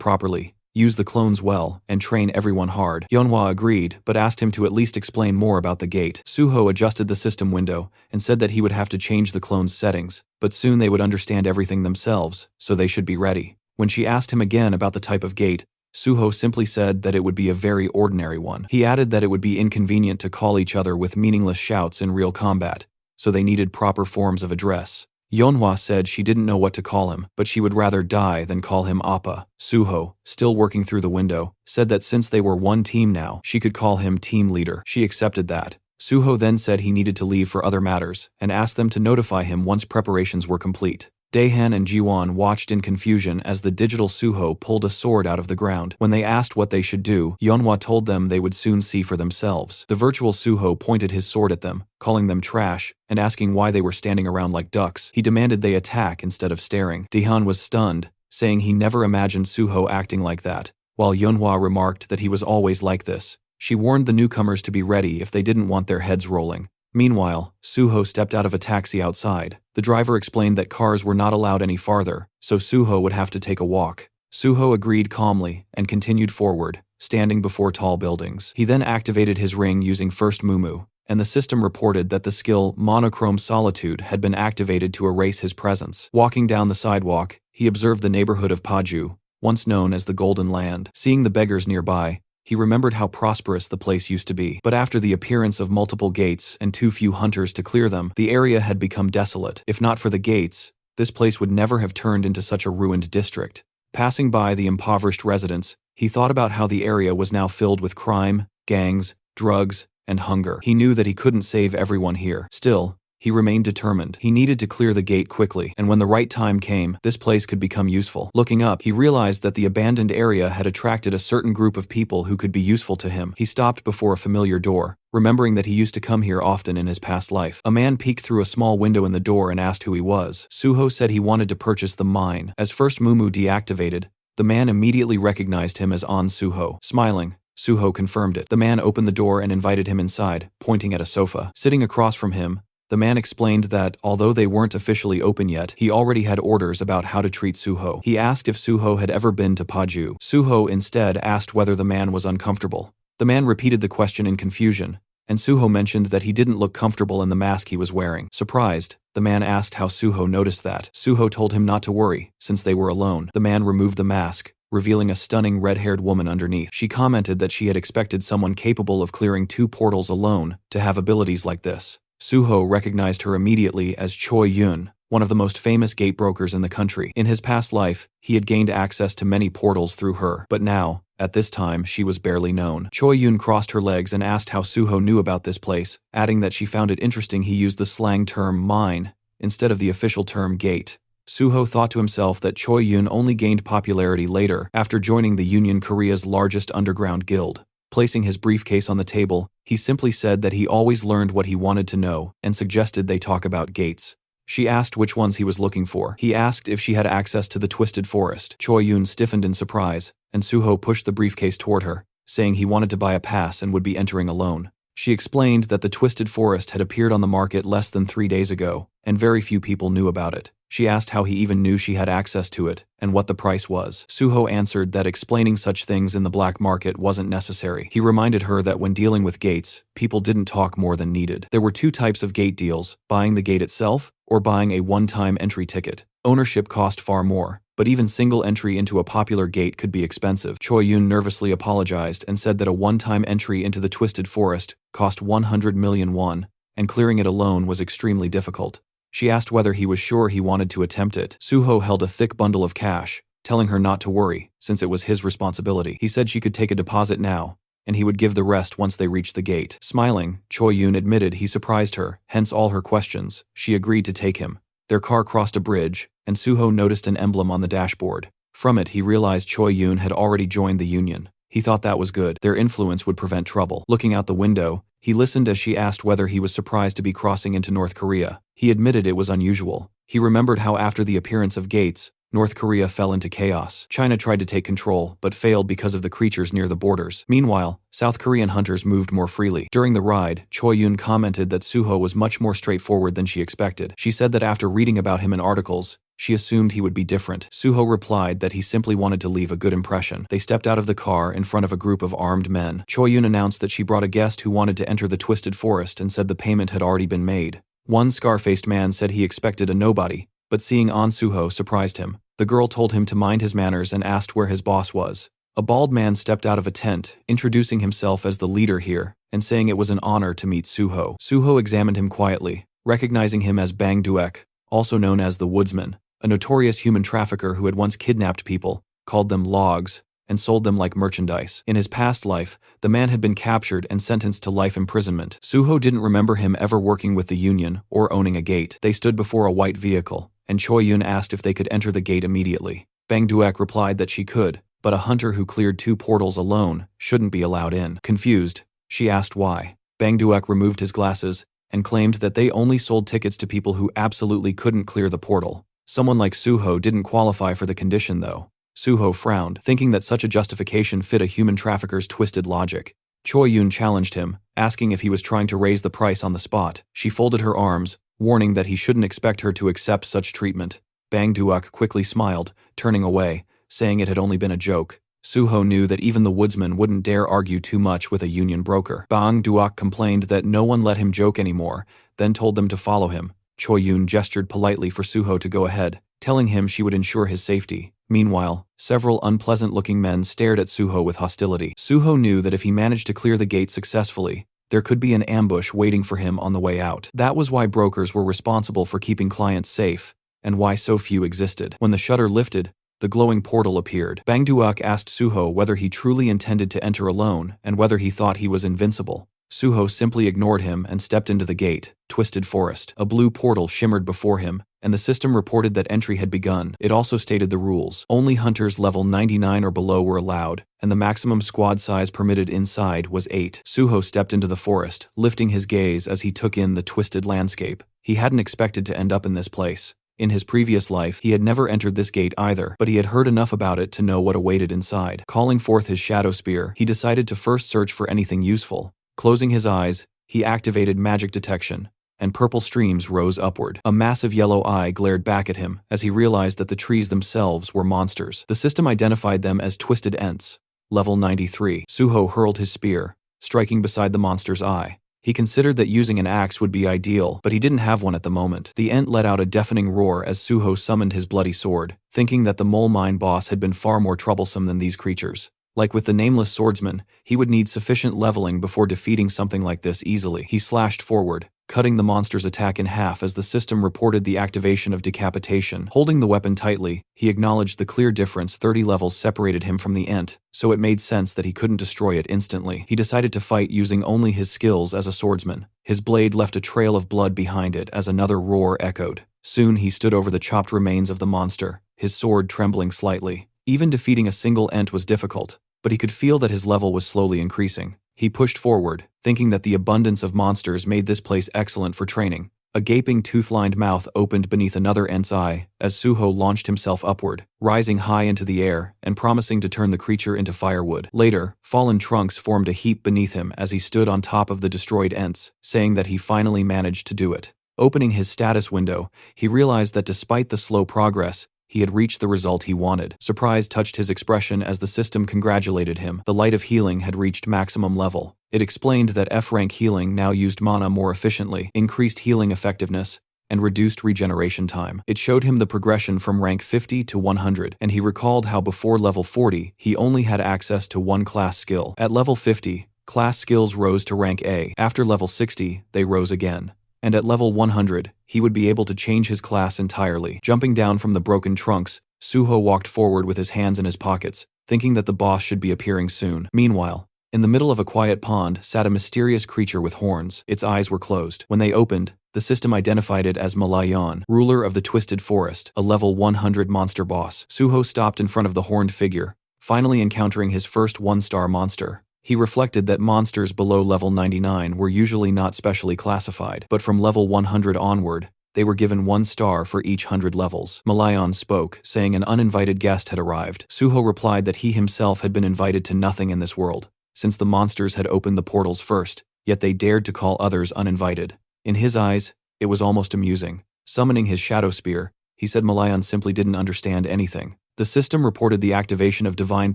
properly, use the clones well, and train everyone hard. Yeonhwa agreed, but asked him to at least explain more about the gate. Suho adjusted the system window and said that he would have to change the clones' settings, but soon they would understand everything themselves, so they should be ready. When she asked him again about the type of gate, Suho simply said that it would be a very ordinary one. He added that it would be inconvenient to call each other with meaningless shouts in real combat, so they needed proper forms of address. Yeonhwa said she didn't know what to call him, but she would rather die than call him Appa. Suho, still working through the window, said that since they were one team now, she could call him team leader. She accepted that. Suho then said he needed to leave for other matters, and asked them to notify him once preparations were complete. Daehan and Jiwon watched in confusion as the digital Suho pulled a sword out of the ground. When they asked what they should do, Yeonhwa told them they would soon see for themselves. The virtual Suho pointed his sword at them, calling them trash, and asking why they were standing around like ducks. He demanded they attack instead of staring. Daehan was stunned, saying he never imagined Suho acting like that, while Yeonhwa remarked that he was always like this. She warned the newcomers to be ready if they didn't want their heads rolling. Meanwhile, Suho stepped out of a taxi outside. The driver explained that cars were not allowed any farther, so Suho would have to take a walk. Suho agreed calmly and continued forward, standing before tall buildings. He then activated his ring using First Mumu, and the system reported that the skill Monochrome Solitude had been activated to erase his presence. Walking down the sidewalk, he observed the neighborhood of Paju, once known as the Golden Land. Seeing the beggars nearby, he remembered how prosperous the place used to be. But after the appearance of multiple gates and too few hunters to clear them, the area had become desolate. If not for the gates, this place would never have turned into such a ruined district. Passing by the impoverished residents, he thought about how the area was now filled with crime, gangs, drugs, and hunger. He knew that he couldn't save everyone here. Still, he remained determined. He needed to clear the gate quickly, and when the right time came, this place could become useful. Looking up, he realized that the abandoned area had attracted a certain group of people who could be useful to him. He stopped before a familiar door, remembering that he used to come here often in his past life. A man peeked through a small window in the door and asked who he was. Suho said he wanted to purchase the mine. As First Mumu deactivated, the man immediately recognized him as An Suho. Smiling, Suho confirmed it. The man opened the door and invited him inside, pointing at a sofa. Sitting across from him, the man explained that, although they weren't officially open yet, he already had orders about how to treat Suho. He asked if Suho had ever been to Paju. Suho instead asked whether the man was uncomfortable. The man repeated the question in confusion, and Suho mentioned that he didn't look comfortable in the mask he was wearing. Surprised, the man asked how Suho noticed that. Suho told him not to worry, since they were alone. The man removed the mask, revealing a stunning red-haired woman underneath. She commented that she had expected someone capable of clearing 2 portals alone to have abilities like this. Suho recognized her immediately as Choi Yun, one of the most famous gate brokers in the country. In his past life, he had gained access to many portals through her, but now, at this time, she was barely known. Choi Yun crossed her legs and asked how Suho knew about this place, adding that she found it interesting he used the slang term mine instead of the official term gate. Suho thought to himself that Choi Yun only gained popularity later after joining the Union Korea's largest underground guild. Placing his briefcase on the table, he simply said that he always learned what he wanted to know and suggested they talk about gates. She asked which ones he was looking for. He asked if she had access to the Twisted Forest. Choi Yun stiffened in surprise, and Suho pushed the briefcase toward her, saying he wanted to buy a pass and would be entering alone. She explained that the Twisted Forest had appeared on the market less than 3 days ago, and very few people knew about it. She asked how he even knew she had access to it, and what the price was. Suho answered that explaining such things in the black market wasn't necessary. He reminded her that when dealing with gates, people didn't talk more than needed. There were 2 types of gate deals, buying the gate itself, or buying a one-time entry ticket. Ownership cost far more, but even single entry into a popular gate could be expensive. Choi Yun nervously apologized and said that a one-time entry into the Twisted Forest cost 100 million won, and clearing it alone was extremely difficult. She asked whether he was sure he wanted to attempt it. Suho held a thick bundle of cash, telling her not to worry, since it was his responsibility. He said she could take a deposit now, and he would give the rest once they reached the gate. Smiling, Choi Yun admitted he surprised her, hence all her questions. She agreed to take him. Their car crossed a bridge, and Suho noticed an emblem on the dashboard. From it, he realized Choi Yun had already joined the union. He thought that was good. Their influence would prevent trouble. Looking out the window, he listened as she asked whether he was surprised to be crossing into North Korea. He admitted it was unusual. He remembered how after the appearance of Gates, North Korea fell into chaos. China tried to take control, but failed because of the creatures near the borders. Meanwhile, South Korean hunters moved more freely. During the ride, Choi Yun commented that Suho was much more straightforward than she expected. She said that after reading about him in articles, she assumed he would be different. Suho replied that he simply wanted to leave a good impression. They stepped out of the car in front of a group of armed men. Choi Yun announced that she brought a guest who wanted to enter the Twisted Forest and said the payment had already been made. One scar-faced man said he expected a nobody, but seeing An Suho surprised him. The girl told him to mind his manners and asked where his boss was. A bald man stepped out of a tent, introducing himself as the leader here, and saying it was an honor to meet Suho. Suho examined him quietly, recognizing him as Bang Duek, also known as the Woodsman, a notorious human trafficker who had once kidnapped people, called them logs, and sold them like merchandise. In his past life, the man had been captured and sentenced to life imprisonment. Suho didn't remember him ever working with the union or owning a gate. They stood before a white vehicle, and Choi Yun asked if they could enter the gate immediately. Bang Duek replied that she could, but a hunter who cleared 2 portals alone shouldn't be allowed in. Confused, she asked why. Bang Duek removed his glasses and claimed that they only sold tickets to people who absolutely couldn't clear the portal. Someone like Suho didn't qualify for the condition though. Suho frowned, thinking that such a justification fit a human trafficker's twisted logic. Choi Yun challenged him, asking if he was trying to raise the price on the spot. She folded her arms, warning that he shouldn't expect her to accept such treatment. Bang Duek quickly smiled, turning away, saying it had only been a joke. Suho knew that even the woodsman wouldn't dare argue too much with a union broker. Bang Duek complained that no one let him joke anymore, then told them to follow him. Choi Yun gestured politely for Suho to go ahead, telling him she would ensure his safety. Meanwhile, several unpleasant-looking men stared at Suho with hostility. Suho knew that if he managed to clear the gate successfully, there could be an ambush waiting for him on the way out. That was why brokers were responsible for keeping clients safe, and why so few existed. When the shutter lifted, the glowing portal appeared. Bang Duek asked Suho whether he truly intended to enter alone and whether he thought he was invincible. Suho simply ignored him and stepped into the gate, Twisted Forest. A blue portal shimmered before him, and the system reported that entry had begun. It also stated the rules. Only hunters level 99 or below were allowed, and the maximum squad size permitted inside was 8. Suho stepped into the forest, lifting his gaze as he took in the twisted landscape. He hadn't expected to end up in this place. In his previous life, he had never entered this gate either, but he had heard enough about it to know what awaited inside. Calling forth his shadow spear, he decided to first search for anything useful. Closing his eyes, he activated magic detection, and purple streams rose upward. A massive yellow eye glared back at him as he realized that the trees themselves were monsters. The system identified them as Twisted Ents, level 93. Suho hurled his spear, striking beside the monster's eye. He considered that using an axe would be ideal, but he didn't have one at the moment. The Ent let out a deafening roar as Suho summoned his bloody sword, thinking that the mole mine boss had been far more troublesome than these creatures. Like with the nameless swordsman, he would need sufficient leveling before defeating something like this easily. He slashed forward, cutting the monster's attack in half as the system reported the activation of decapitation. Holding the weapon tightly, he acknowledged the clear difference 30 levels separated him from the Ent, so it made sense that he couldn't destroy it instantly. He decided to fight using only his skills as a swordsman. His blade left a trail of blood behind it as another roar echoed. Soon he stood over the chopped remains of the monster, his sword trembling slightly. Even defeating a single Ent was difficult, but he could feel that his level was slowly increasing. He pushed forward, thinking that the abundance of monsters made this place excellent for training. A gaping tooth-lined mouth opened beneath another Ent's eye as Suho launched himself upward, rising high into the air and promising to turn the creature into firewood. Later, fallen trunks formed a heap beneath him as he stood on top of the destroyed Ents, saying that he finally managed to do it. Opening his status window, he realized that despite the slow progress, he had reached the result he wanted. Surprise touched his expression as the system congratulated him. The light of healing had reached maximum level. It explained that F-rank healing now used mana more efficiently, increased healing effectiveness, and reduced regeneration time. It showed him the progression from rank 50 to 100, and he recalled how before level 40, he only had access to one class skill. At level 50, class skills rose to rank A. After level 60, they rose again. And at level 100, he would be able to change his class entirely. Jumping down from the broken trunks, Suho walked forward with his hands in his pockets, thinking that the boss should be appearing soon. Meanwhile, in the middle of a quiet pond sat a mysterious creature with horns. Its eyes were closed. When they opened, the system identified it as Malayan, ruler of the Twisted Forest, a level 100 monster boss. Suho stopped in front of the horned figure, finally encountering his first one-star monster. He reflected that monsters below level 99 were usually not specially classified, but from level 100 onward, they were given 1 star for each 100 levels. Malayan spoke, saying an uninvited guest had arrived. Suho replied that he himself had been invited to nothing in this world, since the monsters had opened the portals first, yet they dared to call others uninvited. In his eyes, it was almost amusing. Summoning his shadow spear, he said Malayan simply didn't understand anything. The system reported the activation of divine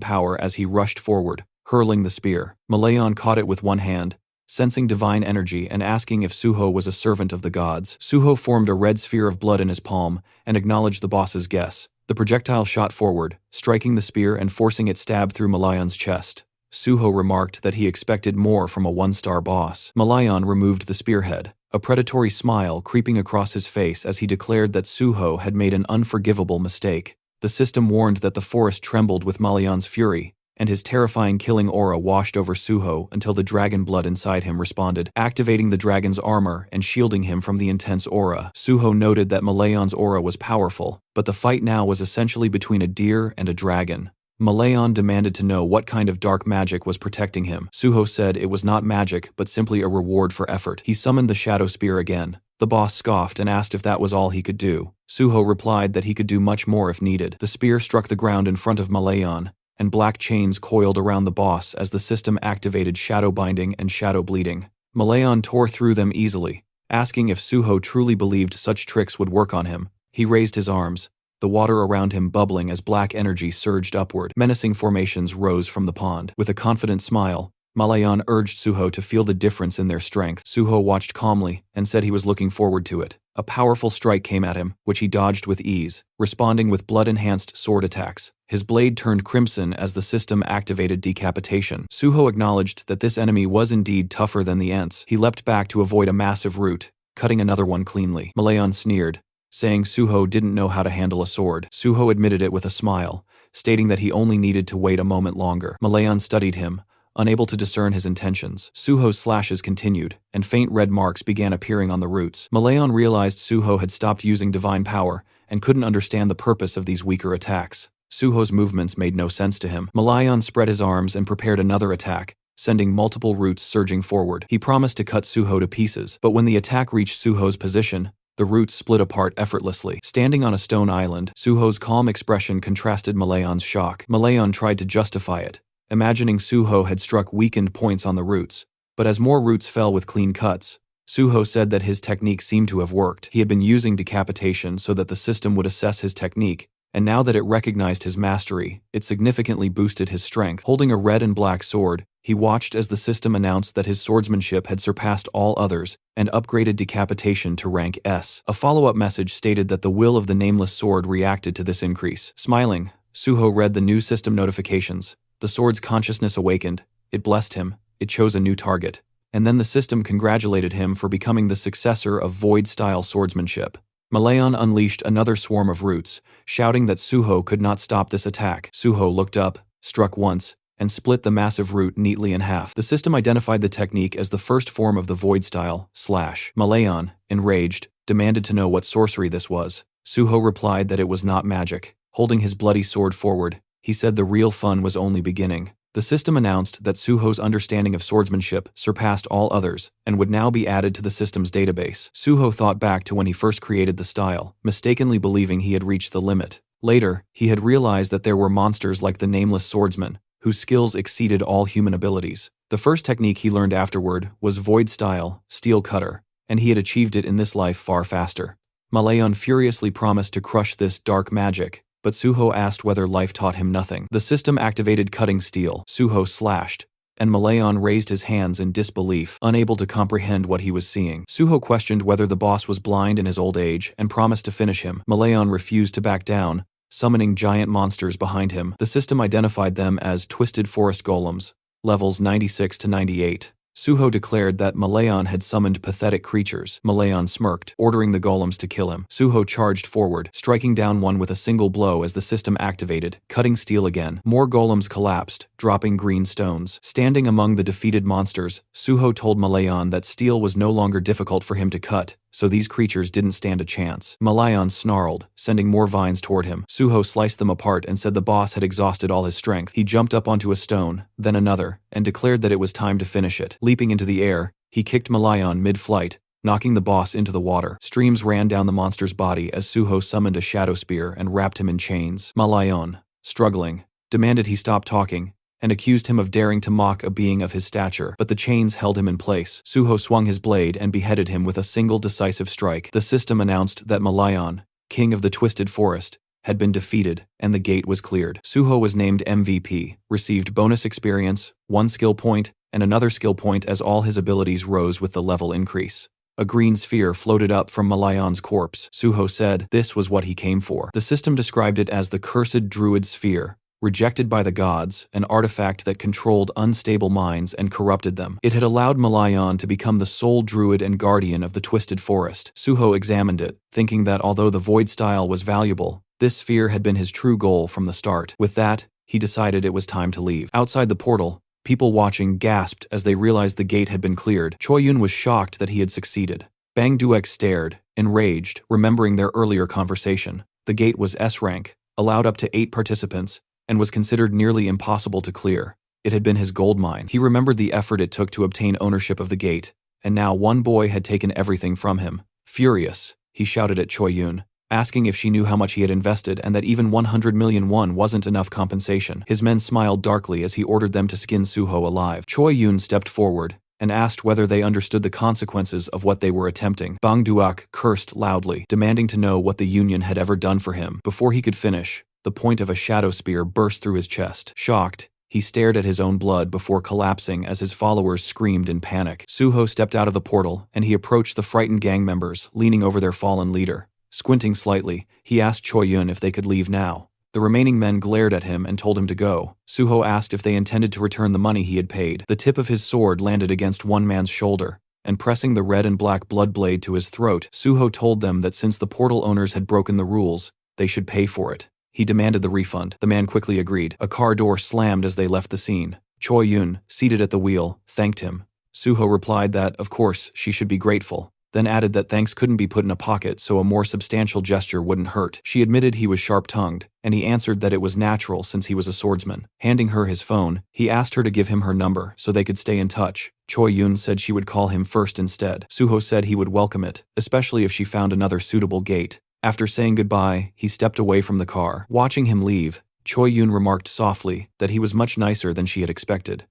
power as he rushed forward, hurling the spear. Malayan caught it with one hand, sensing divine energy and asking if Suho was a servant of the gods. Suho formed a red sphere of blood in his palm and acknowledged the boss's guess. The projectile shot forward, striking the spear and forcing it stab through Malayan's chest. Suho remarked that he expected more from a one-star boss. Malayan removed the spearhead, a predatory smile creeping across his face as he declared that Suho had made an unforgivable mistake. The system warned that the forest trembled with Malayan's fury, and his terrifying killing aura washed over Suho until the dragon blood inside him responded, activating the dragon's armor and shielding him from the intense aura. Suho noted that Malayan's aura was powerful, but the fight now was essentially between a deer and a dragon. Malayan demanded to know what kind of dark magic was protecting him. Suho said it was not magic, but simply a reward for effort. He summoned the shadow spear again. The boss scoffed and asked if that was all he could do. Suho replied that he could do much more if needed. The spear struck the ground in front of Malayan, and black chains coiled around the boss as the system activated shadow binding and shadow bleeding. Malayan tore through them easily, asking if Suho truly believed such tricks would work on him. He raised his arms, the water around him bubbling as black energy surged upward. Menacing formations rose from the pond. With a confident smile, Malayan urged Suho to feel the difference in their strength. Suho watched calmly and said he was looking forward to it. A powerful strike came at him, which he dodged with ease, responding with blood-enhanced sword attacks. His blade turned crimson as the system activated decapitation. Suho acknowledged that this enemy was indeed tougher than the ants. He leapt back to avoid a massive root, cutting another one cleanly. Malayan sneered, saying Suho didn't know how to handle a sword. Suho admitted it with a smile, stating that he only needed to wait a moment longer. Malayan studied him, unable to discern his intentions. Suho's slashes continued, and faint red marks began appearing on the roots. Malayan realized Suho had stopped using divine power and couldn't understand the purpose of these weaker attacks. Suho's movements made no sense to him. Malayan spread his arms and prepared another attack, sending multiple roots surging forward. He promised to cut Suho to pieces, but when the attack reached Suho's position, the roots split apart effortlessly. Standing on a stone island, Suho's calm expression contrasted Malayan's shock. Malayan tried to justify it, imagining Suho had struck weakened points on the roots, but as more roots fell with clean cuts, Suho said that his technique seemed to have worked. He had been using decapitation so that the system would assess his technique, and now that it recognized his mastery, it significantly boosted his strength. Holding a red and black sword, he watched as the system announced that his swordsmanship had surpassed all others and upgraded decapitation to rank S. A follow-up message stated that the will of the nameless sword reacted to this increase. Smiling, Suho read the new system notifications. The sword's consciousness awakened, it blessed him, it chose a new target, and then the system congratulated him for becoming the successor of Void-style swordsmanship. Malayan unleashed another swarm of roots, shouting that Suho could not stop this attack. Suho looked up, struck once, and split the massive root neatly in half. The system identified the technique as the first form of the Void-style slash. Malayan, enraged, demanded to know what sorcery this was. Suho replied that it was not magic. Holding his bloody sword forward, he said the real fun was only beginning. The system announced that Suho's understanding of swordsmanship surpassed all others and would now be added to the system's database. Suho thought back to when he first created the style, mistakenly believing he had reached the limit. Later, he had realized that there were monsters like the Nameless Swordsman, whose skills exceeded all human abilities. The first technique he learned afterward was Void-style, Steel Cutter, and he had achieved it in this life far faster. Malayan furiously promised to crush this dark magic, but Suho asked whether life taught him nothing. The system activated cutting steel. Suho slashed, and Malayan raised his hands in disbelief, unable to comprehend what he was seeing. Suho questioned whether the boss was blind in his old age and promised to finish him. Malayan refused to back down, summoning giant monsters behind him. The system identified them as Twisted Forest Golems, levels 96 to 98. Suho declared that Malayan had summoned pathetic creatures. Malayan smirked, ordering the golems to kill him. Suho charged forward, striking down one with a single blow as the system activated, cutting steel again. More golems collapsed, dropping green stones. Standing among the defeated monsters, Suho told Malayan that steel was no longer difficult for him to cut, so these creatures didn't stand a chance. Malayan snarled, sending more vines toward him. Suho sliced them apart and said the boss had exhausted all his strength. He jumped up onto a stone, then another, and declared that it was time to finish it. Leaping into the air, he kicked Malayan mid-flight, knocking the boss into the water. Streams ran down the monster's body as Suho summoned a shadow spear and wrapped him in chains. Malayan, struggling, demanded he stop talking, and accused him of daring to mock a being of his stature, but the chains held him in place. Suho swung his blade and beheaded him with a single decisive strike. The system announced that Malayan, king of the Twisted Forest, had been defeated, and the gate was cleared. Suho was named MVP, received bonus experience, 1 skill point, and another skill point as all his abilities rose with the level increase. A green sphere floated up from Malayan's corpse. Suho said this was what he came for. The system described it as the Cursed Druid Sphere, rejected by the gods, an artifact that controlled unstable minds and corrupted them. It had allowed Malayan to become the sole druid and guardian of the Twisted Forest. Suho examined it, thinking that although the void style was valuable, this sphere had been his true goal from the start. With that, he decided it was time to leave. Outside the portal, people watching gasped as they realized the gate had been cleared. Choi-yun was shocked that he had succeeded. Bang Duek stared, enraged, remembering their earlier conversation. The gate was S-rank, allowed up to 8 participants, and was considered nearly impossible to clear. It had been his gold mine. He remembered the effort it took to obtain ownership of the gate, and now one boy had taken everything from him. Furious, he shouted at Choi-yun, asking if she knew how much he had invested and that even 100 million won wasn't enough compensation. His men smiled darkly as he ordered them to skin Suho alive. Choi-yun stepped forward and asked whether they understood the consequences of what they were attempting. Bang Duak cursed loudly, demanding to know what the Union had ever done for him. Before he could finish, the point of a shadow spear burst through his chest. Shocked, he stared at his own blood before collapsing as his followers screamed in panic. Suho stepped out of the portal, and he approached the frightened gang members, leaning over their fallen leader. Squinting slightly, he asked Choi-yun if they could leave now. The remaining men glared at him and told him to go. Suho asked if they intended to return the money he had paid. The tip of his sword landed against one man's shoulder, and pressing the red and black blood blade to his throat, Suho told them that since the portal owners had broken the rules, they should pay for it. He demanded the refund. The man quickly agreed. A car door slammed as they left the scene. Choi-yun, seated at the wheel, thanked him. Suho replied that, of course, she should be grateful, then added that thanks couldn't be put in a pocket so a more substantial gesture wouldn't hurt. She admitted he was sharp-tongued, and he answered that it was natural since he was a swordsman. Handing her his phone, he asked her to give him her number so they could stay in touch. Choi-yun said she would call him first instead. Suho said he would welcome it, especially if she found another suitable gate. After saying goodbye, he stepped away from the car. Watching him leave, Choi-yun remarked softly that he was much nicer than she had expected.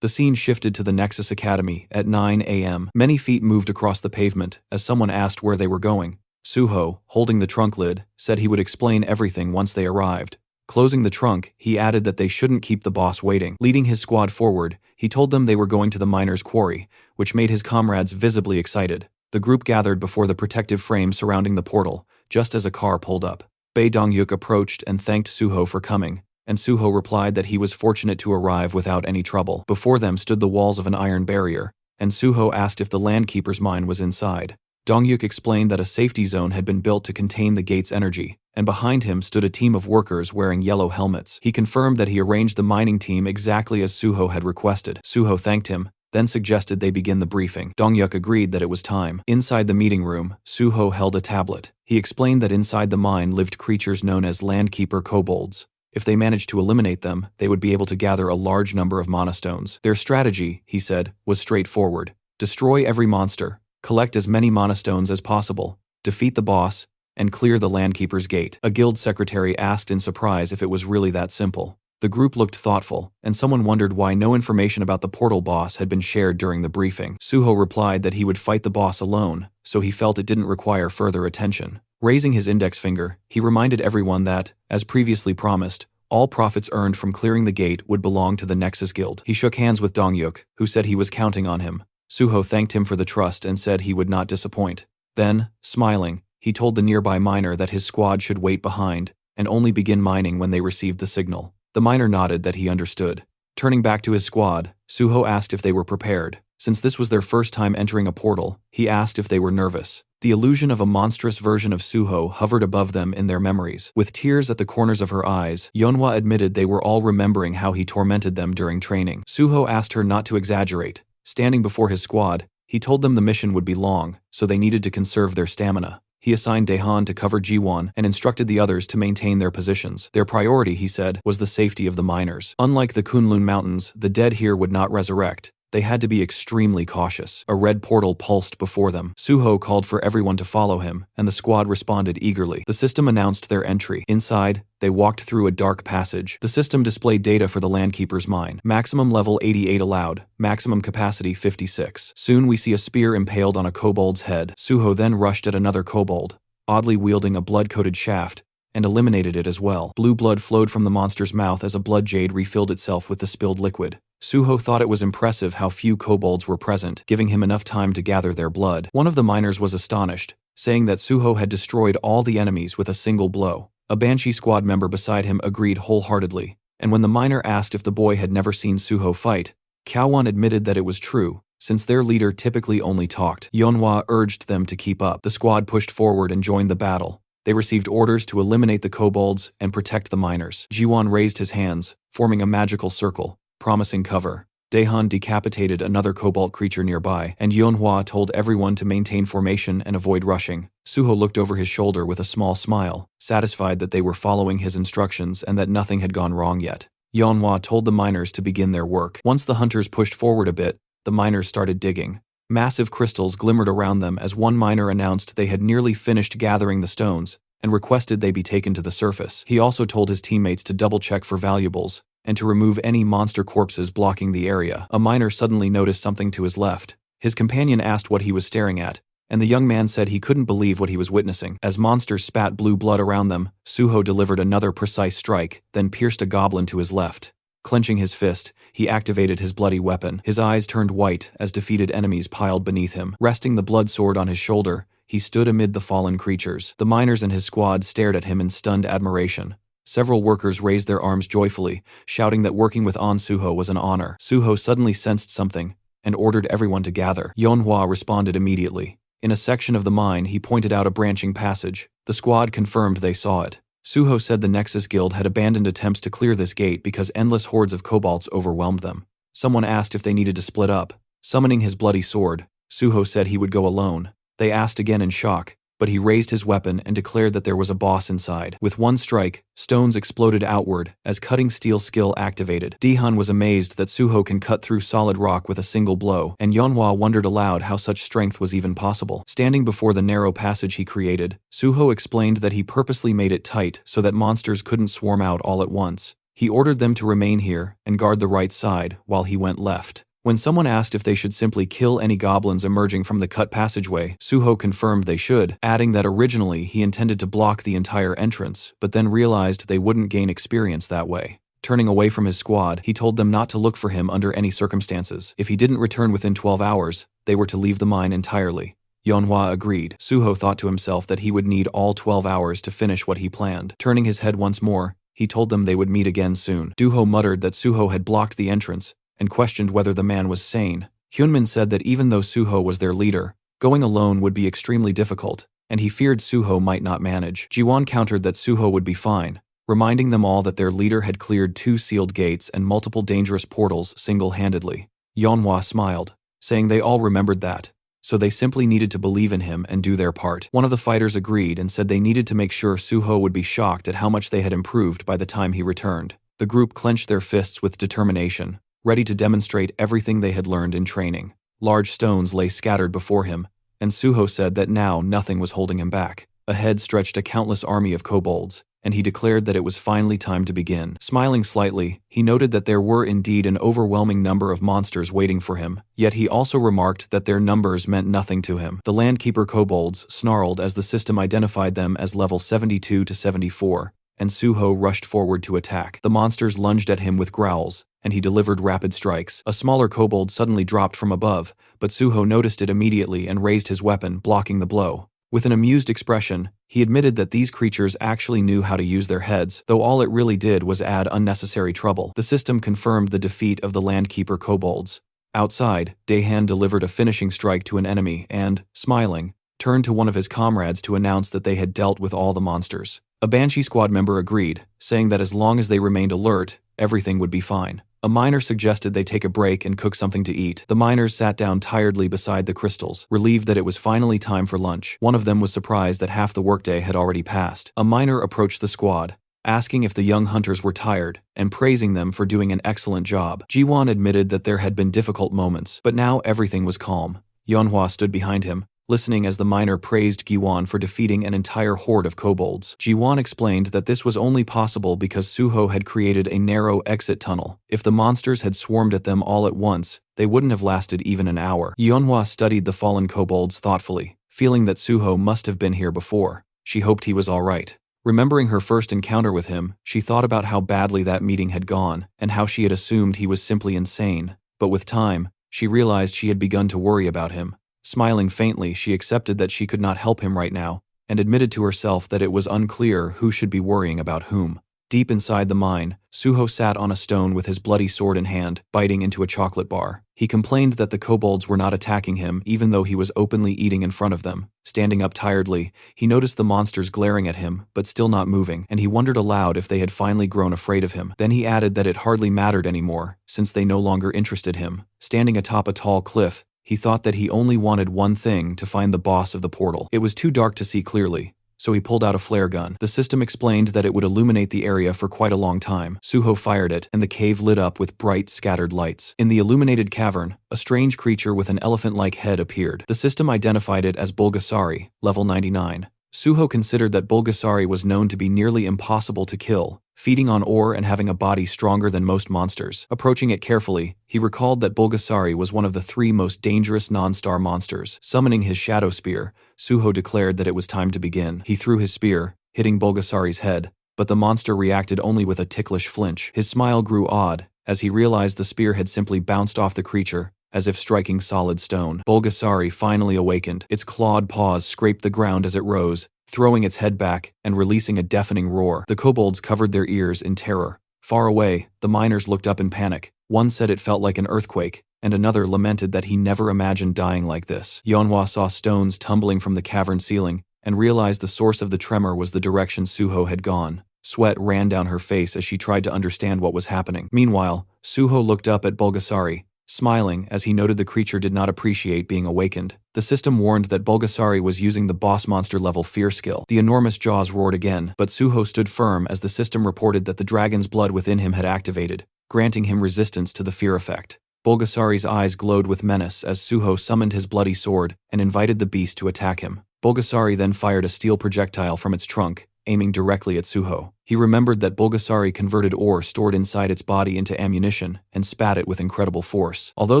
The scene shifted to the Nexus Academy at 9 a.m. Many feet moved across the pavement as someone asked where they were going. Suho, holding the trunk lid, said he would explain everything once they arrived. Closing the trunk, he added that they shouldn't keep the boss waiting. Leading his squad forward, he told them they were going to the miner's quarry, which made his comrades visibly excited. The group gathered before the protective frame surrounding the portal, just as a car pulled up. Bae Dongyuk approached and thanked Suho for coming, and Suho replied that he was fortunate to arrive without any trouble. Before them stood the walls of an iron barrier, and Suho asked if the landkeeper's mine was inside. Dongyuk explained that a safety zone had been built to contain the gate's energy, and behind him stood a team of workers wearing yellow helmets. He confirmed that he arranged the mining team exactly as Suho had requested. Suho thanked him, then suggested they begin the briefing. Dongyuk agreed that it was time. Inside the meeting room, Suho held a tablet. He explained that inside the mine lived creatures known as landkeeper kobolds. If they managed to eliminate them, they would be able to gather a large number of monastones. Their strategy, he said, was straightforward. Destroy every monster, collect as many monastones as possible, defeat the boss, and clear the landkeeper's gate. A guild secretary asked in surprise if it was really that simple. The group looked thoughtful, and someone wondered why no information about the portal boss had been shared during the briefing. Suho replied that he would fight the boss alone, so he felt it didn't require further attention. Raising his index finger, he reminded everyone that, as previously promised, All profits earned from clearing the gate would belong to the Nexus Guild. He shook hands with Dongyuk, who said he was counting on him. Suho thanked him for the trust and said he would not disappoint. Then, smiling, he told the nearby miner that his squad should wait behind and only begin mining when they received the signal. The miner nodded that he understood. Turning back to his squad, Suho asked if they were prepared. Since this was their first time entering a portal, he asked if they were nervous. The illusion of a monstrous version of Suho hovered above them in their memories. With tears at the corners of her eyes, Yeonhwa admitted they were all remembering how he tormented them during training. Suho asked her not to exaggerate. Standing before his squad, he told them the mission would be long, so they needed to conserve their stamina. He assigned Daehan to cover Jiwon and instructed the others to maintain their positions. Their priority, he said, was the safety of the miners. Unlike the Kunlun Mountains, the dead here would not resurrect. They had to be extremely cautious. A red portal pulsed before them. Suho called for everyone to follow him, and the squad responded eagerly. The system announced their entry. Inside, they walked through a dark passage. The system displayed data for the Landkeeper's mine. Maximum level 88 allowed, maximum capacity 56. Soon we see a spear impaled on a kobold's head. Suho then rushed at another kobold, oddly wielding a blood-coated shaft, and eliminated it as well. Blue blood flowed from the monster's mouth as a blood jade refilled itself with the spilled liquid. Suho thought it was impressive how few kobolds were present, giving him enough time to gather their blood. One of the miners was astonished, saying that Suho had destroyed all the enemies with a single blow. A Banshee squad member beside him agreed wholeheartedly, and when the miner asked if the boy had never seen Suho fight, Kyawan admitted that it was true, since their leader typically only talked. Yeonhwa urged them to keep up. The squad pushed forward and joined the battle. They received orders to eliminate the kobolds and protect the miners. Jiwon raised his hands, forming a magical circle, promising cover. Daehan decapitated another kobold creature nearby, and Yeonhwa told everyone to maintain formation and avoid rushing. Suho looked over his shoulder with a small smile, satisfied that they were following his instructions and that nothing had gone wrong yet. Yeonhwa told the miners to begin their work. Once the hunters pushed forward a bit, the miners started digging. Massive crystals glimmered around them as one miner announced they had nearly finished gathering the stones and requested they be taken to the surface. He also told his teammates to double-check for valuables and to remove any monster corpses blocking the area. A miner suddenly noticed something to his left. His companion asked what he was staring at, and the young man said he couldn't believe what he was witnessing. As monsters spat blue blood around them, Suho delivered another precise strike, then pierced a goblin to his left. Clenching his fist, he activated his bloody weapon. His eyes turned white as defeated enemies piled beneath him. Resting the blood sword on his shoulder, he stood amid the fallen creatures. The miners and his squad stared at him in stunned admiration. Several workers raised their arms joyfully, shouting that working with Suho was an honor. Suho suddenly sensed something and ordered everyone to gather. Yeonhwa responded immediately. In a section of the mine, he pointed out a branching passage. The squad confirmed they saw it. Suho said the Nexus Guild had abandoned attempts to clear this gate because endless hordes of kobolds overwhelmed them. Someone asked if they needed to split up. Summoning his bloody sword, Suho said he would go alone. They asked again in shock, but he raised his weapon and declared that there was a boss inside. With one strike, stones exploded outward as cutting steel skill activated. Daehan was amazed that Suho can cut through solid rock with a single blow, and Yeonhwa wondered aloud how such strength was even possible. Standing before the narrow passage he created, Suho explained that he purposely made it tight so that monsters couldn't swarm out all at once. He ordered them to remain here and guard the right side while he went left. When someone asked if they should simply kill any goblins emerging from the cut passageway, Suho confirmed they should, adding that originally he intended to block the entire entrance, but then realized they wouldn't gain experience that way. Turning away from his squad, he told them not to look for him under any circumstances. If he didn't return within 12 hours, they were to leave the mine entirely. Yeonhwa agreed. Suho thought to himself that he would need all 12 hours to finish what he planned. Turning his head once more, he told them they would meet again soon. Duho muttered that Suho had blocked the entrance and questioned whether the man was sane. Hyunmin said that even though Suho was their leader, going alone would be extremely difficult, and he feared Suho might not manage. Jiwon countered that Suho would be fine, reminding them all that their leader had cleared 2 sealed gates and multiple dangerous portals single-handedly. Yeonhwa smiled, saying they all remembered that, so they simply needed to believe in him and do their part. One of the fighters agreed and said they needed to make sure Suho would be shocked at how much they had improved by the time he returned. The group clenched their fists with determination, ready to demonstrate everything they had learned in training. Large stones lay scattered before him, and Suho said that now nothing was holding him back. Ahead stretched a countless army of kobolds, and he declared that it was finally time to begin. Smiling slightly, he noted that there were indeed an overwhelming number of monsters waiting for him, yet he also remarked that their numbers meant nothing to him. The Landkeeper kobolds snarled as the system identified them as level 72 to 74, and Suho rushed forward to attack. The monsters lunged at him with growls, and he delivered rapid strikes. A smaller kobold suddenly dropped from above, but Suho noticed it immediately and raised his weapon, blocking the blow. With an amused expression, he admitted that these creatures actually knew how to use their heads, though all it really did was add unnecessary trouble. The system confirmed the defeat of the Landkeeper kobolds. Outside, Daehan delivered a finishing strike to an enemy and, smiling, turned to one of his comrades to announce that they had dealt with all the monsters. A Banshee squad member agreed, saying that as long as they remained alert, everything would be fine. A miner suggested they take a break and cook something to eat. The miners sat down tiredly beside the crystals, relieved that it was finally time for lunch. One of them was surprised that half the workday had already passed. A miner approached the squad, asking if the young hunters were tired, and praising them for doing an excellent job. Jiwon admitted that there had been difficult moments, but now everything was calm. Manhwa stood behind him, listening as the miner praised Giwon for defeating an entire horde of kobolds. Jiwon explained that this was only possible because Suho had created a narrow exit tunnel. If the monsters had swarmed at them all at once, they wouldn't have lasted even an hour. Yeonhwa studied the fallen kobolds thoughtfully, feeling that Suho must have been here before. She hoped he was all right. Remembering her first encounter with him, she thought about how badly that meeting had gone, and how she had assumed he was simply insane. But with time, she realized she had begun to worry about him. Smiling faintly, she accepted that she could not help him right now, and admitted to herself that it was unclear who should be worrying about whom. Deep inside the mine, Suho sat on a stone with his bloody sword in hand, biting into a chocolate bar. He complained that the kobolds were not attacking him even though he was openly eating in front of them. Standing up tiredly, he noticed the monsters glaring at him, but still not moving, and he wondered aloud if they had finally grown afraid of him. Then he added that it hardly mattered anymore, since they no longer interested him. Standing atop a tall cliff, he thought that he only wanted one thing: to find the boss of the portal. It was too dark to see clearly, so he pulled out a flare gun. The system explained that it would illuminate the area for quite a long time. Suho fired it, and the cave lit up with bright, scattered lights. In the illuminated cavern, a strange creature with an elephant-like head appeared. The system identified it as Bulgasari, level 99. Suho considered that Bulgasari was known to be nearly impossible to kill, feeding on ore and having a body stronger than most monsters. Approaching it carefully, he recalled that Bulgasari was one of the 3 most dangerous non-star monsters. Summoning his shadow spear, Suho declared that it was time to begin. He threw his spear, hitting Bulgasari's head, but the monster reacted only with a ticklish flinch. His smile grew odd, as he realized the spear had simply bounced off the creature, as if striking solid stone. Bulgasari finally awakened. Its clawed paws scraped the ground as it rose, throwing its head back and releasing a deafening roar. The kobolds covered their ears in terror. Far away, the miners looked up in panic. One said it felt like an earthquake, and another lamented that he never imagined dying like this. Yeonhwa saw stones tumbling from the cavern ceiling and realized the source of the tremor was the direction Suho had gone. Sweat ran down her face as she tried to understand what was happening. Meanwhile, Suho looked up at Bulgasari, smiling as he noted the creature did not appreciate being awakened. The system warned that Bulgasari was using the boss monster level fear skill. The enormous jaws roared again, but Suho stood firm as the system reported that the dragon's blood within him had activated, granting him resistance to the fear effect. Bulgasari's eyes glowed with menace as Suho summoned his bloody sword and invited the beast to attack him. Bulgasari then fired a steel projectile from its trunk, aiming directly at Suho. He remembered that Bulgasari converted ore stored inside its body into ammunition and spat it with incredible force. Although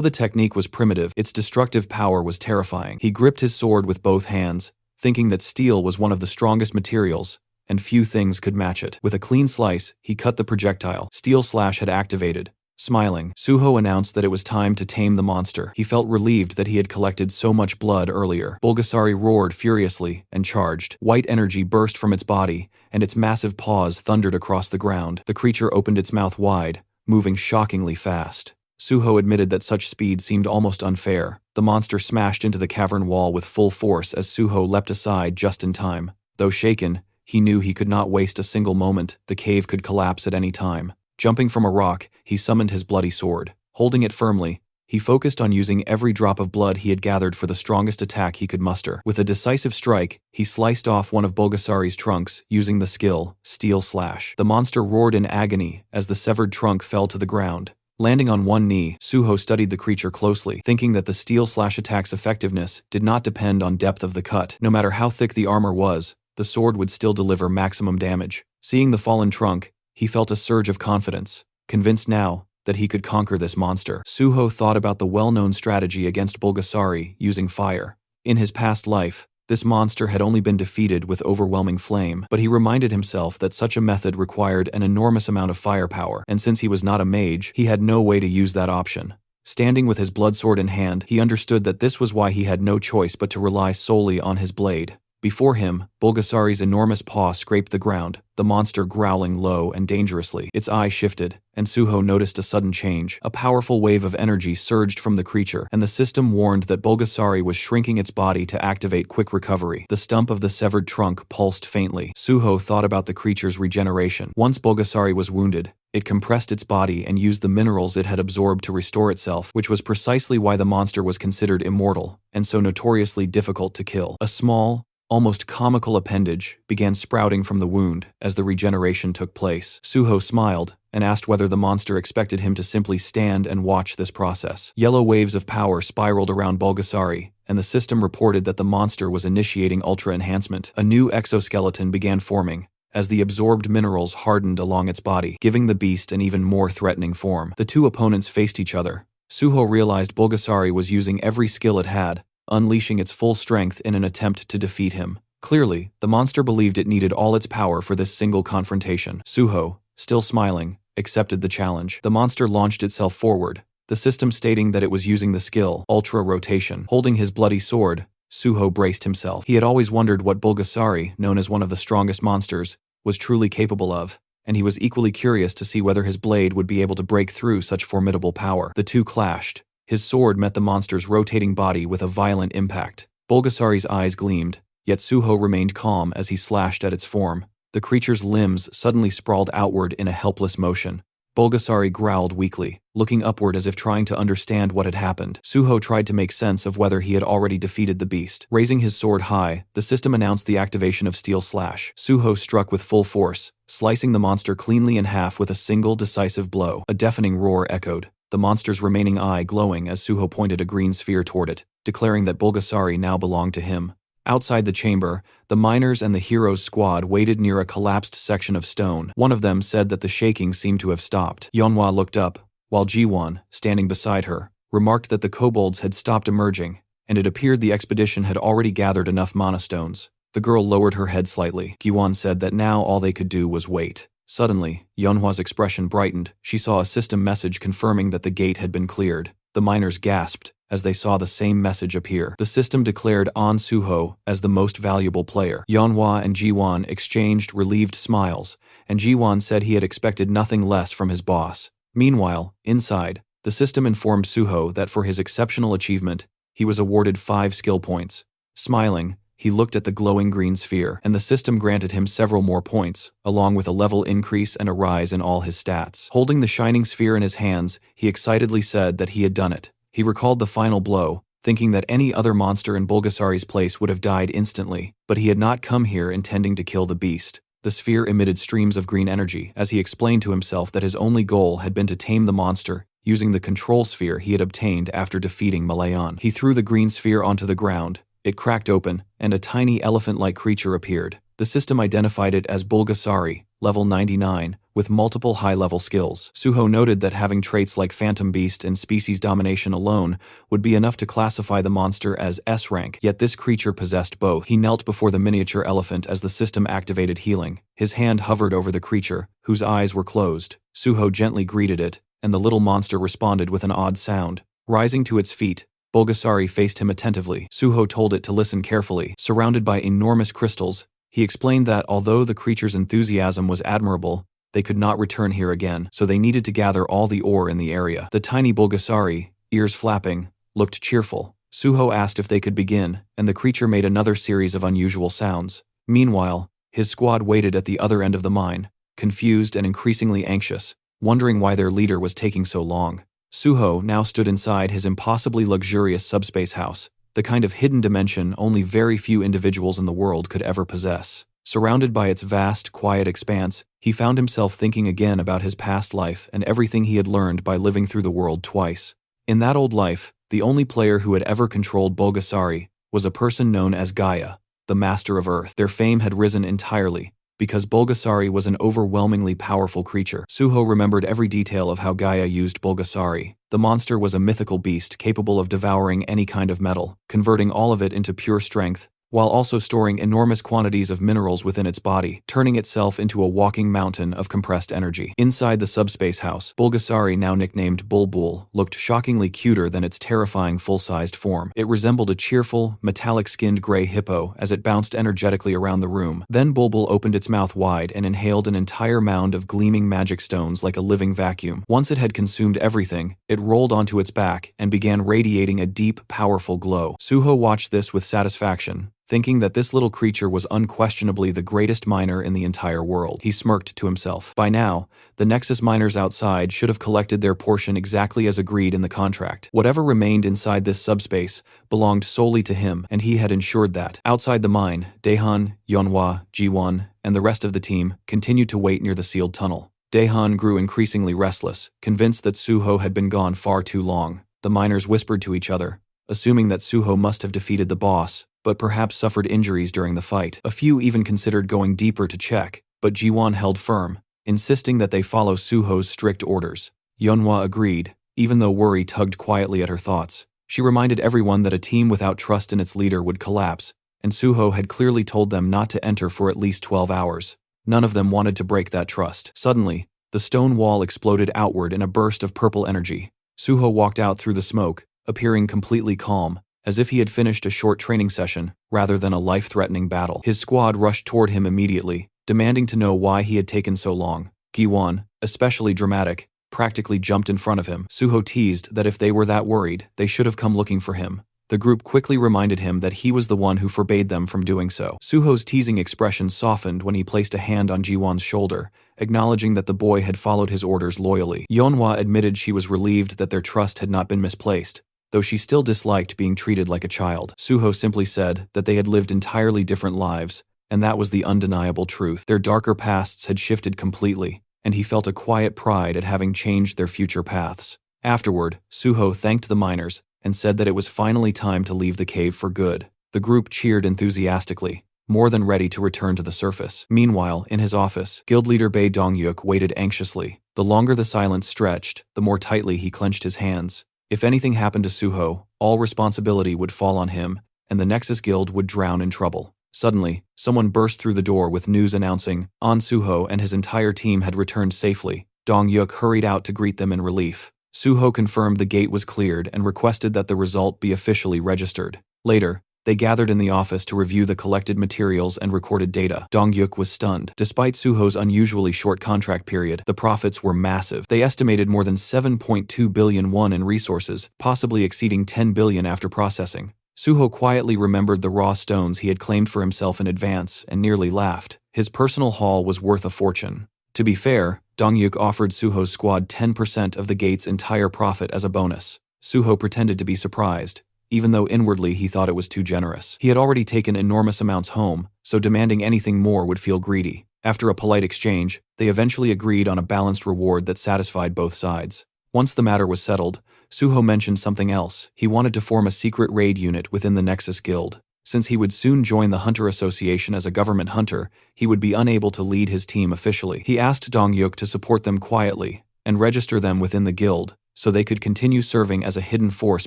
the technique was primitive, its destructive power was terrifying. He gripped his sword with both hands, thinking that steel was one of the strongest materials, and few things could match it. With a clean slice, he cut the projectile. Steel Slash had activated. Smiling, Suho announced that it was time to tame the monster. He felt relieved that he had collected so much blood earlier. Bulgasari roared furiously and charged. White energy burst from its body, and its massive paws thundered across the ground. The creature opened its mouth wide, moving shockingly fast. Suho admitted that such speed seemed almost unfair. The monster smashed into the cavern wall with full force as Suho leapt aside just in time. Though shaken, he knew he could not waste a single moment. The cave could collapse at any time. Jumping from a rock, he summoned his bloody sword. Holding it firmly, he focused on using every drop of blood he had gathered for the strongest attack he could muster. With a decisive strike, he sliced off one of Bulgasari's trunks, using the skill, Steel Slash. The monster roared in agony as the severed trunk fell to the ground. Landing on one knee, Suho studied the creature closely, thinking that the Steel Slash attack's effectiveness did not depend on depth of the cut. No matter how thick the armor was, the sword would still deliver maximum damage. Seeing the fallen trunk, he felt a surge of confidence, convinced now that he could conquer this monster. Suho thought about the well-known strategy against Bulgasari using fire. In his past life, This monster had only been defeated with overwhelming flame, but he reminded himself that such a method required an enormous amount of firepower, and since he was not a mage, he had no way to use that option. Standing with his bloodsword in hand, he understood that this was why he had no choice but to rely solely on his blade. Before him, Bulgasari's enormous paw scraped the ground, the monster growling low and dangerously. Its eye shifted, and Suho noticed a sudden change. A powerful wave of energy surged from the creature, and the system warned that Bulgasari was shrinking its body to activate quick recovery. The stump of the severed trunk pulsed faintly. Suho thought about the creature's regeneration. Once Bulgasari was wounded, it compressed its body and used the minerals it had absorbed to restore itself, which was precisely why the monster was considered immortal, and so notoriously difficult to kill. A small, almost comical appendage began sprouting from the wound as the regeneration took place. Suho smiled and asked whether the monster expected him to simply stand and watch this process. Yellow waves of power spiraled around Bulgasari, and the system reported that the monster was initiating ultra enhancement. A new exoskeleton began forming as the absorbed minerals hardened along its body, giving the beast an even more threatening form. The two opponents faced each other. Suho realized Bulgasari was using every skill it had, unleashing its full strength in an attempt to defeat him. Clearly, the monster believed it needed all its power for this single confrontation. Suho, still smiling, accepted the challenge. The monster launched itself forward, the system stating that it was using the skill, Ultra Rotation. Holding his bloody sword, Suho braced himself. He had always wondered what Bulgasari, known as one of the strongest monsters, was truly capable of, and he was equally curious to see whether his blade would be able to break through such formidable power. The two clashed. His sword met the monster's rotating body with a violent impact. Bulgasari's eyes gleamed, yet Suho remained calm as he slashed at its form. The creature's limbs suddenly sprawled outward in a helpless motion. Bulgasari growled weakly, looking upward as if trying to understand what had happened. Suho tried to make sense of whether he had already defeated the beast. Raising his sword high, the system announced the activation of Steel Slash. Suho struck with full force, slicing the monster cleanly in half with a single decisive blow. A deafening roar echoed, the monster's remaining eye glowing as Suho pointed a green sphere toward it, declaring that Bulgasari now belonged to him. Outside the chamber, the miners and the hero's squad waited near a collapsed section of stone. One of them said that the shaking seemed to have stopped. Yeonhwa looked up, while Jiwon, standing beside her, remarked that the kobolds had stopped emerging, and it appeared the expedition had already gathered enough mana stones. The girl lowered her head slightly. Jiwon said that now all they could do was wait. Suddenly, Yeonhwa's expression brightened. She saw a system message confirming that the gate had been cleared. The miners gasped as they saw the same message appear. The system declared An Suho as the most valuable player. Yeonhwa and Jiwon exchanged relieved smiles, and Jiwon said he had expected nothing less from his boss. Meanwhile, inside, the system informed Suho that for his exceptional achievement, he was awarded 5 skill points. Smiling, he looked at the glowing green sphere, and the system granted him several more points, along with a level increase and a rise in all his stats. Holding the shining sphere in his hands, he excitedly said that he had done it. He recalled the final blow, thinking that any other monster in Bulgasari's place would have died instantly, but he had not come here intending to kill the beast. The sphere emitted streams of green energy, as he explained to himself that his only goal had been to tame the monster, using the control sphere he had obtained after defeating Malayan. He threw the green sphere onto the ground. It cracked open, and a tiny elephant-like creature appeared. The system identified it as Bulgasari, level 99, with multiple high-level skills. Suho noted that having traits like Phantom Beast and Species Domination alone would be enough to classify the monster as S-rank, yet this creature possessed both. He knelt before the miniature elephant as the system activated healing. His hand hovered over the creature, whose eyes were closed. Suho gently greeted it, and the little monster responded with an odd sound. Rising to its feet, Bulgasari faced him attentively. Suho told it to listen carefully. Surrounded by enormous crystals, he explained that although the creature's enthusiasm was admirable, they could not return here again, so they needed to gather all the ore in the area. The tiny Bulgasari, ears flapping, looked cheerful. Suho asked if they could begin, and the creature made another series of unusual sounds. Meanwhile, his squad waited at the other end of the mine, confused and increasingly anxious, wondering why their leader was taking so long. Suho now stood inside his impossibly luxurious subspace house, the kind of hidden dimension only very few individuals in the world could ever possess. Surrounded by its vast, quiet expanse, he found himself thinking again about his past life and everything he had learned by living through the world twice. In that old life, the only player who had ever controlled Bulgasari was a person known as Gaia, the Master of Earth. Their fame had risen entirely, because Bulgasari was an overwhelmingly powerful creature. Suho remembered every detail of how Gaia used Bulgasari. The monster was a mythical beast capable of devouring any kind of metal, converting all of it into pure strength, while also storing enormous quantities of minerals within its body, turning itself into a walking mountain of compressed energy. Inside the subspace house, Bulgasari, now nicknamed Bulbul, looked shockingly cuter than its terrifying full-sized form. It resembled a cheerful, metallic-skinned gray hippo as it bounced energetically around the room. Then Bulbul opened its mouth wide and inhaled an entire mound of gleaming magic stones like a living vacuum. Once it had consumed everything, it rolled onto its back and began radiating a deep, powerful glow. Suho watched this with satisfaction, thinking that this little creature was unquestionably the greatest miner in the entire world. He smirked to himself. By now, the Nexus miners outside should have collected their portion exactly as agreed in the contract. Whatever remained inside this subspace belonged solely to him, and he had ensured that. Outside the mine, Daehan, Yeonhwa, Jiwon, and the rest of the team continued to wait near the sealed tunnel. Daehan grew increasingly restless, convinced that Suho had been gone far too long. The miners whispered to each other, assuming that Suho must have defeated the boss, but perhaps suffered injuries during the fight. A few even considered going deeper to check, but Jiwon held firm, insisting that they follow Suho's strict orders. Yeonhwa agreed, even though worry tugged quietly at her thoughts. She reminded everyone that a team without trust in its leader would collapse, and Suho had clearly told them not to enter for at least 12 hours. None of them wanted to break that trust. Suddenly, the stone wall exploded outward in a burst of purple energy. Suho walked out through the smoke, appearing completely calm, as if he had finished a short training session, rather than a life-threatening battle. His squad rushed toward him immediately, demanding to know why he had taken so long. Giwon, especially dramatic, practically jumped in front of him. Suho teased that if they were that worried, they should have come looking for him. The group quickly reminded him that he was the one who forbade them from doing so. Suho's teasing expression softened when he placed a hand on Jiwon's shoulder, acknowledging that the boy had followed his orders loyally. Yeonhwa admitted she was relieved that their trust had not been misplaced, though she still disliked being treated like a child. Suho simply said that they had lived entirely different lives, and that was the undeniable truth. Their darker pasts had shifted completely, and he felt a quiet pride at having changed their future paths. Afterward, Suho thanked the miners and said that it was finally time to leave the cave for good. The group cheered enthusiastically, more than ready to return to the surface. Meanwhile, in his office, guild leader Bae Dongyuk waited anxiously. The longer the silence stretched, the more tightly he clenched his hands. If anything happened to Suho, all responsibility would fall on him, and the Nexus Guild would drown in trouble. Suddenly, someone burst through the door with news announcing An Suho and his entire team had returned safely. Dongyuk hurried out to greet them in relief. Suho confirmed the gate was cleared and requested that the result be officially registered. Later, they gathered in the office to review the collected materials and recorded data. Dongyuk was stunned. Despite Suho's unusually short contract period, the profits were massive. They estimated more than 7.2 billion won in resources, possibly exceeding 10 billion after processing. Suho quietly remembered the raw stones he had claimed for himself in advance and nearly laughed. His personal haul was worth a fortune. To be fair, Dongyuk offered Suho's squad 10% of the gate's entire profit as a bonus. Suho pretended to be surprised, even though inwardly he thought it was too generous. He had already taken enormous amounts home, so demanding anything more would feel greedy. After a polite exchange, they eventually agreed on a balanced reward that satisfied both sides. Once the matter was settled, Suho mentioned something else. He wanted to form a secret raid unit within the Nexus Guild. Since he would soon join the Hunter Association as a government hunter, he would be unable to lead his team officially. He asked Dongyuk to support them quietly and register them within the guild, so they could continue serving as a hidden force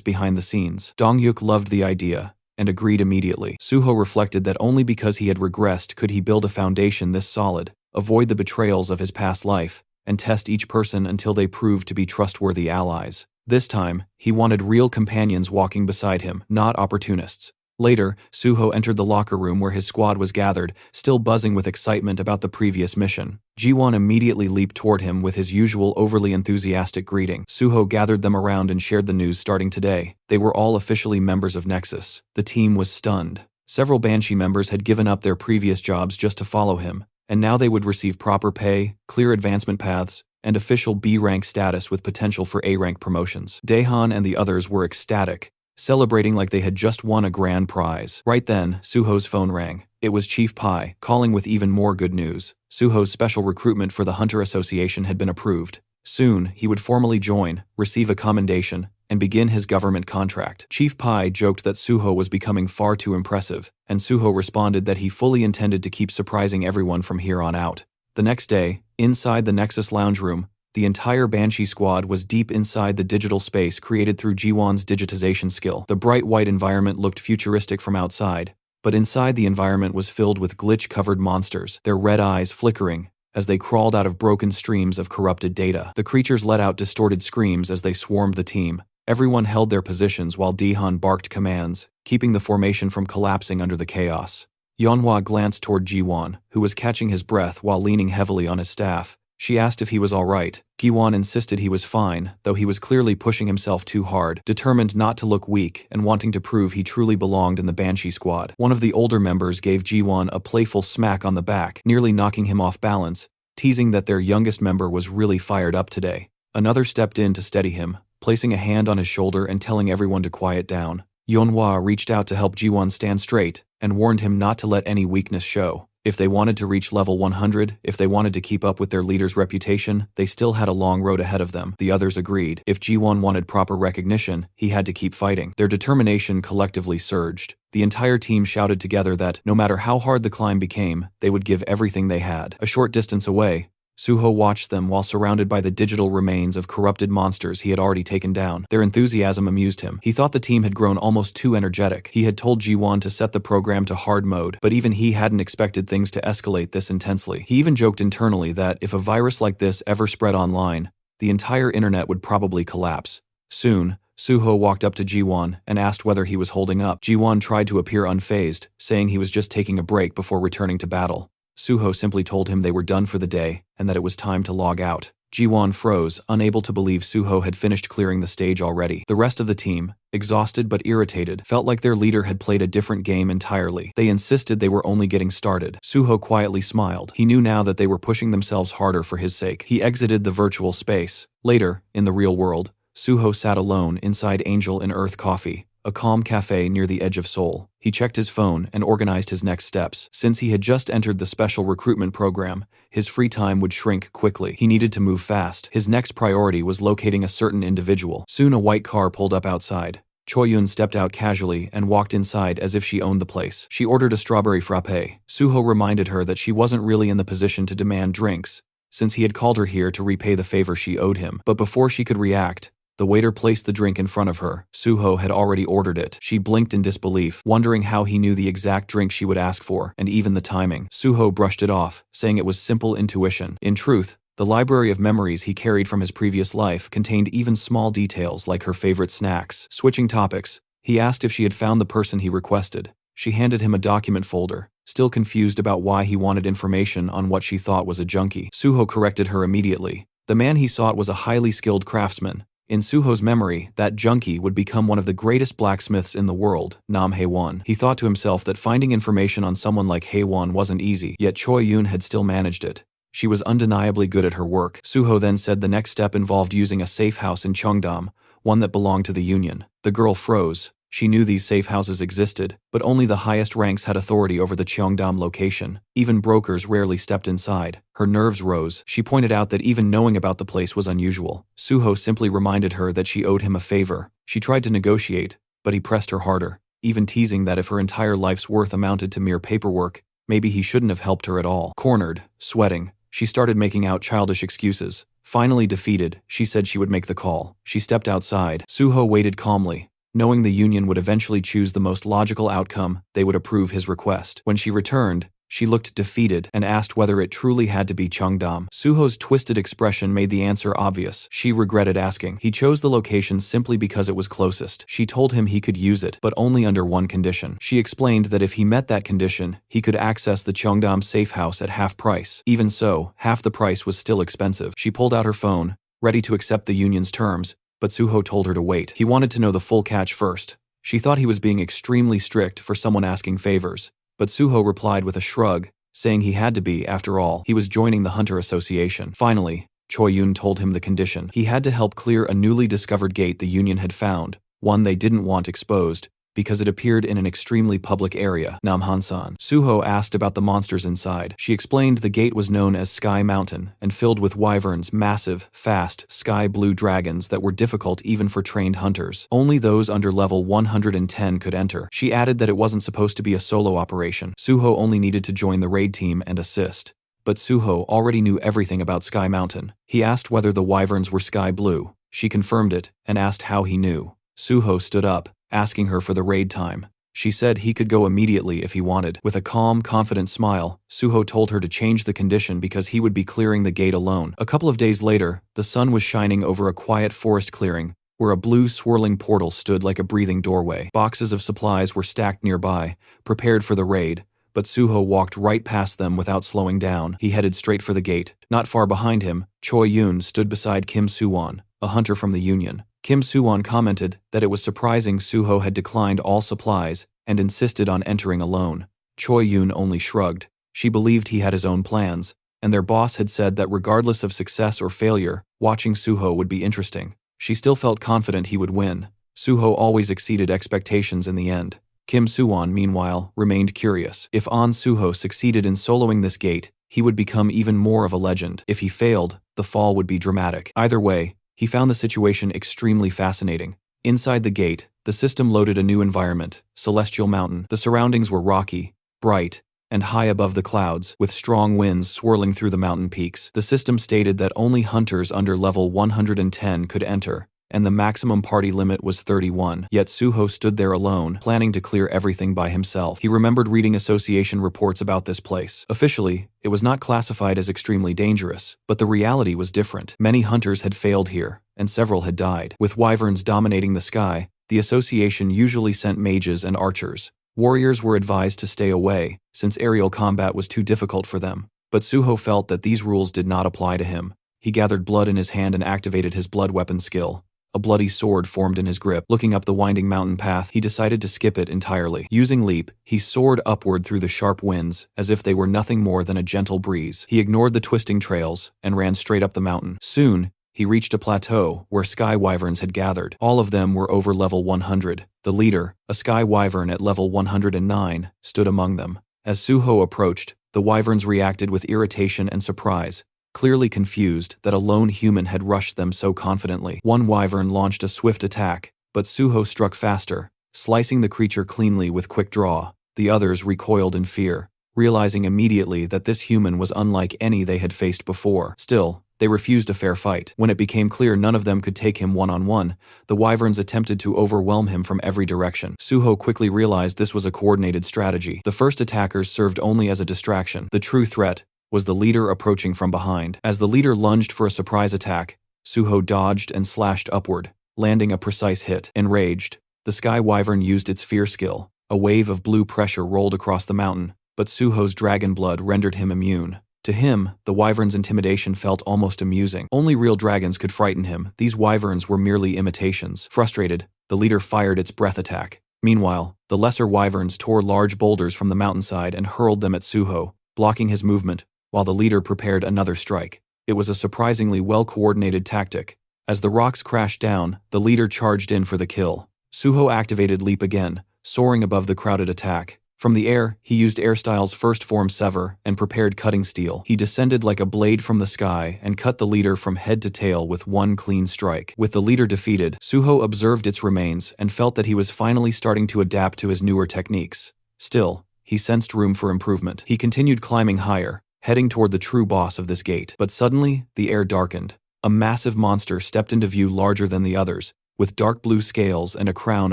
behind the scenes. Dongyuk loved the idea and agreed immediately. Suho reflected that only because he had regressed could he build a foundation this solid, avoid the betrayals of his past life, and test each person until they proved to be trustworthy allies. This time, he wanted real companions walking beside him, not opportunists. Later, Suho entered the locker room where his squad was gathered, still buzzing with excitement about the previous mission. Jiwon immediately leaped toward him with his usual overly enthusiastic greeting. Suho gathered them around and shared the news starting today. They were all officially members of Nexus. The team was stunned. Several Banshee members had given up their previous jobs just to follow him, and now they would receive proper pay, clear advancement paths, and official B-rank status with potential for A-rank promotions. Daehan and the others were ecstatic, celebrating like they had just won a grand prize. Right then, Suho's phone rang. It was Chief Pai, calling with even more good news. Suho's special recruitment for the Hunter Association had been approved. Soon, he would formally join, receive a commendation, and begin his government contract. Chief Pai joked that Suho was becoming far too impressive, and Suho responded that he fully intended to keep surprising everyone from here on out. The next day, inside the Nexus lounge room, the entire Banshee squad was deep inside the digital space created through Jiwon's digitization skill. The bright white environment looked futuristic from outside, But inside, the environment was filled with glitch-covered monsters, their red eyes flickering as they crawled out of broken streams of corrupted data. The creatures let out distorted screams as they swarmed the team. Everyone held their positions while Dihan barked commands, keeping the formation from collapsing under the chaos. Yeonhwa glanced toward Jiwon, who was catching his breath while leaning heavily on his staff. She asked if he was all right. Giwon insisted he was fine, though he was clearly pushing himself too hard, determined not to look weak and wanting to prove he truly belonged in the Banshee squad. One of the older members gave Jiwon a playful smack on the back, nearly knocking him off balance, teasing that their youngest member was really fired up today. Another stepped in to steady him, placing a hand on his shoulder and telling everyone to quiet down. Yeonhwa reached out to help Jiwon stand straight and warned him not to let any weakness show. If they wanted to reach level 100, if they wanted to keep up with their leader's reputation, they still had a long road ahead of them. The others agreed. If Jiwon wanted proper recognition, he had to keep fighting. Their determination collectively surged. The entire team shouted together that, no matter how hard the climb became, they would give everything they had. A short distance away, Suho watched them while surrounded by the digital remains of corrupted monsters he had already taken down. Their enthusiasm amused him. He thought the team had grown almost too energetic. He had told Jiwon to set the program to hard mode, but even he hadn't expected things to escalate this intensely. He even joked internally that if a virus like this ever spread online, the entire internet would probably collapse. Soon, Suho walked up to Jiwon and asked whether he was holding up. Jiwon tried to appear unfazed, saying he was just taking a break before returning to battle. Suho simply told him they were done for the day and that it was time to log out. Jiwon froze, unable to believe Suho had finished clearing the stage already. The rest of the team, exhausted but irritated, felt like their leader had played a different game entirely. They insisted they were only getting started. Suho quietly smiled. He knew now that they were pushing themselves harder for his sake. He exited the virtual space. Later, in the real world, Suho sat alone inside Angel and Earth Coffee, a calm cafe near the edge of Seoul. He checked his phone and organized his next steps. Since he had just entered the special recruitment program, his free time would shrink quickly. He needed to move fast. His next priority was locating a certain individual. Soon a white car pulled up outside. Choi-yoon stepped out casually and walked inside as if she owned the place. She ordered a strawberry frappe. Suho reminded her that she wasn't really in the position to demand drinks, since he had called her here to repay the favor she owed him. But before she could react, the waiter placed the drink in front of her. Suho had already ordered it. She blinked in disbelief, wondering how he knew the exact drink she would ask for, and even the timing. Suho brushed it off, saying it was simple intuition. In truth, the library of memories he carried from his previous life contained even small details like her favorite snacks. Switching topics, he asked if she had found the person he requested. She handed him a document folder, still confused about why he wanted information on what she thought was a junkie. Suho corrected her immediately. The man he sought was a highly skilled craftsman. In Suho's memory, that junkie would become one of the greatest blacksmiths in the world, Nam Haewon. He thought to himself that finding information on someone like Haewon wasn't easy, yet Choi-yoon had still managed it. She was undeniably good at her work. Suho then said the next step involved using a safe house in Cheongdam, one that belonged to the Union. The girl froze. She knew these safe houses existed, but only the highest ranks had authority over the Cheongdam location. Even brokers rarely stepped inside. Her nerves rose. She pointed out that even knowing about the place was unusual. Suho simply reminded her that she owed him a favor. She tried to negotiate, but he pressed her harder, even teasing that if her entire life's worth amounted to mere paperwork, maybe he shouldn't have helped her at all. Cornered, sweating, she started making out childish excuses. Finally defeated, she said she would make the call. She stepped outside. Suho waited calmly. Knowing the Union would eventually choose the most logical outcome, they would approve his request. When she returned, she looked defeated and asked whether it truly had to be Cheongdam. Suho's twisted expression made the answer obvious. She regretted asking. He chose the location simply because it was closest. She told him he could use it, but only under one condition. She explained that if he met that condition, he could access the Cheongdam safe house at half price. Even so, half the price was still expensive. She pulled out her phone, ready to accept the Union's terms, but Suho told her to wait. He wanted to know the full catch first. She thought he was being extremely strict for someone asking favors, but Suho replied with a shrug, saying he had to be, after all. He was joining the Hunter Association. Finally, Choi-yoon told him the condition. He had to help clear a newly discovered gate the Union had found, one they didn't want exposed, because it appeared in an extremely public area, Namhansan. Suho asked about the monsters inside. She explained the gate was known as Sky Mountain and filled with wyverns, massive, fast, sky-blue dragons that were difficult even for trained hunters. Only those under level 110 could enter. She added that it wasn't supposed to be a solo operation. Suho only needed to join the raid team and assist. But Suho already knew everything about Sky Mountain. He asked whether the wyverns were sky blue. She confirmed it and asked how he knew. Suho stood up, asking her for the raid time. She said he could go immediately if he wanted. With a calm, confident smile, Suho told her to change the condition because he would be clearing the gate alone. A couple of days later, the sun was shining over a quiet forest clearing, where a blue swirling portal stood like a breathing doorway. Boxes of supplies were stacked nearby, prepared for the raid, but Suho walked right past them without slowing down. He headed straight for the gate. Not far behind him, Choi Yoon stood beside Kim Suwon, a hunter from the Union. Kim Suwon commented that it was surprising Suho had declined all supplies and insisted on entering alone. Choi Yoon only shrugged. She believed he had his own plans, and their boss had said that regardless of success or failure, watching Suho would be interesting. She still felt confident he would win. Suho always exceeded expectations in the end. Kim Suwon, meanwhile, remained curious. If An Suho succeeded in soloing this gate, he would become even more of a legend. If he failed, the fall would be dramatic. Either way, he found the situation extremely fascinating. Inside the gate, the system loaded a new environment, Celestial Mountain. The surroundings were rocky, bright, and high above the clouds, with strong winds swirling through the mountain peaks. The system stated that only hunters under level 110 could enter, and the maximum party limit was 31. Yet Suho stood there alone, planning to clear everything by himself. He remembered reading association reports about this place. Officially, it was not classified as extremely dangerous, but the reality was different. Many hunters had failed here, and several had died. With wyverns dominating the sky, the association usually sent mages and archers. Warriors were advised to stay away, since aerial combat was too difficult for them. But Suho felt that these rules did not apply to him. He gathered blood in his hand and activated his blood weapon skill. A bloody sword formed in his grip. Looking up the winding mountain path, he decided to skip it entirely. Using leap, he soared upward through the sharp winds, as if they were nothing more than a gentle breeze. He ignored the twisting trails, and ran straight up the mountain. Soon, he reached a plateau where sky wyverns had gathered. All of them were over level 100. The leader, a sky wyvern at level 109, stood among them. As Suho approached, the wyverns reacted with irritation and surprise, clearly confused that a lone human had rushed them so confidently. One wyvern launched a swift attack, but Suho struck faster, slicing the creature cleanly with quick draw. The others recoiled in fear, realizing immediately that this human was unlike any they had faced before. Still, they refused a fair fight. When it became clear none of them could take him one-on-one, the wyverns attempted to overwhelm him from every direction. Suho quickly realized this was a coordinated strategy. The first attackers served only as a distraction. The true threat was the leader approaching from behind. As the leader lunged for a surprise attack, Suho dodged and slashed upward, landing a precise hit. Enraged, the sky wyvern used its fear skill. A wave of blue pressure rolled across the mountain, but Suho's dragon blood rendered him immune. To him, the wyvern's intimidation felt almost amusing. Only real dragons could frighten him. These wyverns were merely imitations. Frustrated, the leader fired its breath attack. Meanwhile, the lesser wyverns tore large boulders from the mountainside and hurled them at Suho, blocking his movement, while the leader prepared another strike. It was a surprisingly well-coordinated tactic. As the rocks crashed down, the leader charged in for the kill. Suho activated Leap again, soaring above the crowded attack. From the air, he used Airstyle's first form Sever and prepared Cutting Steel. He descended like a blade from the sky and cut the leader from head to tail with one clean strike. With the leader defeated, Suho observed its remains and felt that he was finally starting to adapt to his newer techniques. Still, he sensed room for improvement. He continued climbing higher, heading toward the true boss of this gate. But suddenly, the air darkened. A massive monster stepped into view larger than the others, with dark blue scales and a crown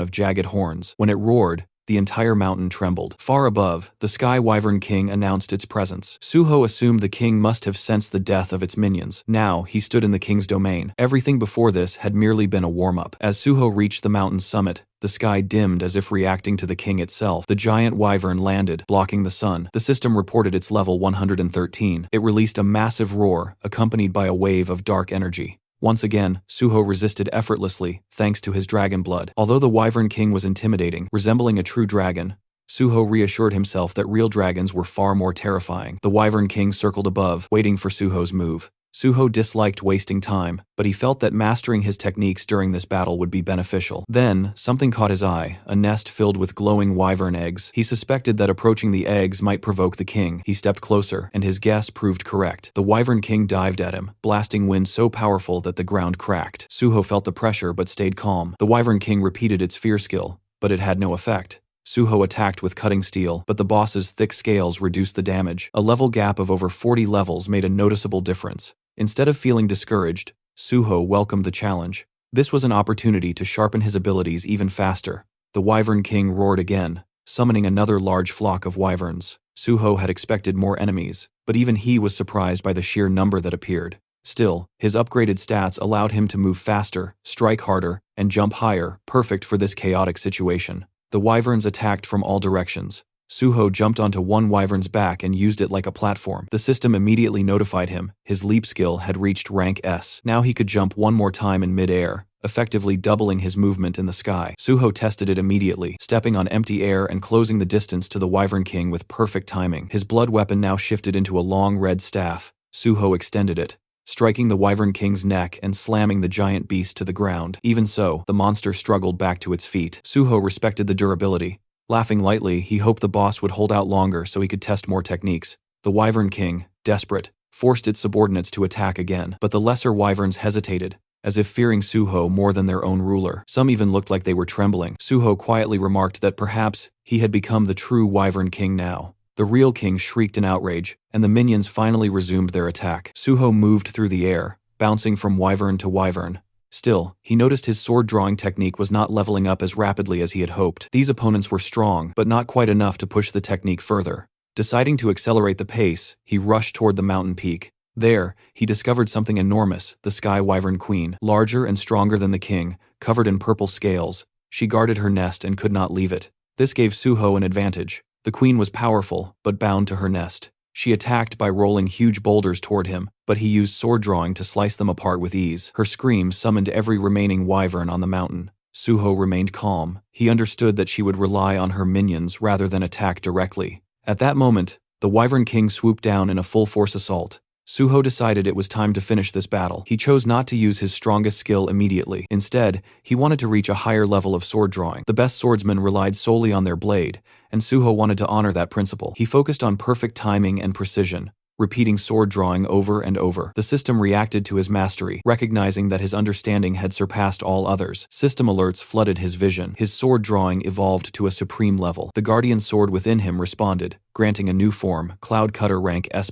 of jagged horns. When it roared, the entire mountain trembled. Far above, the Sky Wyvern King announced its presence. Suho assumed the king must have sensed the death of its minions. Now, he stood in the king's domain. Everything before this had merely been a warm-up. As Suho reached the mountain's summit, the sky dimmed as if reacting to the king itself. The giant wyvern landed, blocking the sun. The system reported its level 113. It released a massive roar, accompanied by a wave of dark energy. Once again, Suho resisted effortlessly, thanks to his dragon blood. Although the Wyvern King was intimidating, resembling a true dragon, Suho reassured himself that real dragons were far more terrifying. The Wyvern King circled above, waiting for Suho's move. Suho disliked wasting time, but he felt that mastering his techniques during this battle would be beneficial. Then, something caught his eye, a nest filled with glowing wyvern eggs. He suspected that approaching the eggs might provoke the king. He stepped closer, and his guess proved correct. The Wyvern King dived at him, blasting wind so powerful that the ground cracked. Suho felt the pressure but stayed calm. The Wyvern King repeated its fear skill, but it had no effect. Suho attacked with Cutting Steel, but the boss's thick scales reduced the damage. A level gap of over 40 levels made a noticeable difference. Instead of feeling discouraged, Suho welcomed the challenge. This was an opportunity to sharpen his abilities even faster. The Wyvern King roared again, summoning another large flock of wyverns. Suho had expected more enemies, but even he was surprised by the sheer number that appeared. Still, his upgraded stats allowed him to move faster, strike harder, and jump higher, perfect for this chaotic situation. The wyverns attacked from all directions. Suho jumped onto one wyvern's back and used it like a platform. The system immediately notified him his leap skill had reached rank S. Now he could jump one more time in mid-air, effectively doubling his movement in the sky. Suho tested it immediately, stepping on empty air and closing the distance to the Wyvern King with perfect timing. His blood weapon now shifted into a long red staff. Suho extended it, striking the Wyvern King's neck and slamming the giant beast to the ground. Even so, the monster struggled back to its feet. Suho respected the durability. Laughing lightly, he hoped the boss would hold out longer so he could test more techniques. The Wyvern King, desperate, forced its subordinates to attack again, but the lesser wyverns hesitated, as if fearing Suho more than their own ruler. Some even looked like they were trembling. Suho quietly remarked that perhaps he had become the true Wyvern King now. The real king shrieked in outrage, and the minions finally resumed their attack. Suho moved through the air, bouncing from wyvern to wyvern. Still, he noticed his sword-drawing technique was not leveling up as rapidly as he had hoped. These opponents were strong, but not quite enough to push the technique further. Deciding to accelerate the pace, he rushed toward the mountain peak. There, he discovered something enormous, the Sky Wyvern Queen. Larger and stronger than the king, covered in purple scales, she guarded her nest and could not leave it. This gave Suho an advantage. The queen was powerful, but bound to her nest. She attacked by rolling huge boulders toward him, but he used sword drawing to slice them apart with ease. Her screams summoned every remaining wyvern on the mountain. Suho remained calm. He understood that she would rely on her minions rather than attack directly. At that moment, the Wyvern King swooped down in a full-force assault. Suho decided it was time to finish this battle. He chose not to use his strongest skill immediately. Instead, he wanted to reach a higher level of sword drawing. The best swordsmen relied solely on their blade, and Suho wanted to honor that principle. He focused on perfect timing and precision, repeating sword drawing over and over. The system reacted to his mastery, recognizing that his understanding had surpassed all others. System alerts flooded his vision. His sword drawing evolved to a supreme level. The guardian sword within him responded, granting a new form, Cloud Cutter rank S+.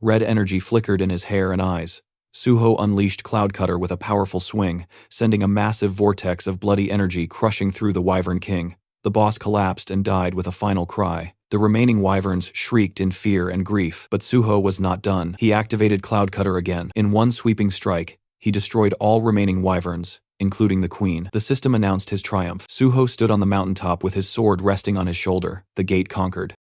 Red energy flickered in his hair and eyes. Suho unleashed Cloud Cutter with a powerful swing, sending a massive vortex of bloody energy crushing through the Wyvern King. The boss collapsed and died with a final cry. The remaining wyverns shrieked in fear and grief, but Suho was not done. He activated Cloud Cutter again. In one sweeping strike, he destroyed all remaining wyverns, including the queen. The system announced his triumph. Suho stood on the mountaintop with his sword resting on his shoulder. The gate conquered.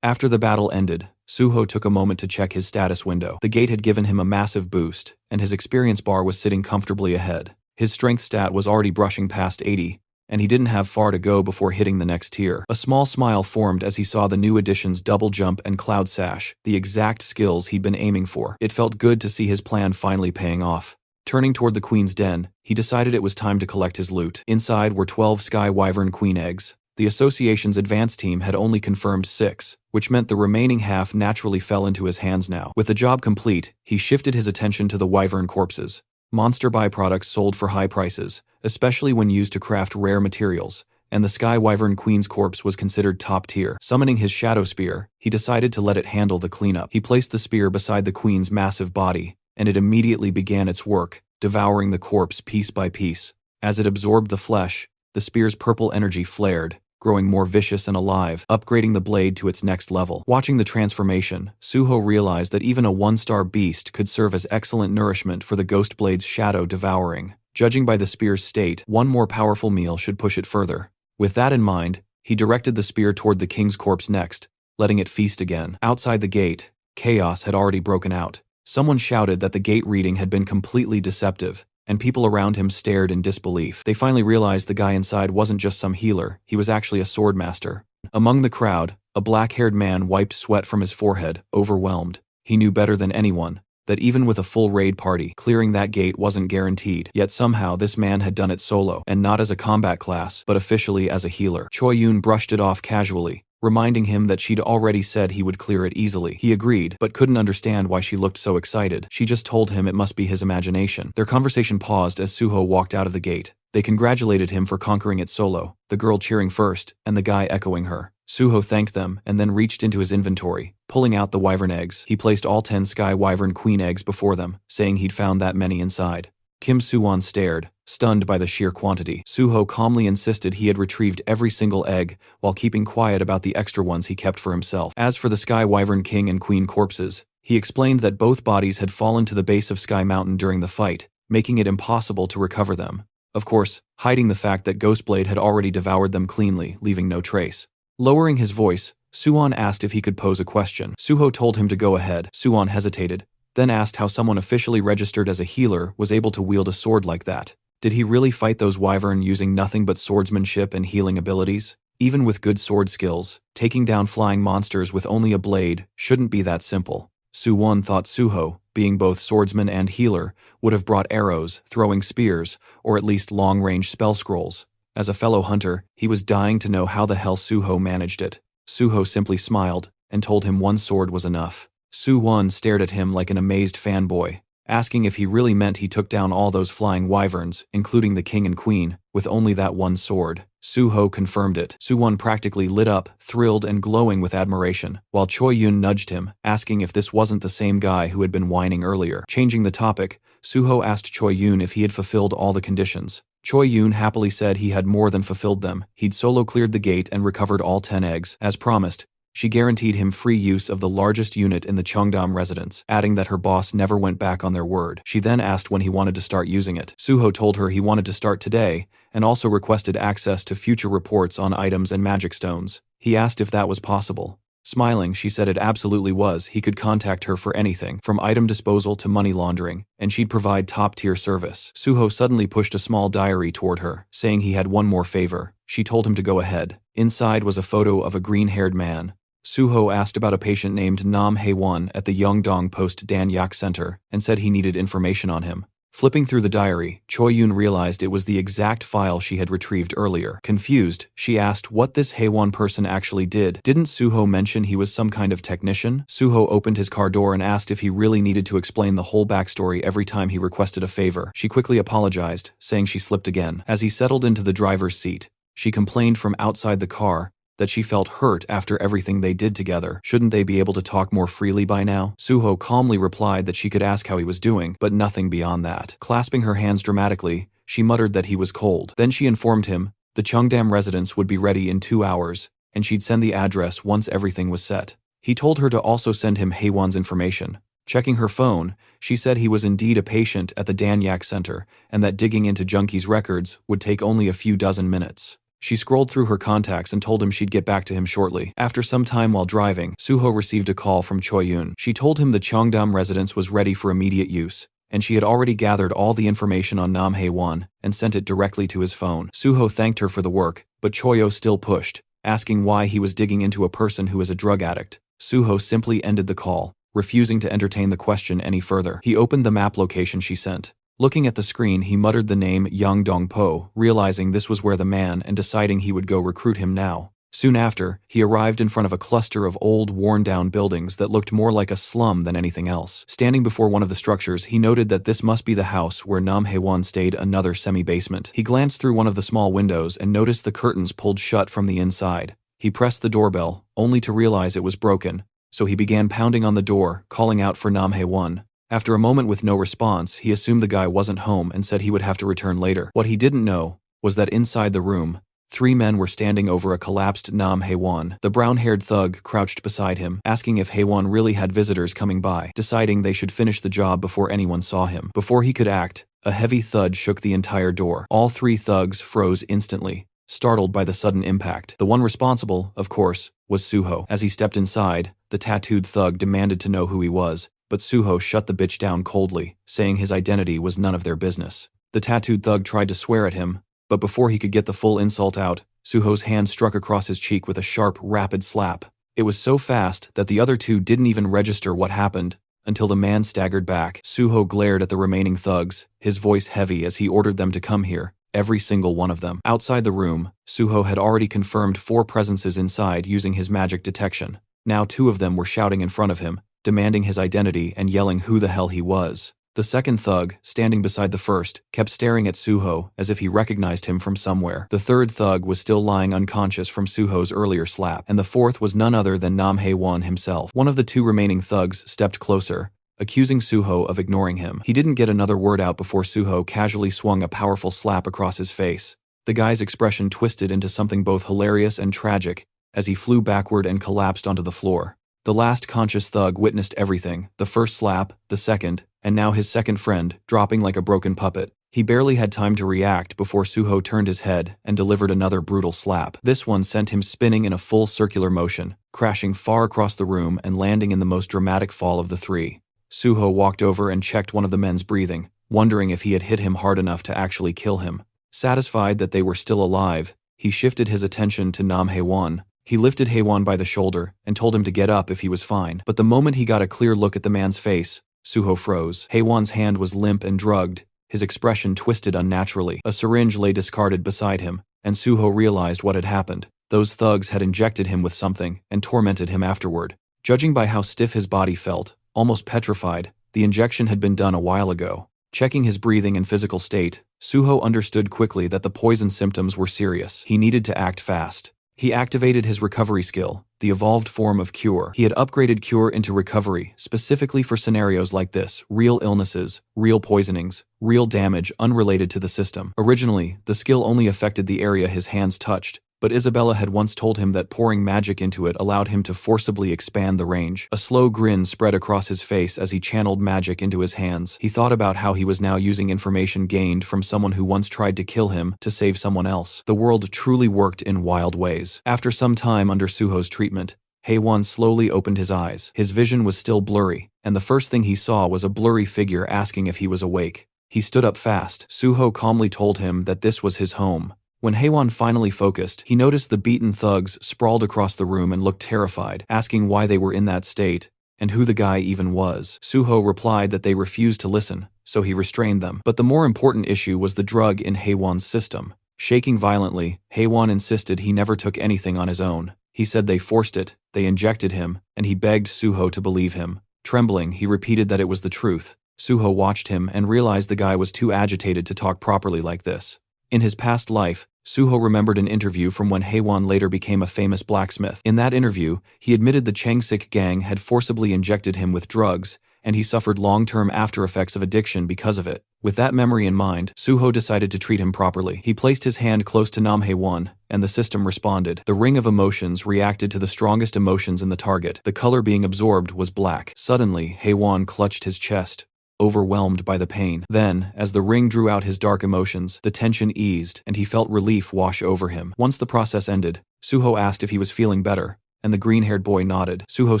After the battle ended, Suho took a moment to check his status window. The gate had given him a massive boost, and his experience bar was sitting comfortably ahead. His strength stat was already brushing past 80, and he didn't have far to go before hitting the next tier. A small smile formed as he saw the new additions Double Jump and Cloud Sash, the exact skills he'd been aiming for. It felt good to see his plan finally paying off. Turning toward the queen's den, he decided it was time to collect his loot. Inside were 12 Sky Wyvern Queen eggs. The association's advance team had only confirmed 6, which meant the remaining half naturally fell into his hands now. With the job complete, he shifted his attention to the wyvern corpses. Monster byproducts sold for high prices, especially when used to craft rare materials, and the Sky Wyvern Queen's corpse was considered top tier. Summoning his Shadow Spear, he decided to let it handle the cleanup. He placed the spear beside the queen's massive body, and it immediately began its work, devouring the corpse piece by piece. As it absorbed the flesh, the spear's purple energy flared, growing more vicious and alive, upgrading the blade to its next level. Watching the transformation, Suho realized that even a one-star beast could serve as excellent nourishment for the Ghost Blade's shadow devouring. Judging by the spear's state, one more powerful meal should push it further. With that in mind, he directed the spear toward the king's corpse next, letting it feast again. Outside the gate, chaos had already broken out. Someone shouted that the gate reading had been completely deceptive, and people around him stared in disbelief. They finally realized the guy inside wasn't just some healer, he was actually a sword master. Among the crowd, a black-haired man wiped sweat from his forehead, overwhelmed. He knew better than anyone that even with a full raid party, clearing that gate wasn't guaranteed. Yet somehow this man had done it solo, and not as a combat class, but officially as a healer. Choi Yun brushed it off casually, reminding him that she'd already said he would clear it easily. He agreed, but couldn't understand why she looked so excited. She just told him it must be his imagination. Their conversation paused as Suho walked out of the gate. They congratulated him for conquering it solo, the girl cheering first, and the guy echoing her. Suho thanked them and then reached into his inventory, pulling out the wyvern eggs. He placed all 10 Sky Wyvern Queen eggs before them, saying he'd found that many inside. Kim Soo-won stared, stunned by the sheer quantity. Suho calmly insisted he had retrieved every single egg, while keeping quiet about the extra ones he kept for himself. As for the Sky Wyvern King and Queen corpses, he explained that both bodies had fallen to the base of Sky Mountain during the fight, making it impossible to recover them. Of course, hiding the fact that Ghostblade had already devoured them cleanly, leaving no trace. Lowering his voice, Suwon asked if he could pose a question. Suho told him to go ahead. Suwon hesitated, then asked how someone officially registered as a healer was able to wield a sword like that. Did he really fight those wyvern using nothing but swordsmanship and healing abilities? Even with good sword skills, taking down flying monsters with only a blade shouldn't be that simple. Suwon thought Suho, being both swordsman and healer, would have brought arrows, throwing spears, or at least long-range spell scrolls. As a fellow hunter, he was dying to know how the hell Suho managed it. Suho simply smiled, and told him one sword was enough. Suwon stared at him like an amazed fanboy, asking if he really meant he took down all those flying wyverns, including the king and queen, with only that one sword. Suho confirmed it. Suwon practically lit up, thrilled and glowing with admiration, while Choi Yun nudged him, asking if this wasn't the same guy who had been whining earlier. Changing the topic, Suho asked Choi Yun if he had fulfilled all the conditions. Choi Yun happily said he had more than fulfilled them. He'd solo cleared the gate and recovered all 10 eggs. As promised, she guaranteed him free use of the largest unit in the Cheongdam residence, adding that her boss never went back on their word. She then asked when he wanted to start using it. Suho told her he wanted to start today, and also requested access to future reports on items and magic stones. He asked if that was possible. Smiling, she said it absolutely was. He could contact her for anything, from item disposal to money laundering, and she'd provide top-tier service. Suho suddenly pushed a small diary toward her, saying he had one more favor. She told him to go ahead. Inside was a photo of a green-haired man. Suho asked about a patient named Nam Hae-won at the Yeongdong Post Dan Yak Center and said he needed information on him. Flipping through the diary, Choi Yun realized it was the exact file she had retrieved earlier. Confused, she asked what this Hae-won person actually did. Didn't Suho mention he was some kind of technician? Suho opened his car door and asked if he really needed to explain the whole backstory every time he requested a favor. She quickly apologized, saying she slipped again. As he settled into the driver's seat, she complained from outside the car that she felt hurt after everything they did together. Shouldn't they be able to talk more freely by now? Suho calmly replied that she could ask how he was doing, but nothing beyond that. Clasping her hands dramatically, she muttered that he was cold. Then she informed him the Cheongdam residence would be ready in 2 hours, and she'd send the address once everything was set. He told her to also send him Hae-won's information. Checking her phone, she said he was indeed a patient at the Dan Yak Center, and that digging into Junkie's records would take only a few dozen minutes. She scrolled through her contacts and told him she'd get back to him shortly. After some time while driving, Suho received a call from Choi Yun. She told him the Cheongdam residence was ready for immediate use, and she had already gathered all the information on Nam Hae-won and sent it directly to his phone. Suho thanked her for the work, but Choyo still pushed, asking why he was digging into a person who is a drug addict. Suho simply ended the call, refusing to entertain the question any further. He opened the map location she sent. Looking at the screen, he muttered the name Yang Dong-po, realizing this was where the man and deciding he would go recruit him now. Soon after, he arrived in front of a cluster of old, worn-down buildings that looked more like a slum than anything else. Standing before one of the structures, he noted that this must be the house where Nam Hae-won stayed, another semi-basement. He glanced through one of the small windows and noticed the curtains pulled shut from the inside. He pressed the doorbell, only to realize it was broken, so he began pounding on the door, calling out for Nam Hae-won. After a moment with no response, he assumed the guy wasn't home and said he would have to return later. What he didn't know was that inside the room, 3 men were standing over a collapsed Nam Hae-won. The brown-haired thug crouched beside him, asking if Hae-won really had visitors coming by, deciding they should finish the job before anyone saw him. Before he could act, a heavy thud shook the entire door. All 3 thugs froze instantly, startled by the sudden impact. The one responsible, of course, was Suho. As he stepped inside, the tattooed thug demanded to know who he was, but Suho shut the bitch down coldly, saying his identity was none of their business. The tattooed thug tried to swear at him, but before he could get the full insult out, Suho's hand struck across his cheek with a sharp, rapid slap. It was so fast that the other 2 didn't even register what happened until the man staggered back. Suho glared at the remaining thugs, his voice heavy as he ordered them to come here, every single one of them. Outside the room, Suho had already confirmed 4 presences inside using his magic detection. Now 2 of them were shouting in front of him, demanding his identity and yelling who the hell he was. The second thug, standing beside the first, kept staring at Suho as if he recognized him from somewhere. The third thug was still lying unconscious from Suho's earlier slap, and the fourth was none other than Nam Hae-won himself. One of the 2 remaining thugs stepped closer, accusing Suho of ignoring him. He didn't get another word out before Suho casually swung a powerful slap across his face. The guy's expression twisted into something both hilarious and tragic as he flew backward and collapsed onto the floor. The last conscious thug witnessed everything, the first slap, the second, and now his second friend, dropping like a broken puppet. He barely had time to react before Suho turned his head and delivered another brutal slap. This one sent him spinning in a full circular motion, crashing far across the room and landing in the most dramatic fall of the three. Suho walked over and checked one of the men's breathing, wondering if he had hit him hard enough to actually kill him. Satisfied that they were still alive, he shifted his attention to Nam Haewon. He lifted Haewon by the shoulder and told him to get up if he was fine. But the moment he got a clear look at the man's face, Suho froze. Haewon's hand was limp and drugged, his expression twisted unnaturally. A syringe lay discarded beside him, and Suho realized what had happened. Those thugs had injected him with something and tormented him afterward. Judging by how stiff his body felt, almost petrified, the injection had been done a while ago. Checking his breathing and physical state, Suho understood quickly that the poison symptoms were serious. He needed to act fast. He activated his recovery skill, the evolved form of cure. He had upgraded cure into recovery, specifically for scenarios like this: real illnesses, real poisonings, real damage unrelated to the system. Originally, the skill only affected the area his hands touched, but Isabella had once told him that pouring magic into it allowed him to forcibly expand the range. A slow grin spread across his face as he channeled magic into his hands. He thought about how he was now using information gained from someone who once tried to kill him to save someone else. The world truly worked in wild ways. After some time under Suho's treatment, Haewon slowly opened his eyes. His vision was still blurry, and the first thing he saw was a blurry figure asking if he was awake. He stood up fast. Suho calmly told him that this was his home. When Haewon finally focused, he noticed the beaten thugs sprawled across the room and looked terrified, asking why they were in that state, and who the guy even was. Suho replied that they refused to listen, so he restrained them. But the more important issue was the drug in Haewon's system. Shaking violently, Haewon insisted he never took anything on his own. He said they forced it, they injected him, and he begged Suho to believe him. Trembling, he repeated that it was the truth. Suho watched him and realized the guy was too agitated to talk properly like this. In his past life, Suho remembered an interview from when Haewon later became a famous blacksmith. In that interview, he admitted the Changsik gang had forcibly injected him with drugs, and he suffered long-term after-effects of addiction because of it. With that memory in mind, Suho decided to treat him properly. He placed his hand close to Nam Haewon, and the system responded. The ring of emotions reacted to the strongest emotions in the target. The color being absorbed was black. Suddenly, Haewon clutched his chest, overwhelmed by the pain. Then, as the ring drew out his dark emotions, the tension eased, and he felt relief wash over him. Once the process ended, Suho asked if he was feeling better, and the green-haired boy nodded. Suho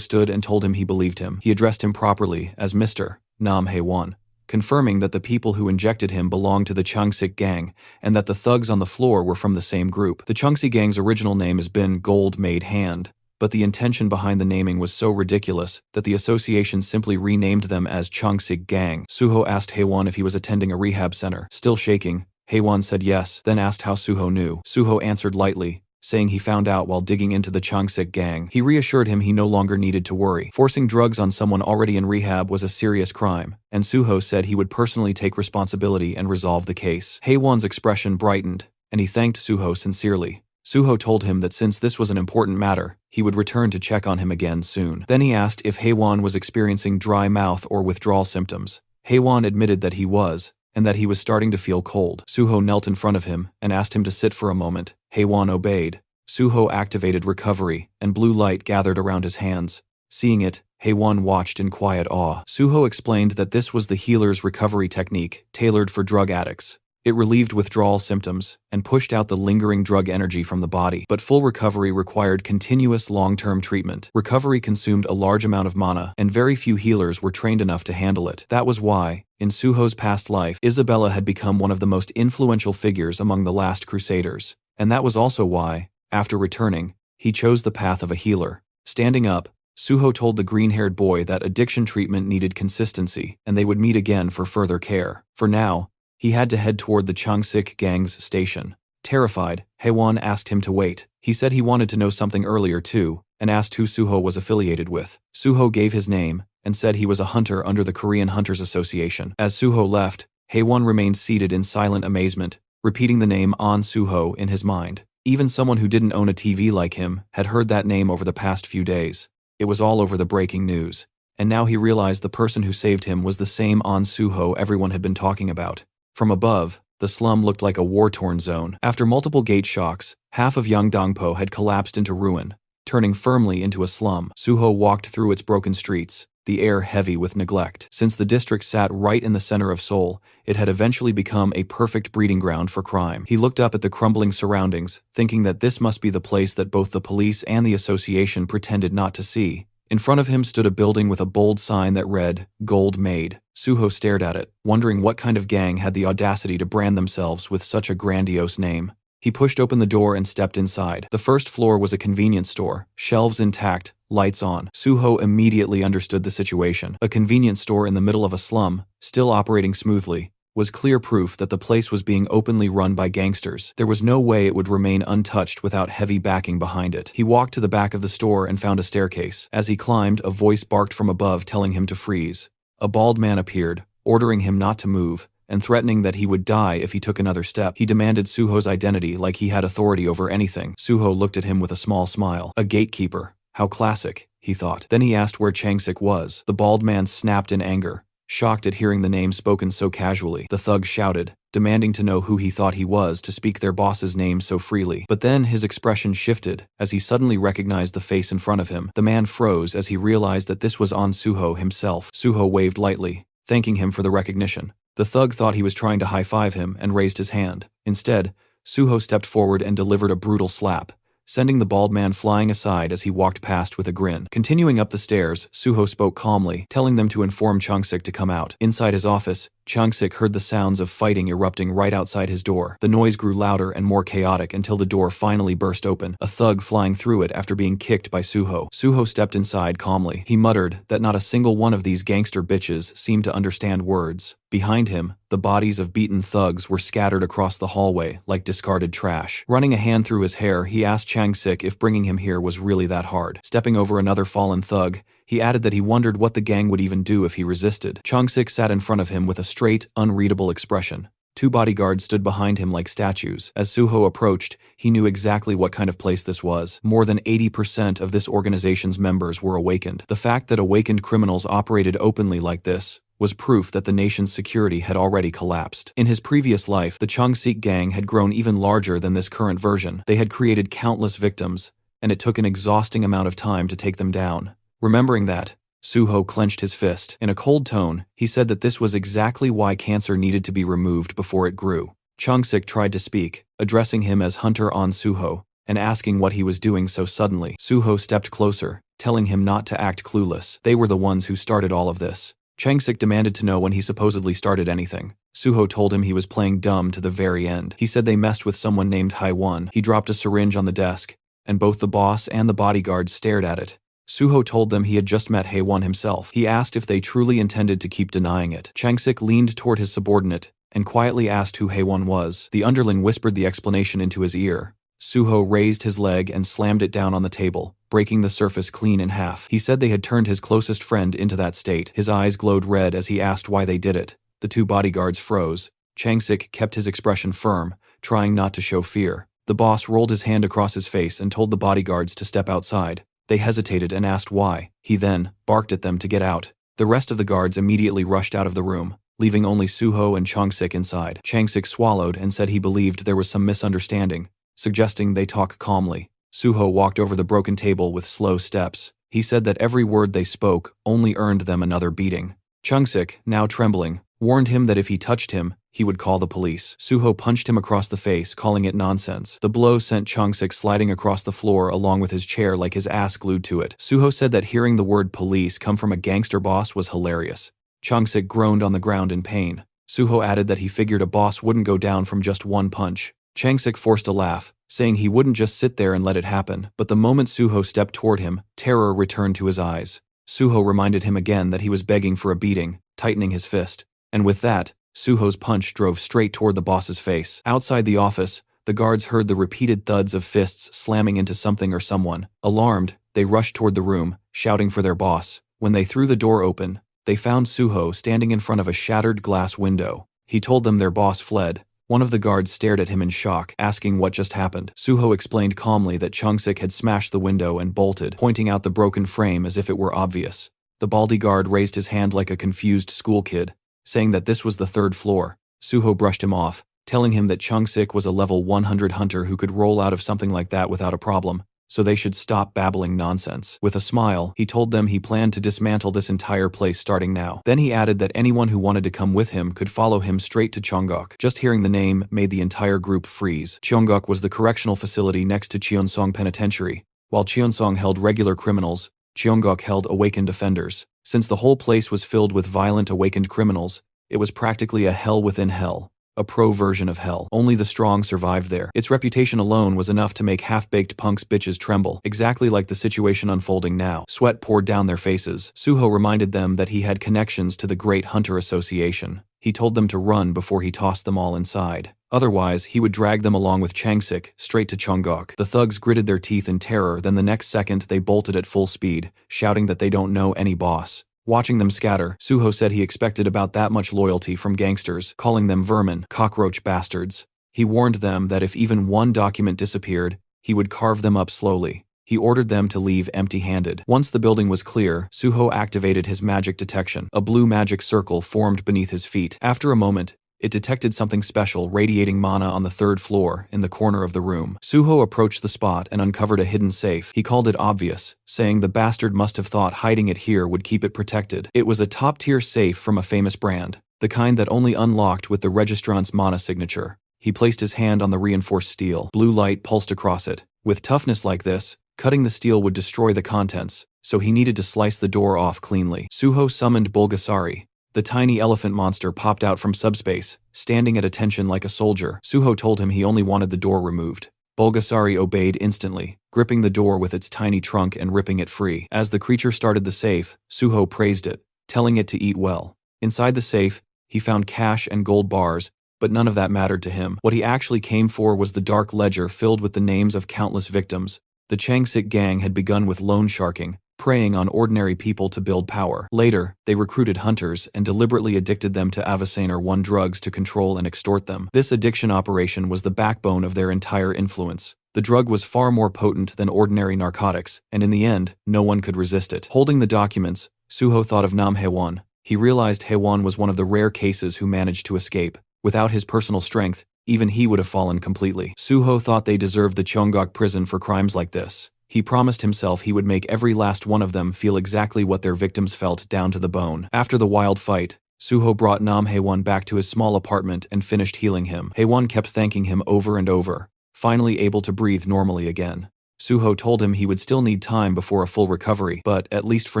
stood and told him he believed him. He addressed him properly as Mr. Nam Haewon, confirming that the people who injected him belonged to the Changsik gang, and that the thugs on the floor were from the same group. The Changsik gang's original name has been Gold Made Hand, but the intention behind the naming was so ridiculous that the association simply renamed them as Changsik Gang. Suho asked Haewon if he was attending a rehab center. Still shaking, Haewon said yes, then asked how Suho knew. Suho answered lightly, saying he found out while digging into the Changsik Gang. He reassured him he no longer needed to worry. Forcing drugs on someone already in rehab was a serious crime, and Suho said he would personally take responsibility and resolve the case. Haewon's expression brightened, and he thanked Suho sincerely. Suho told him that since this was an important matter, he would return to check on him again soon. Then he asked if Haewon was experiencing dry mouth or withdrawal symptoms. Haewon admitted that he was, and that he was starting to feel cold. Suho knelt in front of him and asked him to sit for a moment. Haewon obeyed. Suho activated recovery, and blue light gathered around his hands. Seeing it, Haewon watched in quiet awe. Suho explained that this was the healer's recovery technique, tailored for drug addicts. It relieved withdrawal symptoms and pushed out the lingering drug energy from the body. But full recovery required continuous long-term treatment. Recovery consumed a large amount of mana, and very few healers were trained enough to handle it. That was why, in Suho's past life, Isabella had become one of the most influential figures among the last Crusaders. And that was also why, after returning, he chose the path of a healer. Standing up, Suho told the green-haired boy that addiction treatment needed consistency, and they would meet again for further care. For now, he had to head toward the Changsik gang's station. Terrified, Haewon asked him to wait. He said he wanted to know something earlier too, and asked who Suho was affiliated with. Suho gave his name, and said he was a hunter under the Korean Hunters Association. As Suho left, Haewon remained seated in silent amazement, repeating the name An Suho in his mind. Even someone who didn't own a TV like him had heard that name over the past few days. It was all over the breaking news. and now he realized the person who saved him was the same An Suho everyone had been talking about. From above, the slum looked like a war-torn zone. After multiple gate shocks, half of Yangdongpo had collapsed into ruin, turning firmly into a slum. Suho walked through its broken streets, the air heavy with neglect. Since the district sat right in the center of Seoul, it had eventually become a perfect breeding ground for crime. He looked up at the crumbling surroundings, thinking that this must be the place that both the police and the association pretended not to see. In front of him stood a building with a bold sign that read, "Gold Made." Suho stared at it, wondering what kind of gang had the audacity to brand themselves with such a grandiose name. He pushed open the door and stepped inside. The first floor was a convenience store, shelves intact, lights on. Suho immediately understood the situation. A convenience store in the middle of a slum, still operating smoothly, was clear proof that the place was being openly run by gangsters. There was no way it would remain untouched without heavy backing behind it. He walked to the back of the store and found a staircase. As he climbed, a voice barked from above telling him to freeze. A bald man appeared, ordering him not to move, and threatening that he would die if he took another step. He demanded Suho's identity like he had authority over anything. Suho looked at him with a small smile. A gatekeeper. How classic, he thought. Then he asked where Changsik was. The bald man snapped in anger, shocked at hearing the name spoken so casually. The thug shouted, demanding to know who he thought he was to speak their boss's name so freely. But then his expression shifted as he suddenly recognized the face in front of him. The man froze as he realized that this was An Suho himself. Suho waved lightly, thanking him for the recognition. The thug thought he was trying to high-five him and raised his hand. Instead, Suho stepped forward and delivered a brutal slap, sending the bald man flying aside as he walked past with a grin. Continuing up the stairs, Suho spoke calmly, telling them to inform Changsik to come out. Inside his office, Changsik heard the sounds of fighting erupting right outside his door. The noise grew louder and more chaotic until the door finally burst open, a thug flying through it after being kicked by Suho. Suho stepped inside calmly. He muttered that not a single one of these gangster bitches seemed to understand words. Behind him, the bodies of beaten thugs were scattered across the hallway like discarded trash. Running a hand through his hair, he asked Changsik if bringing him here was really that hard. Stepping over another fallen thug, he added that he wondered what the gang would even do if he resisted. Changsik sat in front of him with a straight, unreadable expression. Two bodyguards stood behind him like statues. As Suho approached, he knew exactly what kind of place this was. More than 80% of this organization's members were awakened. The fact that awakened criminals operated openly like this was proof that the nation's security had already collapsed. In his previous life, the Changsik gang had grown even larger than this current version. They had created countless victims, and it took an exhausting amount of time to take them down. Remembering that, Suho clenched his fist. In a cold tone, he said that this was exactly why cancer needed to be removed before it grew. Changsik tried to speak, addressing him as Hunter An Suho, and asking what he was doing so suddenly. Suho stepped closer, telling him not to act clueless. They were the ones who started all of this. Changsik demanded to know when he supposedly started anything. Suho told him he was playing dumb to the very end. He said they messed with someone named Haiwon. He dropped a syringe on the desk, and both the boss and the bodyguards stared at it. Suho told them he had just met Haiwon himself. He asked if they truly intended to keep denying it. Changsik leaned toward his subordinate and quietly asked who Haiwon was. The underling whispered the explanation into his ear. Suho raised his leg and slammed it down on the table, breaking the surface clean in half. He said they had turned his closest friend into that state. His eyes glowed red as he asked why they did it. The two bodyguards froze. Changsik kept his expression firm, trying not to show fear. The boss rolled his hand across his face and told the bodyguards to step outside. They hesitated and asked why. He then barked at them to get out. The rest of the guards immediately rushed out of the room, leaving only Suho and Changsik inside. Changsik swallowed and said he believed there was some misunderstanding, suggesting they talk calmly. Suho walked over the broken table with slow steps. He said that every word they spoke only earned them another beating. Changsik, now trembling, warned him that if he touched him, he would call the police. Suho punched him across the face, calling it nonsense. The blow sent Changsik sliding across the floor along with his chair like his ass glued to it. Suho said that hearing the word police come from a gangster boss was hilarious. Changsik groaned on the ground in pain. Suho added that he figured a boss wouldn't go down from just one punch. Changsik forced a laugh, saying he wouldn't just sit there and let it happen. But the moment Suho stepped toward him, terror returned to his eyes. Suho reminded him again that he was begging for a beating, tightening his fist. And with that, Suho's punch drove straight toward the boss's face. Outside the office, the guards heard the repeated thuds of fists slamming into something or someone. Alarmed, they rushed toward the room, shouting for their boss. When they threw the door open, they found Suho standing in front of a shattered glass window. He told them their boss fled. One of the guards stared at him in shock, asking what just happened. Suho explained calmly that Changsik had smashed the window and bolted, pointing out the broken frame as if it were obvious. The baldy guard raised his hand like a confused school kid, saying that this was the 3rd floor. Suho brushed him off, telling him that Chung-sik was a level 100 hunter who could roll out of something like that without a problem, so they should stop babbling nonsense. With a smile, he told them he planned to dismantle this entire place starting now. Then he added that anyone who wanted to come with him could follow him straight to Cheongok. Just hearing the name made the entire group freeze. Cheongok was the correctional facility next to Cheonsong Penitentiary. While Cheonsong held regular criminals, Cheongok held awakened offenders. Since the whole place was filled with violent awakened criminals, it was practically a hell within hell. A pro version of hell. Only the strong survived there. Its reputation alone was enough to make half-baked punks bitches tremble, exactly like the situation unfolding now. Sweat poured down their faces. Suho reminded them that he had connections to the Great Hunter Association. He told them to run before he tossed them all inside. Otherwise, he would drag them along with Changsik straight to Cheongok. The thugs gritted their teeth in terror, then the next second they bolted at full speed, shouting that they don't know any boss. Watching them scatter, Suho said he expected about that much loyalty from gangsters, calling them vermin, cockroach bastards. He warned them that if even one document disappeared, he would carve them up slowly. He ordered them to leave empty-handed. Once the building was clear, Suho activated his magic detection. A blue magic circle formed beneath his feet. After a moment, it detected something special radiating mana on the 3rd floor, in the corner of the room. Suho approached the spot and uncovered a hidden safe. He called it obvious, saying the bastard must have thought hiding it here would keep it protected. It was a top-tier safe from a famous brand, the kind that only unlocked with the registrant's mana signature. He placed his hand on the reinforced steel. Blue light pulsed across it. With toughness like this, cutting the steel would destroy the contents, so he needed to slice the door off cleanly. Suho summoned Bulgasari. The tiny elephant monster popped out from subspace, standing at attention like a soldier. Suho told him he only wanted the door removed. Bulgasari obeyed instantly, gripping the door with its tiny trunk and ripping it free. As the creature started the safe, Suho praised it, telling it to eat well. Inside the safe, he found cash and gold bars, but none of that mattered to him. What he actually came for was the dark ledger filled with the names of countless victims. The Changsik gang had begun with loan sharking, preying on ordinary people to build power. Later, they recruited hunters and deliberately addicted them to Avasaner 1 drugs to control and extort them. This addiction operation was the backbone of their entire influence. The drug was far more potent than ordinary narcotics, and in the end, no one could resist it. Holding the documents, Suho thought of Nam Haewon. He realized Haewon was one of the rare cases who managed to escape. Without his personal strength, even he would have fallen completely. Suho thought they deserved the Cheongok prison for crimes like this. He promised himself he would make every last one of them feel exactly what their victims felt down to the bone. After the wild fight, Suho brought Nam Haewon back to his small apartment and finished healing him. Haewon kept thanking him over and over, finally able to breathe normally again. Suho told him he would still need time before a full recovery, but at least for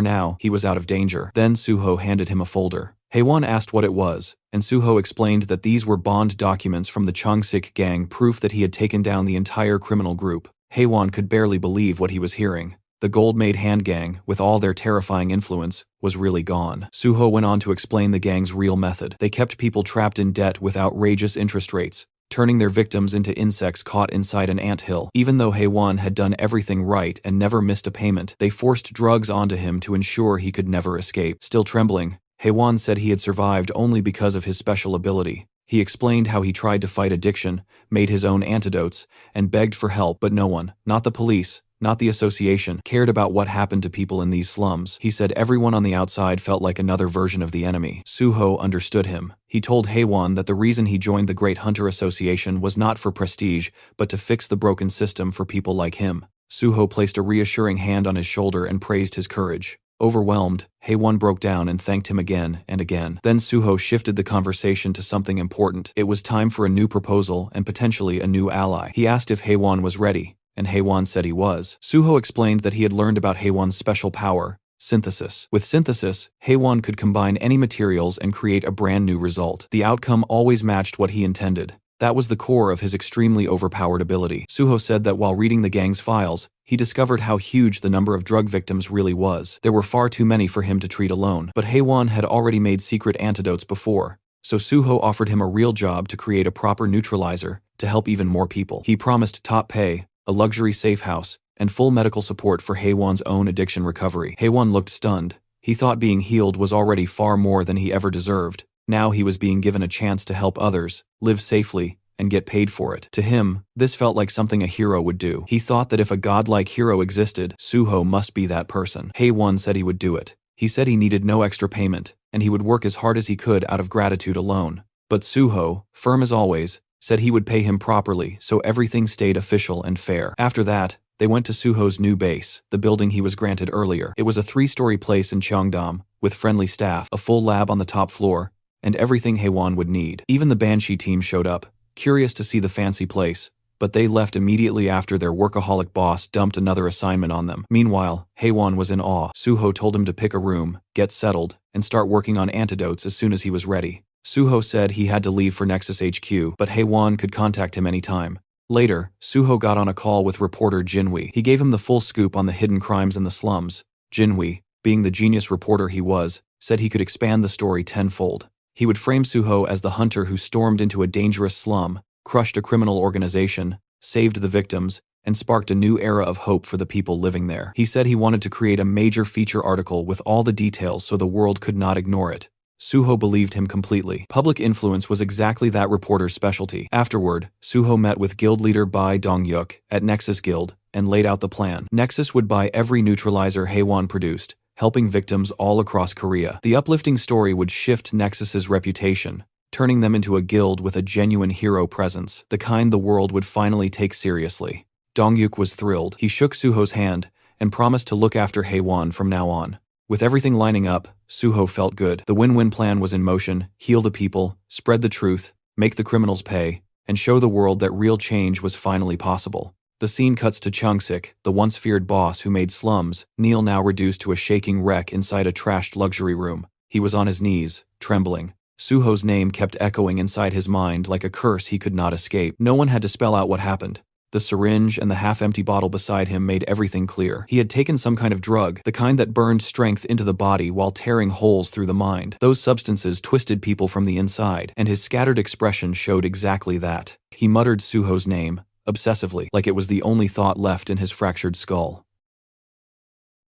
now, he was out of danger. Then Suho handed him a folder. Haewon asked what it was, and Suho explained that these were bond documents from the Changsik gang, proof that he had taken down the entire criminal group. Haewon could barely believe what he was hearing. The gold-made hand gang, with all their terrifying influence, was really gone. Suho went on to explain the gang's real method. They kept people trapped in debt with outrageous interest rates, turning their victims into insects caught inside an anthill. Even though Haewon had done everything right and never missed a payment, they forced drugs onto him to ensure he could never escape. Still trembling, Haewon said he had survived only because of his special ability. He explained how he tried to fight addiction, made his own antidotes, and begged for help, but no one, not the police, not the association, cared about what happened to people in these slums. He said everyone on the outside felt like another version of the enemy. Suho understood him. He told Haewon that the reason he joined the Great Hunter Association was not for prestige, but to fix the broken system for people like him. Suho placed a reassuring hand on his shoulder and praised his courage. Overwhelmed, Haewon broke down and thanked him again and again. Then Suho shifted the conversation to something important. It was time for a new proposal and potentially a new ally. He asked if Haewon was ready, and Haewon said he was. Suho explained that he had learned about Haewon's special power, synthesis. With synthesis, Haewon could combine any materials and create a brand new result. The outcome always matched what he intended. That was the core of his extremely overpowered ability. Suho said that while reading the gang's files, he discovered how huge the number of drug victims really was. There were far too many for him to treat alone. But Haewon had already made secret antidotes before, so Suho offered him a real job to create a proper neutralizer to help even more people. He promised top pay, a luxury safe house, and full medical support for Haewon's own addiction recovery. Haewon looked stunned. He thought being healed was already far more than he ever deserved. Now he was being given a chance to help others, live safely, and get paid for it. To him, this felt like something a hero would do. He thought that if a godlike hero existed, Suho must be that person. Haewon said he would do it. He said he needed no extra payment, and he would work as hard as he could out of gratitude alone. But Suho, firm as always, said he would pay him properly, so everything stayed official and fair. After that, they went to Suho's new base, the building he was granted earlier. It was a 3-story place in Cheongdam, with friendly staff, a full lab on the top floor, and everything Haewon would need. Even the Banshee team showed up, curious to see the fancy place, but they left immediately after their workaholic boss dumped another assignment on them. Meanwhile, Haewon was in awe. Suho told him to pick a room, get settled, and start working on antidotes as soon as he was ready. Suho said he had to leave for Nexus HQ, but Haewon could contact him anytime. Later, Suho got on a call with reporter Jinwi. He gave him the full scoop on the hidden crimes in the slums. Jinwi, being the genius reporter he was, said he could expand the story tenfold. He would frame Suho as the hunter who stormed into a dangerous slum, crushed a criminal organization, saved the victims, and sparked a new era of hope for the people living there. He said he wanted to create a major feature article with all the details so the world could not ignore it. Suho believed him completely. Public influence was exactly that reporter's specialty. Afterward, Suho met with guild leader Bai Dong-yuk at Nexus Guild and laid out the plan. Nexus would buy every neutralizer Haewon produced, helping victims all across Korea. The uplifting story would shift Nexus's reputation, turning them into a guild with a genuine hero presence, the kind the world would finally take seriously. Dong-yuk was thrilled. He shook Suho's hand and promised to look after Haewon from now on. With everything lining up, Suho felt good. The win-win plan was in motion: heal the people, spread the truth, make the criminals pay, and show the world that real change was finally possible. The scene cuts to Chung-sik, the once feared boss who made slums, Neil now reduced to a shaking wreck inside a trashed luxury room. He was on his knees, trembling. Suho's name kept echoing inside his mind like a curse he could not escape. No one had to spell out what happened. The syringe and the half-empty bottle beside him made everything clear. He had taken some kind of drug, the kind that burned strength into the body while tearing holes through the mind. Those substances twisted people from the inside, and his scattered expression showed exactly that. He muttered Suho's name, obsessively, like it was the only thought left in his fractured skull.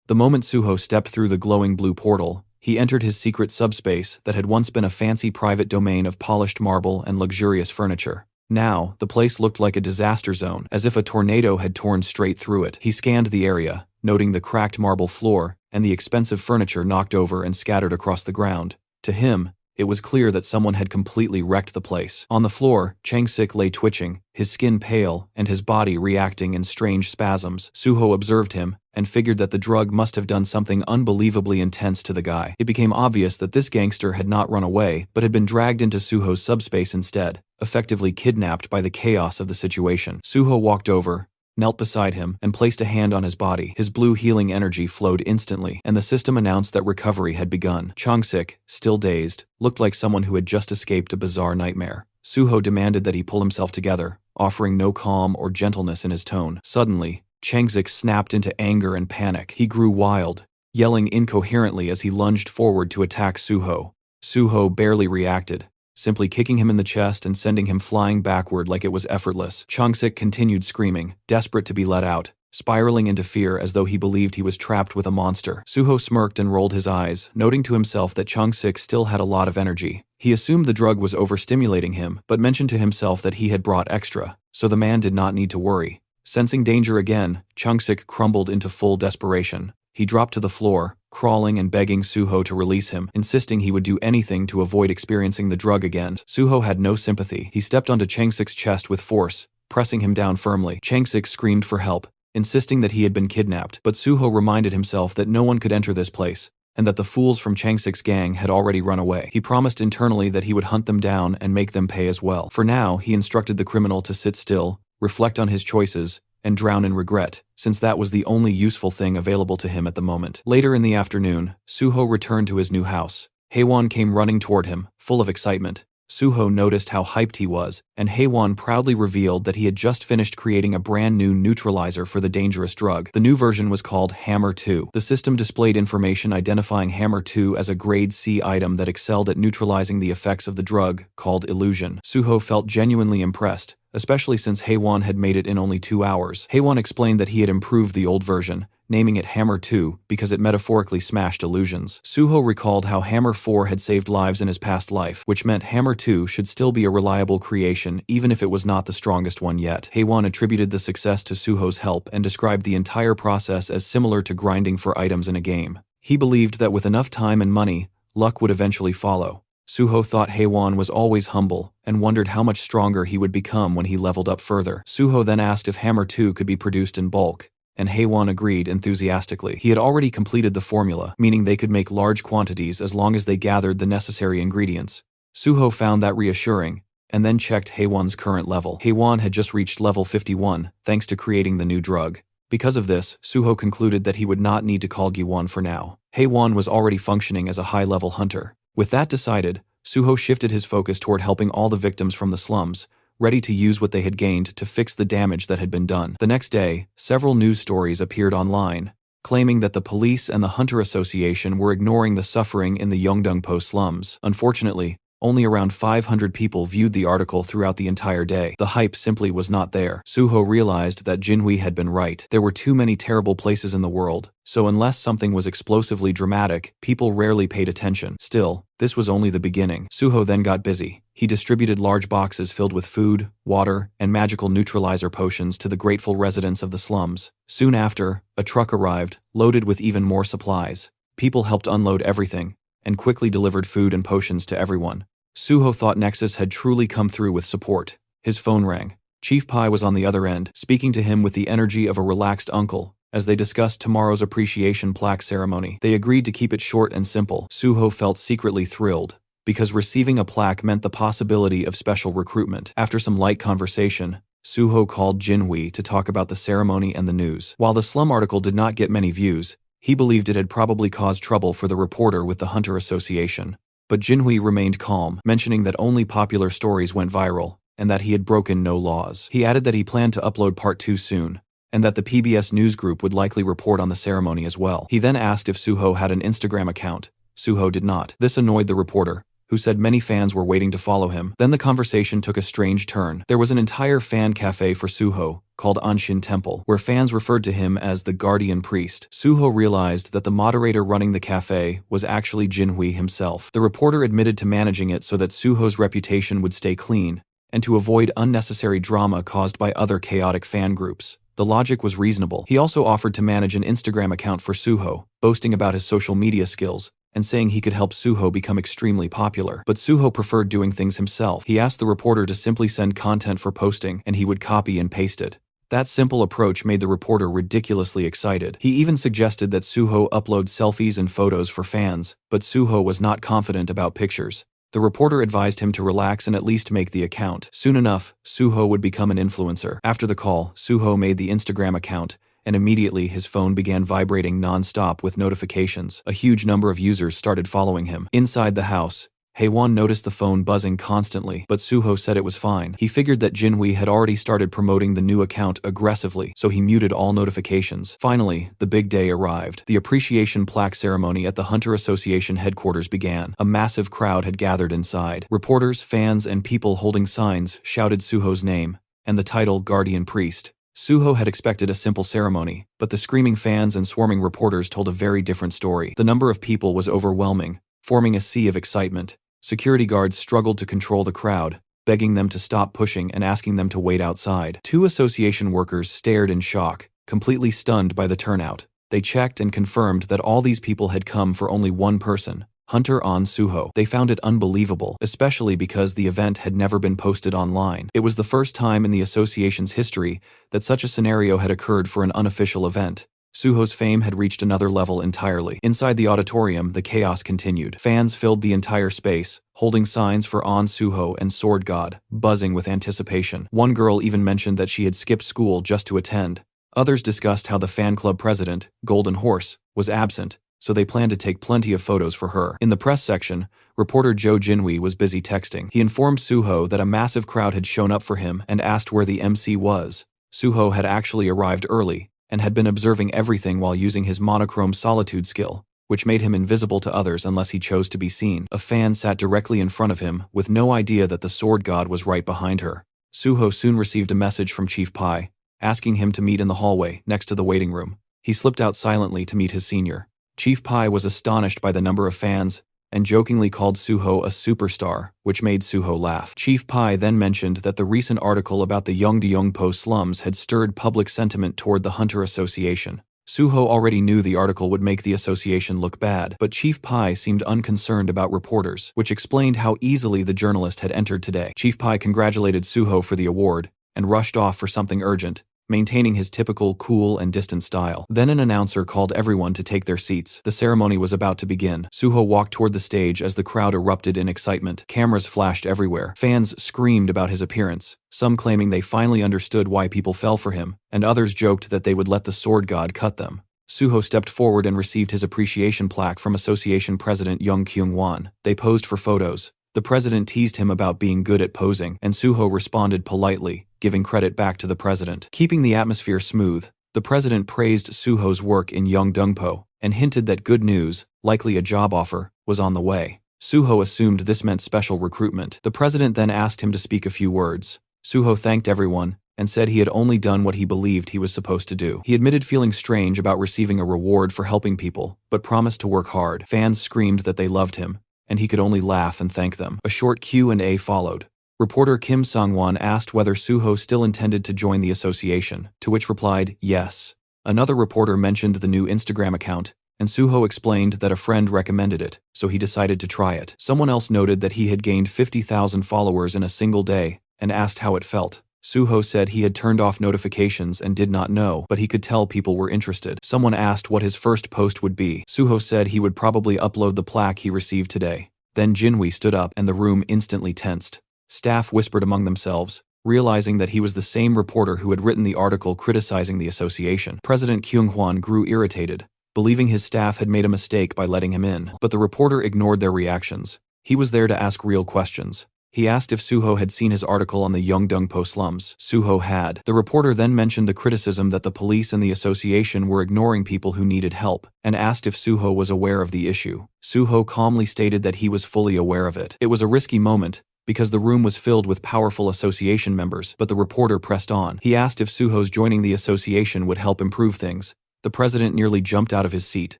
The moment Suho stepped through the glowing blue portal, he entered his secret subspace that had once been a fancy private domain of polished marble and luxurious furniture. Now, the place looked like a disaster zone, as if a tornado had torn straight through it. He scanned the area, noting the cracked marble floor and the expensive furniture knocked over and scattered across the ground. To him, it was clear that someone had completely wrecked the place. On the floor, Chung-sik lay twitching, his skin pale and his body reacting in strange spasms. Suho observed him and figured that the drug must have done something unbelievably intense to the guy. It became obvious that this gangster had not run away, but had been dragged into Suho's subspace instead, effectively kidnapped by the chaos of the situation. Suho walked over, knelt beside him, and placed a hand on his body. His blue healing energy flowed instantly, and the system announced that recovery had begun. Chung-sik, still dazed, looked like someone who had just escaped a bizarre nightmare. Suho demanded that he pull himself together, offering no calm or gentleness in his tone. Suddenly, Chung-sik snapped into anger and panic. He grew wild, yelling incoherently as he lunged forward to attack Suho. Suho barely reacted, simply kicking him in the chest and sending him flying backward like it was effortless. Chung-sik continued screaming, desperate to be let out, spiraling into fear as though he believed he was trapped with a monster. Suho smirked and rolled his eyes, noting to himself that Chung-sik still had a lot of energy. He assumed the drug was overstimulating him, but mentioned to himself that he had brought extra, so the man did not need to worry. Sensing danger again, Chung-sik crumbled into full desperation. He dropped to the floor, crawling and begging Suho to release him, insisting he would do anything to avoid experiencing the drug again. Suho had no sympathy. He stepped onto Chung-sik's chest with force, pressing him down firmly. Chung-sik screamed for help, insisting that he had been kidnapped, but Suho reminded himself that no one could enter this place, and that the fools from Chung-sik's gang had already run away. He promised internally that he would hunt them down and make them pay as well. For now, he instructed the criminal to sit still, reflect on his choices, and drown in regret, since that was the only useful thing available to him at the moment. Later in the afternoon, Suho returned to his new house. Haewon came running toward him, full of excitement. Suho noticed how hyped he was, and Haewon proudly revealed that he had just finished creating a brand new neutralizer for the dangerous drug. The new version was called Hammer 2. The system displayed information identifying Hammer 2 as a grade C item that excelled at neutralizing the effects of the drug, called illusion. Suho felt genuinely impressed, especially since Haewon had made it in only 2 hours. Haewon explained that he had improved the old version, naming it Hammer 2 because it metaphorically smashed illusions. Suho recalled how Hammer 4 had saved lives in his past life, which meant Hammer 2 should still be a reliable creation even if it was not the strongest one yet. Haewon attributed the success to Suho's help and described the entire process as similar to grinding for items in a game. He believed that with enough time and money, luck would eventually follow. Suho thought Haewon was always humble and wondered how much stronger he would become when he leveled up further. Suho then asked if Hammer 2 could be produced in bulk, and Haewon agreed enthusiastically. He had already completed the formula, meaning they could make large quantities as long as they gathered the necessary ingredients. Suho found that reassuring, and then checked Haewon's current level. Haewon had just reached level 51, thanks to creating the new drug. Because of this, Suho concluded that he would not need to call Giwon for now. Haewon was already functioning as a high-level hunter. With that decided, Suho shifted his focus toward helping all the victims from the slums, ready to use what they had gained to fix the damage that had been done. The next day, several news stories appeared online, claiming that the police and the Hunter Association were ignoring the suffering in the Yeongdeungpo slums. Unfortunately, only around 500 people viewed the article throughout the entire day. The hype simply was not there. Suho realized that Jinhui had been right. There were too many terrible places in the world, so unless something was explosively dramatic, people rarely paid attention. Still, this was only the beginning. Suho then got busy. He distributed large boxes filled with food, water, and magical neutralizer potions to the grateful residents of the slums. Soon after, a truck arrived, loaded with even more supplies. People helped unload everything, and quickly delivered food and potions to everyone. Suho thought Nexus had truly come through with support. His phone rang. Chief Pai was on the other end, speaking to him with the energy of a relaxed uncle, as they discussed tomorrow's appreciation plaque ceremony. They agreed to keep it short and simple. Suho felt secretly thrilled, because receiving a plaque meant the possibility of special recruitment. After some light conversation, Suho called Jinhui to talk about the ceremony and the news. While the slum article did not get many views, he believed it had probably caused trouble for the reporter with the Hunter Association. But Jinhui remained calm, mentioning that only popular stories went viral, and that he had broken no laws. He added that he planned to upload part 2 soon, and that the PBS news group would likely report on the ceremony as well. He then asked if Suho had an Instagram account. Suho did not. This annoyed the reporter, who said many fans were waiting to follow him. Then the conversation took a strange turn. There was an entire fan cafe for Suho, called Anshin Temple, where fans referred to him as the Guardian Priest. Suho realized that the moderator running the cafe was actually Jinhui himself. The reporter admitted to managing it so that Suho's reputation would stay clean, and to avoid unnecessary drama caused by other chaotic fan groups. The logic was reasonable. He also offered to manage an Instagram account for Suho, boasting about his social media skills, and saying he could help Suho become extremely popular. But Suho preferred doing things himself. He asked the reporter to simply send content for posting, and he would copy and paste it. That simple approach made the reporter ridiculously excited. He even suggested that Suho upload selfies and photos for fans, but Suho was not confident about pictures. The reporter advised him to relax and at least make the account. Soon enough, Suho would become an influencer. After the call, Suho made the Instagram account, and immediately his phone began vibrating non-stop with notifications. A huge number of users started following him. Inside the house, Haewon noticed the phone buzzing constantly, but Suho said it was fine. He figured that Jinhui had already started promoting the new account aggressively, so he muted all notifications. Finally, the big day arrived. The appreciation plaque ceremony at the Hunter Association headquarters began. A massive crowd had gathered inside. Reporters, fans, and people holding signs shouted Suho's name, and the title Guardian Priest. Suho had expected a simple ceremony, but the screaming fans and swarming reporters told a very different story. The number of people was overwhelming, forming a sea of excitement. Security guards struggled to control the crowd, begging them to stop pushing and asking them to wait outside. 2 association workers stared in shock, completely stunned by the turnout. They checked and confirmed that all these people had come for only one person, Hunter On Suho. They found it unbelievable, especially because the event had never been posted online. It was the first time in the association's history that such a scenario had occurred for an unofficial event. Suho's fame had reached another level entirely. Inside the auditorium, the chaos continued. Fans filled the entire space, holding signs for On Suho and Sword God, buzzing with anticipation. One girl even mentioned that she had skipped school just to attend. Others discussed how the fan club president, Golden Horse, was absent, so they planned to take plenty of photos for her. In the press section, reporter Jo Jinhui was busy texting. He informed Suho that a massive crowd had shown up for him and asked where the MC was. Suho had actually arrived early, and had been observing everything while using his monochrome solitude skill, which made him invisible to others unless he chose to be seen. A fan sat directly in front of him, with no idea that the sword god was right behind her. Suho soon received a message from Chief Pai, asking him to meet in the hallway, next to the waiting room. He slipped out silently to meet his senior. Chief Pai was astonished by the number of fans, and jokingly called Suho a superstar, which made Suho laugh. Chief Pai then mentioned that the recent article about the Yeongdeungpo slums had stirred public sentiment toward the Hunter Association. Suho already knew the article would make the association look bad, but Chief Pai seemed unconcerned about reporters, which explained how easily the journalist had entered today. Chief Pai congratulated Suho for the award and rushed off for something urgent, maintaining his typical cool and distant style. Then an announcer called everyone to take their seats. The ceremony was about to begin. Suho walked toward the stage as the crowd erupted in excitement. Cameras flashed everywhere. Fans screamed about his appearance, some claiming they finally understood why people fell for him, and others joked that they would let the sword god cut them. Suho stepped forward and received his appreciation plaque from Association President Young Kyung-won. They posed for photos. The president teased him about being good at posing, and Suho responded politely, giving credit back to the president. Keeping the atmosphere smooth, the president praised Suho's work in Yeongdeungpo and hinted that good news, likely a job offer, was on the way. Suho assumed this meant special recruitment. The president then asked him to speak a few words. Suho thanked everyone and said he had only done what he believed he was supposed to do. He admitted feeling strange about receiving a reward for helping people, but promised to work hard. Fans screamed that they loved him, and he could only laugh and thank them. A short Q&A followed. Reporter Kim Sang-won asked whether Suho still intended to join the association, to which replied, yes. Another reporter mentioned the new Instagram account, and Suho explained that a friend recommended it, so he decided to try it. Someone else noted that he had gained 50,000 followers in a single day, and asked how it felt. Suho said he had turned off notifications and did not know, but he could tell people were interested. Someone asked what his first post would be. Suho said he would probably upload the plaque he received today. Then Jinwi stood up and the room instantly tensed. Staff whispered among themselves, realizing that he was the same reporter who had written the article criticizing the association. President Kyung-hwan grew irritated, believing his staff had made a mistake by letting him in. But the reporter ignored their reactions. He was there to ask real questions. He asked if Suho had seen his article on the Yeongdeungpo slums. Suho had. The reporter then mentioned the criticism that the police and the association were ignoring people who needed help, and asked if Suho was aware of the issue. Suho calmly stated that he was fully aware of it. It was a risky moment, because the room was filled with powerful association members, but the reporter pressed on. He asked if Suho's joining the association would help improve things. The president nearly jumped out of his seat,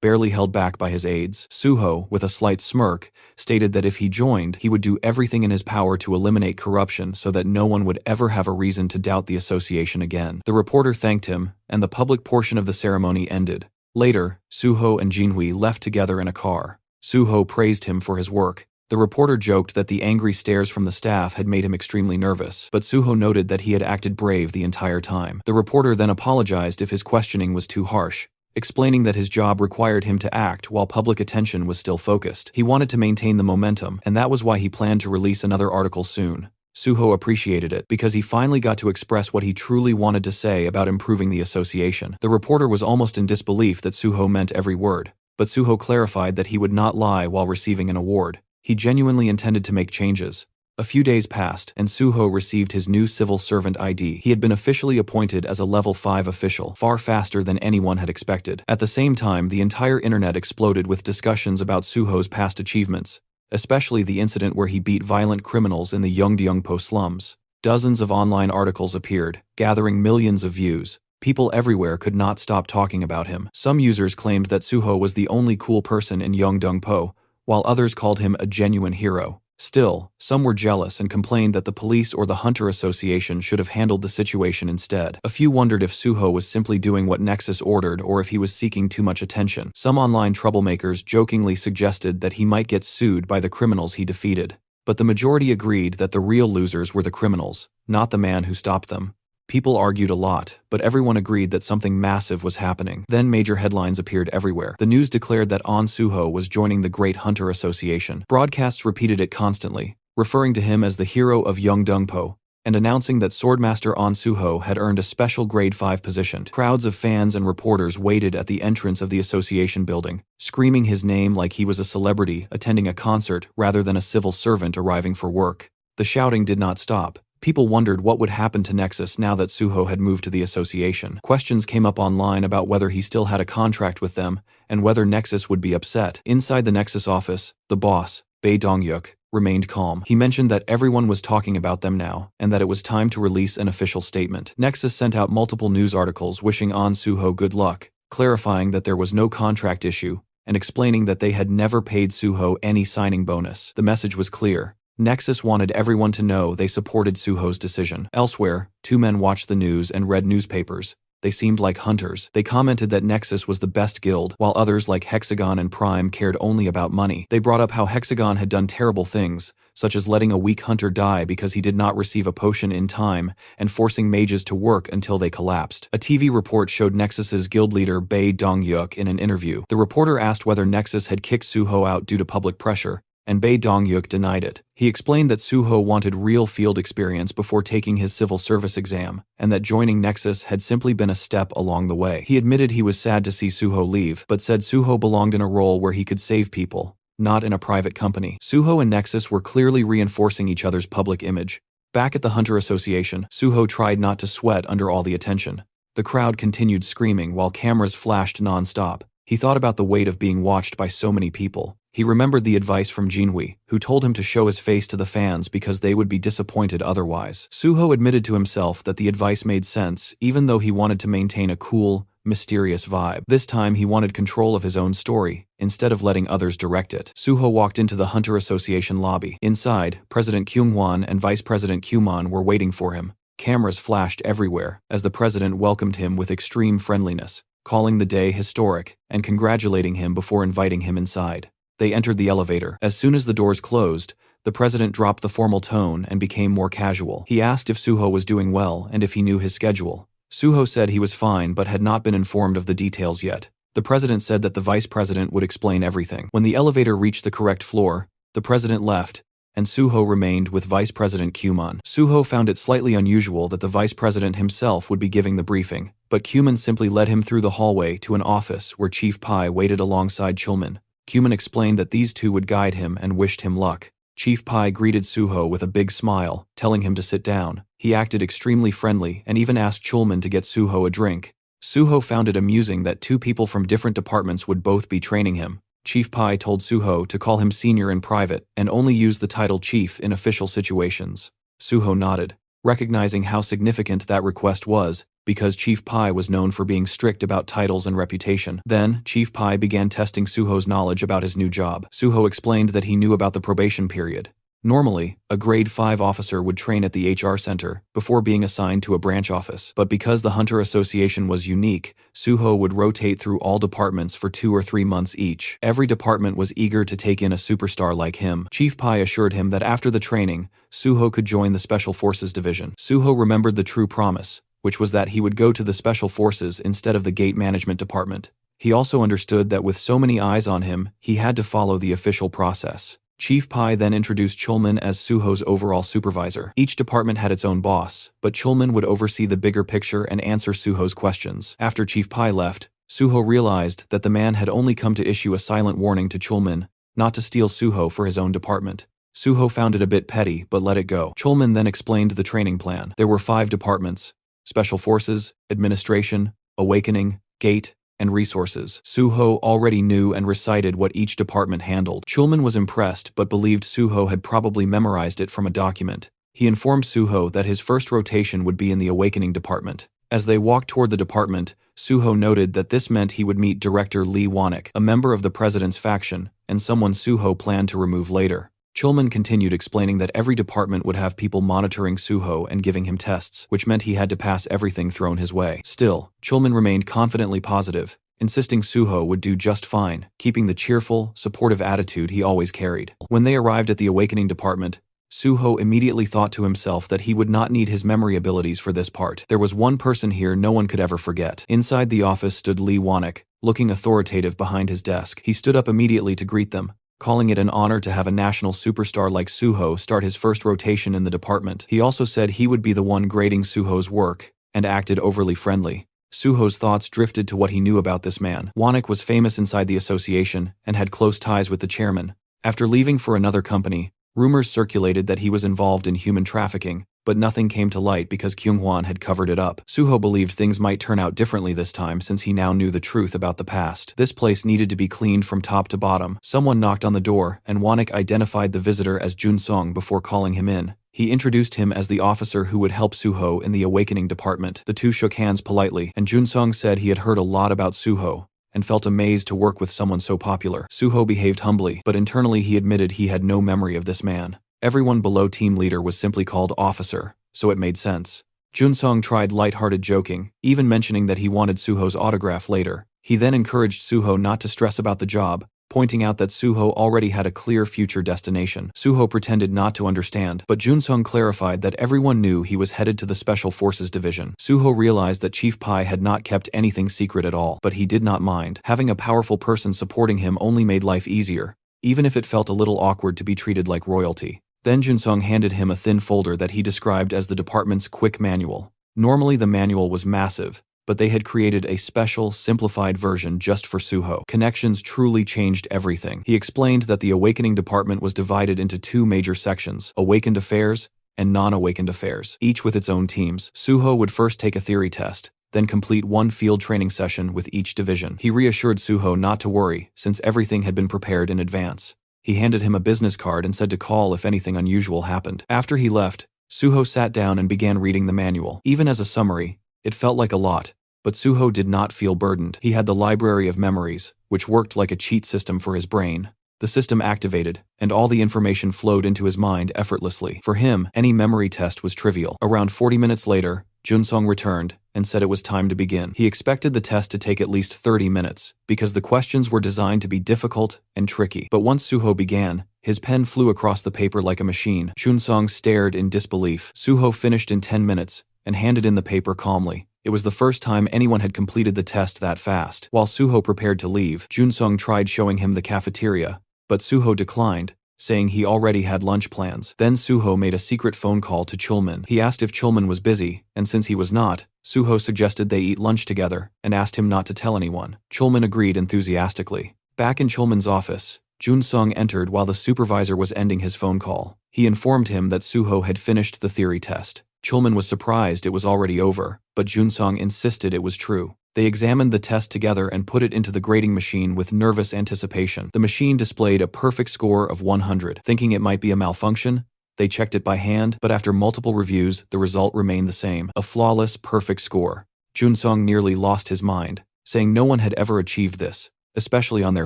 barely held back by his aides. Suho, with a slight smirk, stated that if he joined, he would do everything in his power to eliminate corruption so that no one would ever have a reason to doubt the association again. The reporter thanked him, and the public portion of the ceremony ended. Later, Suho and Jinhui left together in a car. Suho praised him for his work. The reporter joked that the angry stares from the staff had made him extremely nervous, but Suho noted that he had acted brave the entire time. The reporter then apologized if his questioning was too harsh, explaining that his job required him to act while public attention was still focused. He wanted to maintain the momentum, and that was why he planned to release another article soon. Suho appreciated it because he finally got to express what he truly wanted to say about improving the association. The reporter was almost in disbelief that Suho meant every word, but Suho clarified that he would not lie while receiving an award. He genuinely intended to make changes. A few days passed, and Suho received his new civil servant ID. He had been officially appointed as a level 5 official, far faster than anyone had expected. At the same time, the entire internet exploded with discussions about Suho's past achievements, especially the incident where he beat violent criminals in the Yeongdeungpo slums. Dozens of online articles appeared, gathering millions of views. People everywhere could not stop talking about him. Some users claimed that Suho was the only cool person in Yeongdeungpo, while others called him a genuine hero. Still, some were jealous and complained that the police or the Hunter Association should have handled the situation instead. A few wondered if Suho was simply doing what Nexus ordered or if he was seeking too much attention. Some online troublemakers jokingly suggested that he might get sued by the criminals he defeated. But the majority agreed that the real losers were the criminals, not the man who stopped them. People argued a lot, but everyone agreed that something massive was happening. Then major headlines appeared everywhere. The news declared that An Suho was joining the Great Hunter Association. Broadcasts repeated it constantly, referring to him as the hero of Yeongdeungpo, and announcing that Swordmaster An Suho had earned a special Grade 5 position. Crowds of fans and reporters waited at the entrance of the association building, screaming his name like he was a celebrity attending a concert rather than a civil servant arriving for work. The shouting did not stop. People wondered what would happen to Nexus now that Suho had moved to the association. Questions came up online about whether he still had a contract with them and whether Nexus would be upset. Inside the Nexus office, the boss, Bae Dong-yuk, remained calm. He mentioned that everyone was talking about them now and that it was time to release an official statement. Nexus sent out multiple news articles wishing An Suho good luck, clarifying that there was no contract issue and explaining that they had never paid Suho any signing bonus. The message was clear. Nexus wanted everyone to know they supported Suho's decision. Elsewhere, two men watched the news and read newspapers, They seemed like hunters. They commented that Nexus was the best guild, while others like Hexagon and Prime cared only about money. They brought up how Hexagon had done terrible things, such as letting a weak hunter die because he did not receive a potion in time, and forcing mages to work until they collapsed. A TV report showed Nexus's guild leader Bae Dong-yuk in an interview. The reporter asked whether Nexus had kicked Suho out due to public pressure, and Bae Dong-yuk denied it. He explained that Suho wanted real field experience before taking his civil service exam, and that joining Nexus had simply been a step along the way. He admitted he was sad to see Suho leave, but said Suho belonged in a role where he could save people, not in a private company. Suho and Nexus were clearly reinforcing each other's public image. Back at the Hunter Association, Suho tried not to sweat under all the attention. The crowd continued screaming while cameras flashed non-stop. He thought about the weight of being watched by so many people. He remembered the advice from Jinhui, who told him to show his face to the fans because they would be disappointed otherwise. Suho admitted to himself that the advice made sense, even though he wanted to maintain a cool, mysterious vibe. This time he wanted control of his own story, instead of letting others direct it. Suho walked into the Hunter Association lobby. Inside, President Kyung-won and Vice President Kyumon were waiting for him. Cameras flashed everywhere, as the president welcomed him with extreme friendliness, calling the day historic, and congratulating him before inviting him inside. They entered the elevator. As soon as the doors closed, the president dropped the formal tone and became more casual. He asked if Suho was doing well and if he knew his schedule. Suho said he was fine but had not been informed of the details yet. The president said that the vice president would explain everything. When the elevator reached the correct floor, the president left, and Suho remained with Vice President Kyumon. Suho found it slightly unusual that the vice president himself would be giving the briefing, but Kyumon simply led him through the hallway to an office where Chief Pai waited alongside Chulman. Kyumon explained that these two would guide him and wished him luck. Chief Pai greeted Suho with a big smile, telling him to sit down. He acted extremely friendly and even asked Chulman to get Suho a drink. Suho found it amusing that two people from different departments would both be training him. Chief Pai told Suho to call him senior in private and only use the title chief in official situations. Suho nodded, recognizing how significant that request was, because Chief Pai was known for being strict about titles and reputation. Then, Chief Pai began testing Suho's knowledge about his new job. Suho explained that he knew about the probation period. Normally, a grade 5 officer would train at the HR center before being assigned to a branch office, but because the Hunter Association was unique, Suho would rotate through all departments for 2 or 3 months each. Every department was eager to take in a superstar like him. Chief Pai assured him that after the training, Suho could join the Special Forces Division. Suho remembered the true promise, which was that he would go to the Special Forces instead of the Gate Management Department. He also understood that with so many eyes on him, he had to follow the official process. Chief Pai then introduced Chulman as Suho's overall supervisor. Each department had its own boss, but Chulman would oversee the bigger picture and answer Suho's questions. After Chief Pai left, Suho realized that the man had only come to issue a silent warning to Chulman, not to steal Suho for his own department. Suho found it a bit petty, but let it go. Chulman then explained the training plan. There were 5 departments: Special Forces, Administration, Awakening, Gate, and Resources. Suho already knew and recited what each department handled. Chulman was impressed but believed Suho had probably memorized it from a document. He informed Suho that his first rotation would be in the Awakening department. As they walked toward the department, Suho noted that this meant he would meet Director Lee Wanek, a member of the president's faction, and someone Suho planned to remove later. Chulman continued explaining that every department would have people monitoring Suho and giving him tests, which meant he had to pass everything thrown his way. Still, Chulman remained confidently positive, insisting Suho would do just fine, keeping the cheerful, supportive attitude he always carried. When they arrived at the Awakening department, Suho immediately thought to himself that he would not need his memory abilities for this part. There was one person here no one could ever forget. Inside the office stood Lee Wanek, looking authoritative behind his desk. He stood up immediately to greet them, calling it an honor to have a national superstar like Suho start his first rotation in the department. He also said he would be the one grading Suho's work, and acted overly friendly. Suho's thoughts drifted to what he knew about this man. Wanek was famous inside the association, and had close ties with the chairman. After leaving for another company, rumors circulated that he was involved in human trafficking, but nothing came to light because Kyung-hwan had covered it up. Suho believed things might turn out differently this time since he now knew the truth about the past. This place needed to be cleaned from top to bottom. Someone knocked on the door, and Wanek identified the visitor as Jun-sung before calling him in. He introduced him as the officer who would help Suho in the Awakening department. The two shook hands politely, and Jun-sung said he had heard a lot about Suho, and felt amazed to work with someone so popular. Suho behaved humbly, but internally he admitted he had no memory of this man. Everyone below team leader was simply called officer, so it made sense. Junsong tried light-hearted joking, even mentioning that he wanted Suho's autograph later. He then encouraged Suho not to stress about the job, pointing out that Suho already had a clear future destination. Suho pretended not to understand, but Junsong clarified that everyone knew he was headed to the Special Forces Division. Suho realized that Chief Pai had not kept anything secret at all, but he did not mind. Having a powerful person supporting him only made life easier, even if it felt a little awkward to be treated like royalty. Then Junsong handed him a thin folder that he described as the department's quick manual. Normally the manual was massive, but they had created a special, simplified version just for Suho. Connections truly changed everything. He explained that the Awakening Department was divided into two major sections, Awakened Affairs and Non-Awakened Affairs, each with its own teams. Suho would first take a theory test, then complete one field training session with each division. He reassured Suho not to worry, since everything had been prepared in advance. He handed him a business card and said to call if anything unusual happened. After he left, Suho sat down and began reading the manual. Even as a summary, it felt like a lot, but Suho did not feel burdened. He had the library of memories, which worked like a cheat system for his brain. The system activated, and all the information flowed into his mind effortlessly. For him, any memory test was trivial. Around 40 minutes later, Junsong returned and said it was time to begin. He expected the test to take at least 30 minutes, because the questions were designed to be difficult and tricky. But once Suho began, his pen flew across the paper like a machine. Junsong stared in disbelief. Suho finished in 10 minutes and handed in the paper calmly. It was the first time anyone had completed the test that fast. While Suho prepared to leave, Junsong tried showing him the cafeteria, but Suho declined, saying he already had lunch plans. Then Suho made a secret phone call to Chulman. He asked if Chulman was busy, and since he was not, Suho suggested they eat lunch together and asked him not to tell anyone. Chulman agreed enthusiastically. Back in Chulman's office, Junsong entered while the supervisor was ending his phone call. He informed him that Suho had finished the theory test. Chulman was surprised it was already over, but Junsong insisted it was true. They examined the test together and put it into the grading machine with nervous anticipation. The machine displayed a perfect score of 100. Thinking it might be a malfunction, they checked it by hand, but after multiple reviews, the result remained the same. A flawless, perfect score. Junsong nearly lost his mind, saying no one had ever achieved this, especially on their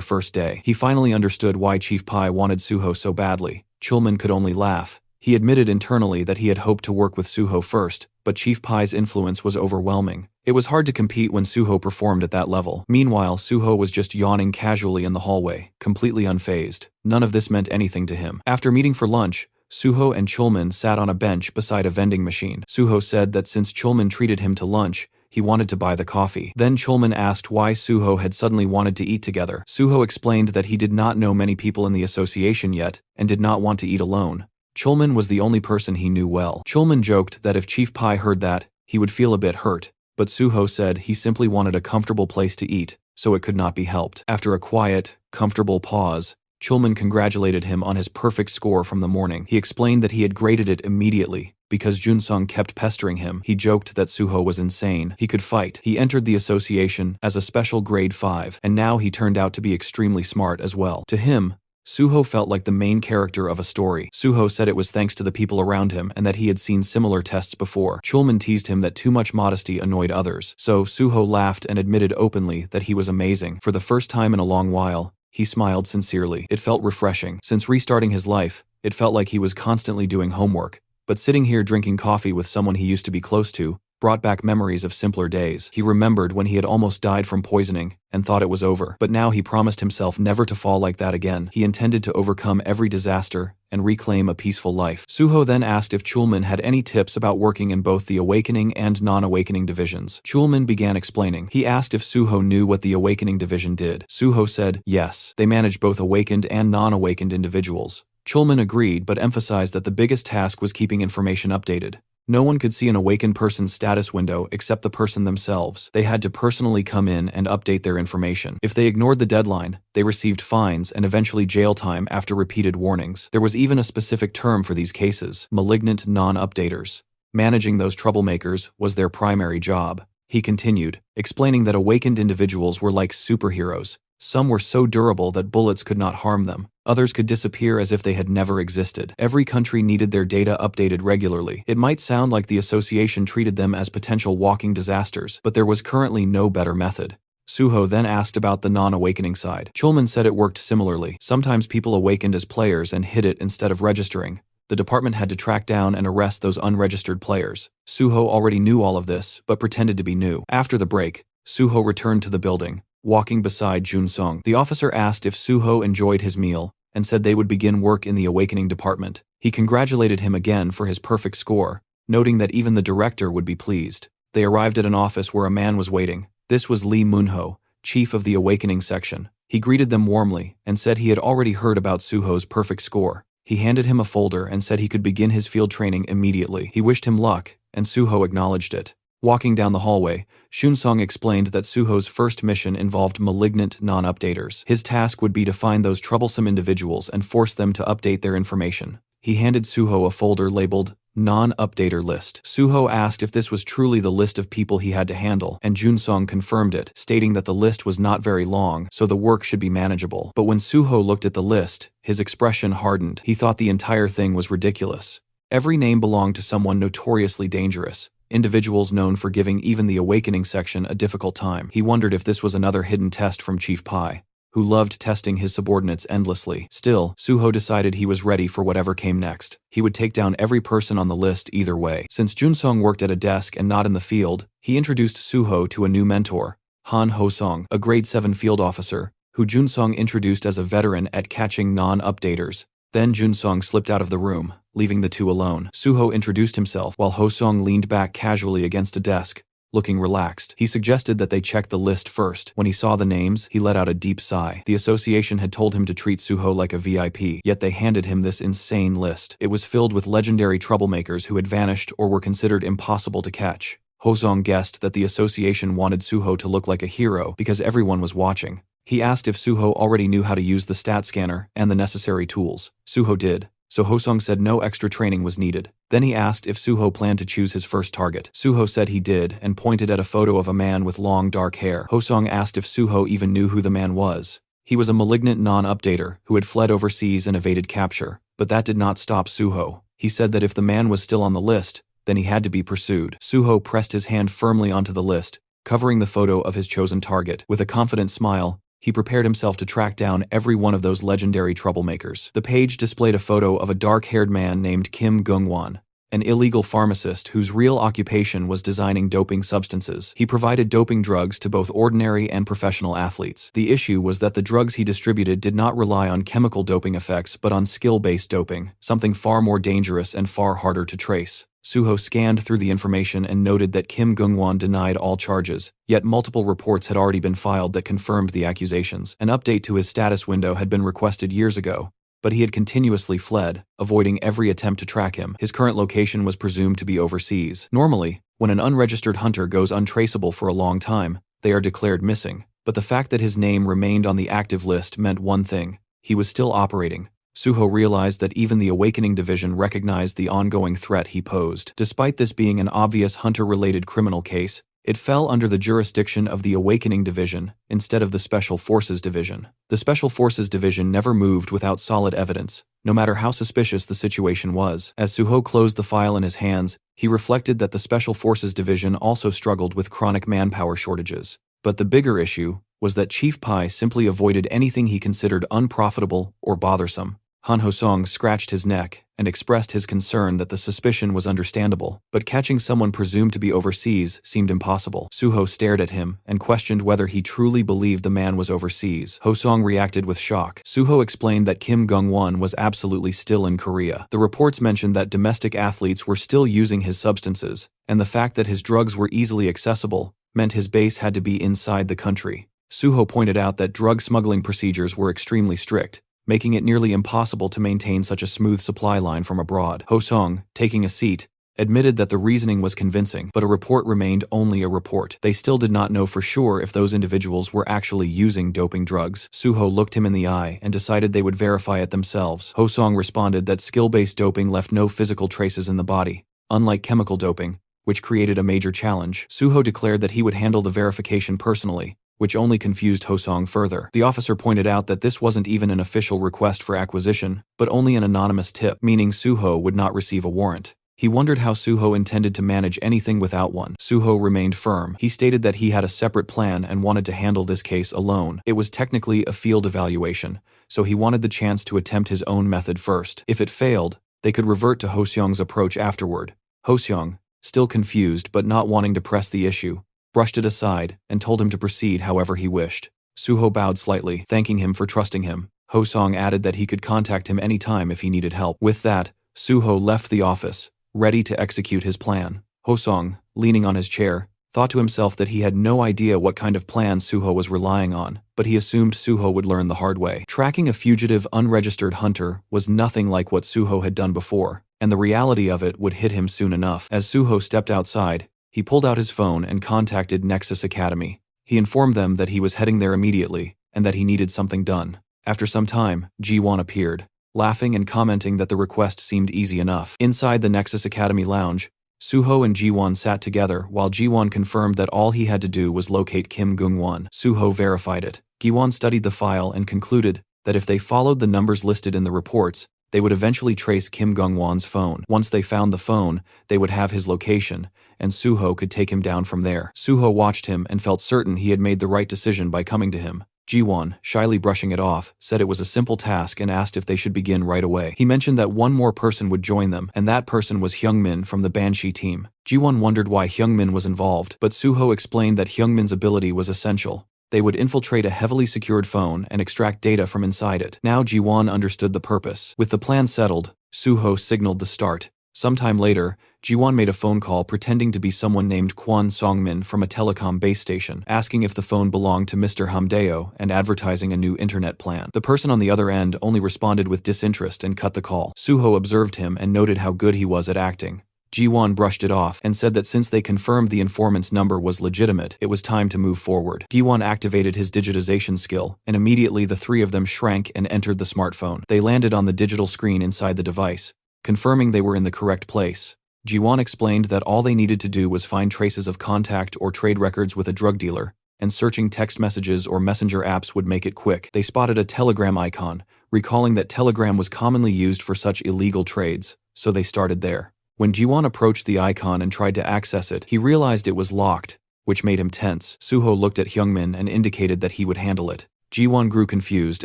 first day. He finally understood why Chief Pai wanted Suho so badly. Chulman could only laugh. He admitted internally that he had hoped to work with Suho first, but Chief Pai's influence was overwhelming. It was hard to compete when Suho performed at that level. Meanwhile, Suho was just yawning casually in the hallway, completely unfazed. None of this meant anything to him. After meeting for lunch, Suho and Chulman sat on a bench beside a vending machine. Suho said that since Chulman treated him to lunch, he wanted to buy the coffee. Then Chulman asked why Suho had suddenly wanted to eat together. Suho explained that he did not know many people in the association yet and did not want to eat alone. Chulman was the only person he knew well. Chulman joked that if Chief Pai heard that, he would feel a bit hurt, but Suho said he simply wanted a comfortable place to eat, so it could not be helped. After a quiet, comfortable pause, Chulman congratulated him on his perfect score from the morning. He explained that he had graded it immediately, because Junsong kept pestering him. He joked that Suho was insane. He could fight. He entered the association as a special grade 5, and now he turned out to be extremely smart as well. To him, Suho felt like the main character of a story. Suho said it was thanks to the people around him and that he had seen similar tests before. Chulman teased him that too much modesty annoyed others, so Suho laughed and admitted openly that he was amazing. For the first time in a long while, he smiled sincerely. It felt refreshing. Since restarting his life, it felt like he was constantly doing homework, but sitting here drinking coffee with someone he used to be close to brought back memories of simpler days. He remembered when he had almost died from poisoning and thought it was over, but now he promised himself never to fall like that again. He intended to overcome every disaster and reclaim a peaceful life. Suho then asked if Chulman had any tips about working in both the Awakening and Non-Awakening divisions. Chulman began explaining. He asked if Suho knew what the Awakening division did. Suho said, yes, they manage both awakened and non-awakened individuals. Chulman agreed but emphasized that the biggest task was keeping information updated. No one could see an awakened person's status window except the person themselves. They had to personally come in and update their information. If they ignored the deadline, they received fines and eventually jail time after repeated warnings. There was even a specific term for these cases: malignant non-updaters. Managing those troublemakers was their primary job. He continued, explaining that awakened individuals were like superheroes. Some were so durable that bullets could not harm them. Others could disappear as if they had never existed. Every country needed their data updated regularly. It might sound like the association treated them as potential walking disasters, but there was currently no better method. Suho then asked about the non-awakening side. Chulman said it worked similarly. Sometimes people awakened as players and hid it instead of registering, The department had to track down and arrest those unregistered players. Suho already knew all of this, but pretended to be new. After the break, Suho returned to the building, walking beside Jun-sung. The officer asked if Suho enjoyed his meal, and said they would begin work in the awakening department. He congratulated him again for his perfect score, noting that even the director would be pleased. They arrived at an office where a man was waiting. This was Lee Moonho, chief of the awakening section. He greeted them warmly and said he had already heard about Suho's perfect score. He handed him a folder and said he could begin his field training immediately. He wished him luck, and Suho acknowledged it. Walking down the hallway, Shun-sung explained that Suho's first mission involved malignant non-updaters. His task would be to find those troublesome individuals and force them to update their information. He handed Suho a folder labeled Non-Updater List. Suho asked if this was truly the list of people he had to handle, and Jun-sung confirmed it, stating that the list was not very long, so the work should be manageable. But when Suho looked at the list, his expression hardened. He thought the entire thing was ridiculous. Every name belonged to someone notoriously dangerous, individuals known for giving even the awakening section a difficult time. He wondered if this was another hidden test from Chief Pai, who loved testing his subordinates endlessly. Still, Suho decided he was ready for whatever came next. He would take down every person on the list either way. Since Jun-sung worked at a desk and not in the field, he introduced Suho to a new mentor, Han Ho-sung, a grade 7 field officer, who Jun-sung introduced as a veteran at catching non-updaters. Then Jun-sung slipped out of the room, leaving the two alone. Suho introduced himself while Ho-sung leaned back casually against a desk, looking relaxed. He suggested that they check the list first. When he saw the names, he let out a deep sigh. The association had told him to treat Suho like a VIP, yet they handed him this insane list. It was filled with legendary troublemakers who had vanished or were considered impossible to catch. Ho-sung guessed that the association wanted Suho to look like a hero because everyone was watching. He asked if Suho already knew how to use the stat scanner and the necessary tools. Suho did, so Ho-sung said no extra training was needed. Then he asked if Suho planned to choose his first target. Suho said he did and pointed at a photo of a man with long dark hair. Ho-sung asked if Suho even knew who the man was. He was a malignant non-updater who had fled overseas and evaded capture, but that did not stop Suho. He said that if the man was still on the list, then he had to be pursued. Suho pressed his hand firmly onto the list, covering the photo of his chosen target. With a confident smile, he prepared himself to track down every one of those legendary troublemakers. The page displayed a photo of a dark-haired man named Kim Gung-won, an illegal pharmacist whose real occupation was designing doping substances. He provided doping drugs to both ordinary and professional athletes. The issue was that the drugs he distributed did not rely on chemical doping effects but on skill-based doping, something far more dangerous and far harder to trace. Suho scanned through the information and noted that Kim Gung-won denied all charges, yet multiple reports had already been filed that confirmed the accusations. An update to his status window had been requested years ago, but he had continuously fled, avoiding every attempt to track him. His current location was presumed to be overseas. Normally, when an unregistered hunter goes untraceable for a long time, they are declared missing, but the fact that his name remained on the active list meant one thing: he was still operating. Suho realized that even the Awakening Division recognized the ongoing threat he posed. Despite this being an obvious hunter-related criminal case, it fell under the jurisdiction of the Awakening Division instead of the Special Forces Division. The Special Forces Division never moved without solid evidence, no matter how suspicious the situation was. As Suho closed the file in his hands, he reflected that the Special Forces Division also struggled with chronic manpower shortages. But the bigger issue was that Chief Pai simply avoided anything he considered unprofitable or bothersome. Han Ho-sung scratched his neck and expressed his concern that the suspicion was understandable, but catching someone presumed to be overseas seemed impossible. Suho stared at him and questioned whether he truly believed the man was overseas. Ho-sung reacted with shock. Suho explained that Kim Gung-won was absolutely still in Korea. The reports mentioned that domestic athletes were still using his substances, and the fact that his drugs were easily accessible meant his base had to be inside the country. Suho pointed out that drug smuggling procedures were extremely strict, making it nearly impossible to maintain such a smooth supply line from abroad. Ho-sung, taking a seat, admitted that the reasoning was convincing, but a report remained only a report. They still did not know for sure if those individuals were actually using doping drugs. Suho looked him in the eye and decided they would verify it themselves. Ho-sung responded that skill-based doping left no physical traces in the body, unlike chemical doping, which created a major challenge. Suho declared that he would handle the verification personally, which only confused Ho-sung further. The officer pointed out that this wasn't even an official request for acquisition, but only an anonymous tip, meaning Suho would not receive a warrant. He wondered how Suho intended to manage anything without one. Suho remained firm. He stated that he had a separate plan and wanted to handle this case alone. It was technically a field evaluation, so he wanted the chance to attempt his own method first. If it failed, They could revert to Ho-seong's approach afterward. Ho-seong, still confused but not wanting to press the issue, brushed it aside and told him to proceed however he wished. Suho bowed slightly, thanking him for trusting him. Ho-seong added that he could contact him any time if he needed help. With that, Suho left the office, ready to execute his plan. Ho-seong, leaning on his chair, thought to himself that he had no idea what kind of plan Suho was relying on, but he assumed Suho would learn the hard way. Tracking a fugitive, unregistered hunter was nothing like what Suho had done before, and the reality of it would hit him soon enough. As Suho stepped outside, he pulled out his phone and contacted Nexus Academy. He informed them that he was heading there immediately, and that he needed something done. After some time, Ji-won appeared, laughing and commenting that the request seemed easy enough. Inside the Nexus Academy lounge, Suho and Ji-won sat together while Ji-won confirmed that all he had to do was locate Kim Gung-won. Suho verified it. Ji-won studied the file and concluded that if they followed the numbers listed in the reports, they would eventually trace Kim Gung-won's phone. Once they found the phone, they would have his location, and Suho could take him down from there. Suho watched him and felt certain he had made the right decision by coming to him. Ji-won, shyly brushing it off, said it was a simple task and asked if they should begin right away. He mentioned that one more person would join them, and that person was Hyungmin from the Banshee team. Ji-won wondered why Hyungmin was involved, but Suho explained that Hyungmin's ability was essential. They would infiltrate a heavily secured phone and extract data from inside it. Now Ji-won understood the purpose. With the plan settled, Suho signaled the start. Sometime later, Ji-won made a phone call pretending to be someone named Kwon Song-min from a telecom base station, asking if the phone belonged to Mr. Hamdeo and advertising a new internet plan. The person on the other end only responded with disinterest and cut the call. Suho observed him and noted how good he was at acting. Ji-won brushed it off and said that since they confirmed the informant's number was legitimate, it was time to move forward. Ji-won activated his digitization skill, and immediately the three of them shrank and entered the smartphone. They landed on the digital screen inside the device, confirming they were in the correct place. Ji-won explained that all they needed to do was find traces of contact or trade records with a drug dealer, and searching text messages or messenger apps would make it quick. They spotted a Telegram icon, recalling that Telegram was commonly used for such illegal trades, so they started there. When Ji-won approached the icon and tried to access it, he realized it was locked, which made him tense. Suho looked at Hyungmin and indicated that he would handle it. Ji-won grew confused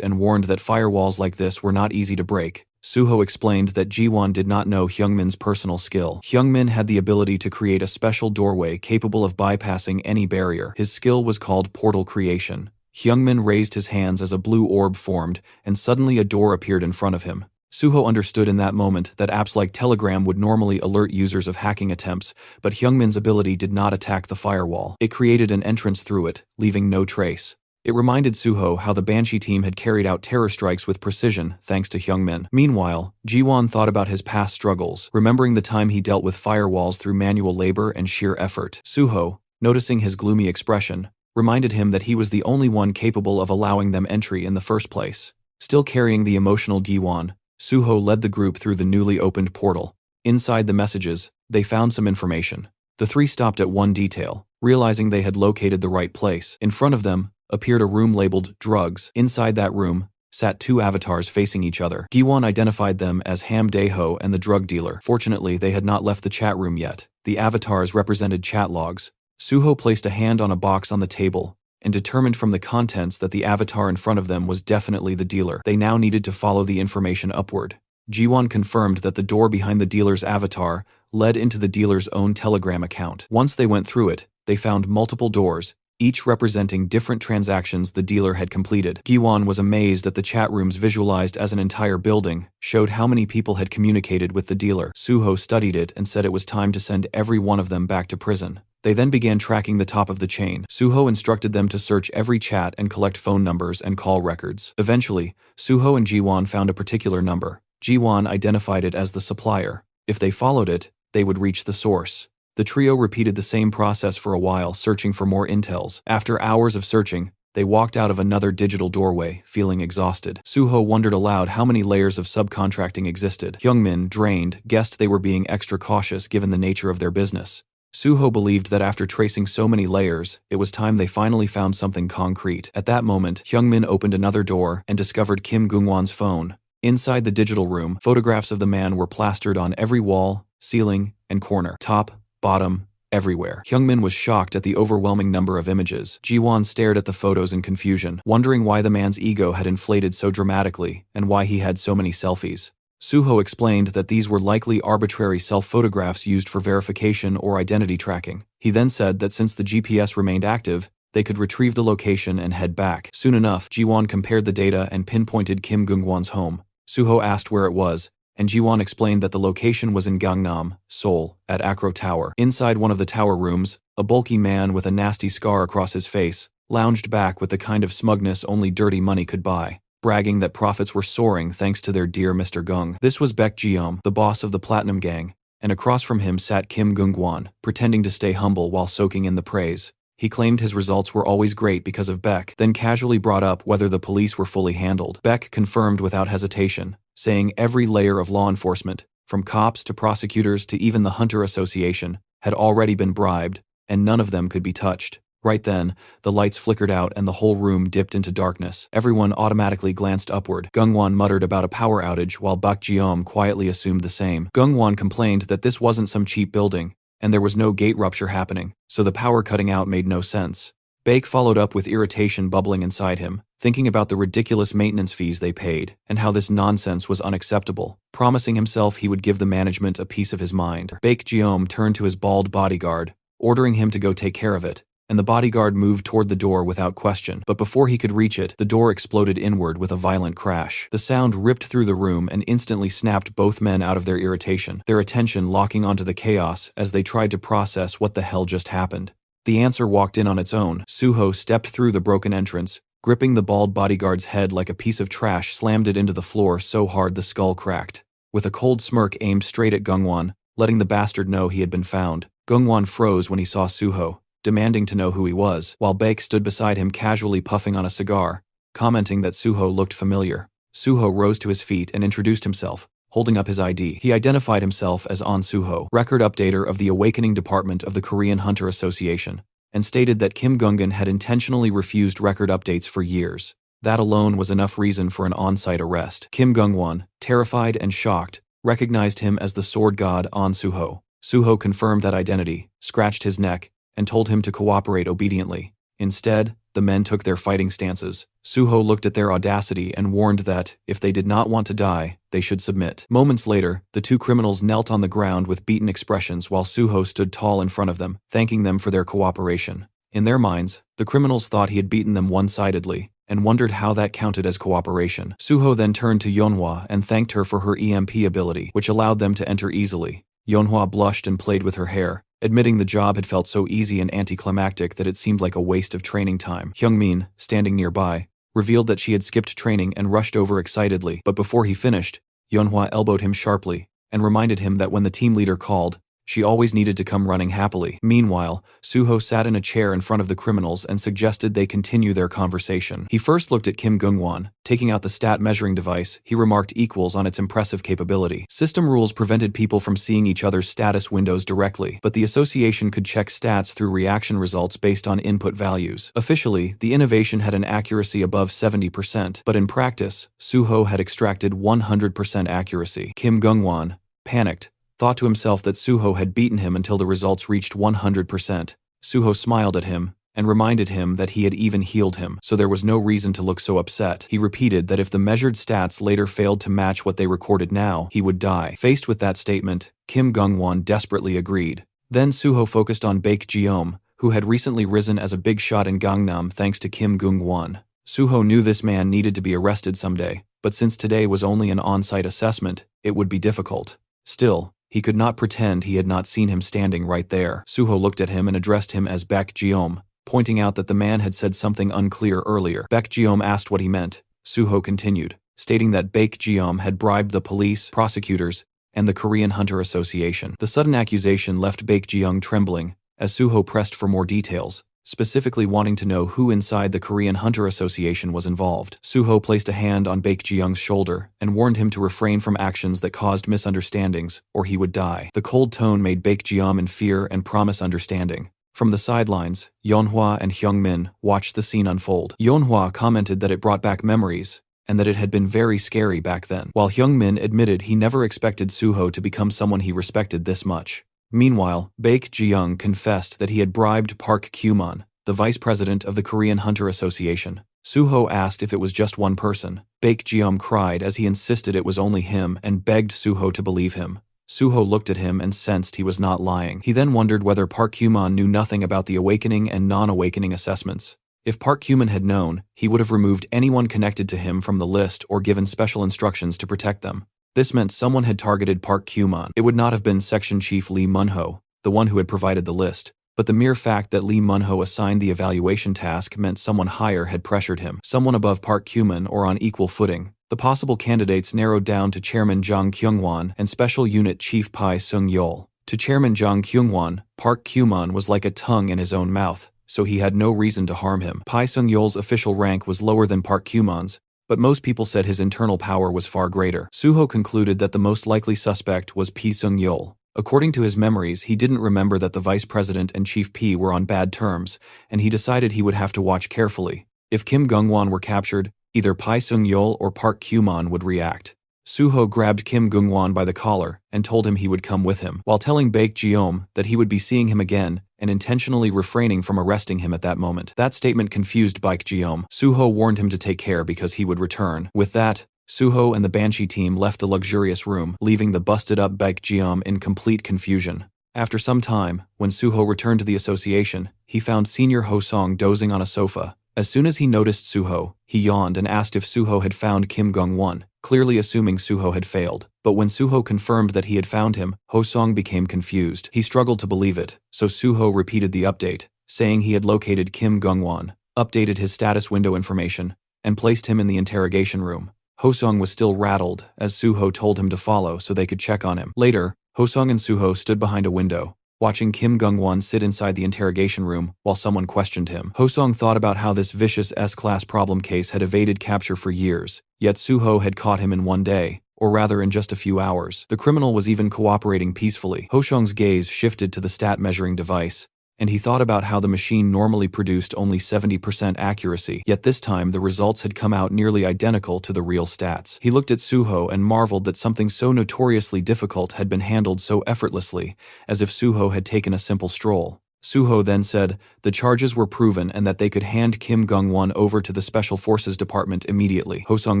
and warned that firewalls like this were not easy to break. Suho explained that Ji-won did not know Hyungmin's personal skill. Hyungmin had the ability to create a special doorway capable of bypassing any barrier. His skill was called portal creation. Hyungmin raised his hands as a blue orb formed, and suddenly a door appeared in front of him. Suho understood in that moment that apps like Telegram would normally alert users of hacking attempts, but Hyungmin's ability did not attack the firewall. It created an entrance through it, leaving no trace. It reminded Suho how the Banshee team had carried out terror strikes with precision thanks to Hyungmin. Meanwhile, Ji-won thought about his past struggles, remembering the time he dealt with firewalls through manual labor and sheer effort. Suho, noticing his gloomy expression, reminded him that he was the only one capable of allowing them entry in the first place. Still carrying the emotional Ji-won, Suho led the group through the newly opened portal. Inside the messages, they found some information. The three stopped at one detail, realizing they had located the right place. In front of them appeared a room labeled drugs. Inside that room sat two avatars facing each other. Ji-won identified them as Ham Dae-ho and the drug dealer. Fortunately, they had not left the chat room yet. The avatars represented chat logs. Suho placed a hand on a box on the table and determined from the contents that the avatar in front of them was definitely the dealer. They now needed to follow the information upward. Ji-won confirmed that the door behind the dealer's avatar led into the dealer's own Telegram account. Once they went through it, they found multiple doors, each representing different transactions the dealer had completed. Ji-won was amazed that the chat rooms visualized as an entire building showed how many people had communicated with the dealer. Suho studied it and said it was time to send every one of them back to prison. They then began tracking the top of the chain. Suho instructed them to search every chat and collect phone numbers and call records. Eventually, Suho and Ji-won found a particular number. Ji-won identified it as the supplier. If they followed it, they would reach the source. The trio repeated the same process for a while, searching for more intels. After hours of searching, they walked out of another digital doorway, feeling exhausted. Suho wondered aloud how many layers of subcontracting existed. Hyungmin, drained, guessed they were being extra cautious given the nature of their business. Suho believed that after tracing so many layers, it was time they finally found something concrete. At that moment, Hyungmin opened another door and discovered Kim Gung-won's phone. Inside the digital room, photographs of the man were plastered on every wall, ceiling, and corner. Top, bottom, everywhere. Hyungmin was shocked at the overwhelming number of images. Ji-won stared at the photos in confusion, wondering why the man's ego had inflated so dramatically and why he had so many selfies. Suho explained that these were likely arbitrary self-photographs used for verification or identity tracking. He then said that since the GPS remained active, they could retrieve the location and head back. Soon enough, Jiwon compared the data and pinpointed Kim Gungwon's home. Suho asked where it was, and Jiwon explained that the location was in Gangnam, Seoul, at Acro Tower. Inside one of the tower rooms, a bulky man with a nasty scar across his face lounged back with the kind of smugness only dirty money could buy, bragging that profits were soaring thanks to their dear Mr. Gung. This was Baek Jeom, the boss of the Platinum Gang, and across from him sat Kim Gungwon, pretending to stay humble while soaking in the praise. He claimed his results were always great because of Baek, then casually brought up whether the police were fully handled. Baek confirmed without hesitation, saying every layer of law enforcement, from cops to prosecutors to even the Hunter Association, had already been bribed, and none of them could be touched. Right then, the lights flickered out and the whole room dipped into darkness. Everyone automatically glanced upward. Gungwon muttered about a power outage while Baek Jeom quietly assumed the same. Gungwon complained that this wasn't some cheap building, and there was no gate rupture happening, so the power cutting out made no sense. Baek followed up with irritation bubbling inside him, thinking about the ridiculous maintenance fees they paid, and how this nonsense was unacceptable, promising himself he would give the management a piece of his mind. Baek Jeom turned to his bald bodyguard, ordering him to go take care of it, and the bodyguard moved toward the door without question. But before he could reach it, the door exploded inward with a violent crash. The sound ripped through the room and instantly snapped both men out of their irritation, their attention locking onto the chaos as they tried to process what the hell just happened. The answer walked in on its own. Suho stepped through the broken entrance, gripping the bald bodyguard's head like a piece of trash, slammed it into the floor so hard the skull cracked. With a cold smirk aimed straight at Gungwon, letting the bastard know he had been found, Gungwon froze when he saw Suho, demanding to know who he was, while Baek stood beside him casually puffing on a cigar, commenting that Suho looked familiar. Suho rose to his feet and introduced himself, holding up his ID. He identified himself as An Suho, record updater of the Awakening Department of the Korean Hunter Association, and stated that Kim Gungan had intentionally refused record updates for years. That alone was enough reason for an on-site arrest. Kim Gungwon, terrified and shocked, recognized him as the sword god An Suho. Suho confirmed that identity, scratched his neck, and told him to cooperate obediently. Instead, the men took their fighting stances. Suho looked at their audacity and warned that, if they did not want to die, they should submit. Moments later, the two criminals knelt on the ground with beaten expressions while Suho stood tall in front of them, thanking them for their cooperation. In their minds, the criminals thought he had beaten them one-sidedly, and wondered how that counted as cooperation. Suho then turned to Yeonhwa and thanked her for her EMP ability, which allowed them to enter easily. Yeonhwa blushed and played with her hair, admitting the job had felt so easy and anticlimactic that it seemed like a waste of training time. Hyungmin, standing nearby, revealed that she had skipped training and rushed over excitedly, but before he finished, Yeonhwa elbowed him sharply and reminded him that when the team leader called, she always needed to come running happily. Meanwhile, Suho sat in a chair in front of the criminals and suggested they continue their conversation. He first looked at Kim Gungwon. Taking out the stat measuring device, he remarked equals on its impressive capability. System rules prevented people from seeing each other's status windows directly, but the association could check stats through reaction results based on input values. Officially, the innovation had an accuracy above 70%, but in practice, Suho had extracted 100% accuracy. Kim Gungwon, panicked, thought to himself that Suho had beaten him until the results reached 100%. Suho smiled at him and reminded him that he had even healed him, so there was no reason to look so upset. He repeated that if the measured stats later failed to match what they recorded now, he would die. Faced with that statement, Kim Gungwon desperately agreed. Then Suho focused on Baek Jeom, who had recently risen as a big shot in Gangnam thanks to Kim Gungwon. Suho knew this man needed to be arrested someday, but since today was only an on-site assessment, it would be difficult. Still, he could not pretend he had not seen him standing right there. Suho looked at him and addressed him as Baek Jeom, pointing out that the man had said something unclear earlier. Baek Jeom asked what he meant. Suho continued, stating that Baek Jeom had bribed the police, prosecutors, and the Korean Hunter Association. The sudden accusation left Baek Jeong trembling, as Suho pressed for more details, specifically wanting to know who inside the Korean Hunter Association was involved. Suho placed a hand on Baek Jeong's shoulder and warned him to refrain from actions that caused misunderstandings, or he would die. The cold tone made Baek Jeong in fear and promise understanding. From the sidelines, Yeonhwa and Hyungmin watched the scene unfold. Yeonhwa commented that it brought back memories, and that it had been very scary back then, while Hyungmin admitted he never expected Suho to become someone he respected this much. Meanwhile, Baek Jeong confessed that he had bribed Park Kyuman, the vice president of the Korean Hunter Association, Suho asked if it was just one person. Baek Jeom cried as he insisted it was only him and begged Suho to believe him. Suho looked at him and sensed he was not lying. He then wondered whether Park Kyuman knew nothing about the awakening and non-awakening assessments. If Park Kyuman had known, he would have removed anyone connected to him from the list or given special instructions to protect them. This meant someone had targeted Park Kyuman. It would not have been Section Chief Lee Munho, the one who had provided the list, but the mere fact that Lee Munho assigned the evaluation task meant someone higher had pressured him, someone above Park Kyuman or on equal footing. The possible candidates narrowed down to Chairman Jang Kyungwon and Special Unit Chief Pai Sung-yeol. To Chairman Jang Kyungwon, Park Kyuman was like a tongue in his own mouth, so he had no reason to harm him. Pai Sung-yeol's official rank was lower than Park Kyuman's, but most people said his internal power was far greater. Suho concluded that the most likely suspect was Pai Sung-yeol. According to his memories, he didn't remember that the vice president and Chief P were on bad terms, and he decided he would have to watch carefully. If Kim Gungwon were captured, either Pai Sung-yeol or Park Kyuman would react. Suho grabbed Kim Gungwon by the collar and told him he would come with him, while telling Baek Jeom that he would be seeing him again and intentionally refraining from arresting him at that moment. That statement confused Baek Jeom. Suho warned him to take care because he would return. With that, Suho and the Banshee team left the luxurious room, leaving the busted-up Baek Jeom in complete confusion. After some time, when Suho returned to the association, he found Senior Ho-song dozing on a sofa. As soon as he noticed Suho, he yawned and asked if Suho had found Kim Gungwon, clearly assuming Suho had failed. But when Suho confirmed that he had found him, Ho-song became confused. He struggled to believe it, so Suho repeated the update, saying he had located Kim Gungwon, updated his status window information, and placed him in the interrogation room. Ho-song was still rattled, as Suho told him to follow so they could check on him. Later, Ho-song and Suho stood behind a window, watching Kim Gungwon sit inside the interrogation room while someone questioned him. Ho-song thought about how this vicious S-class problem case had evaded capture for years, yet Suho had caught him in one day, or rather in just a few hours. The criminal was even cooperating peacefully. Ho-song's gaze shifted to the stat measuring device, and he thought about how the machine normally produced only 70% accuracy, yet this time the results had come out nearly identical to the real stats. He looked at Suho and marveled that something so notoriously difficult had been handled so effortlessly, as if Suho had taken a simple stroll. Suho then said the charges were proven and that they could hand Kim Gungwon over to the Special Forces Department immediately. Ho-song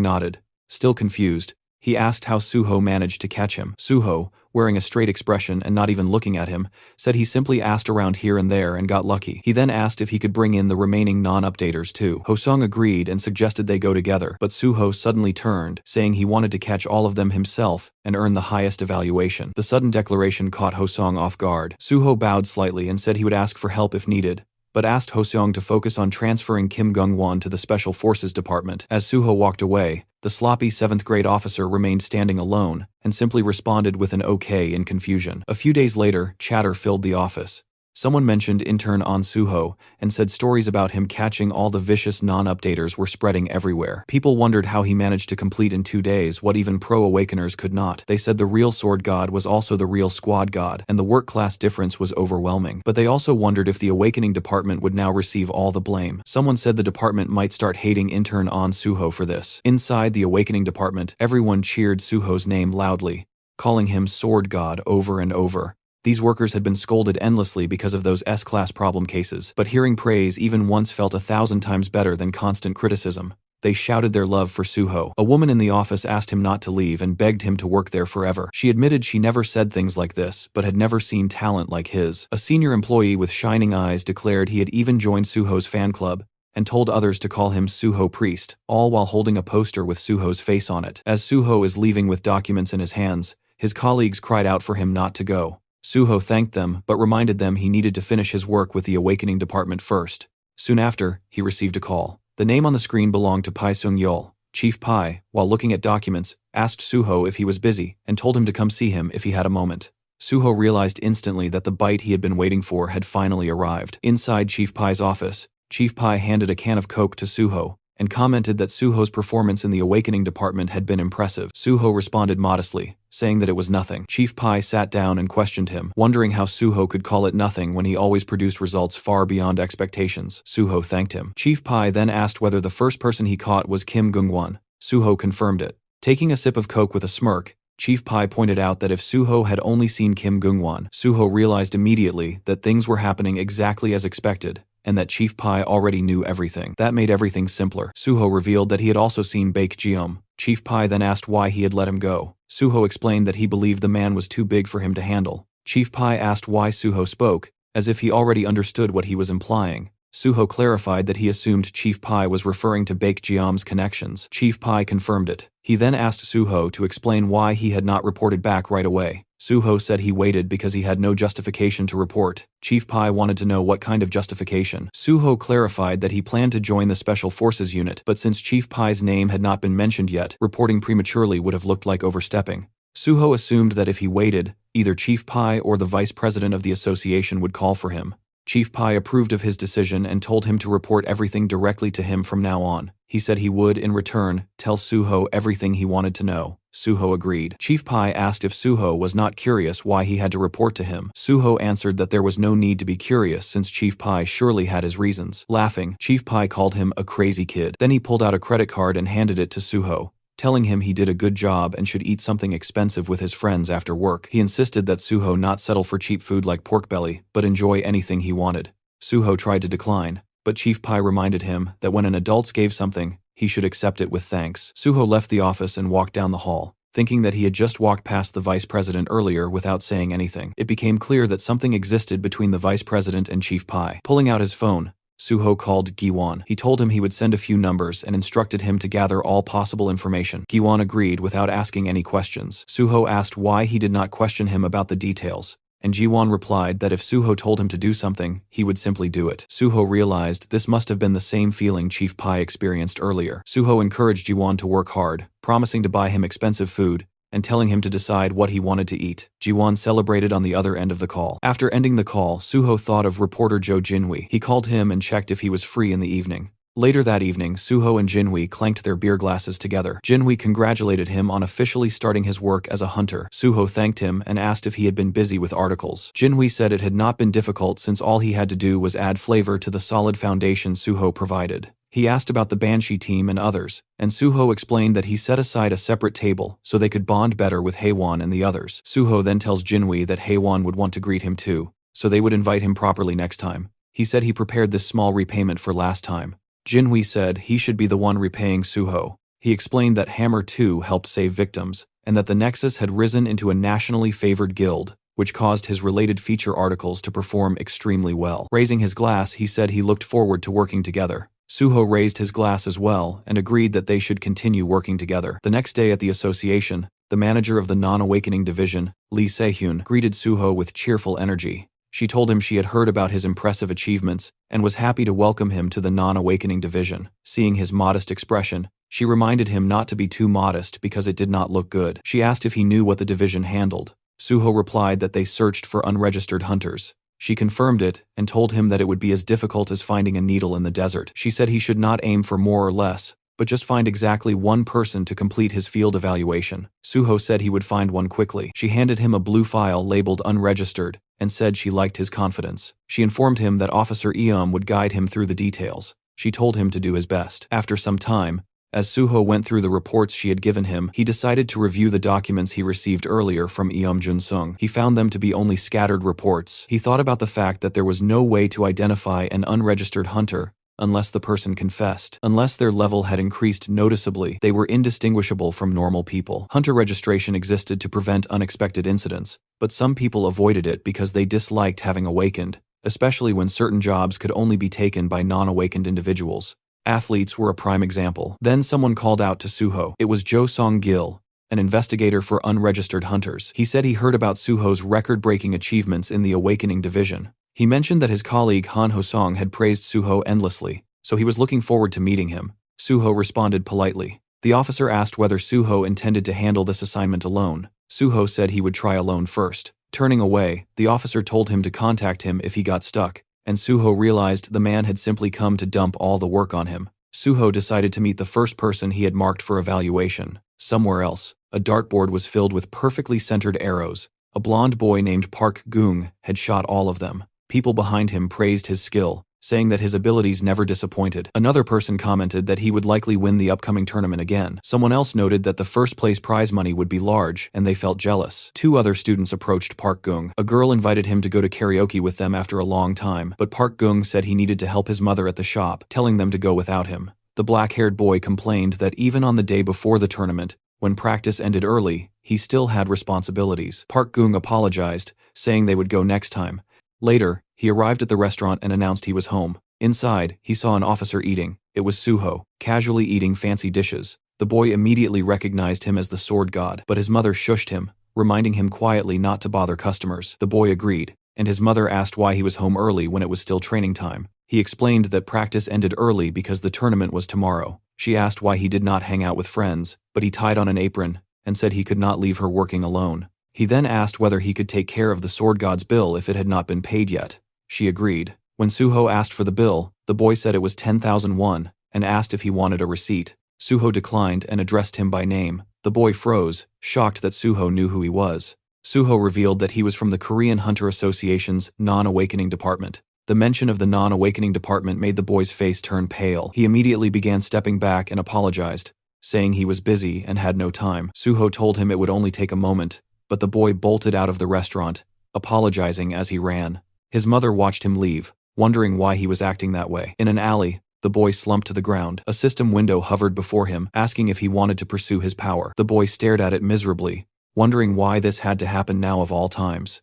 nodded. Still confused, he asked how Suho managed to catch him. Suho, wearing a straight expression and not even looking at him, said he simply asked around here and there and got lucky. He then asked if he could bring in the remaining non-updaters too. Ho-song agreed and suggested they go together, but Suho suddenly turned, saying he wanted to catch all of them himself and earn the highest evaluation. The sudden declaration caught Ho-song off guard. Suho bowed slightly and said he would ask for help if needed, but asked Ho-song to focus on transferring Kim Gungwon to the Special Forces Department. As Suho walked away, the sloppy 7th grade officer remained standing alone and simply responded with an okay in confusion. A few days later, chatter filled the office. Someone mentioned intern An Suho and said stories about him catching all the vicious non-updaters were spreading everywhere. People wondered how he managed to complete in 2 days what even pro-awakeners could not. They said the real sword god was also the real squad god, and the work class difference was overwhelming. But they also wondered if the awakening department would now receive all the blame. Someone said the department might start hating intern An Suho for this. Inside the awakening department, everyone cheered Suho's name loudly, calling him sword god over and over. These workers had been scolded endlessly because of those S-class problem cases, but hearing praise even once felt 1,000 times better than constant criticism. They shouted their love for Suho. A woman in the office asked him not to leave and begged him to work there forever. She admitted she never said things like this, but had never seen talent like his. A senior employee with shining eyes declared he had even joined Suho's fan club and told others to call him Suho Priest, all while holding a poster with Suho's face on it. As Suho is leaving with documents in his hands, his colleagues cried out for him not to go. Suho thanked them, but reminded them he needed to finish his work with the awakening department first. Soon after, he received a call. The name on the screen belonged to Pai Sung-yeol. Chief Pai, while looking at documents, asked Suho if he was busy and told him to come see him if he had a moment. Suho realized instantly that the bite he had been waiting for had finally arrived. Inside Chief Pai's office, Chief Pai handed a can of Coke to Suho and commented that Suho's performance in the awakening department had been impressive. Suho responded modestly, saying that it was nothing. Chief Pai sat down and questioned him, wondering how Suho could call it nothing when he always produced results far beyond expectations. Suho thanked him. Chief Pai then asked whether the first person he caught was Kim Gungwon. Suho confirmed it. Taking a sip of Coke with a smirk, Chief Pai pointed out that if Suho had only seen Kim Gungwon, Suho realized immediately that things were happening exactly as expected, and that Chief Pai already knew everything. That made everything simpler. Suho revealed that he had also seen Baek Jeom. Chief Pai then asked why he had let him go. Suho explained that he believed the man was too big for him to handle. Chief Pai asked why Suho spoke, as if he already understood what he was implying. Suho clarified that he assumed Chief Pai was referring to Baek Jeom's connections. Chief Pai confirmed it. He then asked Suho to explain why he had not reported back right away. Suho said he waited because he had no justification to report. Chief Pai wanted to know what kind of justification. Suho clarified that he planned to join the Special Forces unit, but since Chief Pai's name had not been mentioned yet, reporting prematurely would have looked like overstepping. Suho assumed that if he waited, either Chief Pai or the vice president of the association would call for him. Chief Pai approved of his decision and told him to report everything directly to him from now on. He said he would, in return, tell Suho everything he wanted to know. Suho agreed. Chief Pai asked if Suho was not curious why he had to report to him. Suho answered that there was no need to be curious since Chief Pai surely had his reasons. Laughing, Chief Pai called him a crazy kid. Then he pulled out a credit card and handed it to Suho, telling him he did a good job and should eat something expensive with his friends after work. He insisted that Suho not settle for cheap food like pork belly, but enjoy anything he wanted. Suho tried to decline, but Chief Pai reminded him that when an adult gave something, he should accept it with thanks. Suho left the office and walked down the hall, thinking that he had just walked past the vice president earlier without saying anything. It became clear that something existed between the vice president and Chief Pai. Pulling out his phone, Suho called Giwon. He told him he would send a few numbers and instructed him to gather all possible information. Giwon agreed without asking any questions. Suho asked why he did not question him about the details, and Giwon replied that if Suho told him to do something, he would simply do it. Suho realized this must have been the same feeling Chief Pai experienced earlier. Suho encouraged Giwon to work hard, promising to buy him expensive food, and telling him to decide what he wanted to eat. Jiwon celebrated on the other end of the call. After ending the call, Suho thought of reporter Jo Jinhui. He called him and checked if he was free in the evening. Later that evening, Suho and Jinhui clanked their beer glasses together. Jinhui congratulated him on officially starting his work as a hunter. Suho thanked him and asked if he had been busy with articles. Jinhui said it had not been difficult since all he had to do was add flavor to the solid foundation Suho provided. He asked about the Banshee team and others, and Suho explained that he set aside a separate table so they could bond better with Haewon and the others. Suho then tells Jinhui that Haewon would want to greet him too, so they would invite him properly next time. He said he prepared this small repayment for last time. Jinhui said he should be the one repaying Suho. He explained that Hammer 2 helped save victims, and that the Nexus had risen into a nationally favored guild, which caused his related feature articles to perform extremely well. Raising his glass, he said he looked forward to working together. Suho raised his glass as well and agreed that they should continue working together. The next day at the association, the manager of the non-awakening division, Lee Se-hyun, greeted Suho with cheerful energy. She told him she had heard about his impressive achievements and was happy to welcome him to the non-awakening division. Seeing his modest expression, she reminded him not to be too modest because it did not look good. She asked if he knew what the division handled. Suho replied that they searched for unregistered hunters. She confirmed it and told him that it would be as difficult as finding a needle in the desert. She said he should not aim for more or less, but just find exactly one person to complete his field evaluation. Suho said he would find one quickly. She handed him a blue file labeled unregistered and said she liked his confidence. She informed him that Officer Eom would guide him through the details. She told him to do his best. After some time, as Suho went through the reports she had given him, he decided to review the documents he received earlier from Eom Jun-sung. He found them to be only scattered reports. He thought about the fact that there was no way to identify an unregistered hunter unless the person confessed. Unless their level had increased noticeably, they were indistinguishable from normal people. Hunter registration existed to prevent unexpected incidents, but some people avoided it because they disliked having awakened, especially when certain jobs could only be taken by non-awakened individuals. Athletes were a prime example. Then someone called out to Suho. It was Jo Song-gil, an investigator for unregistered hunters. He said he heard about Suho's record-breaking achievements in the Awakening Division. He mentioned that his colleague Han Ho-song had praised Suho endlessly, so he was looking forward to meeting him. Suho responded politely. The officer asked whether Suho intended to handle this assignment alone. Suho said he would try alone first. Turning away, the officer told him to contact him if he got stuck, and Suho realized the man had simply come to dump all the work on him. Suho decided to meet the first person he had marked for evaluation. Somewhere else, a dartboard was filled with perfectly centered arrows. A blonde boy named Park Gung had shot all of them. People behind him praised his skill, saying that his abilities never disappointed. Another person commented that he would likely win the upcoming tournament again. Someone else noted that the first place prize money would be large, and they felt jealous. Two other students approached Park Gung. A girl invited him to go to karaoke with them after a long time, but Park Gung said he needed to help his mother at the shop, telling them to go without him. The black-haired boy complained that even on the day before the tournament, when practice ended early, he still had responsibilities. Park Gung apologized, saying they would go next time. Later, he arrived at the restaurant and announced he was home. Inside, he saw an officer eating. It was Suho, casually eating fancy dishes. The boy immediately recognized him as the sword god, but his mother shushed him, reminding him quietly not to bother customers. The boy agreed, and his mother asked why he was home early when it was still training time. He explained that practice ended early because the tournament was tomorrow. She asked why he did not hang out with friends, but he tied on an apron and said he could not leave her working alone. He then asked whether he could take care of the sword god's bill if it had not been paid yet. She agreed. When Suho asked for the bill, the boy said it was 10,000 won and asked if he wanted a receipt. Suho declined and addressed him by name. The boy froze, shocked that Suho knew who he was. Suho revealed that he was from the Korean Hunter Association's non-awakening department. The mention of the non-awakening department made the boy's face turn pale. He immediately began stepping back and apologized, saying he was busy and had no time. Suho told him it would only take a moment, but the boy bolted out of the restaurant, apologizing as he ran. His mother watched him leave, wondering why he was acting that way. In an alley, the boy slumped to the ground. A system window hovered before him, asking if he wanted to pursue his power. The boy stared at it miserably, wondering why this had to happen now of all times.